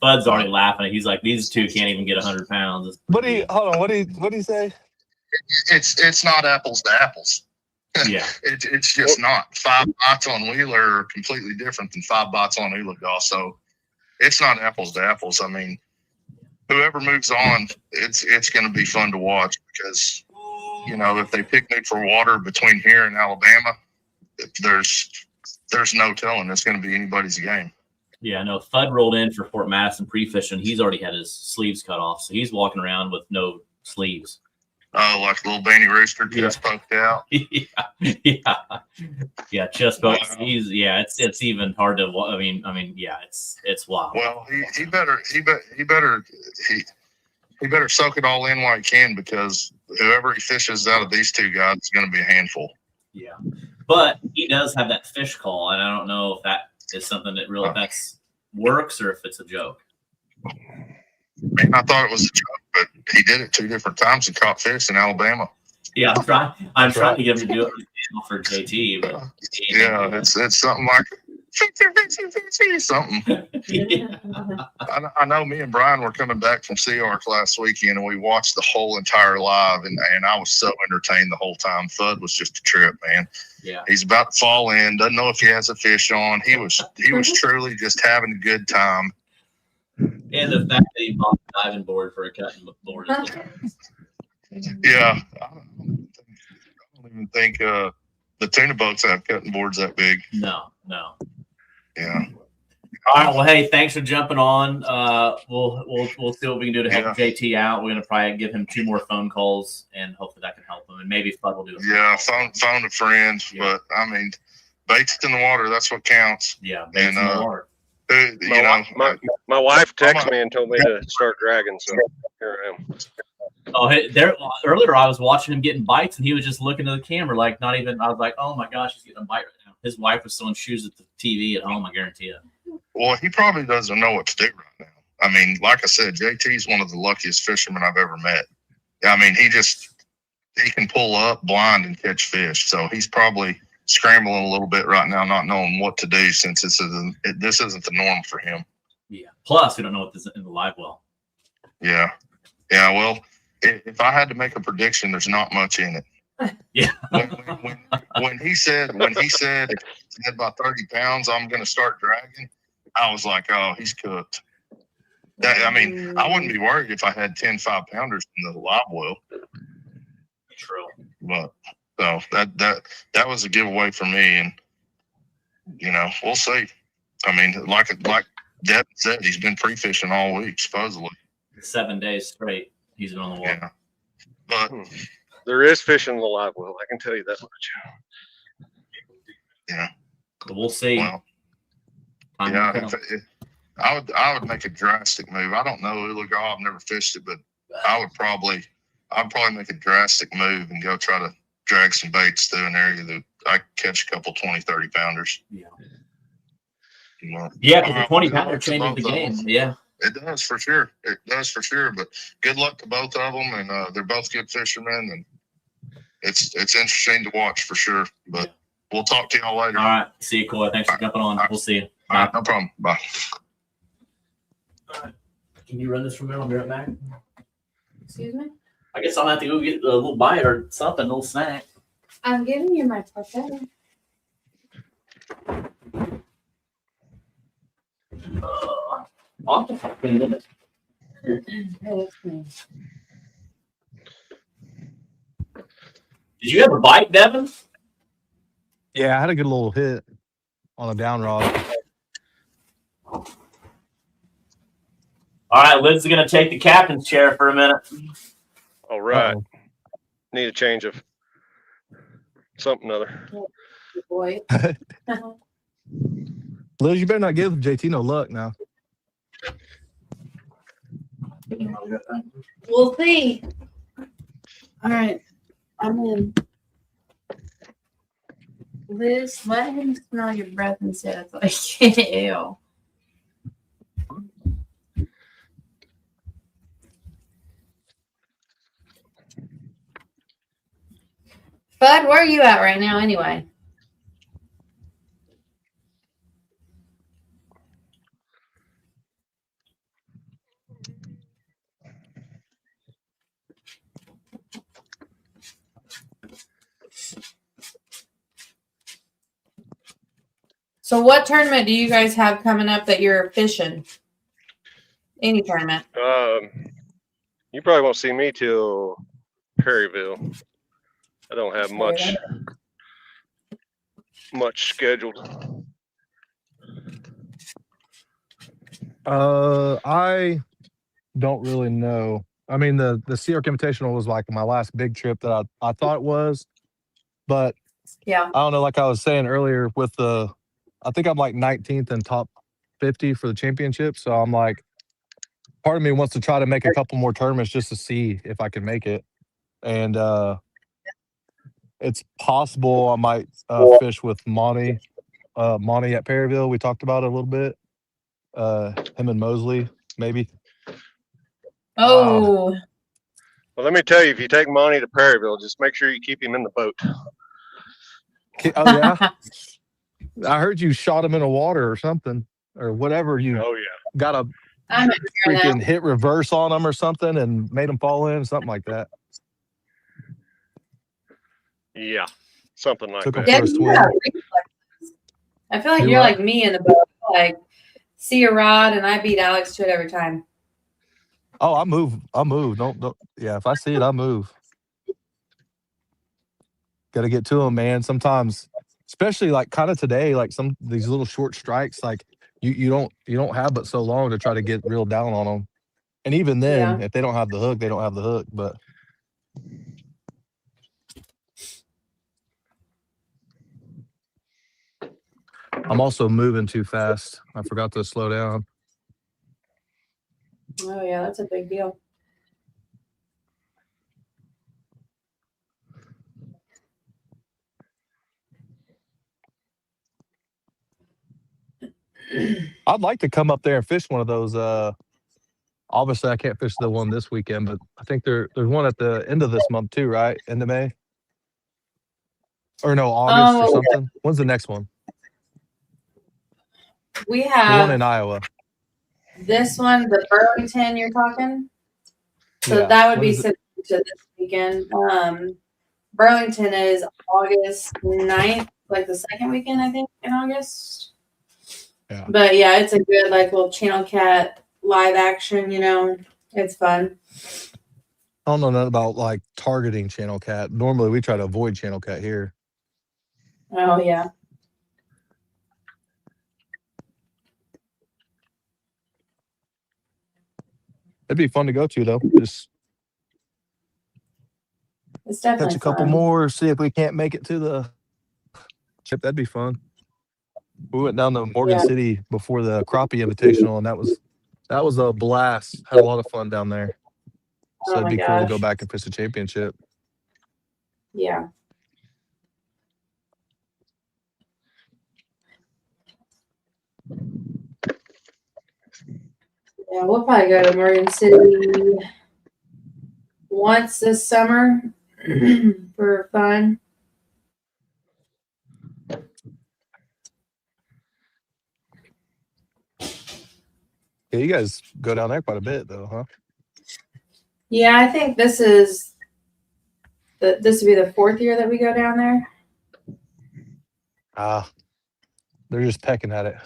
Fudd's already laughing. He's like, these two can't even get 100 pounds. What do you say? It's not apples to apples. Yeah. It's just not. 5 bots on Wheeler are completely different than 5 bots on Uligal. So it's not apples to apples. I mean, whoever moves on, it's going to be fun to watch because, if they picnic for water between here and Alabama, there's no telling it's going to be anybody's game. Yeah, no, Fudd rolled in for Fort Madison pre-fishing. He's already had his sleeves cut off, so he's walking around with no sleeves. Oh, like a little Benny Rooster just poked out. Yeah, chest poked. Wow. It's even hard to. I mean, it's wild. Well, he better soak it all in while he can, because whoever he fishes out of these two guys is going to be a handful. Yeah, but he does have that fish call, and I don't know if that is something that really works or if it's a joke. Man, I thought it was a joke, but he did it 2 different times and caught fish in Alabama. Yeah, I'm trying to get him to do it for JT, but yeah, it's something like something. Yeah. I know me and Brian were coming back from Sea Arc last weekend, and we watched the whole entire live, and I was so entertained the whole time. Fudd was just a trip, man. Yeah, he's about to fall in, doesn't know if he has a fish on. He was truly just having a good time. And the fact that he bought a diving board for a cutting board. Yeah, I don't even think the tuna boats have cutting boards that big. No. Yeah. All right. Well, hey, thanks for jumping on. We'll see what we can do to help JT out. We're gonna probably give him 2 more phone calls, and hopefully that can help him. And maybe Fudd will do it. Yeah, phone a friend. Yeah. But I mean, bait's in the water. That's what counts. Yeah, bait's in the water. My wife texted me and told me to start dragging, so here I am. Oh, hey, earlier I was watching him getting bites, and he was just looking at the camera, like not even. I was like, "Oh my gosh, he's getting a bite right now." His wife was sewing shoes at the TV at home. I guarantee it. Well, he probably doesn't know what to do right now. I mean, like I said, JT's one of the luckiest fishermen I've ever met. I mean, he can pull up blind and catch fish. So he's probably scrambling a little bit right now, not knowing what to do, since this isn't the norm for him. Yeah. Plus, we don't know what this is in the live well. Yeah. Well, if I had to make a prediction, there's not much in it. Yeah. When he said about 30 pounds, I'm going to start dragging, I was like, oh, he's cooked. I mean, I wouldn't be worried if I had 10 5-pounders in the live well. True. But so that was a giveaway for me, and we'll see. I mean, like Devin said, he's been pre-fishing all week, supposedly. 7 days straight, he's been on the water. Yeah. But there is fish in the live well, I can tell you that much. Yeah. But we'll see. Well, I would make a drastic move. I don't know Uligal. I've never fished it, but I'd probably make a drastic move and go try to drag some baits through an area that I catch a couple 20, 30 pounders. Yeah. Yeah, because the 20 pounder changes the game. Yeah. It does for sure. But good luck to both of them, and they're both good fishermen, and it's interesting to watch for sure. But we'll talk to y'all later. All right. See you, Coy. Thanks for jumping on. We'll see you. All right, no problem. Bye. All right. Can you run this from there? I'll be right back. Excuse me? I guess I'll have to go get a little bite or something, a little snack. I'm giving you my parfait. I'll just clean it. Did you have a bite, Devin? Yeah, I had a good little hit on a down rod. All right, Lid's going to take the captain's chair for a minute. All right. Uh-oh. Need a change of something other. Boy. Liz, you better not give JT no luck now. We'll see. All right. I'm in. Liz, let him smell your breath and say it's like, ew. Bud, where are you at right now anyway? So what tournament do you guys have coming up that you're fishing? Any tournament? You probably won't see me till Perryville. I don't have much scheduled. I don't really know. I mean, the Sea Arc Invitational was like my last big trip that I thought it was, but Yeah. I don't know. Like I was saying earlier, with I think I'm like 19th in top 50 for the championship. So I'm like, part of me wants to try to make a couple more tournaments just to see if I can make it. And it's possible I might fish with Monty at Perryville. We talked about it a little bit. Him and Mosley, maybe. Oh. Well, let me tell you, if you take Monty to Perryville, just make sure you keep him in the boat. Oh yeah. I heard you shot him in the water or something, or whatever. You Oh yeah. got a I'm freaking hit reverse on him or something and made him fall in, something like that. Yeah, something like Took him that. for a swim. I feel like You you're what? like me in the boat. Like, see a rod, and I beat Alex to it every time. Oh, I move. Don't. Yeah, if I see it, I move. Got to get to him, man. Sometimes, especially like kind of today, like these little short strikes, like you don't have but so long to try to get real down on them. And even then, if they don't have the hook, they don't have the hook. But I'm also moving too fast. I forgot to slow down. Oh yeah, that's a big deal. I'd like to come up there and fish one of those. Obviously, I can't fish the one this weekend, but I think there's one at the end of this month too, right? End of May, or no, August or something. When's the next one? We The have one in Iowa. this one, the Burlington. You're talking. So Yeah. that would When be is it? similar to this weekend. Burlington is August 9th, like the second weekend, I think, in August. Yeah. But yeah, it's a good like little channel cat live action, you know. It's fun. I don't know nothing about like targeting channel cat. Normally, we try to avoid channel cat here. Oh yeah. It'd be fun to go to though. Just It's definitely catch a couple fun. more. See if we can't make it to the trip. That'd be fun. We went down to Morgan City before the Crappie Invitational, and that was a blast. Had a lot of fun down there. So Oh it'd my be cool to gosh. go back and fish the championship. Yeah. Yeah, we'll probably go to Morgan City once this summer for fun. Yeah, you guys go down there quite a bit though, huh? Yeah, I think this would be the fourth year that we go down there. They're just pecking at it.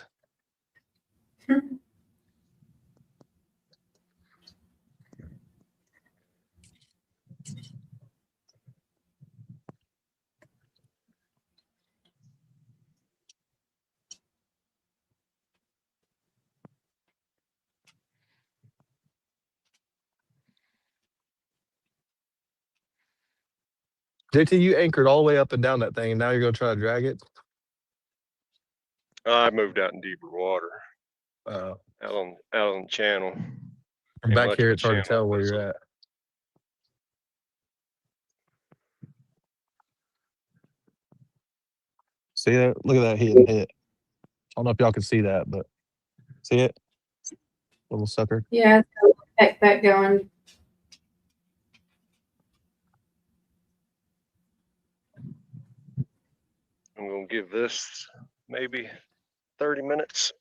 JT, you anchored all the way up and down that thing, and now you're going to try to drag it? I moved out in deeper water, out on the channel. From back here, it's hard to tell where you're at. See that? Look at that hit and hit. I don't know if y'all can see that, but see it? Little sucker. Yeah, it's a little peck going. I'm gonna give this maybe 30 minutes.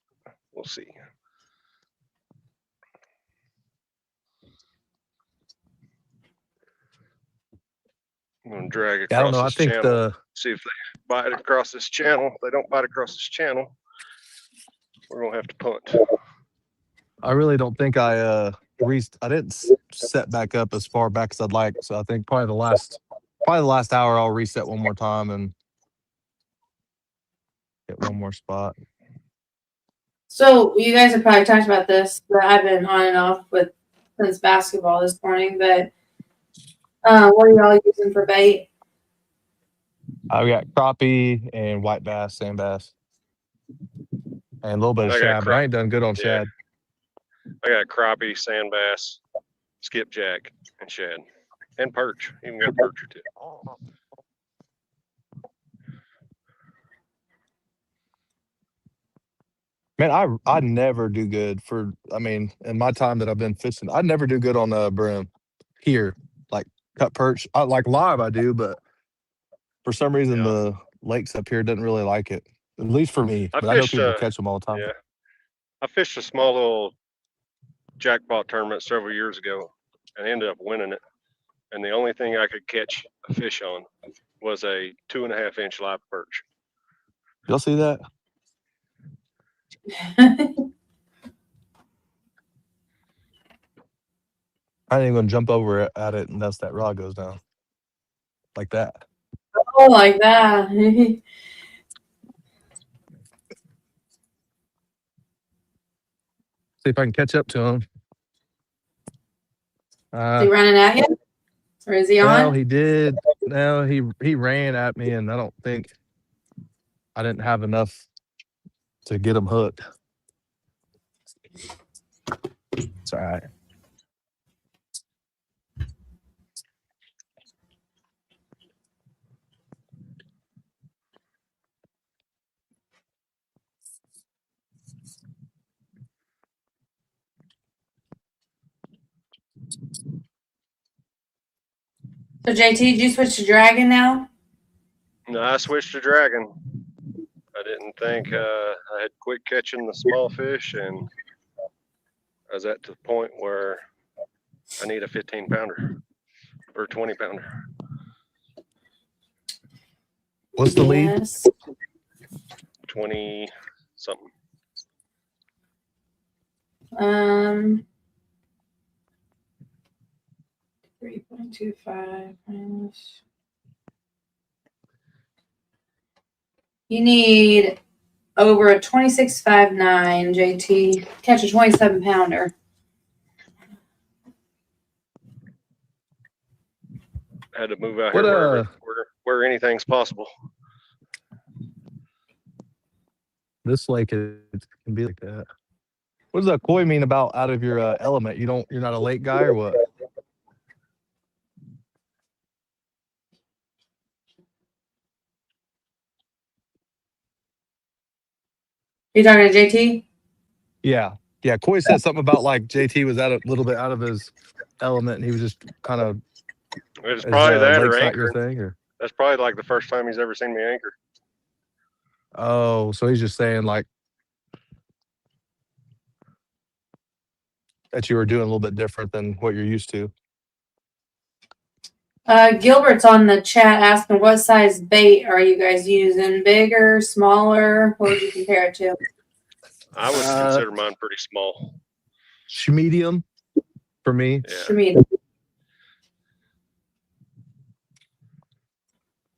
We'll see. I'm gonna drag across I don't know. I this think channel. See if they bite across this channel. If they don't bite across this channel, we're gonna have to punt. I really don't think I didn't set back up as far back as I'd like. So I think probably the last hour I'll reset one more time and get one more spot. So you guys have probably talked about this, but I've been on and off with since basketball this morning. But what are y'all using for bait? I've got crappie and white bass, sand bass, and a little bit of shad, but I ain't done good on shad. I got crappie, sand bass, skipjack, and shad, and perch. Even got perch or two. Man, I never do good for. I mean, in my time that I've been fishing, I never do good on brim here, like cut perch. I like live, I do, but for some reason the lakes up here doesn't really like it. At least for me, but I know people catch them all the time. Yeah, I fished a small little jackpot tournament several years ago and ended up winning it. And the only thing I could catch a fish on was a 2.5-inch live perch. Y'all see that? I ain't even gonna jump over at it unless that rod goes down. Like that. Oh, like that. See if I can catch up to him. Is he running at you? Or is he on? No, he did. No, he ran at me, and I don't think I didn't have enough to get him hooked. It's all right. So JT, did you switch to dragon now? No, I switched to dragon. I didn't think I had quit catching the small fish, and I was at the point where I need a 15-pounder or 20-pounder. What's the lead? 20 something. 3.25 minus. You need over a 26.59, JT. Catch a 27-pounder. Had to move out here where anything's possible. This lake can be like that. What does that koi mean about out of your element? You're not a lake guy or what? You talking to JT? Yeah. Koi said something about like JT was a little bit out of his element, and he was just kind of. It's probably that or not anchor. your thing, or? That's probably like the first time he's ever seen me anchor. Oh, so he's just saying like that you were doing a little bit different than what you're used to. Gilbert's on the chat asking what size bait are you guys using? Bigger, smaller? What would you compare it to? I would consider mine pretty small. Medium for me. Yeah. Medium.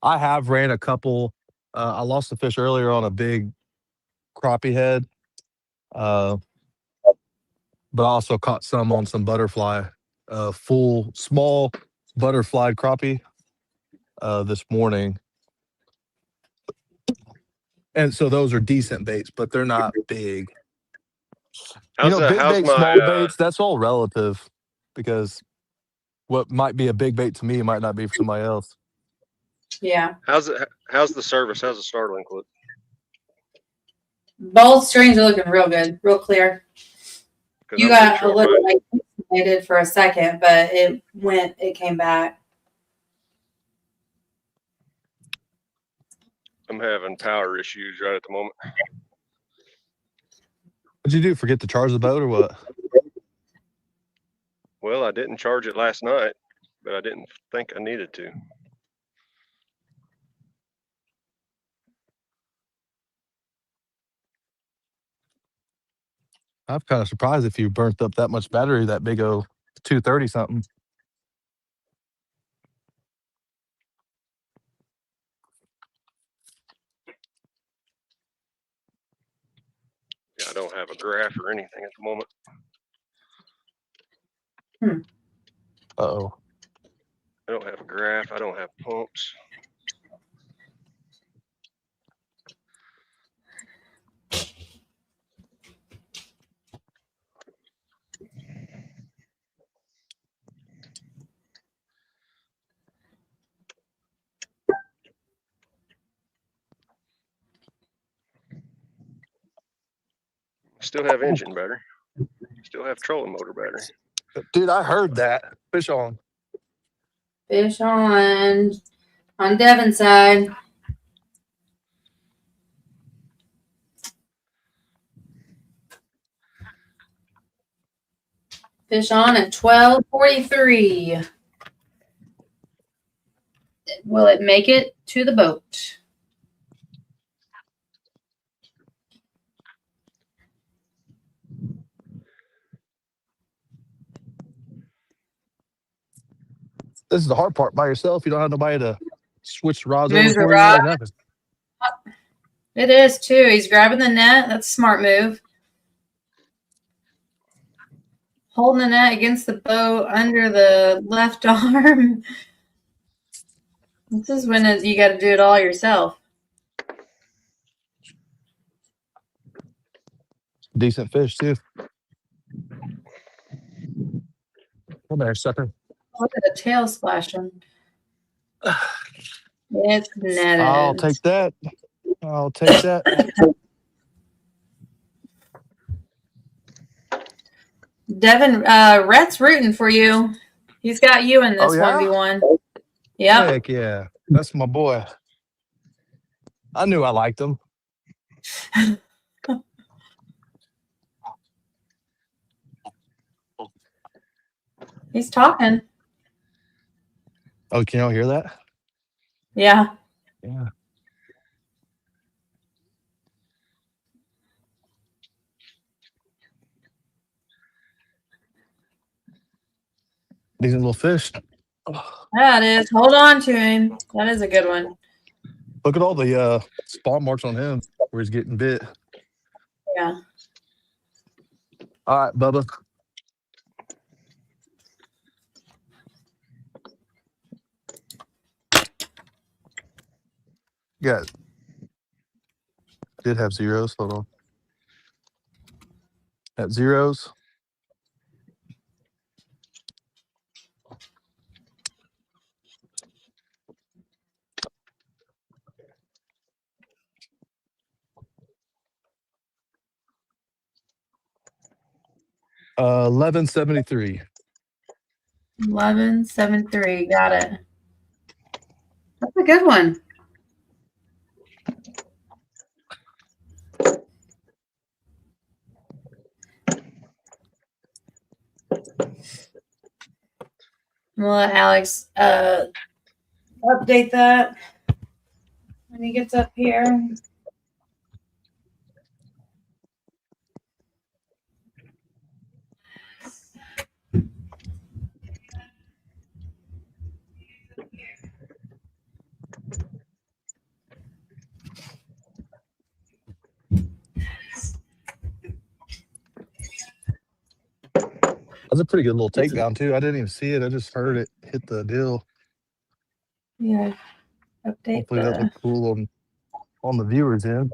I have ran a couple. I lost a fish earlier on a big crappie head, but I also caught some on some butterfly, full small butterfly crappie this morning. And so those are decent baits, but they're not big. Big baits, small baits, that's all relative, because what might be a big bait to me might not be for somebody else. Yeah. How's the service? How's the Starlink look? Both strings are looking real good, real clear. You got a little like pixelated for a second, but it came back. I'm having power issues right at the moment. What'd you do? Forget to charge the boat or what? Well, I didn't charge it last night, but I didn't think I needed to. I'm kind of surprised if you burnt up that much battery, that big O 230 something. Yeah, I don't have a graph or anything at the moment. Uh-oh. I don't have a graph. I don't have pumps. Still have engine battery. Still have trolling motor battery. Dude, I heard that. Fish on. Fish on Devin's side. Fish on at 12:43. Will it make it to the boat? This is the hard part by yourself. You don't have nobody to switch rods Move over the for rod. you or nothing. It is too. He's grabbing the net. That's a smart move. Holding the net against the boat under the left arm. This is when you got to do it all yourself. Decent fish, too. Come there, sucker. Look at the tail splashing. It's netted. I'll take that. I'll take that. Devin, Rhett's rooting for you. He's got you in this Oh, yeah? 1v1. Yep. Heck yeah. That's my boy. I knew I liked him. He's talking. Oh, can y'all hear that? Yeah. Yeah. Decent little fish. Oh, That is. Hold on to him. That is a good one. look at all the spawn marks on him where he's getting bit. Yeah. All right, Bubba. Yeah. Did have zeros. Hold on. At zeros. Uh, 1173. 1173. Got it. That's a good one. We'll let Alex update that when he gets up here. That's a pretty good little takedown, too. I didn't even see it. I just heard it hit the deal. Yeah. Update Hopefully that the. looked cool on the viewers' end.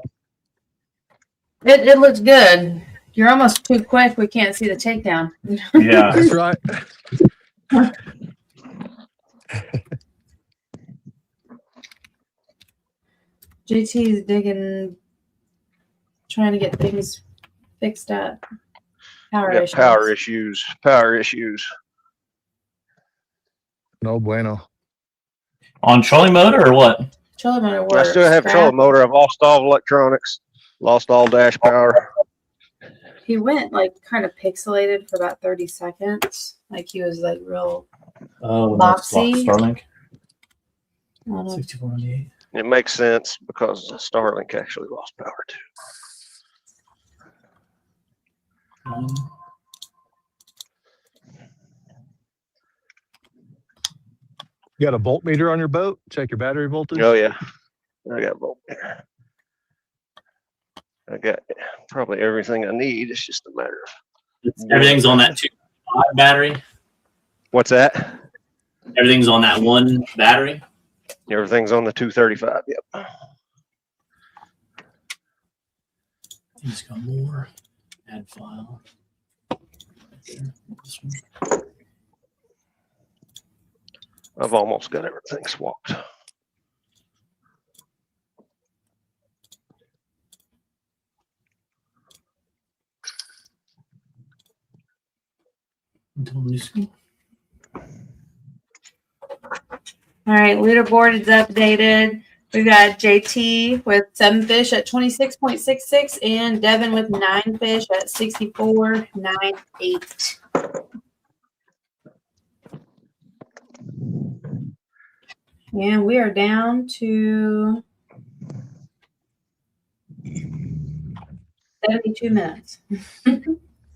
It looks good. You're almost too quick. We can't see the takedown. Yeah. That's right. GT's digging, trying to get things fixed up. Power Got issues. power issues. Power issues. No bueno. On trolling motor or what? Chiller motor I works. still have trolling motor. I've lost all electronics, lost all dash power. He went like kind of pixelated for about 30 seconds. Like he was like real. Oh, Boxy. Starlink. I don't know. 6498. It makes sense because Starlink actually lost power too. You got a voltmeter on your boat? Check your battery voltage. Oh yeah, I got voltmeter. I got probably everything I need. It's just a matter of Everything's on that 2.5 battery. what's that? Everything's on that one battery. Everything's on the 235. Yep. He's got more. Add file. This one. I've almost got everything swapped. All right, leaderboard is updated. We've got JT with 7 fish at 26.66 and Devin with 9 fish at 64.98. And we are down to 72 minutes.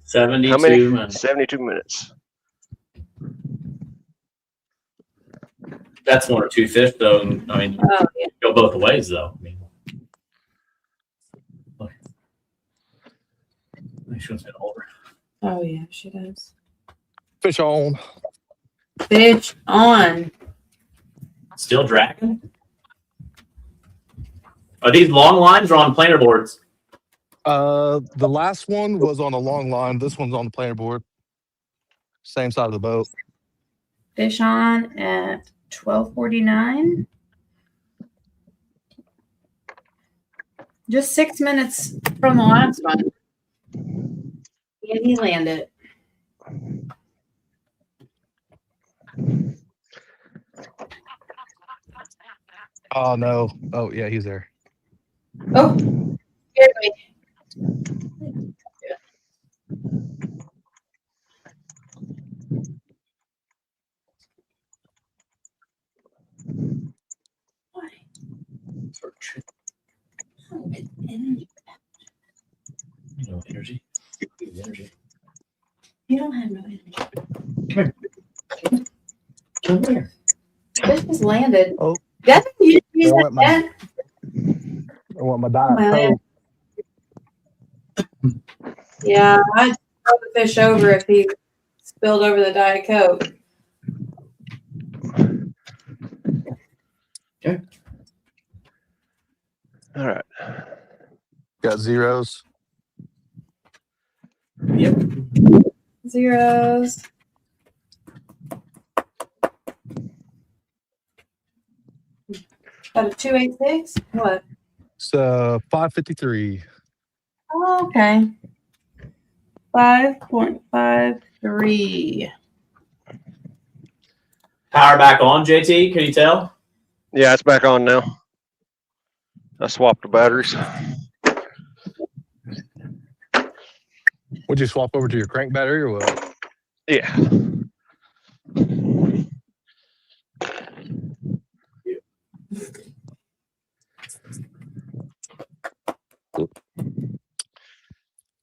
72 How many? minutes. 72 minutes. That's 1 or 2 fish, though. I mean, Oh, yeah. go both ways, though. I mean, look. She one's been older. Oh, yeah, she does. Fish on. Fish on. Still dragging? Are these long lines or on planer boards? The last one was on a long line. This one's on the planer board. Same side of the boat. Fish on at 12:49. Just 6 minutes from the last one. And he landed. Oh no. Oh yeah, he's there. Oh, scared me. Why? You know, energy. Energy. You don't have no energy. Come here. Fish just landed. Oh. Doesn't he use I want that? I want my diet Well, Coke. Yeah, I'd throw the fish over if he spilled over the Diet Coke. Okay. All right. Got zeros. Yep. Zeros. Got a 286? What? It's 553. Oh, okay. 5.53. Power back on, JT. Can you tell? Yeah, it's back on now. I swapped the batteries. Would you swap over to your crank battery or what? Yeah.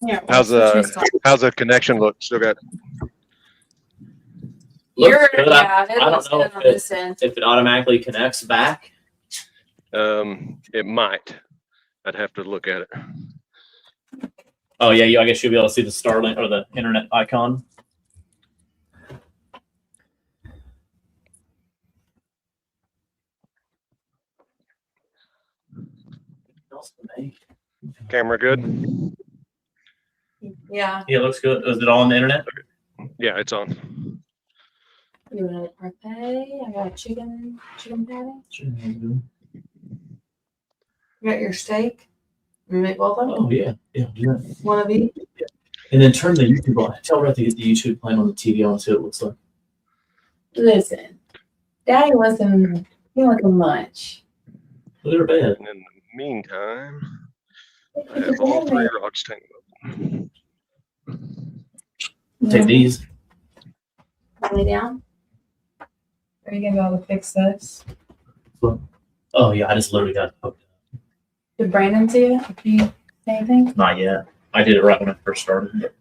Yeah. How's the connection look? Still got Looks good. Yeah, it I don't looks know good if on it- this end. If it automatically connects back. it might. I'd have to look at it. Oh yeah, I guess you'll be able to see the Starlink or the internet icon. Camera good? Yeah. Yeah, it looks good. Is it all on the internet? Yeah, it's on. You want a parfait? I got a chicken patty. You got your steak? You make both of them? Oh yeah, yeah. Do that. One of each? And then turn the YouTube on. Tell Ruth to get the YouTube playing on the TV on, see what it looks like. Listen, Daddy wasn't much. Put her to bed. And in the meantime, I have all 3 rocks tangled. Take these. Lay down. Are you gonna be able to fix this? Oh yeah, I just literally got hooked. Did Brandon see it? Did he say anything? Not yet. I did it right when I first started.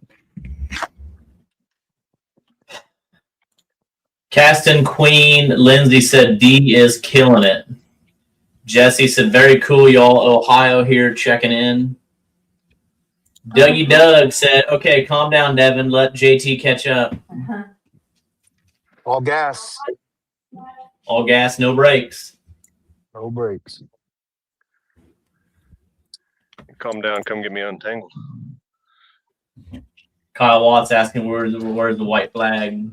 Caston Queen Lindsay said D is killing it. Jesse said very cool, y'all. Ohio here checking in. Dougie Doug said, okay, calm down, Devin. Let JT catch up. All gas, All gas, no brakes. no brakes. Calm down, come get me untangled. Kyle Watts asking where's the white flag.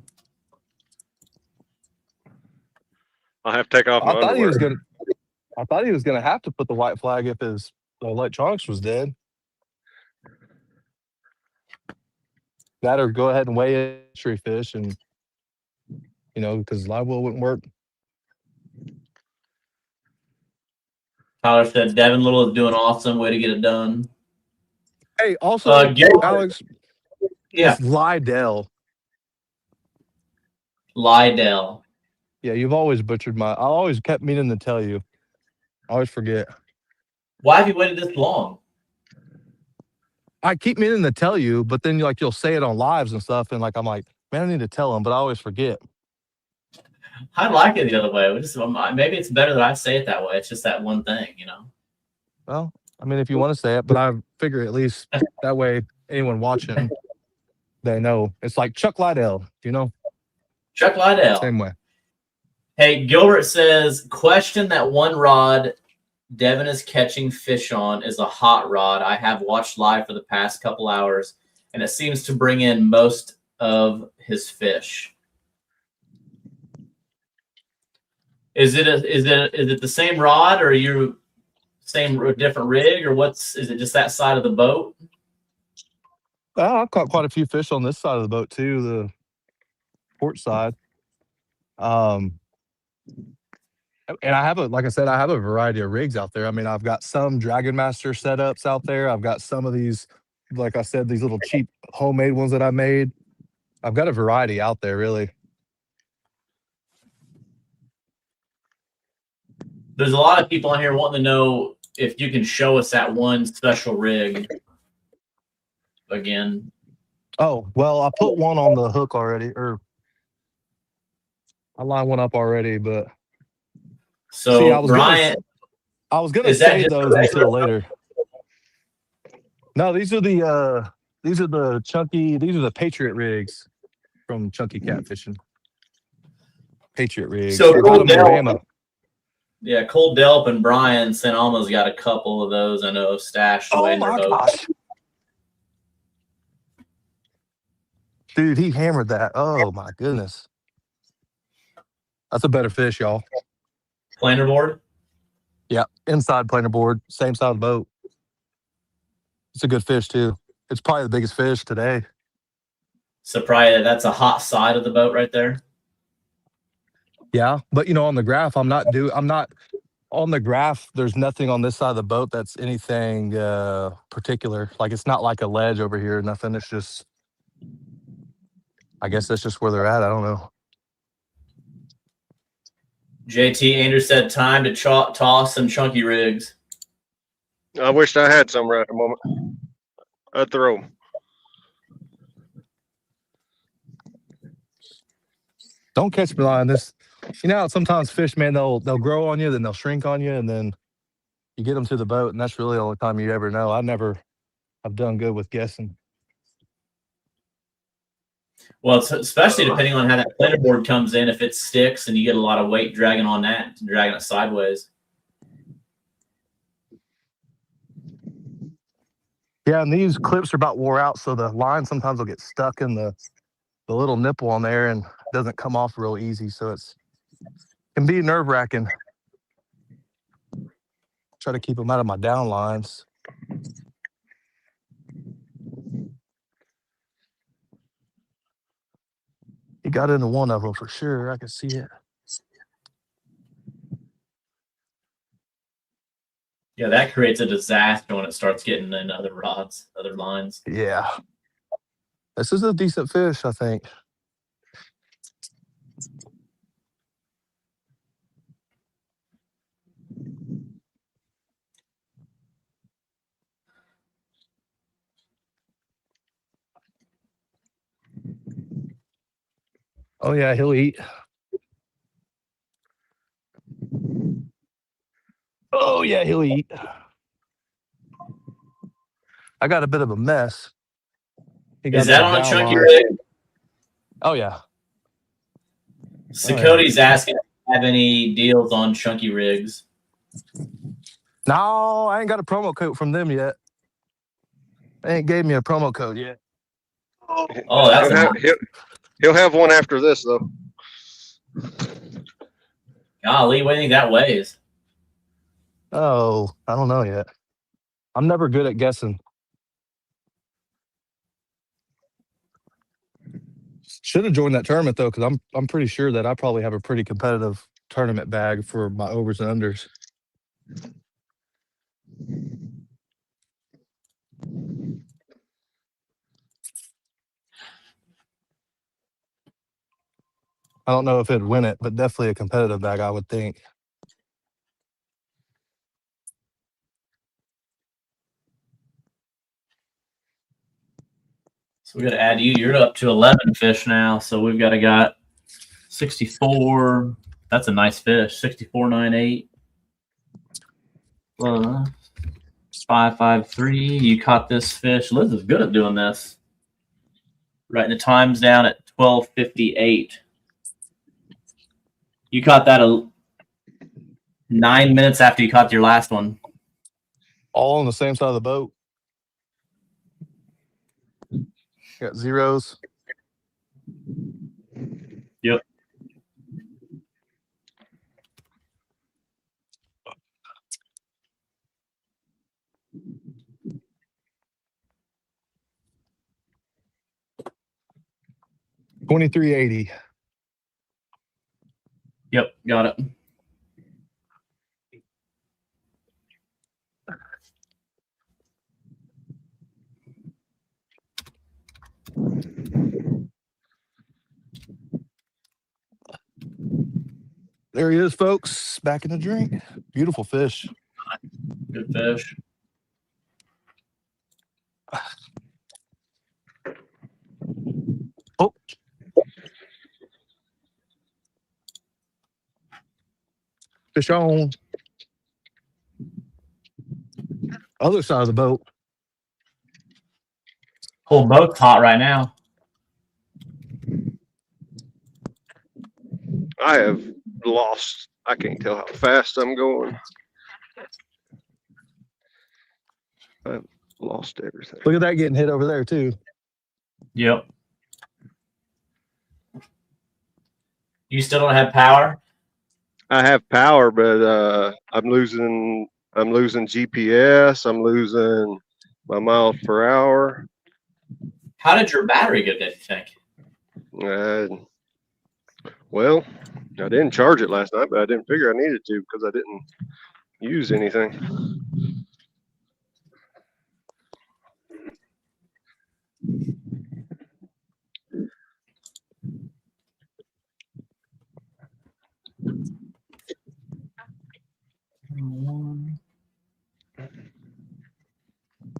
I'll have to take off my I thought he was underwear. gonna have to put the white flag if his electronics was dead. That or go ahead and weigh entry fish, and because live well wouldn't work. Tyler said Devin Little is doing awesome. Way to get it done. Hey, also, Gilbert, Alex, yeah, it's Lydell. Lydell. Yeah, you've always butchered I always kept meaning to tell you. I always forget. Why have you waited this long? I keep meaning to tell you, but then you'll say it on lives and stuff, and I'm like, man, I need to tell him, but I always forget. I like it the other way. Maybe it's better that I say it that way. It's just that one thing, Well, I mean, if you want to say it, but I figure at least that way anyone watching, they know. It's like Chuck Liddell, Chuck Liddell. Same way. Hey, Gilbert says, question that one rod Devin is catching fish on is a hot rod. I have watched live for the past couple hours, and it seems to bring in most of his fish. Is it the same rod, or are you different rig, or is it just that side of the boat? Well, I've caught quite a few fish on this side of the boat too, the port side. And I have like I said, I have a variety of rigs out there. I mean, I've got some Dragon Master setups out there. I've got some of these, like I said, these little cheap homemade ones that I made. I've got a variety out there, really. There's a lot of people on here wanting to know if you can show us that one special rig again. Oh, well, I put one on the hook already, or I lined one up already, but So see, Brian, I was gonna save those until later. No, these are the chunky, these are the Patriot rigs from Chunky Catfishing. Patriot rigs. So I got them in Bama. Yeah, Cole Delp and Brian St. Alma's got a couple of those I know stashed away in their boat. Gosh. Dude, he hammered that. Oh my goodness. That's a better fish, y'all. Planer board? Yeah, inside planer board, same side of the boat. It's a good fish too. It's probably the biggest fish today. So probably that's a hot side of the boat right there. Yeah, but on the graph, I'm not on the graph. There's nothing on this side of the boat that's anything particular. Like it's not like a ledge over here. Nothing. It's just, I guess that's just where they're at. I don't know. JT Andrews said time to toss some chunky rigs. I wished I had some right at the moment. I'd throw them. Don't catch me lying. This, how sometimes fish, man, they'll grow on you, then they'll shrink on you, and then you get them to the boat, and that's really the only time you ever know. I've done good with guessing. Well, especially depending on how that planer board comes in. If it sticks and you get a lot of weight dragging on that, dragging it sideways. Yeah, and these clips are about wore out, so the line sometimes will get stuck in the little nipple on there and doesn't come off real easy. So can be nerve-wracking. Try to keep them out of my down lines. He got into one of them for sure. I can see it. Yeah, that creates a disaster when it starts getting in other rods, other lines. Yeah. This is a decent fish, I think. Oh, yeah, he'll eat. Oh, yeah, he'll eat. I got a bit of a mess. He got Is that that on a down chunky line. rig? Oh, yeah. So Oh, yeah. Cody's asking if you have any deals on chunky rigs. No, I ain't got a promo code from them yet. They ain't gave me a promo code yet. Oh, that's He'll have one after this though. golly, what do you think that weighs? Oh, I don't know yet. I'm never good at guessing. Should have joined that tournament though, because I'm pretty sure that I probably have a pretty competitive tournament bag for my overs and unders. I don't know if it'd win it, but definitely a competitive bag, I would think. So we got to add you. You're up to 11 fish now. So we've got 64. That's a nice fish. 64.98. 553. You caught this fish. Liz is good at doing this. Writing the times down at 12:58. You caught that 9 minutes after you caught your last one. All on the same side of the boat. Got zeros. Yep. $23.80. Yep, got it. There he is, folks. Back in the drink. Beautiful fish. Good fish. Oh. Fish on. Other side of the boat. Whole boat's hot right now. I have lost. I can't tell how fast I'm going. I've lost everything. Look at that getting hit over there, too. Yep. You still don't have power? I have power, but I'm losing GPS. I'm losing my miles per hour. How did your battery get dead, you think? Well, I didn't charge it last night, but I didn't figure I needed to because I didn't use anything.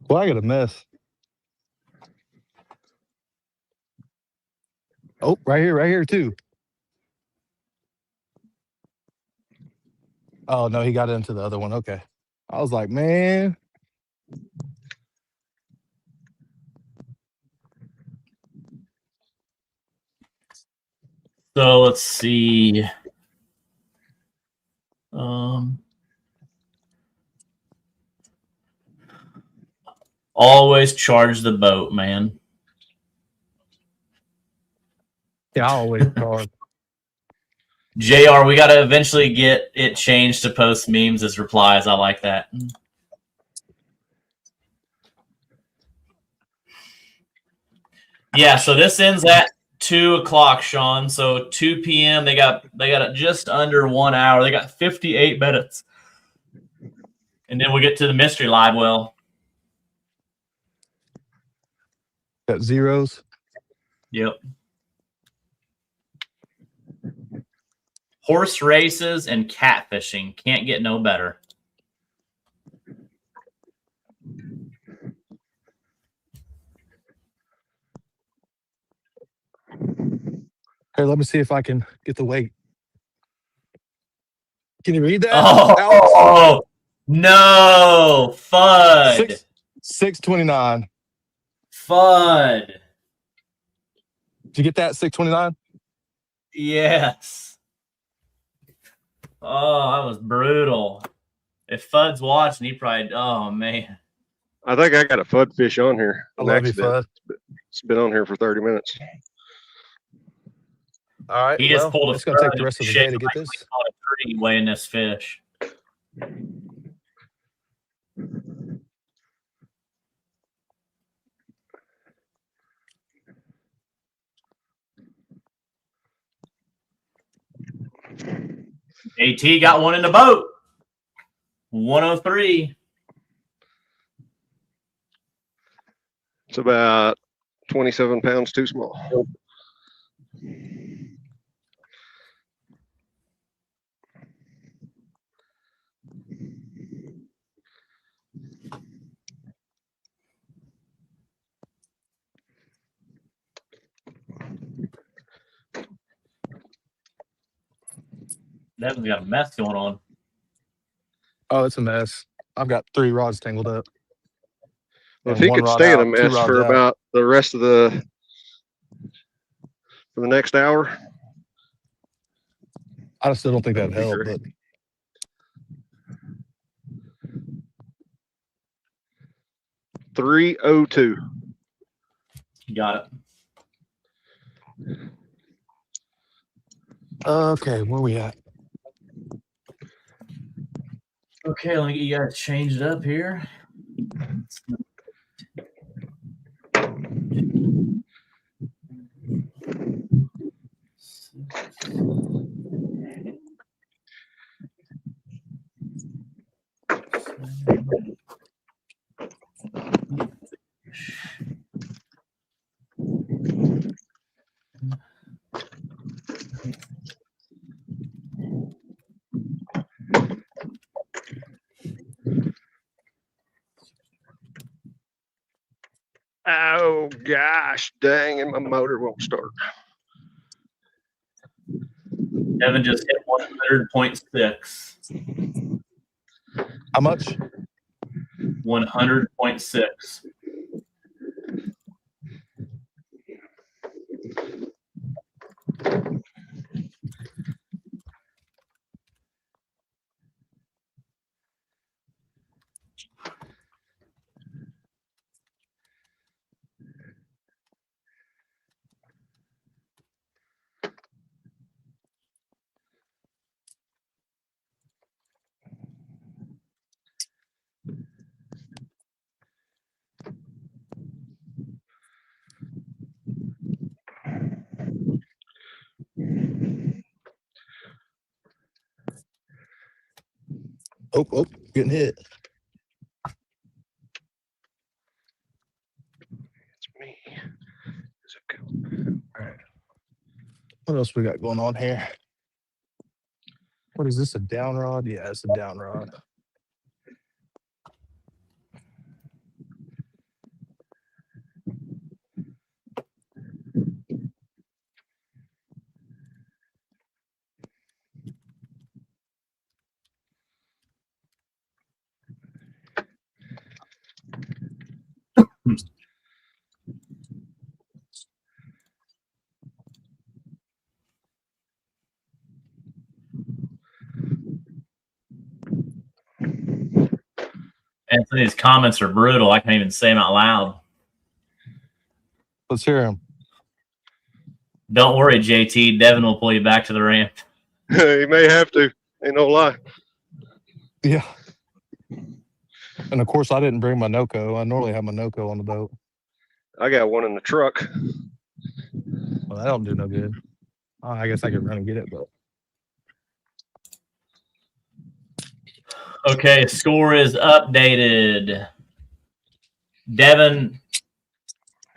Well, I got a mess. Oh, right here, too. Oh, no, he got into the other one. Okay. I was like, man. So let's see. Always charge the boat, man. Yeah, I always charge. JR, we got to eventually get it changed to post memes as replies. I like that. Yeah, so this ends at 2 o'clock, Sean. So 2 p.m. They got just under 1 hour. They got 58 minutes. And then we'll get to the mystery live well. Got zeros. Yep. Horse races and catfishing. Can't get no better. Here, let me see if I can get the weight. Can you read that? Oh, no. FUD. 629. FUD. Did you get that? 629? Yes. Oh, that was brutal. If FUD's watching, he probably, oh, man. I think I got a FUD fish on here. I An love you, accident. Fudd. It's been on here for 30 minutes. All right. He just pulled a it's going to take FUD the rest of the shape day to get like this. we caught a tree weighing this fish. AT got one in the boat. 103. It's about 27 pounds too small. Devin's got a mess going on. Oh, it's a mess. I've got 3 rods tangled up. Well, And if he 1 could rod stay in a out, 2 mess rods for out. about the rest of for the next hour, I still don't think that'd that'd be help, great. but $302. Got it. okay, where we at? Okay, let me get you guys changed up here. Oh gosh, dang, and my motor won't start. Devin just hit 100.6. How much? 100.6. Oh, getting hit. It's me. Is it go? All right. What else we got going on here? What is this, a down rod? Yeah, it's a down rod. Anthony's comments are brutal. I can't even say them out loud. Let's hear him. Don't worry, JT. Devin will pull you back to the ramp. He may have to. Ain't no lie. Yeah. And of course, I didn't bring my NOCO. I normally have my NOCO on the boat. I got one in the truck. Well, that don't do no good. I guess I could run and get it, but Okay, score is updated. Devin,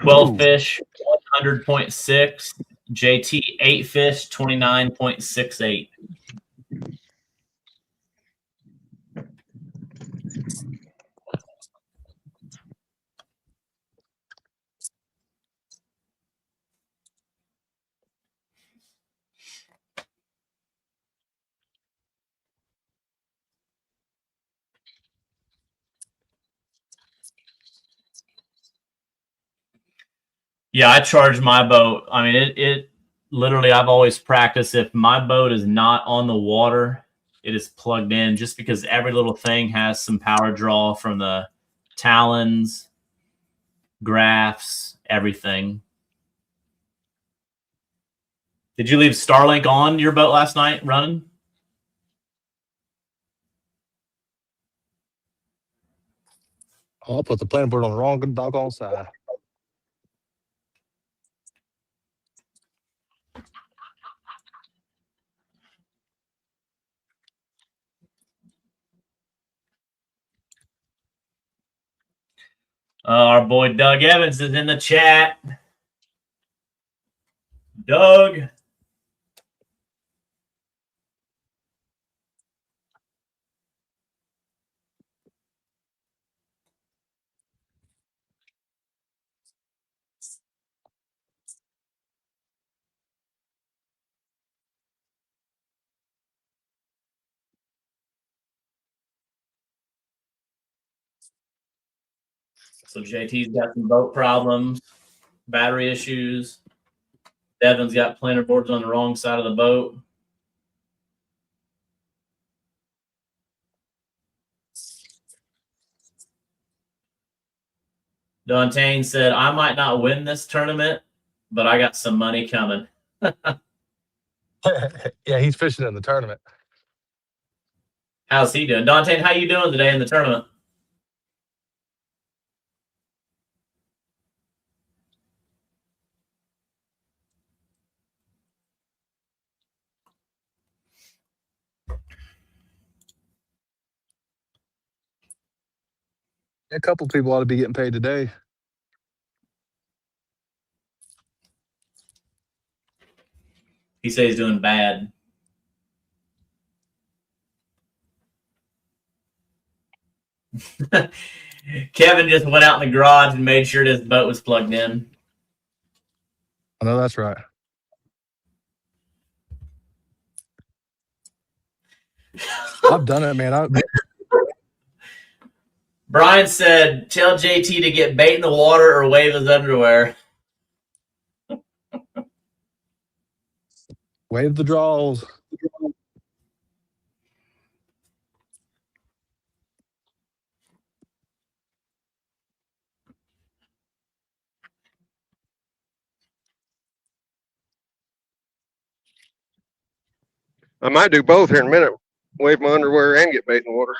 12 Ooh. fish, 100.6. JT, 8 fish, 29.68. Yeah, I charge my boat. I mean, it literally, I've always practiced if my boat is not on the water, it is plugged in just because every little thing has some power draw from the talons, graphs, everything. Did you leave Starlink on your boat last night running? I'll put the planning board on the wrong doggone side. Our boy Doug Evans is in the chat. Doug. So JT's got some boat problems, battery issues. Devin's got planer boards on the wrong side of the boat. Dontaine said, I might not win this tournament, but I got some money coming. Yeah, he's fishing in the tournament. How's he doing? Dontaine, how you doing today in the tournament? A couple people ought to be getting paid today. He says he's doing bad. Kevin just went out in the garage and made sure his boat was plugged in. I know that's right. I've done it, man. Brian said, tell JT to get bait in the water or wave his underwear. Wave the draws. I might do both here in a minute. Wave my underwear and get bait in the water.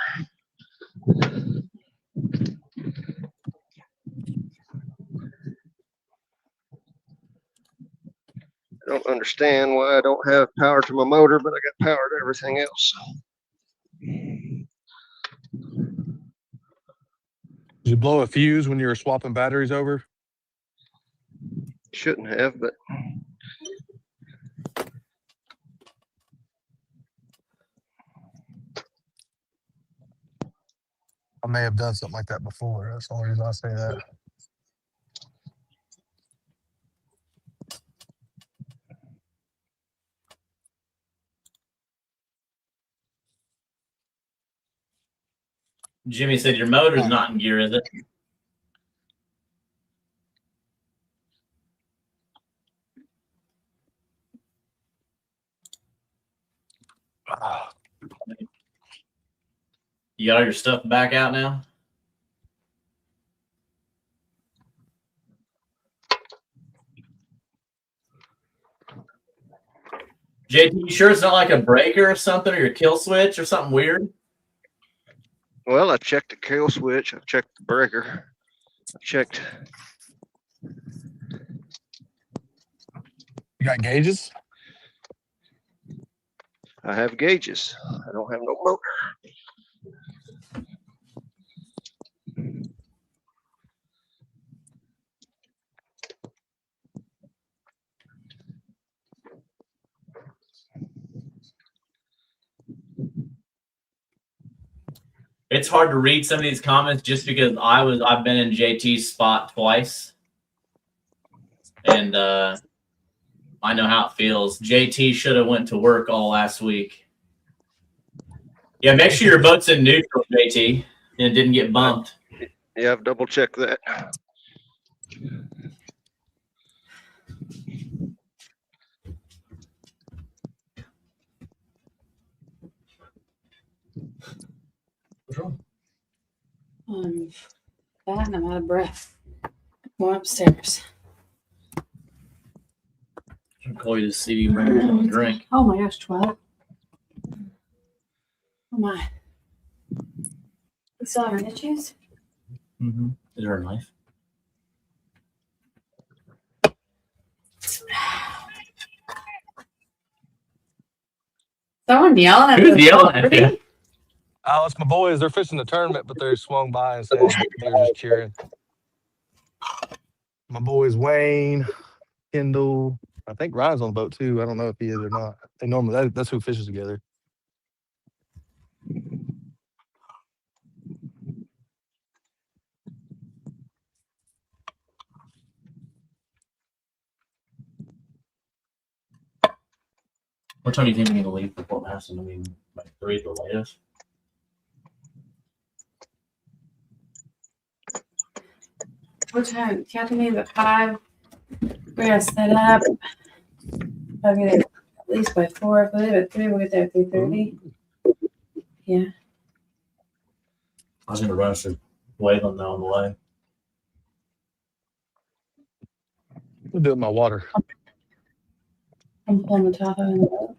I don't understand why I don't have power to my motor, but I got power to everything else. Did you blow a fuse when you were swapping batteries over? Shouldn't have, but I may have done something like that before. That's the only reason I say that. Jimmy said your motor's not in gear, is it? You got all your stuff back out now? JT, you sure it's not like a breaker or something, or your kill switch or something weird? well, I checked the kill switch. I've checked the breaker. I've checked. You got gauges? I have gauges. I don't have no motor. It's hard to read some of these comments just because I've been in JT's spot twice, and I know how it feels. JT should have went to work all last week. Yeah, make sure your boat's in neutral, JT, and it didn't get bumped. Yeah, I've double checked that. What's wrong? That and I'm out of breath. Going upstairs. I'll call you to see you bring me a drink. Oh my gosh, 12. Oh my. You still have any issues? Mm-hmm. Is there a knife? Someone yelling at Who's the yelling at property? you? Oh, it's my boys. They're fishing the tournament, but they swung by and said they were just cheering. My boys Wayne, Kendall. I think Ryan's on the boat too. I don't know if he is or not. They normally that's who fishes together. What time do you think we need to leave for Fort Madison? I mean, like 3 at the latest. What time? Captain needs at 5. We gotta set up. I'll get there at least by 4. If we leave at 3, we'll get there at 3:30. Yeah. I was going to rush to Wayland now on the way. We'll do it in my water. I'm pulling the top in the boat.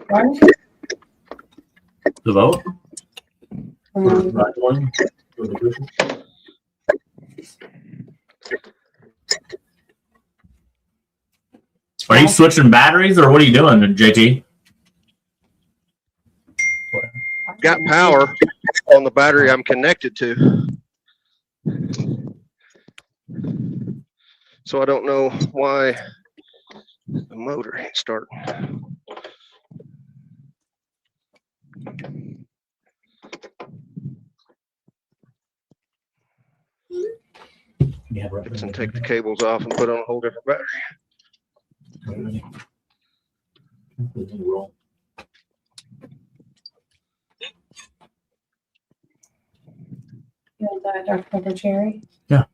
Why did you? The boat? Um, Right one? With the cushion? Are you switching batteries or what are you doing, JT? Got power on the battery I'm connected to. So I don't know why the motor ain't starting. Yeah, right. Fix and take the cables off and put on a whole different battery. Roll. You want that dark pepper cherry? Yeah.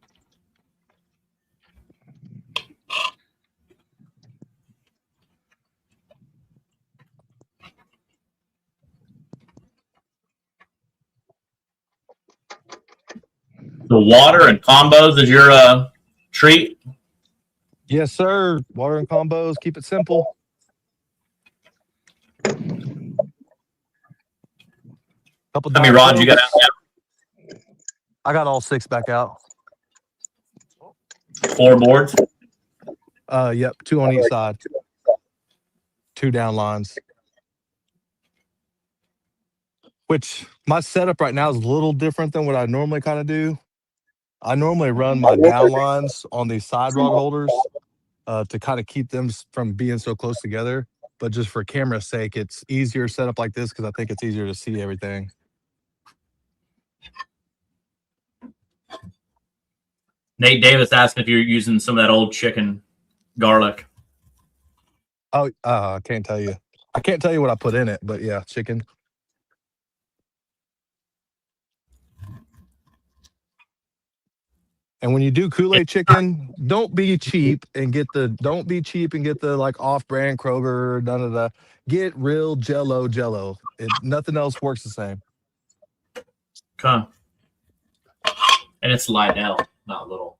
The water and combos is your treat. Yes, sir. Water and combos. Keep it simple. Couple How many rods you got out there? I got all 6 back out. 4 boards. Yep, 2 on each side. 2 down lines. Which my setup right now is a little different than what I normally kind of do. I normally run my down lines on these side rod holders to kind of keep them from being so close together. But just for camera's sake, it's easier set up like this because I think it's easier to see everything. Nate Davis asked if you're using some of that old chicken garlic. Oh, I can't tell you. I can't tell you what I put in it, but yeah, chicken. And when you do Kool-Aid chicken, don't be cheap and get the like off-brand Kroger, none of the. Get real Jello. Nothing else works the same. Okay. And it's Lydell, not little.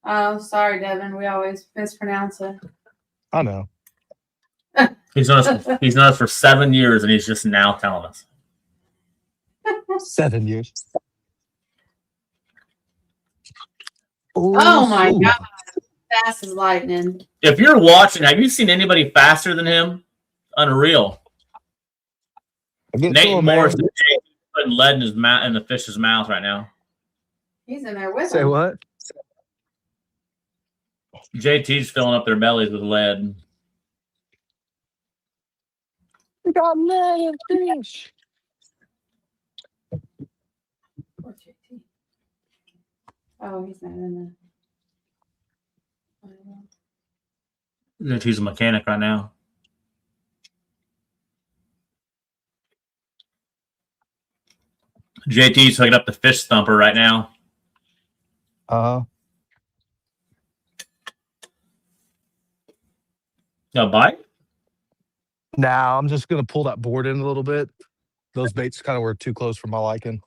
Oh, sorry, Devin. We always mispronounce it. I know. He's known us for 7 years and he's just now telling us. 7 years. Oh my God. Fast as lightning. If you're watching, have you seen anybody faster than him? Unreal. Nate Morris is putting lead in his mouth, in the fish's mouth right now. He's in there with Say him. what? JT's filling up their bellies with lead. We got lead fish. Poor JT. Oh, he's not in the. He's a mechanic right now. JT's hooking up the fish thumper right now. No bite? Now I'm just gonna pull that board in a little bit. Those baits kind of were too close for my liking.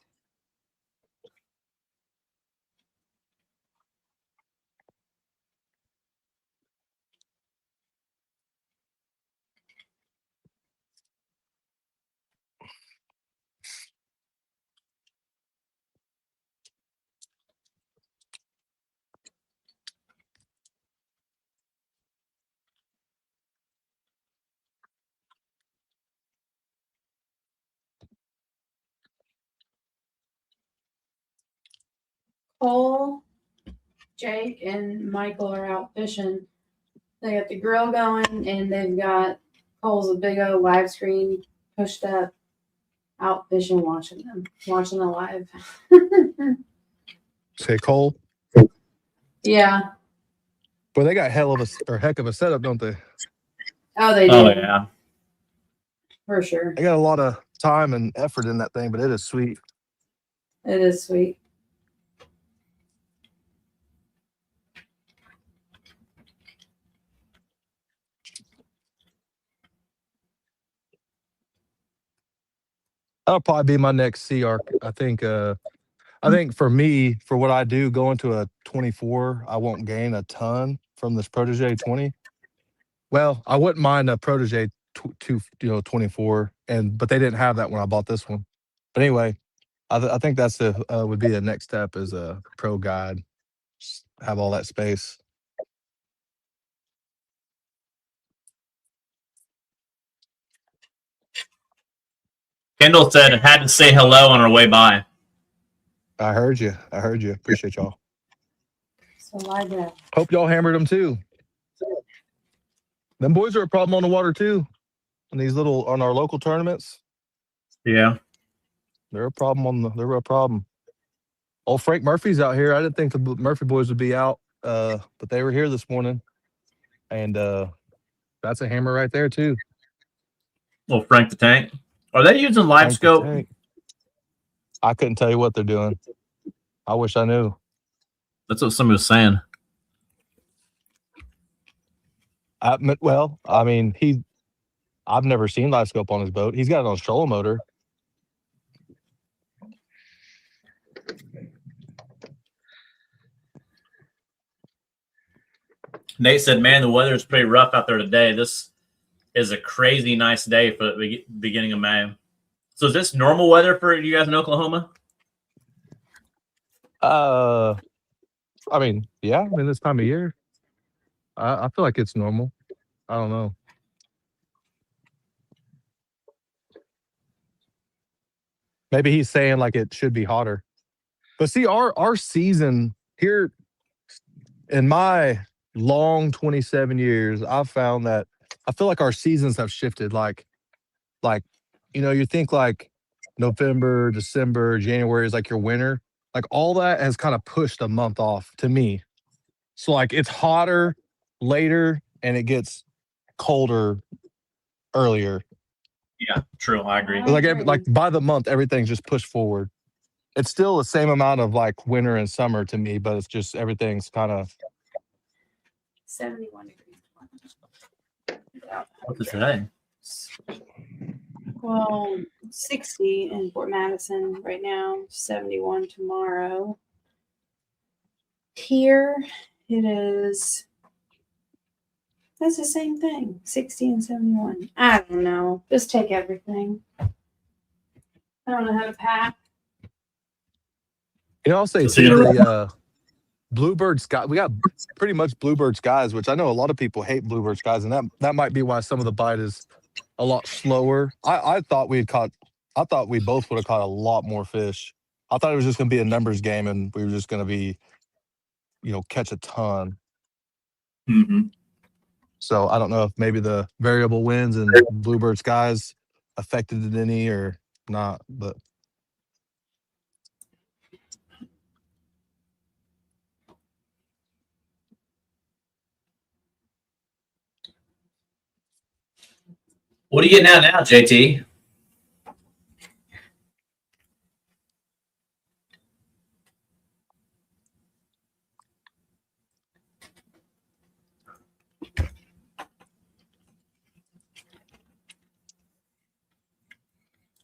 Cole, Jake, and Michael are out fishing. They got the grill going, and they've got Cole's a big old live screen pushed up, out fishing, watching the live. Say Cole. Yeah. Well, they got heck of a setup, don't they? Oh, they do. Oh yeah. For sure. They got a lot of time and effort in that thing, but it is sweet. It is sweet. That'll probably be my next sea arc. I think for me, for what I do, going to a 24, I won't gain a ton from this Protege 20. Well, I wouldn't mind a Protege 24, but they didn't have that when I bought this one. But anyway, I think that's would be the next step as a pro guide. Just have all that space. Kendall said had to say hello on our way by. I heard you. Appreciate y'all. So like that. Hope y'all hammered them too. Them boys are a problem on the water too. On our local tournaments. Yeah. They're a problem they're a problem. Old Frank Murphy's out here. I didn't think the Murphy boys would be out, but they were here this morning. And that's a hammer right there too. Well, Frank the Tank. Are they using live Frank the scope? Tank. I couldn't tell you what they're doing. I wish I knew. That's what somebody was saying. I've never seen live scope on his boat. He's got it on his trolling motor. Nate said, man, the weather is pretty rough out there today. This is a crazy nice day for the beginning of May. So is this normal weather for you guys in Oklahoma? Yeah. This time of year. I feel like it's normal. I don't know. Maybe he's saying like it should be hotter. But see, our season here in my long 27 years, I've found that I feel like our seasons have shifted. Like, you think like November, December, January is like your winter. Like all that has kind of pushed a month off to me. So like it's hotter later and it gets colder earlier. Yeah, true. I agree. Like by the month, everything's just pushed forward. It's still the same amount of like winter and summer to me, but it's just everything's kind of 71 degrees. What's it today? Well, 60 in Fort Madison right now, 71 tomorrow. Here it is. That's the same thing, 60 and 71. I don't know. Just take everything. I don't know how to pack. I'll say too, Bluebird Sky. We got pretty much Bluebird Skies, which I know a lot of people hate Bluebird Skies, and that might be why some of the bite is a lot slower. I thought we both would have caught a lot more fish. I thought it was just going to be a numbers game, and we were just going to be, catch a ton. Mm-hmm. So I don't know if maybe the variable winds and Bluebird Skies affected it any or not, but What are you getting at now, JT?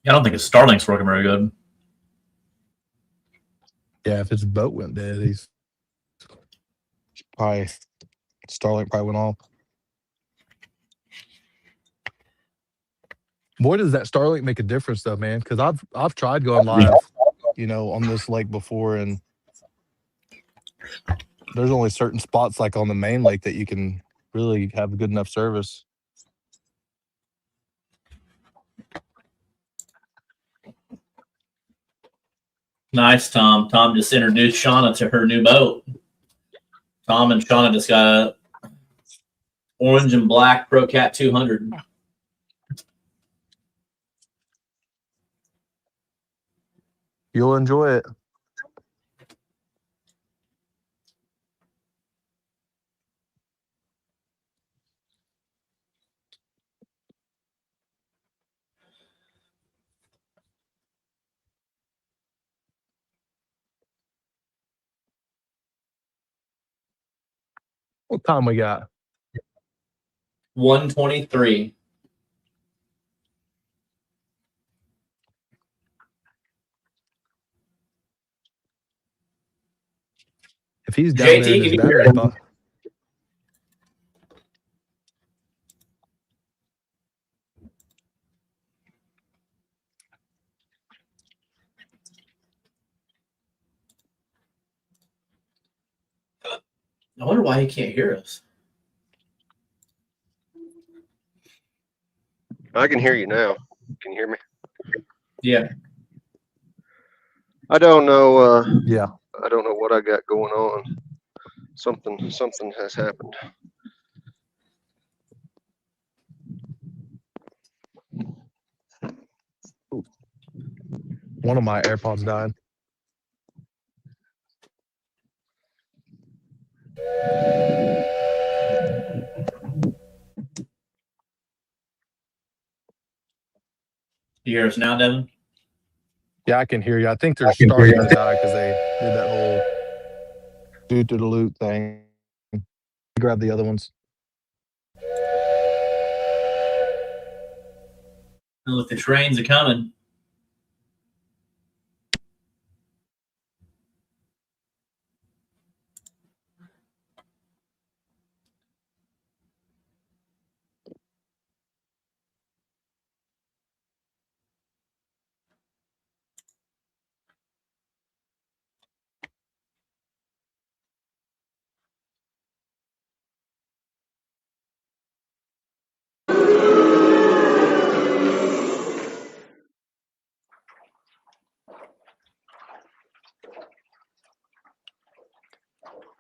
I don't think his Starlink's working very good. Yeah, if his boat went dead, he's probably Starlink probably went off. Boy, does that Starlink make a difference though, man? Because I've tried going live, on this lake before, and there's only certain spots like on the main lake that you can really have good enough service. Nice, Tom. Tom just introduced Shauna to her new boat. Tom and Shauna just got a orange and black ProCat 200. You'll enjoy it. What time we got? 123. If he's down there JT, in can his you hear battery it? box, I wonder why he can't hear us. I can hear you now. Can you hear me? Yeah. I don't know. yeah. I don't know what I got going on. Something has happened. One of my AirPods died. You hear us now, Devin? Yeah, I can hear you. I think they're starting to die because they did that whole do-to-the-loot thing. Grab the other ones. And look, the trains are coming.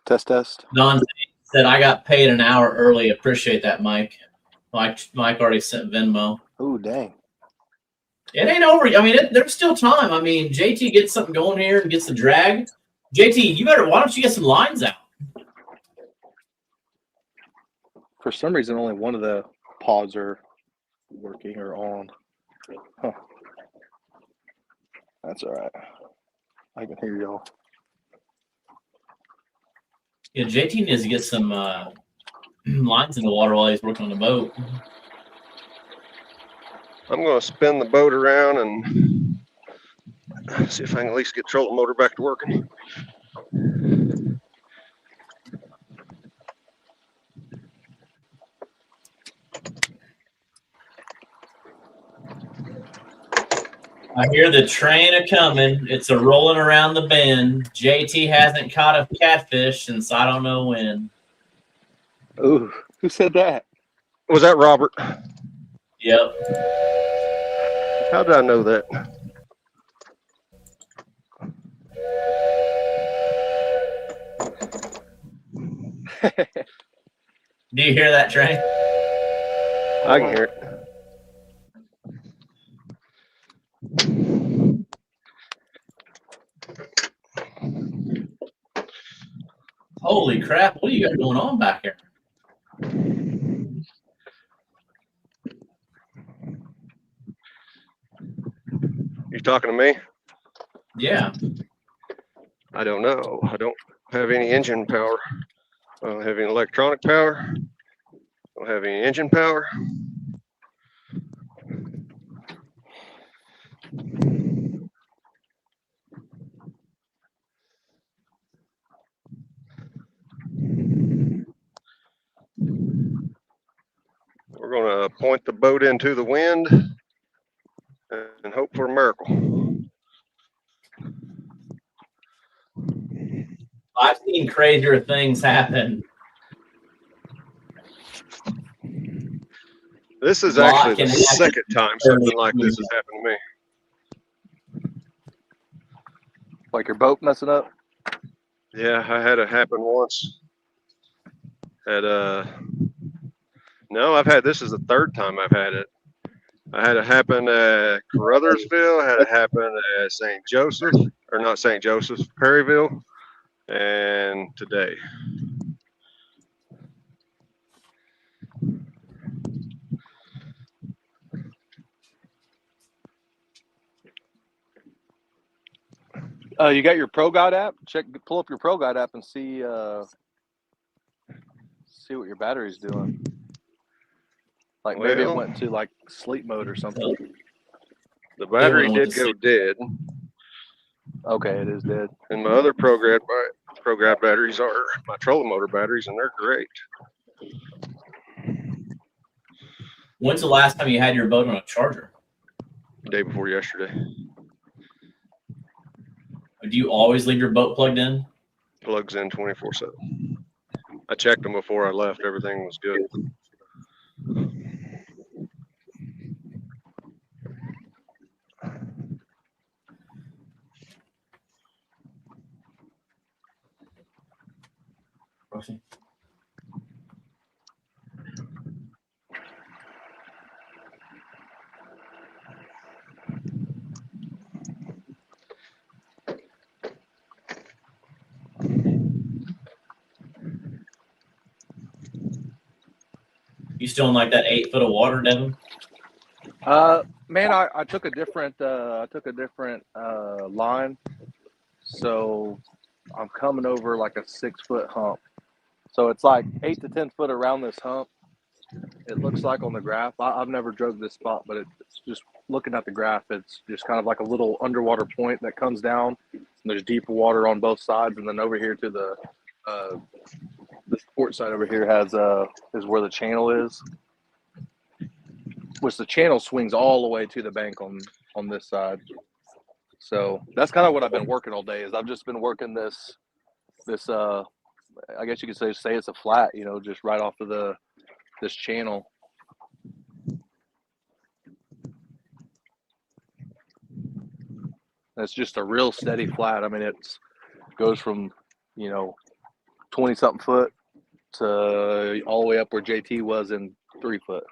Test. Don said, I got paid an hour early. Appreciate that, Mike. Mike already sent Venmo. Oh, dang. It ain't over. I mean, there's still time. I mean, JT gets something going here and gets the drag. JT, why don't you get some lines out? For some reason, only one of the pods are working or on. Huh. That's all right. I can hear y'all. Yeah, JT needs to get some lines in the water while he's working on the boat. I'm going to spin the boat around and see if I can at least get the trolling motor back to working. I hear the train a coming. It's a rolling around the bend. JT hasn't caught a catfish since I don't know when. Ooh, who said that? Was that Robert? Yep. How did I know that? Do you hear that, train? I can hear it. Holy crap. What do you got going on back here? You talking to me? Yeah. I don't know. I don't have any engine power. I don't have any electronic power. I don't have any engine power. We're going to point the boat into the wind and hope for a miracle. I've seen crazier things happen. This is Lot actually the can happen. second time something like this has happened to me. Like your boat messing up? Yeah, I had it happen once. No, I've had this is the third time I've had it. I had it happen at Caruthersville, I had it happen at St. Joseph, or not St. Joseph, Perryville, and today. You got your Pro Guide app? Pull up your Pro Guide app and see what your battery's doing. Like maybe it went to like sleep mode or something. The battery did go dead. Okay, it is dead. And my other Pro Guide batteries are my trolling motor batteries, and they're great. When's the last time you had your boat on a charger? Day before yesterday. Do you always leave your boat plugged in? Plugs in 24/7. I checked them before I left. Everything was good. Rosie? You still in like that 8 foot of water, Devin? Man, I took a different line, so I'm coming over like a 6 foot hump. So it's like 8 to 10 foot around this hump. It looks like on the graph. I've never drove this spot, but it's just looking at the graph. It's just kind of like a little underwater point that comes down. And there's deep water on both sides, and then over here to the port side over here is where the channel is, which the channel swings all the way to the bank on this side. So that's kind of what I've been working all day. Is I've just been working this I guess you could say it's a flat, just right off of this channel. It's just a real steady flat. I mean, it goes from 20 something foot to all the way up where JT was in 3 foot,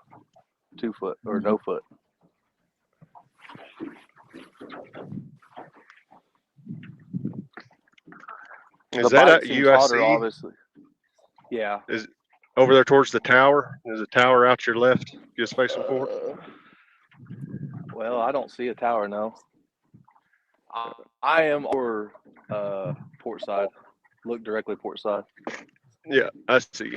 2 foot, or no foot. Is that at USC? Hotter, obviously. Yeah. Is over there towards the tower? Is a tower out your left? Just facing forward? Well, I don't see a tower, no. I am over port side. Look directly port side. Yeah, I see.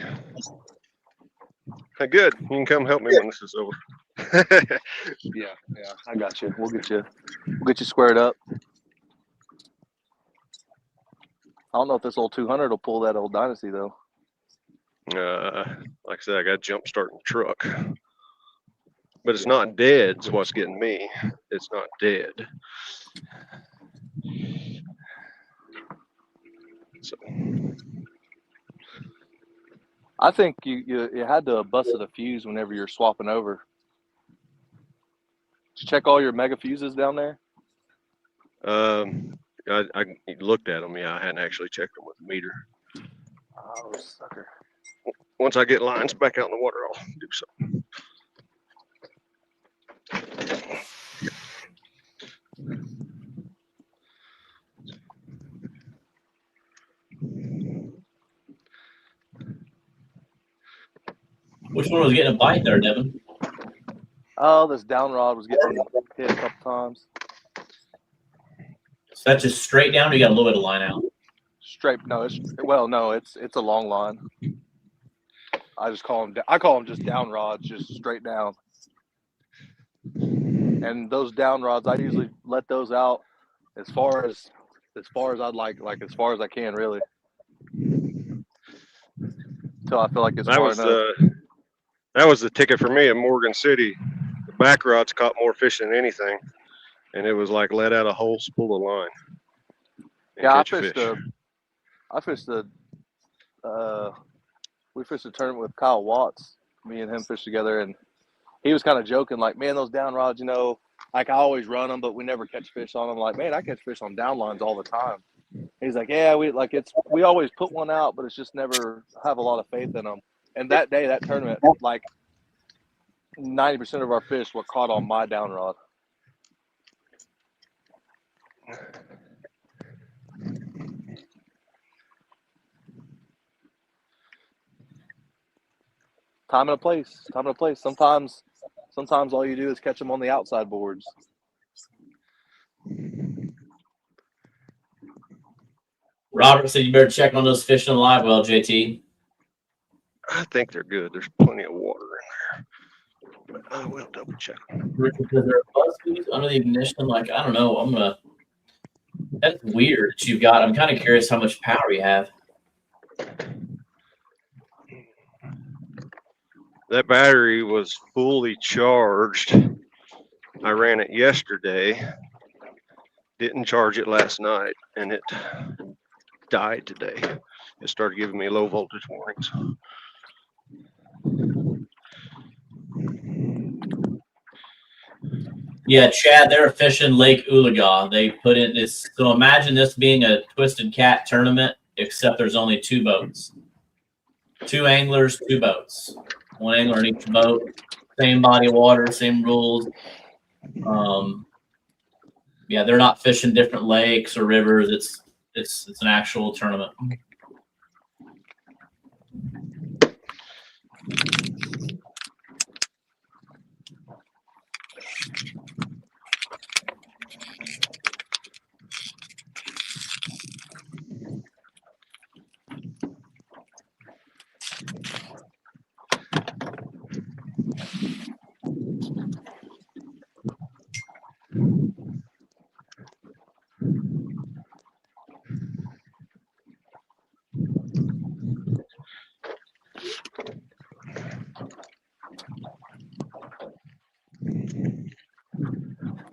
Hey, good. You can come help me when this is over. Yeah, I got you. We'll get you squared up. I don't know if this old 200 will pull that old Dynasty though. Like I said, I got to jump start the truck, but it's not dead. Is what's getting me. It's not dead. So I think you had to have busted a fuse whenever you're swapping over. Did you check all your mega fuses down there? I looked at them. Yeah, I hadn't actually checked them with the meter. Oh, sucker. Once I get lines back out in the water, I'll do something. Which one was getting a bite there, Devin? Oh, this down rod was getting hit a couple times. So that's just straight down, or you got a little bit of line out? Straight. No, it's a long line. I call them just down rods, just straight down. And those down rods, I usually let those out as far as I'd like as far as I can, really, until I feel like it's far enough. That was the ticket for me at Morgan City. The back rods caught more fish than anything, and it was like let out a whole spool of line. Yeah, we fished a tournament with Kyle Watts. Me and him fished together, and he was kind of joking, like, man, those down rods, like I always run them, but we never catch fish on them. Like, man, I catch fish on down lines all the time. He's like, yeah, we always put one out, but it's just never have a lot of faith in them. And that day, that tournament, like 90% of our fish were caught on my down rod. Time and a place. Sometimes all you do is catch them on the outside boards. Robert said you better check on those fish in the live well, JT. I think they're good. There's plenty of water in there, but I will double check. Because there are buzzes under the ignition. Like, I don't know. That's weird that you've got. I'm kind of curious how much power you have. That battery was fully charged. I ran it yesterday. Didn't charge it last night, and it died today. It started giving me low voltage warnings. Yeah, Chad, they're fishing Lake Oolaga. They put in this. So imagine this being a Twisted Cat tournament, except there's only 2 boats. 2 anglers, 2 boats. 1 angler in each boat. Same body of water, same rules. Yeah, they're not fishing different lakes or rivers. It's an actual tournament.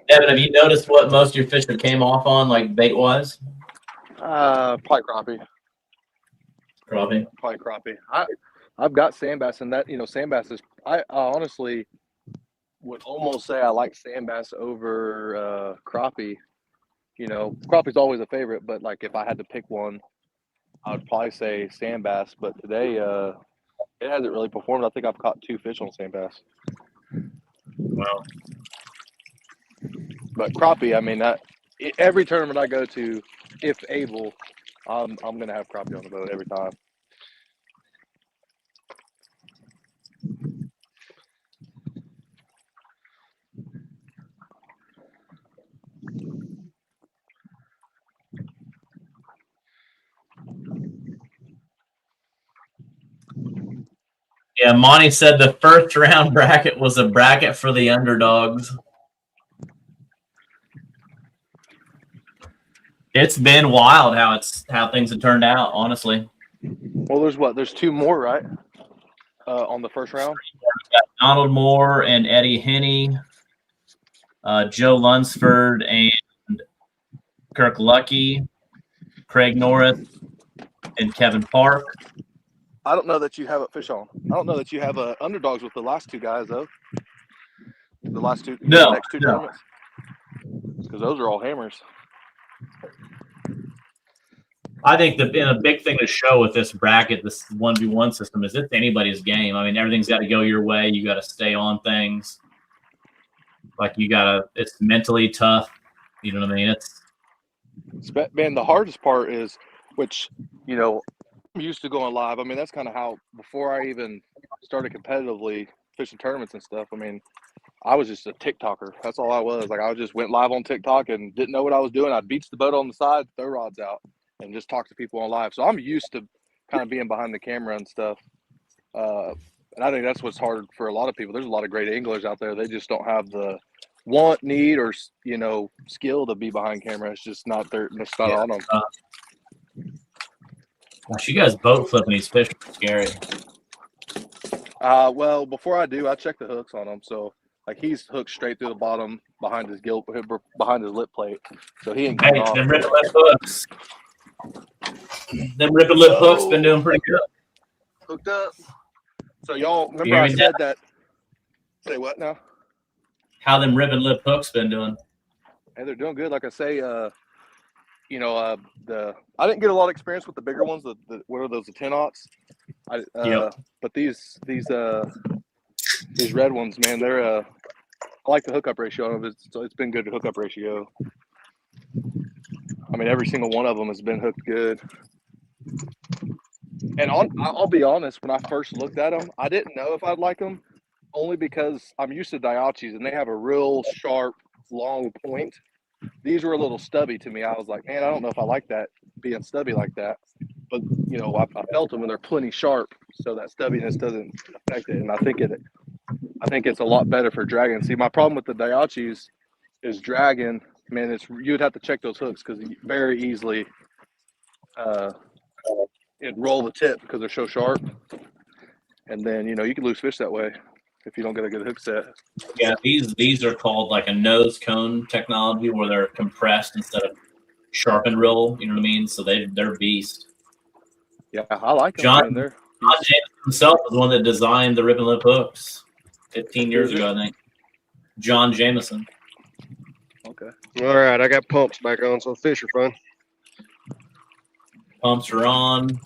Evan, have you noticed what most of your fish that came off on, like bait wise? Probably crappie. Crappie. Probably crappie. I've got sand bass, and that sand bass is. I honestly would almost say I like sand bass over crappie. Crappie's always a favorite, but like if I had to pick one, I would probably say sand bass. But today, it hasn't really performed. I think I've caught 2 fish on sand bass. Wow. But crappie, I mean, every tournament I go to, if able, I'm gonna have crappie on the boat every time. Yeah, Monty said the first round bracket was a bracket for the underdogs. It's been wild how things have turned out, honestly. Well, there's 2 more, right? On the first round. We've got Donald Moore and Eddie Henney, Joe Lunsford and Kirk Lucky, Craig Norris, and Kevin Park. I don't know that you have a fish on. I don't know that you have underdogs with the last 2 guys though. The last 2, No, next 2 tournaments, because those are all hammers. I think a big thing to show with this bracket, this 1v1 system, is it's anybody's game. I mean, everything's got to go your way. You got to stay on things. Like it's mentally tough. You know what I mean? Man, the hardest part is, which, I'm used to going live. I mean, that's kind of how, before I even started competitively fishing tournaments and stuff, I mean, I was just a TikToker. That's all I was. Like I just went live on TikTok and didn't know what I was doing. I'd beach the boat on the side, throw rods out, and just talk to people on live. So I'm used to kind of being behind the camera and stuff. And I think that's what's hard for a lot of people. There's a lot of great anglers out there. They just don't have the want, need, or skill to be behind camera. It's just not there. It's not on them. Gosh, you guys boat flipping these fish are scary. Well, before I do, I check the hooks on them. So like he's hooked straight through the bottom behind his behind his lip plate. So he ain't Hey, coming off. them ripping lip hooks. Them ripping lip hooks been doing pretty good. Hooked up. So y'all remember I said that. Say what now? How them ribbon lip hooks been doing? Hey, they're doing good. Like I say, I didn't get a lot of experience with the bigger ones. What are those? The 10-aughts. But these red ones, man, they're I like the hookup ratio of it. So it's been good to hookup ratio. I mean, every single one of them has been hooked good. And I'll be honest, when I first looked at them, I didn't know if I'd like them, only because I'm used to Daiachis and they have a real sharp, long point. These were a little stubby to me. I was like, man, I don't know if I like that being stubby like that. But I felt them and they're plenty sharp, so that stubbiness doesn't affect it. And I think it's a lot better for dragging. See, my problem with the Daiachis is dragging. Man, you'd have to check those hooks because very easily it'd roll the tip because they're so sharp, and then you can lose fish that way if you don't get a good hook set. Yeah, these are called like a nose cone technology where they're compressed instead of sharp and roll. You know what I mean? So they're beast. Yeah, I like them. John Jameson himself was the one that designed the ribbon lip hooks 15 years ago, I think. John Jameson. Okay. All right, I got pumps back on, so fish are fun. Pumps are on.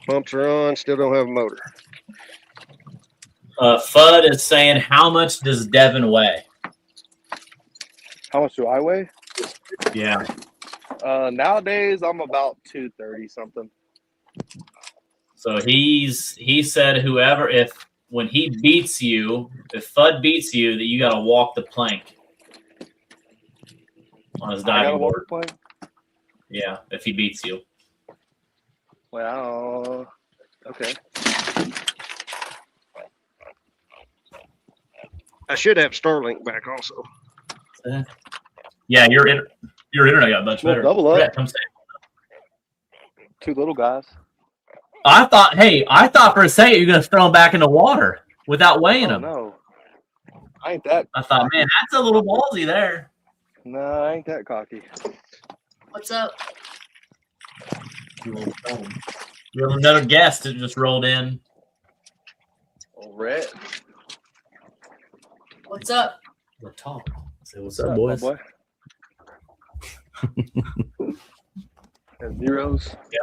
Pumps are on. Still don't have a motor. Fudd is saying, how much does Devin weigh? How much do I weigh? Yeah. Nowadays, I'm about 230 something. So he said when he beats you, if Fudd beats you, that you got to walk the plank on his diving board. Plank? Yeah, if he beats you. Well, okay. I should have Starlink back also. Yeah, your internet got much better. Double up. Yeah, come say. Two little guys. I thought for a second you're gonna throw him back in the water without weighing him. No, I ain't that. I thought, man, that's a little ballsy there. No, I ain't that cocky. What's up? You have another guest that just rolled in. Old Red. What's up? We're talking. Say what's up, boys. Boy? And zeros. Yeah.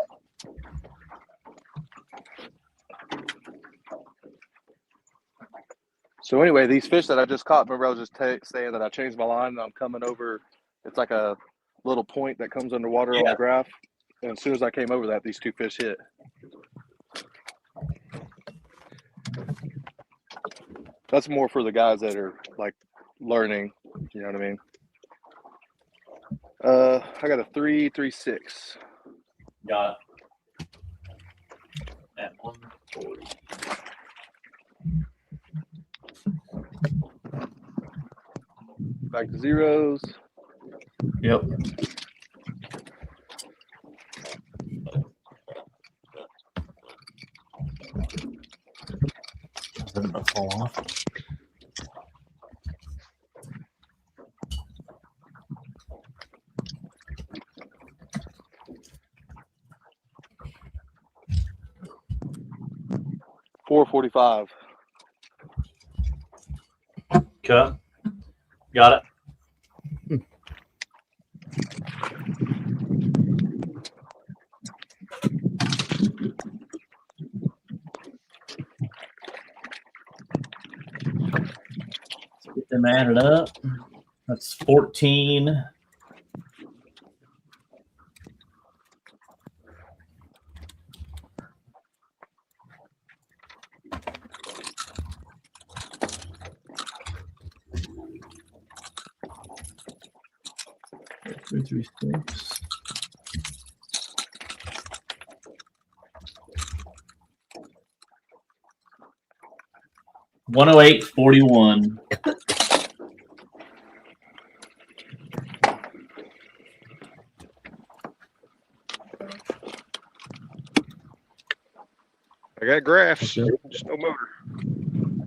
So anyway, these fish that I just caught, remember I was just saying that I changed my line and I'm coming over. It's like a little point that comes underwater on the graph. And as soon as I came over that, these two fish hit. That's more for the guys that are like learning. You know what I mean? I got a 3.36. Got it. At 140. Back to zeros. Yep. Doesn't fall off. $4.45. Okay. Got it. Get them added up. That's 14. 336. 108.41. I got graphs, Okay. just no motor.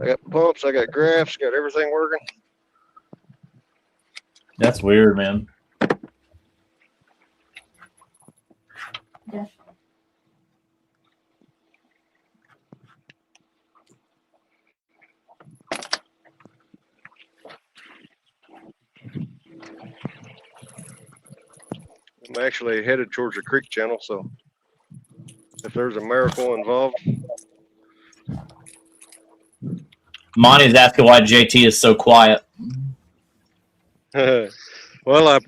I got pumps, I got graphs, got everything working. That's weird, man. Yeah. I'm actually headed towards the creek channel, so if there's a miracle involved. Monty's asking why JT is so quiet. Well, I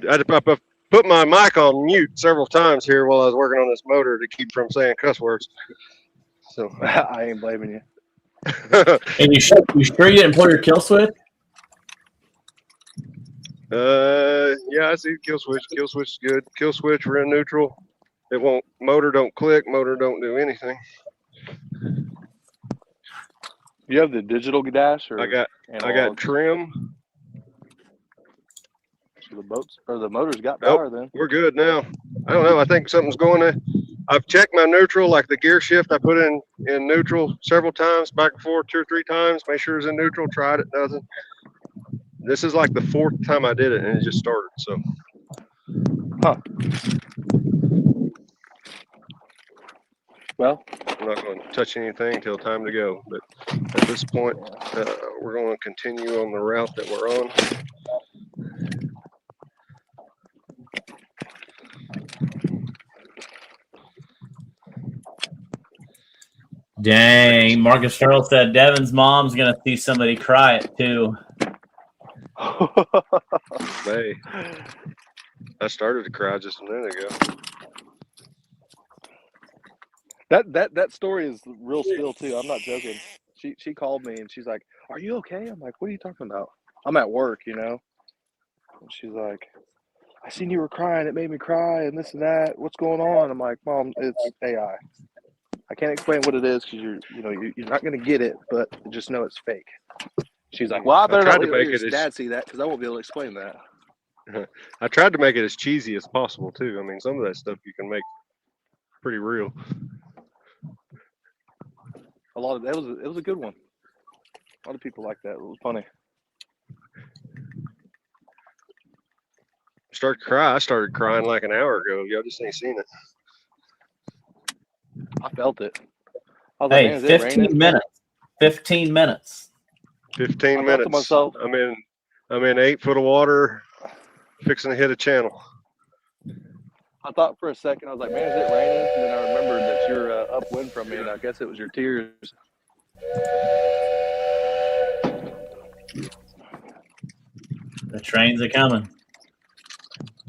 put my mic on mute several times here while I was working on this motor to keep from saying cuss words. So I ain't blaming you. And you sure you didn't pull your kill switch? Yeah, I see kill switch. Kill switch is good. Kill switch, we're in neutral. It won't, motor don't click, motor don't do anything. You have the digital dash or I got analog? trim. So the boats or the motor's got Nope. power then. We're good now. I don't know. I think something's going on. I've checked my neutral, like the gear shift I put in neutral several times, back and forth 2 or 3 times, make sure it's in neutral, tried it, nothing. This is like the 4th time I did it and it just started, so. Huh. Well, I'm not going to touch anything until time to go, but at this point, we're going to continue on the route that we're on. Dang, Marcus Farrell said Devin's mom's gonna see somebody cry it too. Hey, I started to cry just a minute ago. that story is real spill too. I'm not joking. She called me and she's like, "Are you okay?" I'm like, "What are you talking about?" I'm at work, you know. And she's like, "I seen you were crying. It made me cry, and this and that. What's going on?" I'm like, "Mom, it's AI. I can't explain what it is because you're not gonna get it, but just know it's fake." She's like, "Well, I better not let your dad see that because I won't be able to explain that." I tried to make it as cheesy as possible too. I mean, some of that stuff you can make pretty real. A lot of that it was a good one. A lot of people like that. It was funny. I started crying like an hour ago. Y'all just ain't seen it. I felt it. I was Hey, like, man, is it 15 raining? minutes. 15 minutes. 15 I thought to minutes. myself, I'm in 8 foot of water, fixing to hit a channel. I thought for a second, I was like, man, is it raining? And then I remembered that you're upwind from me, and I guess it was your tears. The trains are coming.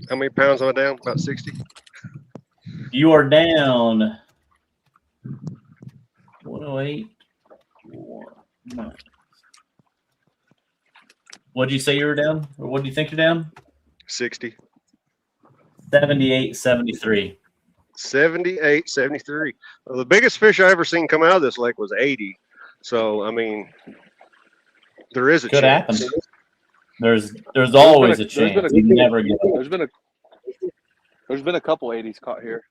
How many pounds am I down? About 60? You are down 108. What did you say you were down? Or what do you think you're down? 60. 78.73. 78.73. Well, the biggest fish I ever seen come out of this lake was 80. So, I mean, there is a Could chance. happen. There's always a there's been chance. a- You never give up. There's been a couple 80s caught here.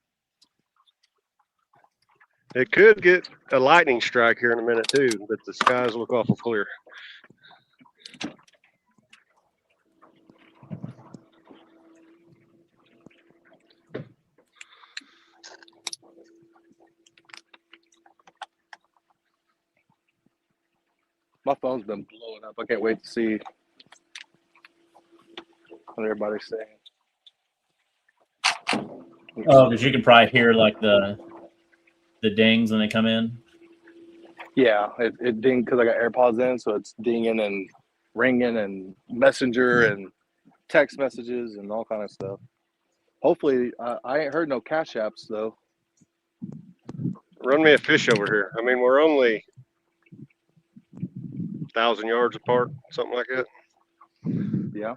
It could get a lightning strike here in a minute too, but the skies look awful clear. My phone's been blowing up. I can't wait to see what everybody's saying. Oh, because you can probably hear like the dings when they come in. Yeah, it dinged because I got AirPods in, so it's dinging and ringing and messenger and text messages and all kind of stuff. Hopefully, I ain't heard no cash apps though. Run me a fish over here. I mean, we're only 1,000 yards apart, something like that. Yeah.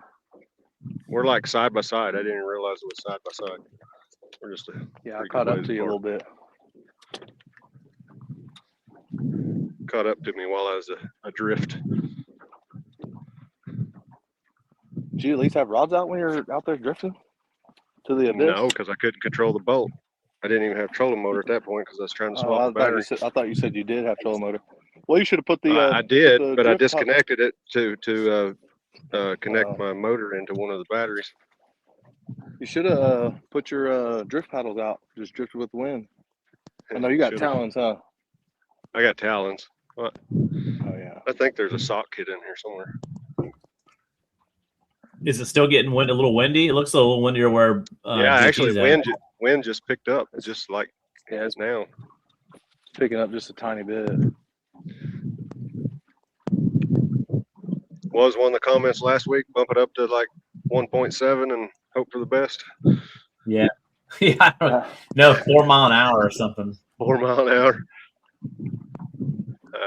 We're like side by side. I didn't even realize it was side by side. We're just Yeah, I pretty caught good up ways to you a apart. little bit. Caught up to me while I was adrift. Did you at least have rods out when you were out there drifting to the abyss? No, because I couldn't control the boat. I didn't even have trolling motor at that point because I was trying to swap the battery. I thought you said you did have trolling motor. Well, you should have put the. I did, the but I drift top- disconnected it to connect my motor into one of the batteries. You should have put your drift paddles out. Just drifted with the wind. I know you got Should've. talons, huh? I got talons. Oh yeah. I think there's a sock kit in here somewhere. Is it still getting a little windy? It looks a little windier where. Yeah, GT's actually, at. wind just picked up. It's just like Yeah, it's now. picking up just a tiny bit. Was one of the comments last week, bump it up to like 1.7 and hope for the best. Yeah. Yeah. No, 4 mile an hour or something. 4 mile an hour.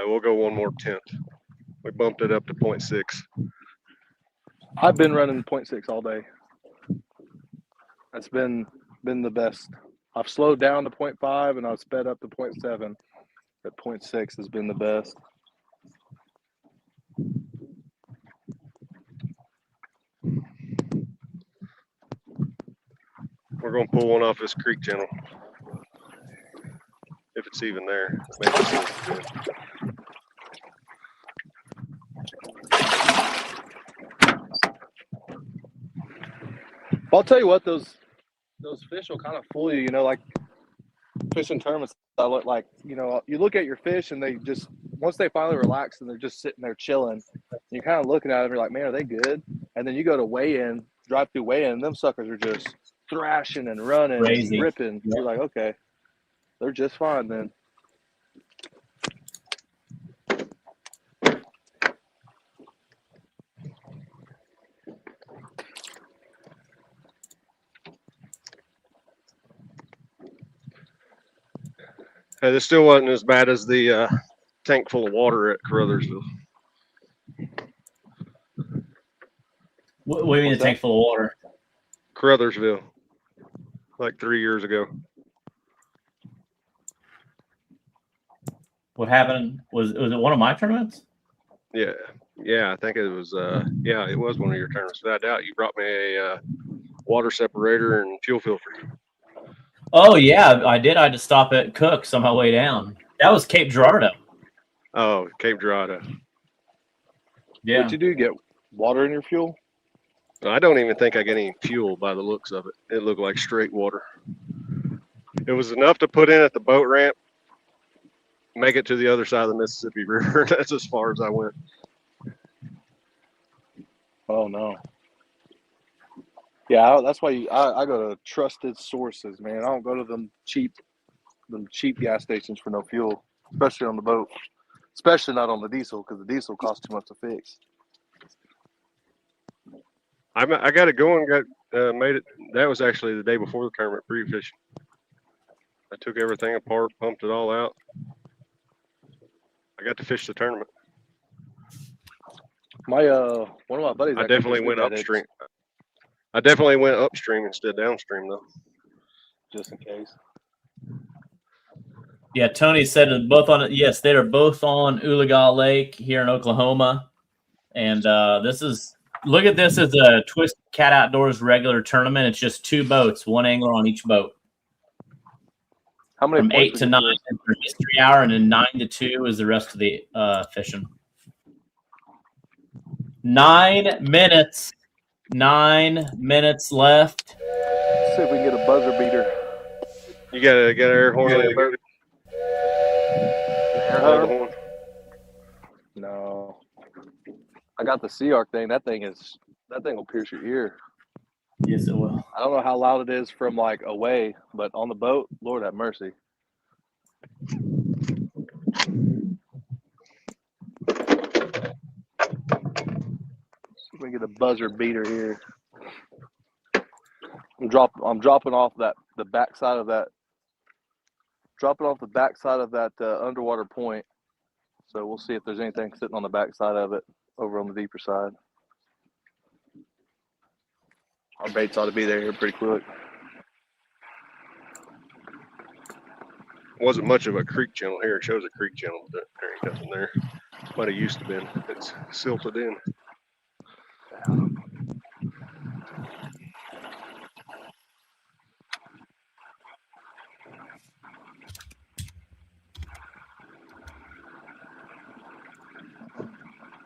We'll go one more tenth. We bumped it up to 0.6. I've been running 0.6 all day. That's been the best. I've slowed down to 0.5 and I've sped up to 0.7. But 0.6 has been the best. We're going to pull one off this creek channel. If it's even there. Maybe it's good. I'll tell you what, those fish will kind of fool you, you know, like fishing tournaments. I look like, you know, you look at your fish and they just, once they finally relax and they're just sitting there chilling, you're kind of looking at them, you're like, man, are they good? And then you go to weigh in, drive through weigh in, them suckers are just thrashing and running Crazy. and ripping. Yep. You're like, okay, they're just fine then. Hey, this still wasn't as bad as the tank full of water at Carruthersville. What do you mean What's a tank full of water? Carruthersville, like 3 years ago. What happened? Was it one of my tournaments? Yeah, I think it was. Yeah, it was one of your tournaments. Without doubt, you brought me a water separator and fuel filter. Oh yeah, I did. I had to stop at Cook's on my way down. That was Cape Girardeau. Oh, Cape Girardeau. Yeah. What'd you do? Get water in your fuel? I don't even think I got any fuel by the looks of it. It looked like straight water. It was enough to put in at the boat ramp, make it to the other side of the Mississippi River. That's as far as I went. Oh no. Yeah, that's why I go to trusted sources, man. I don't go to them cheap gas stations for no fuel, especially on the boat. Especially not on the diesel, because the diesel costs too much to fix. I got it going. Made it. That was actually the day before the tournament pre-fishing. I took everything apart, pumped it all out. I got to fish the tournament. My one of my buddies. I definitely went upstream. I definitely went upstream instead of downstream, though. Just in case. Yeah, Tony said it both on. Yes, they are both on Oologah Lake here in Oklahoma, and this is. Look at this as a Twist Cat Outdoors regular tournament. It's just 2 boats, 1 angler on each boat. How many? From points 8 to 9 is the history hour, and then 9 to 2 is the rest of the fishing. 9 minutes. 9 minutes left. Let's see if we can get a buzzer beater. You got an air horn on your boat? Blow the horn. No. I got the Sea Arc thing. That thing will pierce your ear. Yes, it will. I don't know how loud it is from like away, but on the boat, Lord have mercy. Let me get a buzzer beater here. I'm dropping off the backside of that. Dropping off the backside of that underwater point. So we'll see if there's anything sitting on the backside of it over on the deeper side. Our baits ought to be there here pretty quick. Wasn't much of a creek channel here. It shows a creek channel, but there ain't nothing there. Might have used to been. It's silted in.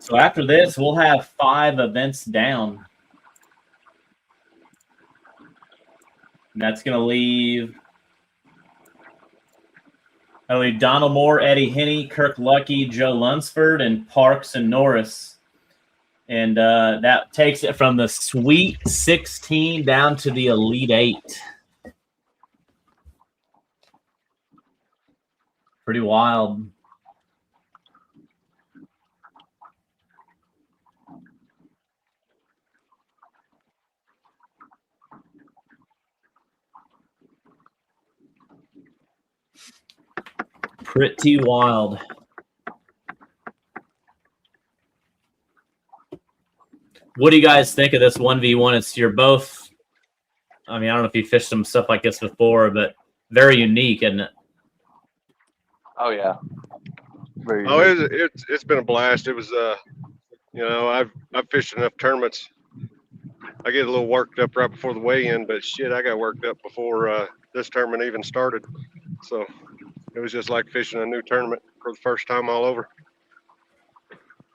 So after this, we'll have 5 events down. And that's going to leave Donald Moore, Eddie Henney, Kirk Lucky, Joe Lunsford, and Parks and Norris. And that takes it from the Sweet 16 down to the Elite 8. Pretty wild. Pretty wild. What do you guys think of this 1v1? You're both, I mean, I don't know if you fished some stuff like this before, but very unique, isn't it? Oh yeah. Very Oh, unique. it's been a blast. It was you know, I've fished enough tournaments. I get a little worked up right before the weigh-in, but shit, I got worked up before this tournament even started. So it was just like fishing a new tournament for the first time all over.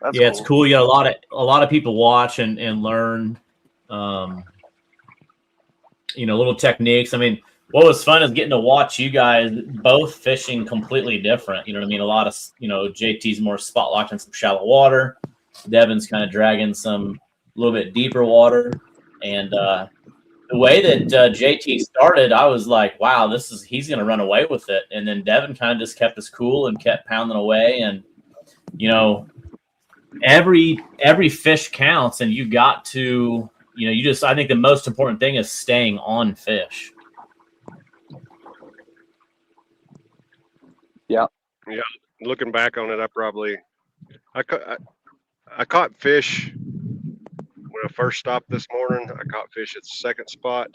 That's It's cool. You got a lot of people watch and learn, you know, little techniques. I mean, what was fun is getting to watch you guys both fishing completely different. You know what I mean? A lot of, you know, JT's more spot locked in some shallow water. Devin's kind of dragging some a little bit deeper water. And the way that JT started, I was like, wow, he's going to run away with it. And then Devin kind of just kept us cool and kept pounding away. And, you know, every fish counts, and you got to, you know, I think the most important thing is staying on fish. Yeah. Yeah. Looking back on it, I caught fish when I first stopped this morning. I caught fish at the second spot,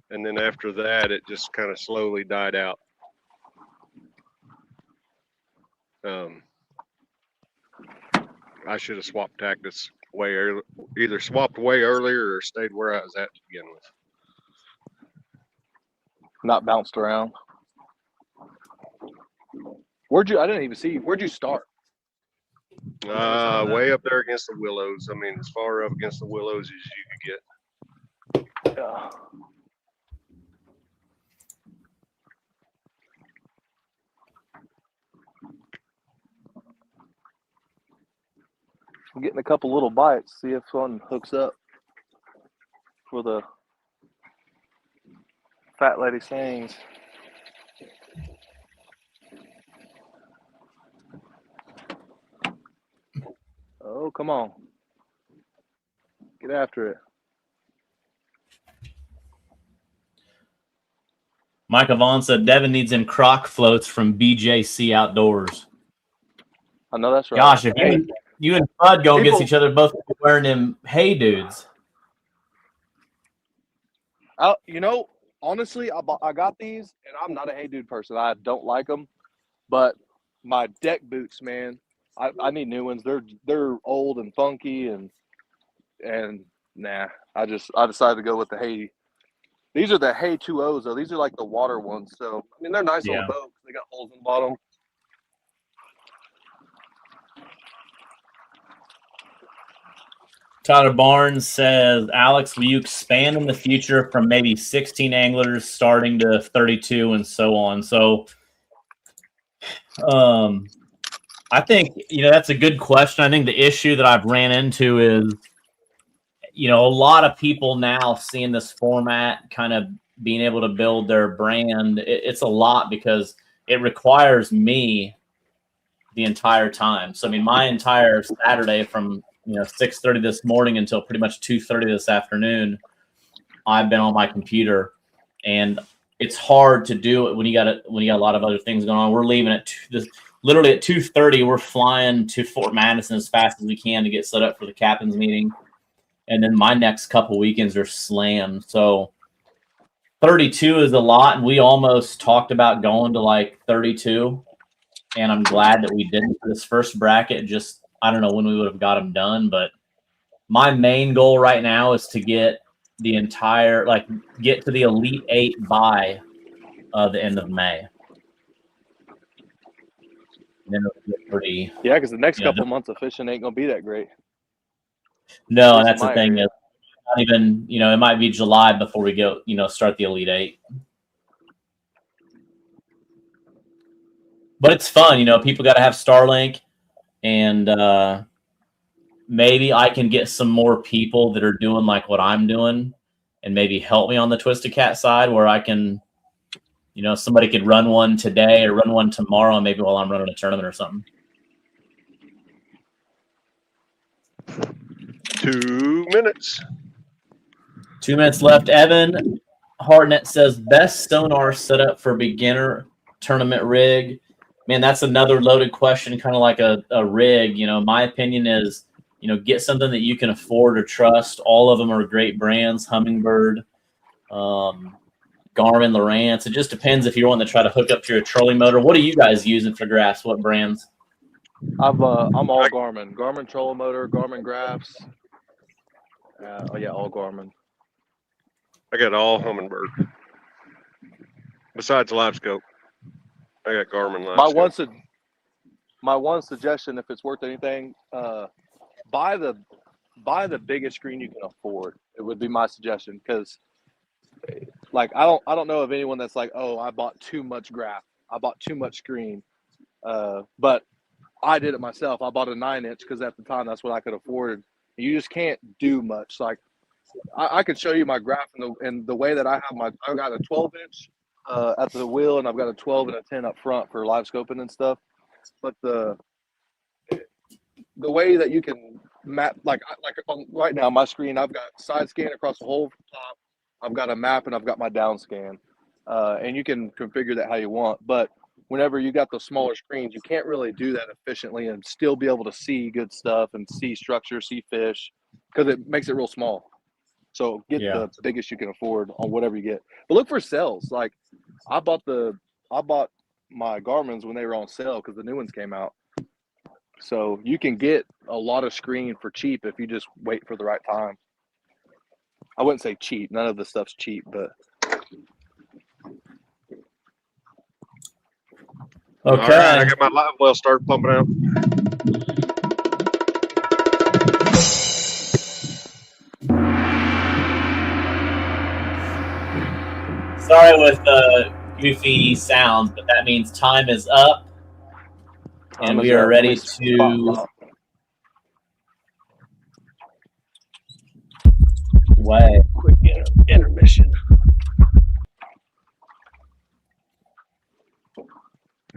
and then after that, it just kind of slowly died out. I should have swapped tactics way early, either swapped way earlier or stayed where I was at to begin with. Not bounced around. I didn't even see, where'd you start? Way up there against the willows. I mean, as far up against the willows as you could get. Yeah. I'm getting a couple little bites. See if one hooks up for the fat lady sayings. Oh, come on. Get after it. Mike Vaughn said Devin needs in croc floats from BJC Outdoors. I know that's right. Gosh, if you and Bud go against People- each other, both wearing them hey dudes. You know, honestly, I got these, and I'm not a hey dude person. I don't like them, but my deck boots, man, I need new ones. They're old and funky, and nah. I decided to go with the hey. These are the hey 2.0s though. These are like the water ones. So I mean, they're nice Yeah. little boats. They got holes in the bottom. Tyler Barnes says, Alex, will you expand in the future from maybe 16 anglers starting to 32 and so on? So I think, you know, that's a good question. I think the issue that I've ran into is, you know, a lot of people now seeing this format, kind of being able to build their brand. It's a lot because it requires me the entire time. So, I mean, my entire Saturday from, 6:30 this morning until pretty much 2:30 this afternoon, I've been on my computer, and it's hard to do it when you got a lot of other things going on. We're leaving at literally at 2:30. We're flying to Fort Madison as fast as we can to get set up for the captain's meeting, and then my next couple weekends are slammed. So 32 is a lot, and we almost talked about going to like 32, and I'm glad that we didn't for this first bracket. Just I don't know when we would have got them done, but my main goal right now is to get the entire get to the Elite 8 by the end of May. And then it'll get pretty. Yeah, because the next couple months of fishing ain't gonna be that great. No, and that's the thing. Is not even it might be July before we go start the Elite 8. But it's fun, people got to have Starlink, and maybe I can get some more people that are doing like what I'm doing and maybe help me on the Twisted Cat side where I can, somebody could run one today or run one tomorrow, maybe while I'm running a tournament or something. 2 minutes. 2 minutes left. Evan Hartnett says best sonar setup for beginner tournament rig. Man, that's another loaded question, kind of like a rig. My opinion is, get something that you can afford or trust. All of them are great brands. Humminbird, Garmin, Lowrance. It just depends if you're wanting to try to hook up to your trolling motor. What are you guys using for graphs? What brands? I'm all Garmin. Garmin trolling motor, Garmin graphs. All Garmin. I got all Humminbird. Besides live scope. I got Garmin live scope. My one suggestion, if it's worth anything, buy the biggest screen you can afford. It would be my suggestion, because like I don't know of anyone that's like, oh, I bought too much graph, I bought too much screen. But I did it myself. I bought a 9-inch because at the time that's what I could afford. You just can't do much. Like I could show you my graph and the way that I've got a 12-inch at the wheel, and I've got a 12 and a 10 up front for live scoping and stuff. But the way that you can map, like right now, my screen, I've got side scan across the whole top. I've got a map and I've got my down scan, and you can configure that how you want. But whenever you got the smaller screens, you can't really do that efficiently and still be able to see good stuff and see structure, see fish, because it makes it real small. So get the biggest you can afford on whatever you get. But look for sales. Like I bought my Garmin's when they were on sale because the new ones came out. So you can get a lot of screen for cheap if you just wait for the right time. I wouldn't say cheap. None of the stuff's cheap, but. Okay. All right, I got my live well started pumping out. Sorry with the goofy sounds, but that means time is up. And we are ready to quick intermission.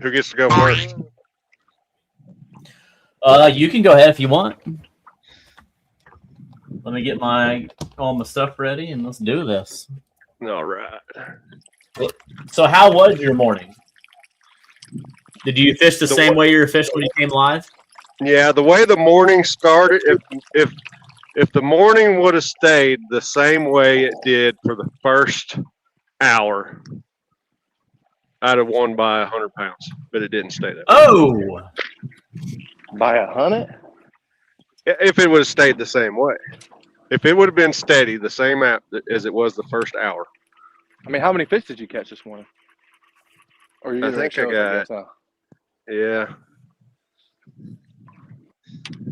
Who gets to go first? You can go ahead if you want. Let me get all my stuff ready and let's do this. All right. So how was your morning? Did you fish the same way you were fishing when you came live? Yeah, the way the morning started, if the morning would have stayed the same way it did for the first hour, I'd have won by 100 pounds, but it didn't stay that way. Oh! By 100? If it would have stayed the same way. If it would have been steady, the same as it was the first hour. I mean, how many fish did you catch this morning? Or you I think I got, yeah.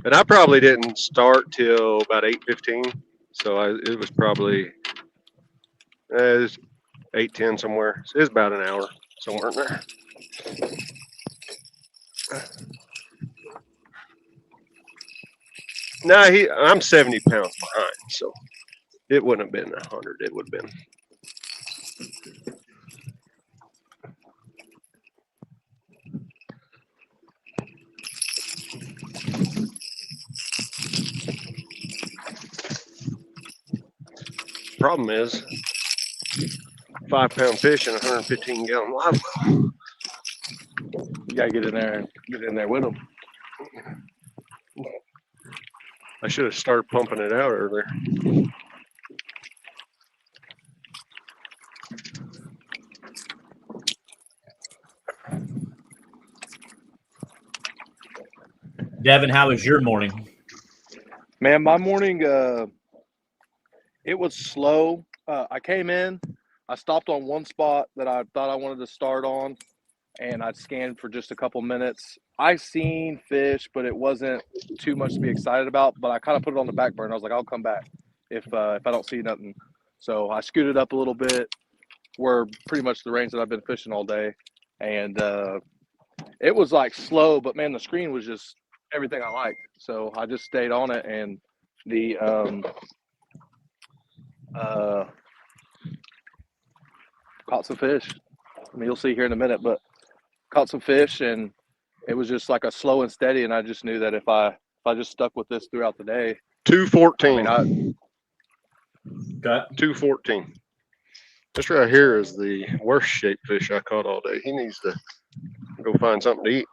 And I probably didn't start till about 8:15, so it was probably 8:10 somewhere. So it was about an hour somewhere in there. No, I'm 70 pounds behind, so it wouldn't have been 100. It would have been. Problem is, 5-pound fish and 115-gallon live well. You gotta get in there with them. I should have started pumping it out earlier. Devin, how was your morning? Man, my morning, it was slow. I came in, I stopped on one spot that I thought I wanted to start on, and I scanned for just a couple minutes. I seen fish, but it wasn't too much to be excited about. But I kind of put it on the back burner. I was like, I'll come back if I don't see nothing. So I scooted up a little bit, where pretty much the range that I've been fishing all day, and it was like slow. But man, the screen was just everything I liked. So I just stayed on it, and the caught some fish. I mean, you'll see here in a minute, but caught some fish, and it was just like a slow and steady. And I just knew that if I just stuck with this throughout the day, 214. I mean, Got 214. This right here is the worst shaped fish I caught all day. He needs to go find something to eat.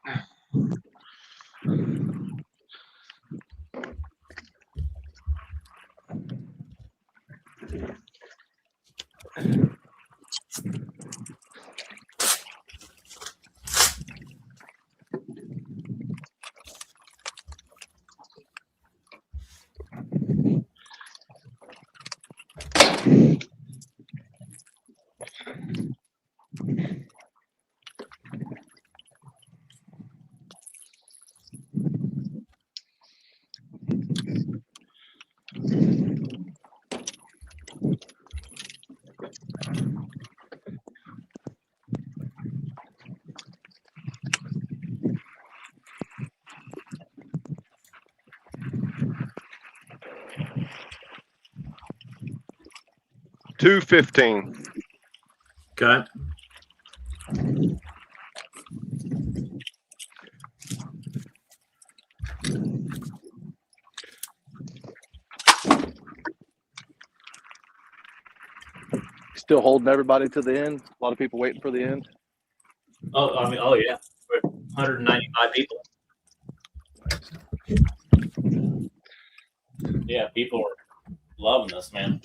$2.15. got. still holding everybody to the end. A lot of people waiting for the end. Oh, I mean, oh yeah, we're 195 people. Yeah, people are loving this, man.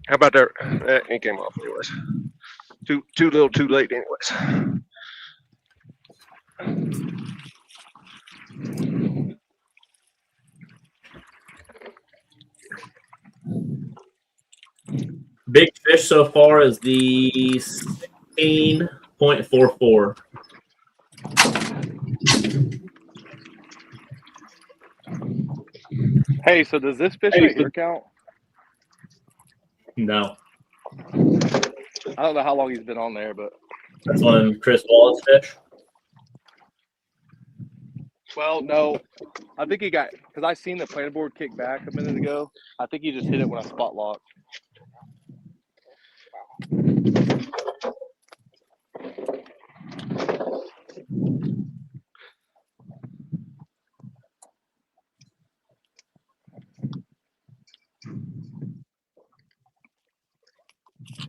How about that? It came off anyways. Too little, too late anyways. Big fish so far is the 16.44. Hey, so does this fish right here count? No, I don't know how long he's been on there, but that's one of Chris Wallace fish. well, no, I think he got because I seen the planer board kick back a minute ago. I think he just hit it when I spot locked.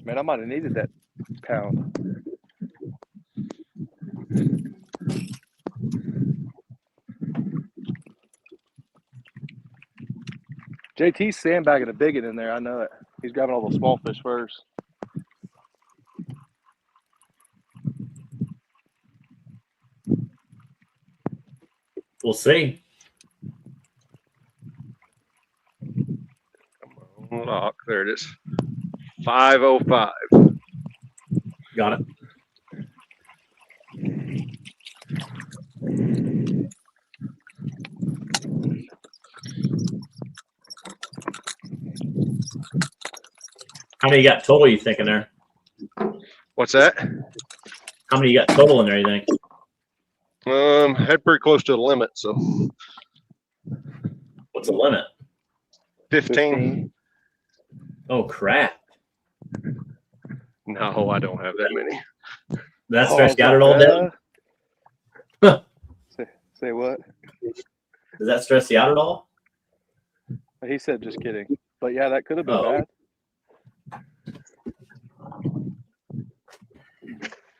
Man, I might have needed that pound. JT's sandbagging a big one in there. I know it. He's grabbing all the small fish first. We'll see. Lock. There it is. 505. Got it. How many you got total, you think, in there? What's that? How many you got total in there, you think? Had pretty close to the limit, so What's the limit? 15. Oh, crap. No, I don't have that many. That Oh, I stress was you out like, at all, Devin? say what? Does that stress you out at all? He said, just kidding. But yeah, that could have been Oh. bad.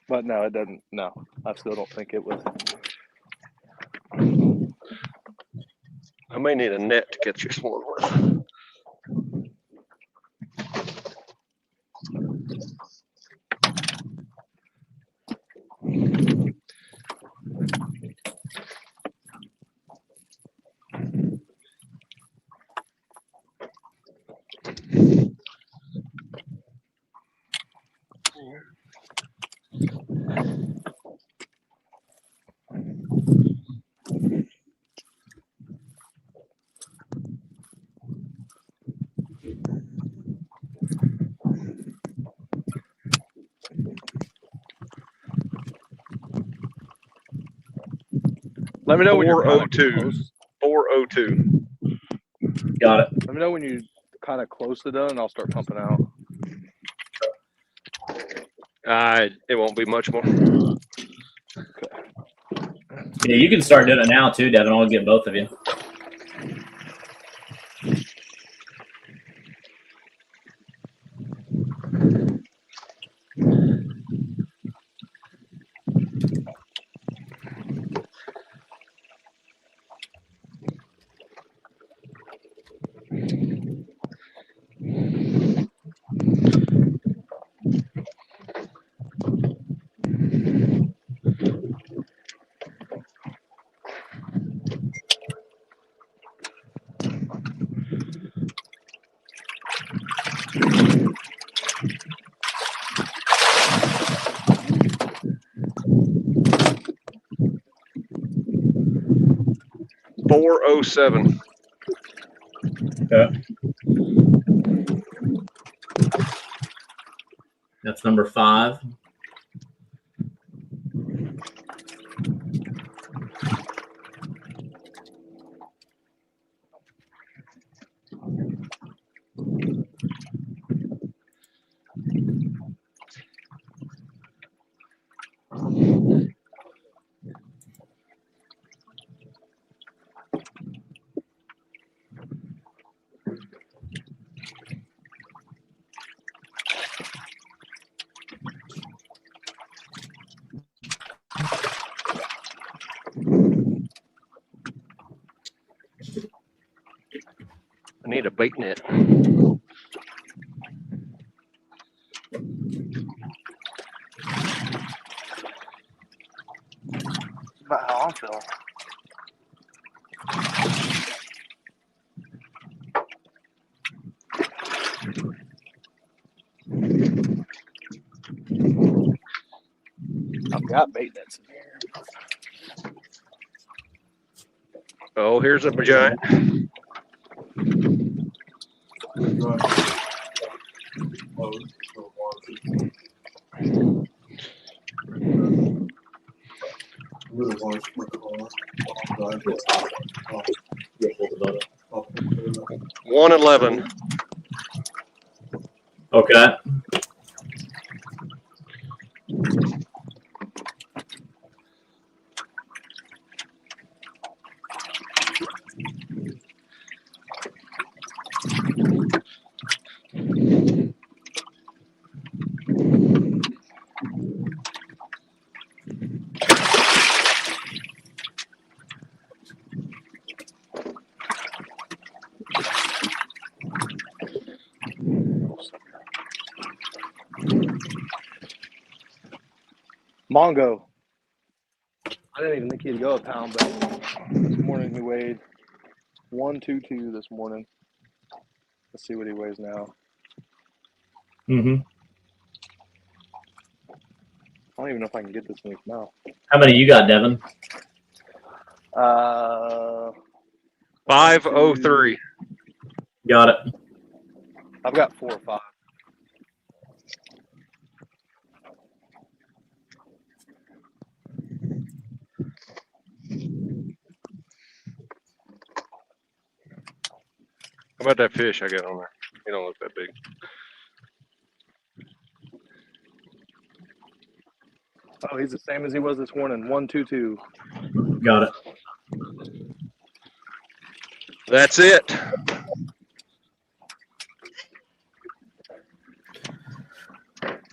But no, it doesn't. No, I still don't think it was. I may need a net to catch this one with. Let me know when you're kind of 402. close. 402. Got it. Let me know when you're kind of close to done, and I'll start pumping out. It won't be much more. Yeah, you can start doing it now too, Devin. I'll get both of you. $407. Okay. That's number 5. I need a bait net. About how I'm feeling. I've got bait nets in here. Oh, here's a giant. $111. Okay. Mongo. I didn't even think he'd go a pound, but this morning he weighed 122 this morning. Let's see what he weighs now. Mm-hmm. I don't even know if I can get this in his mouth. How many you got, Devin? 503. Got it. I've got 4 or 5. How about that fish I got on there? He don't look that big. Oh, he's the same as he was this morning. 122. Got it. That's it.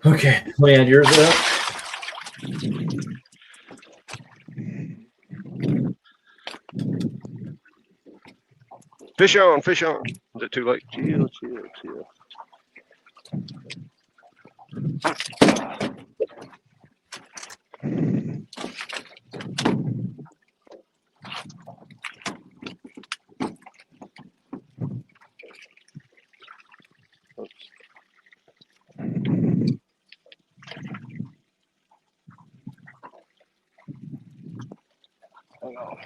Okay, we add yours up. Fish on, fish on. Is it too late? Chill, chill, chill. Oops. Hang on.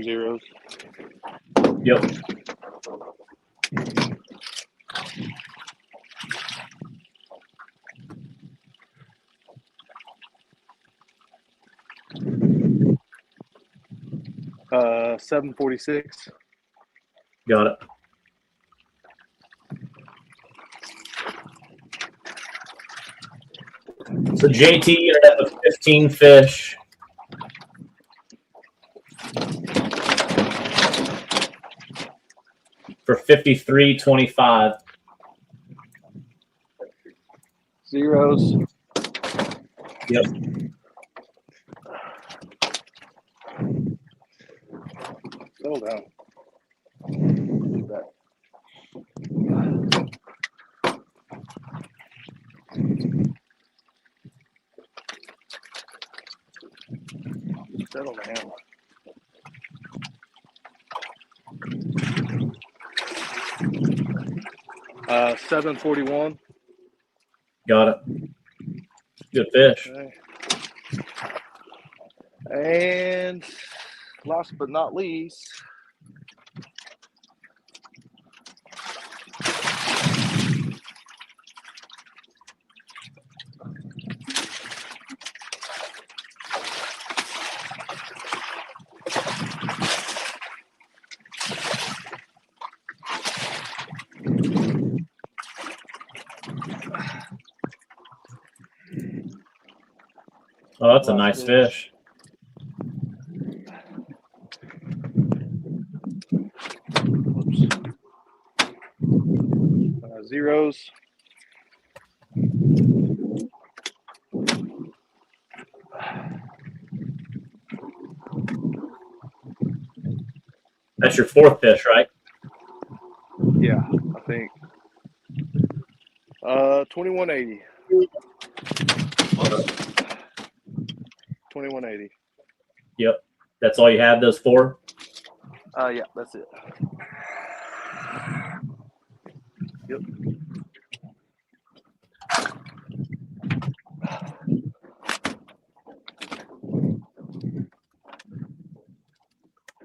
Zeros. Yep. Uh, 746. Got it. So JT ended up with 15 fish. For 53.25. Zeros. Yep. Settle down. Do that. Settle down. Uh, 741. Got it. Good fish. Okay. And last but not least, Oh, that's a last nice fish. Zeros. That's your fourth fish, right? Yeah, I think. 2180. 2180. Yep. That's all you had, those four? Yeah, that's it. Yep.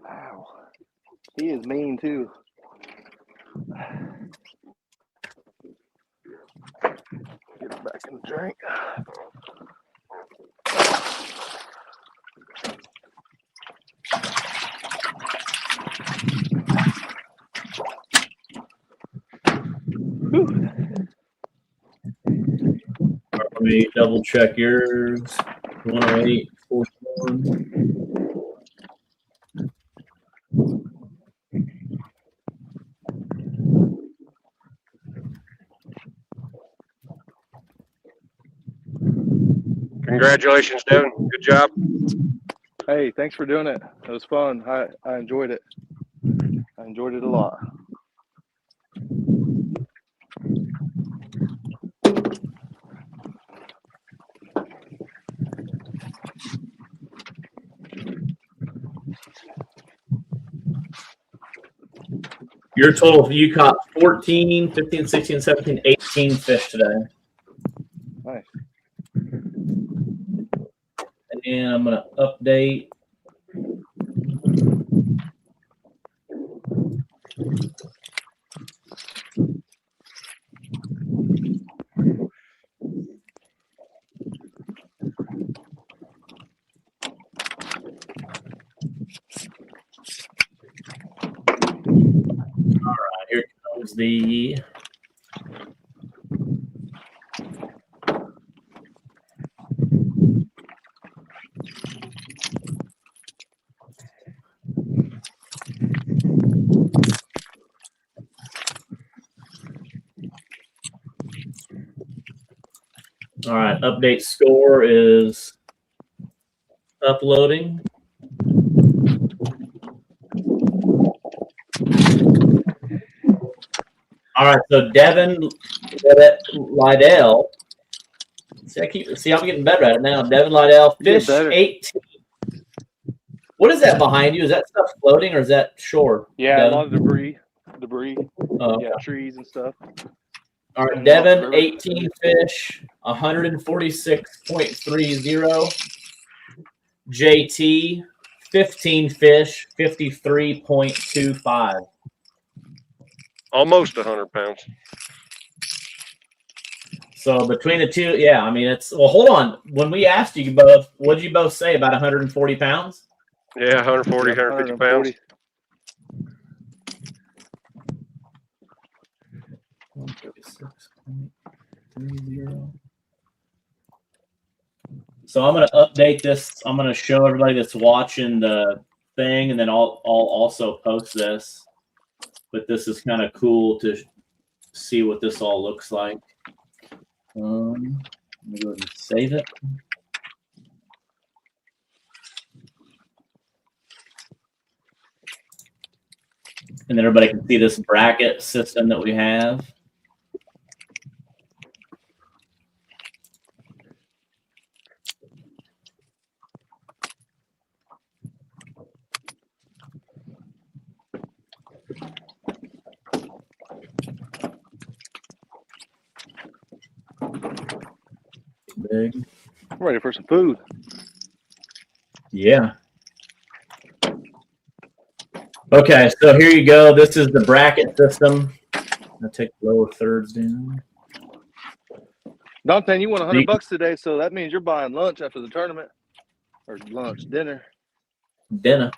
Wow. He is mean too. Get it back in the drink. Whew. Let me double check yours. 108.41. Congratulations, Devin. Good job. Hey, thanks for doing it. It was fun. I enjoyed it. I enjoyed it a lot. Your total, you caught 14, 15, 16, 17, 18 fish today. Nice. And I'm going to update. All right, here comes the all right, update score is uploading. All right, so Devin Lydell. See, I'm getting better at it now. Devin Lydell, fish 18. What is that behind you? Is that stuff floating or is that shore? Yeah, Devin? a lot of debris. Oh, Yeah, trees and stuff. all right, Devin, 18 fish, 146.30. JT, 15 fish, 53.25. Almost 100 pounds. So between the two, yeah, I mean, it's, well, hold on. When we asked you both, what did you both say, about 140 pounds? Yeah, 140, 150 pounds. 136.30. So I'm going to update this. I'm going to show everybody that's watching the thing, and then I'll also post this. But this is kind of cool to see what this all looks like. Let me go ahead and save it. And then everybody can see this bracket system that we have. Big. I'm ready for some food. Yeah. Okay, so here you go. This is the bracket system. I'll take the lower thirds down. Dante, you won $100 today, so that means you're buying lunch after the tournament, or dinner. Dinner.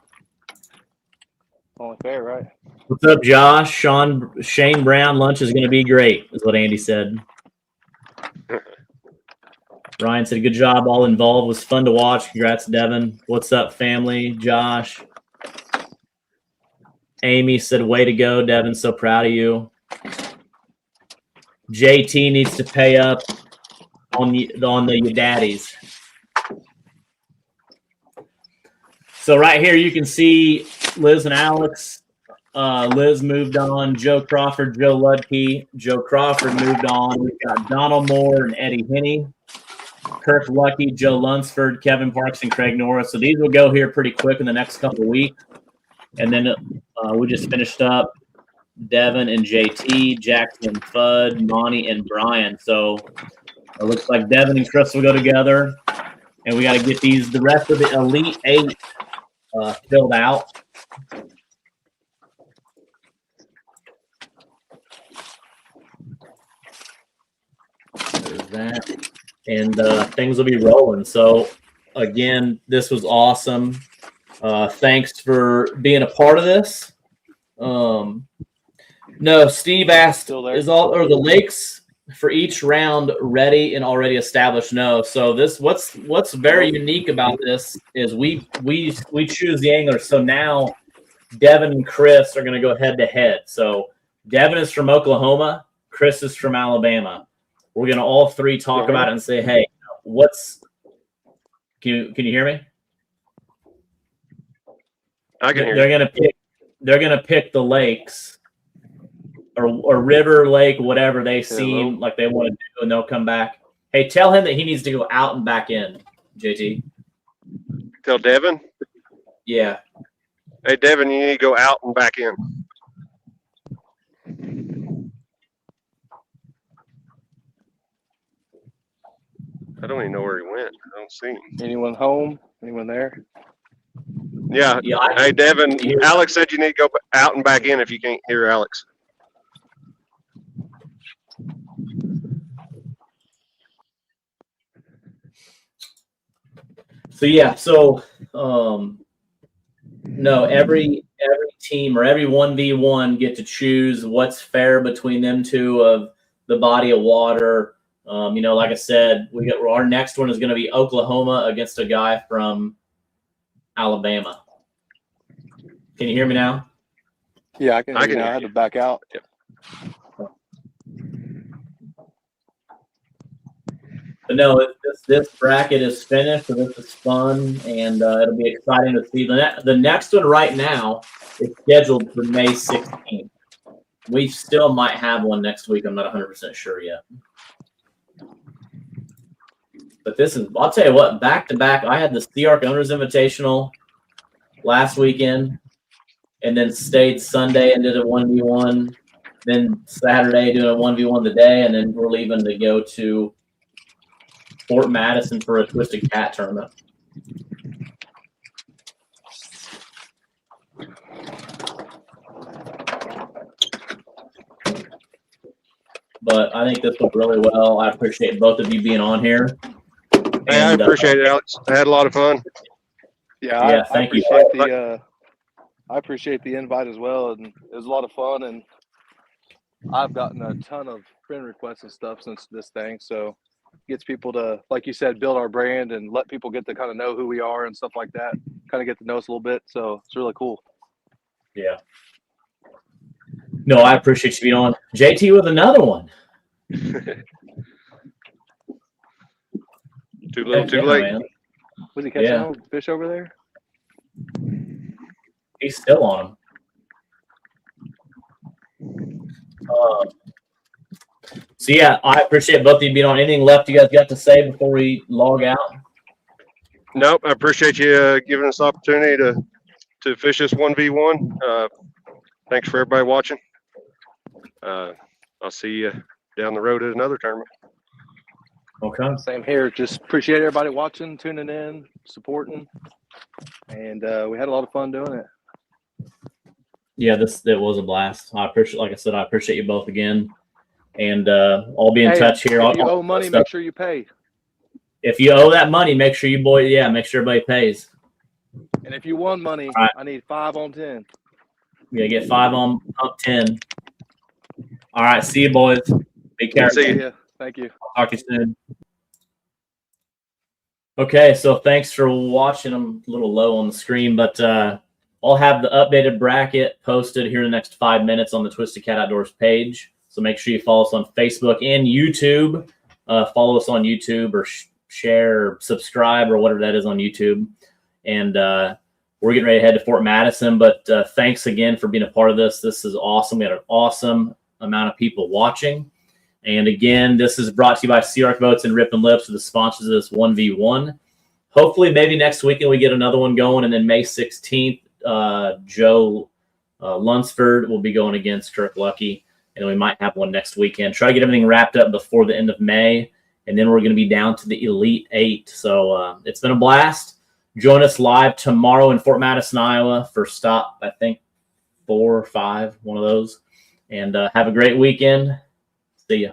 Only fair, right? What's up, Josh? Shane Brown, lunch is going to be great, is what Andy said. Ryan said, good job, all involved. Was fun to watch. Congrats, Devin. What's up, family? Josh. Amy said, way to go, Devin. So proud of you. JT needs to pay up on the daddies. So right here, you can see Liz and Alex. Liz moved on. Joe Crawford, Joe Ludke. Joe Crawford moved on. We've got Donald Moore and Eddie Henney. Kirk Lucky, Joe Lunsford, Kevin Parks, and Craig Norris. So these will go here pretty quick in the next couple of weeks. And then we just finished up Devin and JT, Jackson, Fudd, Monty, and Brian. So it looks like Devin and Chris will go together. And we got to get the rest of the Elite 8 filled out. There's that. And things will be rolling. So, again, this was awesome. Thanks for being a part of this. No, Steve asked, are the lakes for each round ready and already established? No. So what's very unique about this is we choose the anglers. So now Devin and Chris are going to go head to head. So Devin is from Oklahoma. Chris is from Alabama. We're going to all three talk about it and say, hey, can you hear me? I can hear you. They're going to pick the lakes or river, lake, whatever they seem like they want to do, and they'll come back. Hey, tell him that he needs to go out and back in, JT. Tell Devin? Yeah. Hey, Devin, you need to go out and back in. I don't even know where he went. I don't see him. Anyone home? Anyone there? Yeah. Hey, Devin, Alex said you need to go out and back in if you can't hear Alex. So, yeah. So, no, every every team or every 1v1 get to choose what's fair between them two of the body of water. Like I said, our next one is going to be Oklahoma against a guy from Alabama. Can you hear me now? Yeah, I can. I can I hear had you. to back out. But no, this bracket is finished, so this is fun, and it'll be exciting to see. The next one right now is scheduled for May 16th. We still might have one next week. I'm not 100% sure yet. But I'll tell you what, back to back, I had the Sea-Arc Owners Invitational last weekend, and then stayed Sunday and did a 1v1, then Saturday doing a 1v1 the day, and then we're leaving to go to Fort Madison for a Twisted Cat tournament. But I think this went really well. I appreciate both of you being on here. Hey, I appreciate it, Alex. I had a lot of fun. Yeah, thank you. I appreciate the invite as well, and it was a lot of fun. And I've gotten a ton of friend requests and stuff since this thing, so it gets people to, like you said, build our brand and let people get to kind of know who we are and stuff like that. Kind of get to know us a little bit, so it's really cool. Yeah. No, I appreciate you being on. JT with another one. Too little, too late. Man. Was he catching fish over there? He's still on them. So yeah, I appreciate both of you being on. Anything left you guys got to say before we log out? Nope. I appreciate you giving us the opportunity to fish this 1v1. Thanks for everybody watching. I'll see you down the road at another tournament. Okay. Same here. Just appreciate everybody watching, tuning in, supporting, and we had a lot of fun doing it. Yeah, it was a blast. I appreciate you both again, and I'll be in touch here. If you owe money, make sure you pay. If you owe that money, make sure make sure everybody pays. And if you won money, right. I need 5 on 10. Yeah, get 5 on up 10. All right, see you, boys. Be careful. See you. Thank you. I'll talk to you soon. Okay, so thanks for watching. I'm a little low on the screen, but I'll have the updated bracket posted here in the next 5 minutes on the Twisted Cat Outdoors page. So make sure you follow us on Facebook and YouTube. Follow us on YouTube or share or subscribe or whatever that is on YouTube. And we're getting ready to head to Fort Madison. But thanks again for being a part of this. This is awesome. We had an awesome amount of people watching. And again, this is brought to you by Sea-Arc Boats and Rip and Lips, the sponsors of this 1v1. Hopefully, maybe next weekend we get another one going. And then May 16th, Joe Lunsford will be going against Kirk Lucky. And we might have one next weekend. Try to get everything wrapped up before the end of May. And then we're going to be down to the Elite 8. So it's been a blast. Join us live tomorrow in Fort Madison, Iowa for stop, I think, 4 or 5, one of those. And have a great weekend. See ya.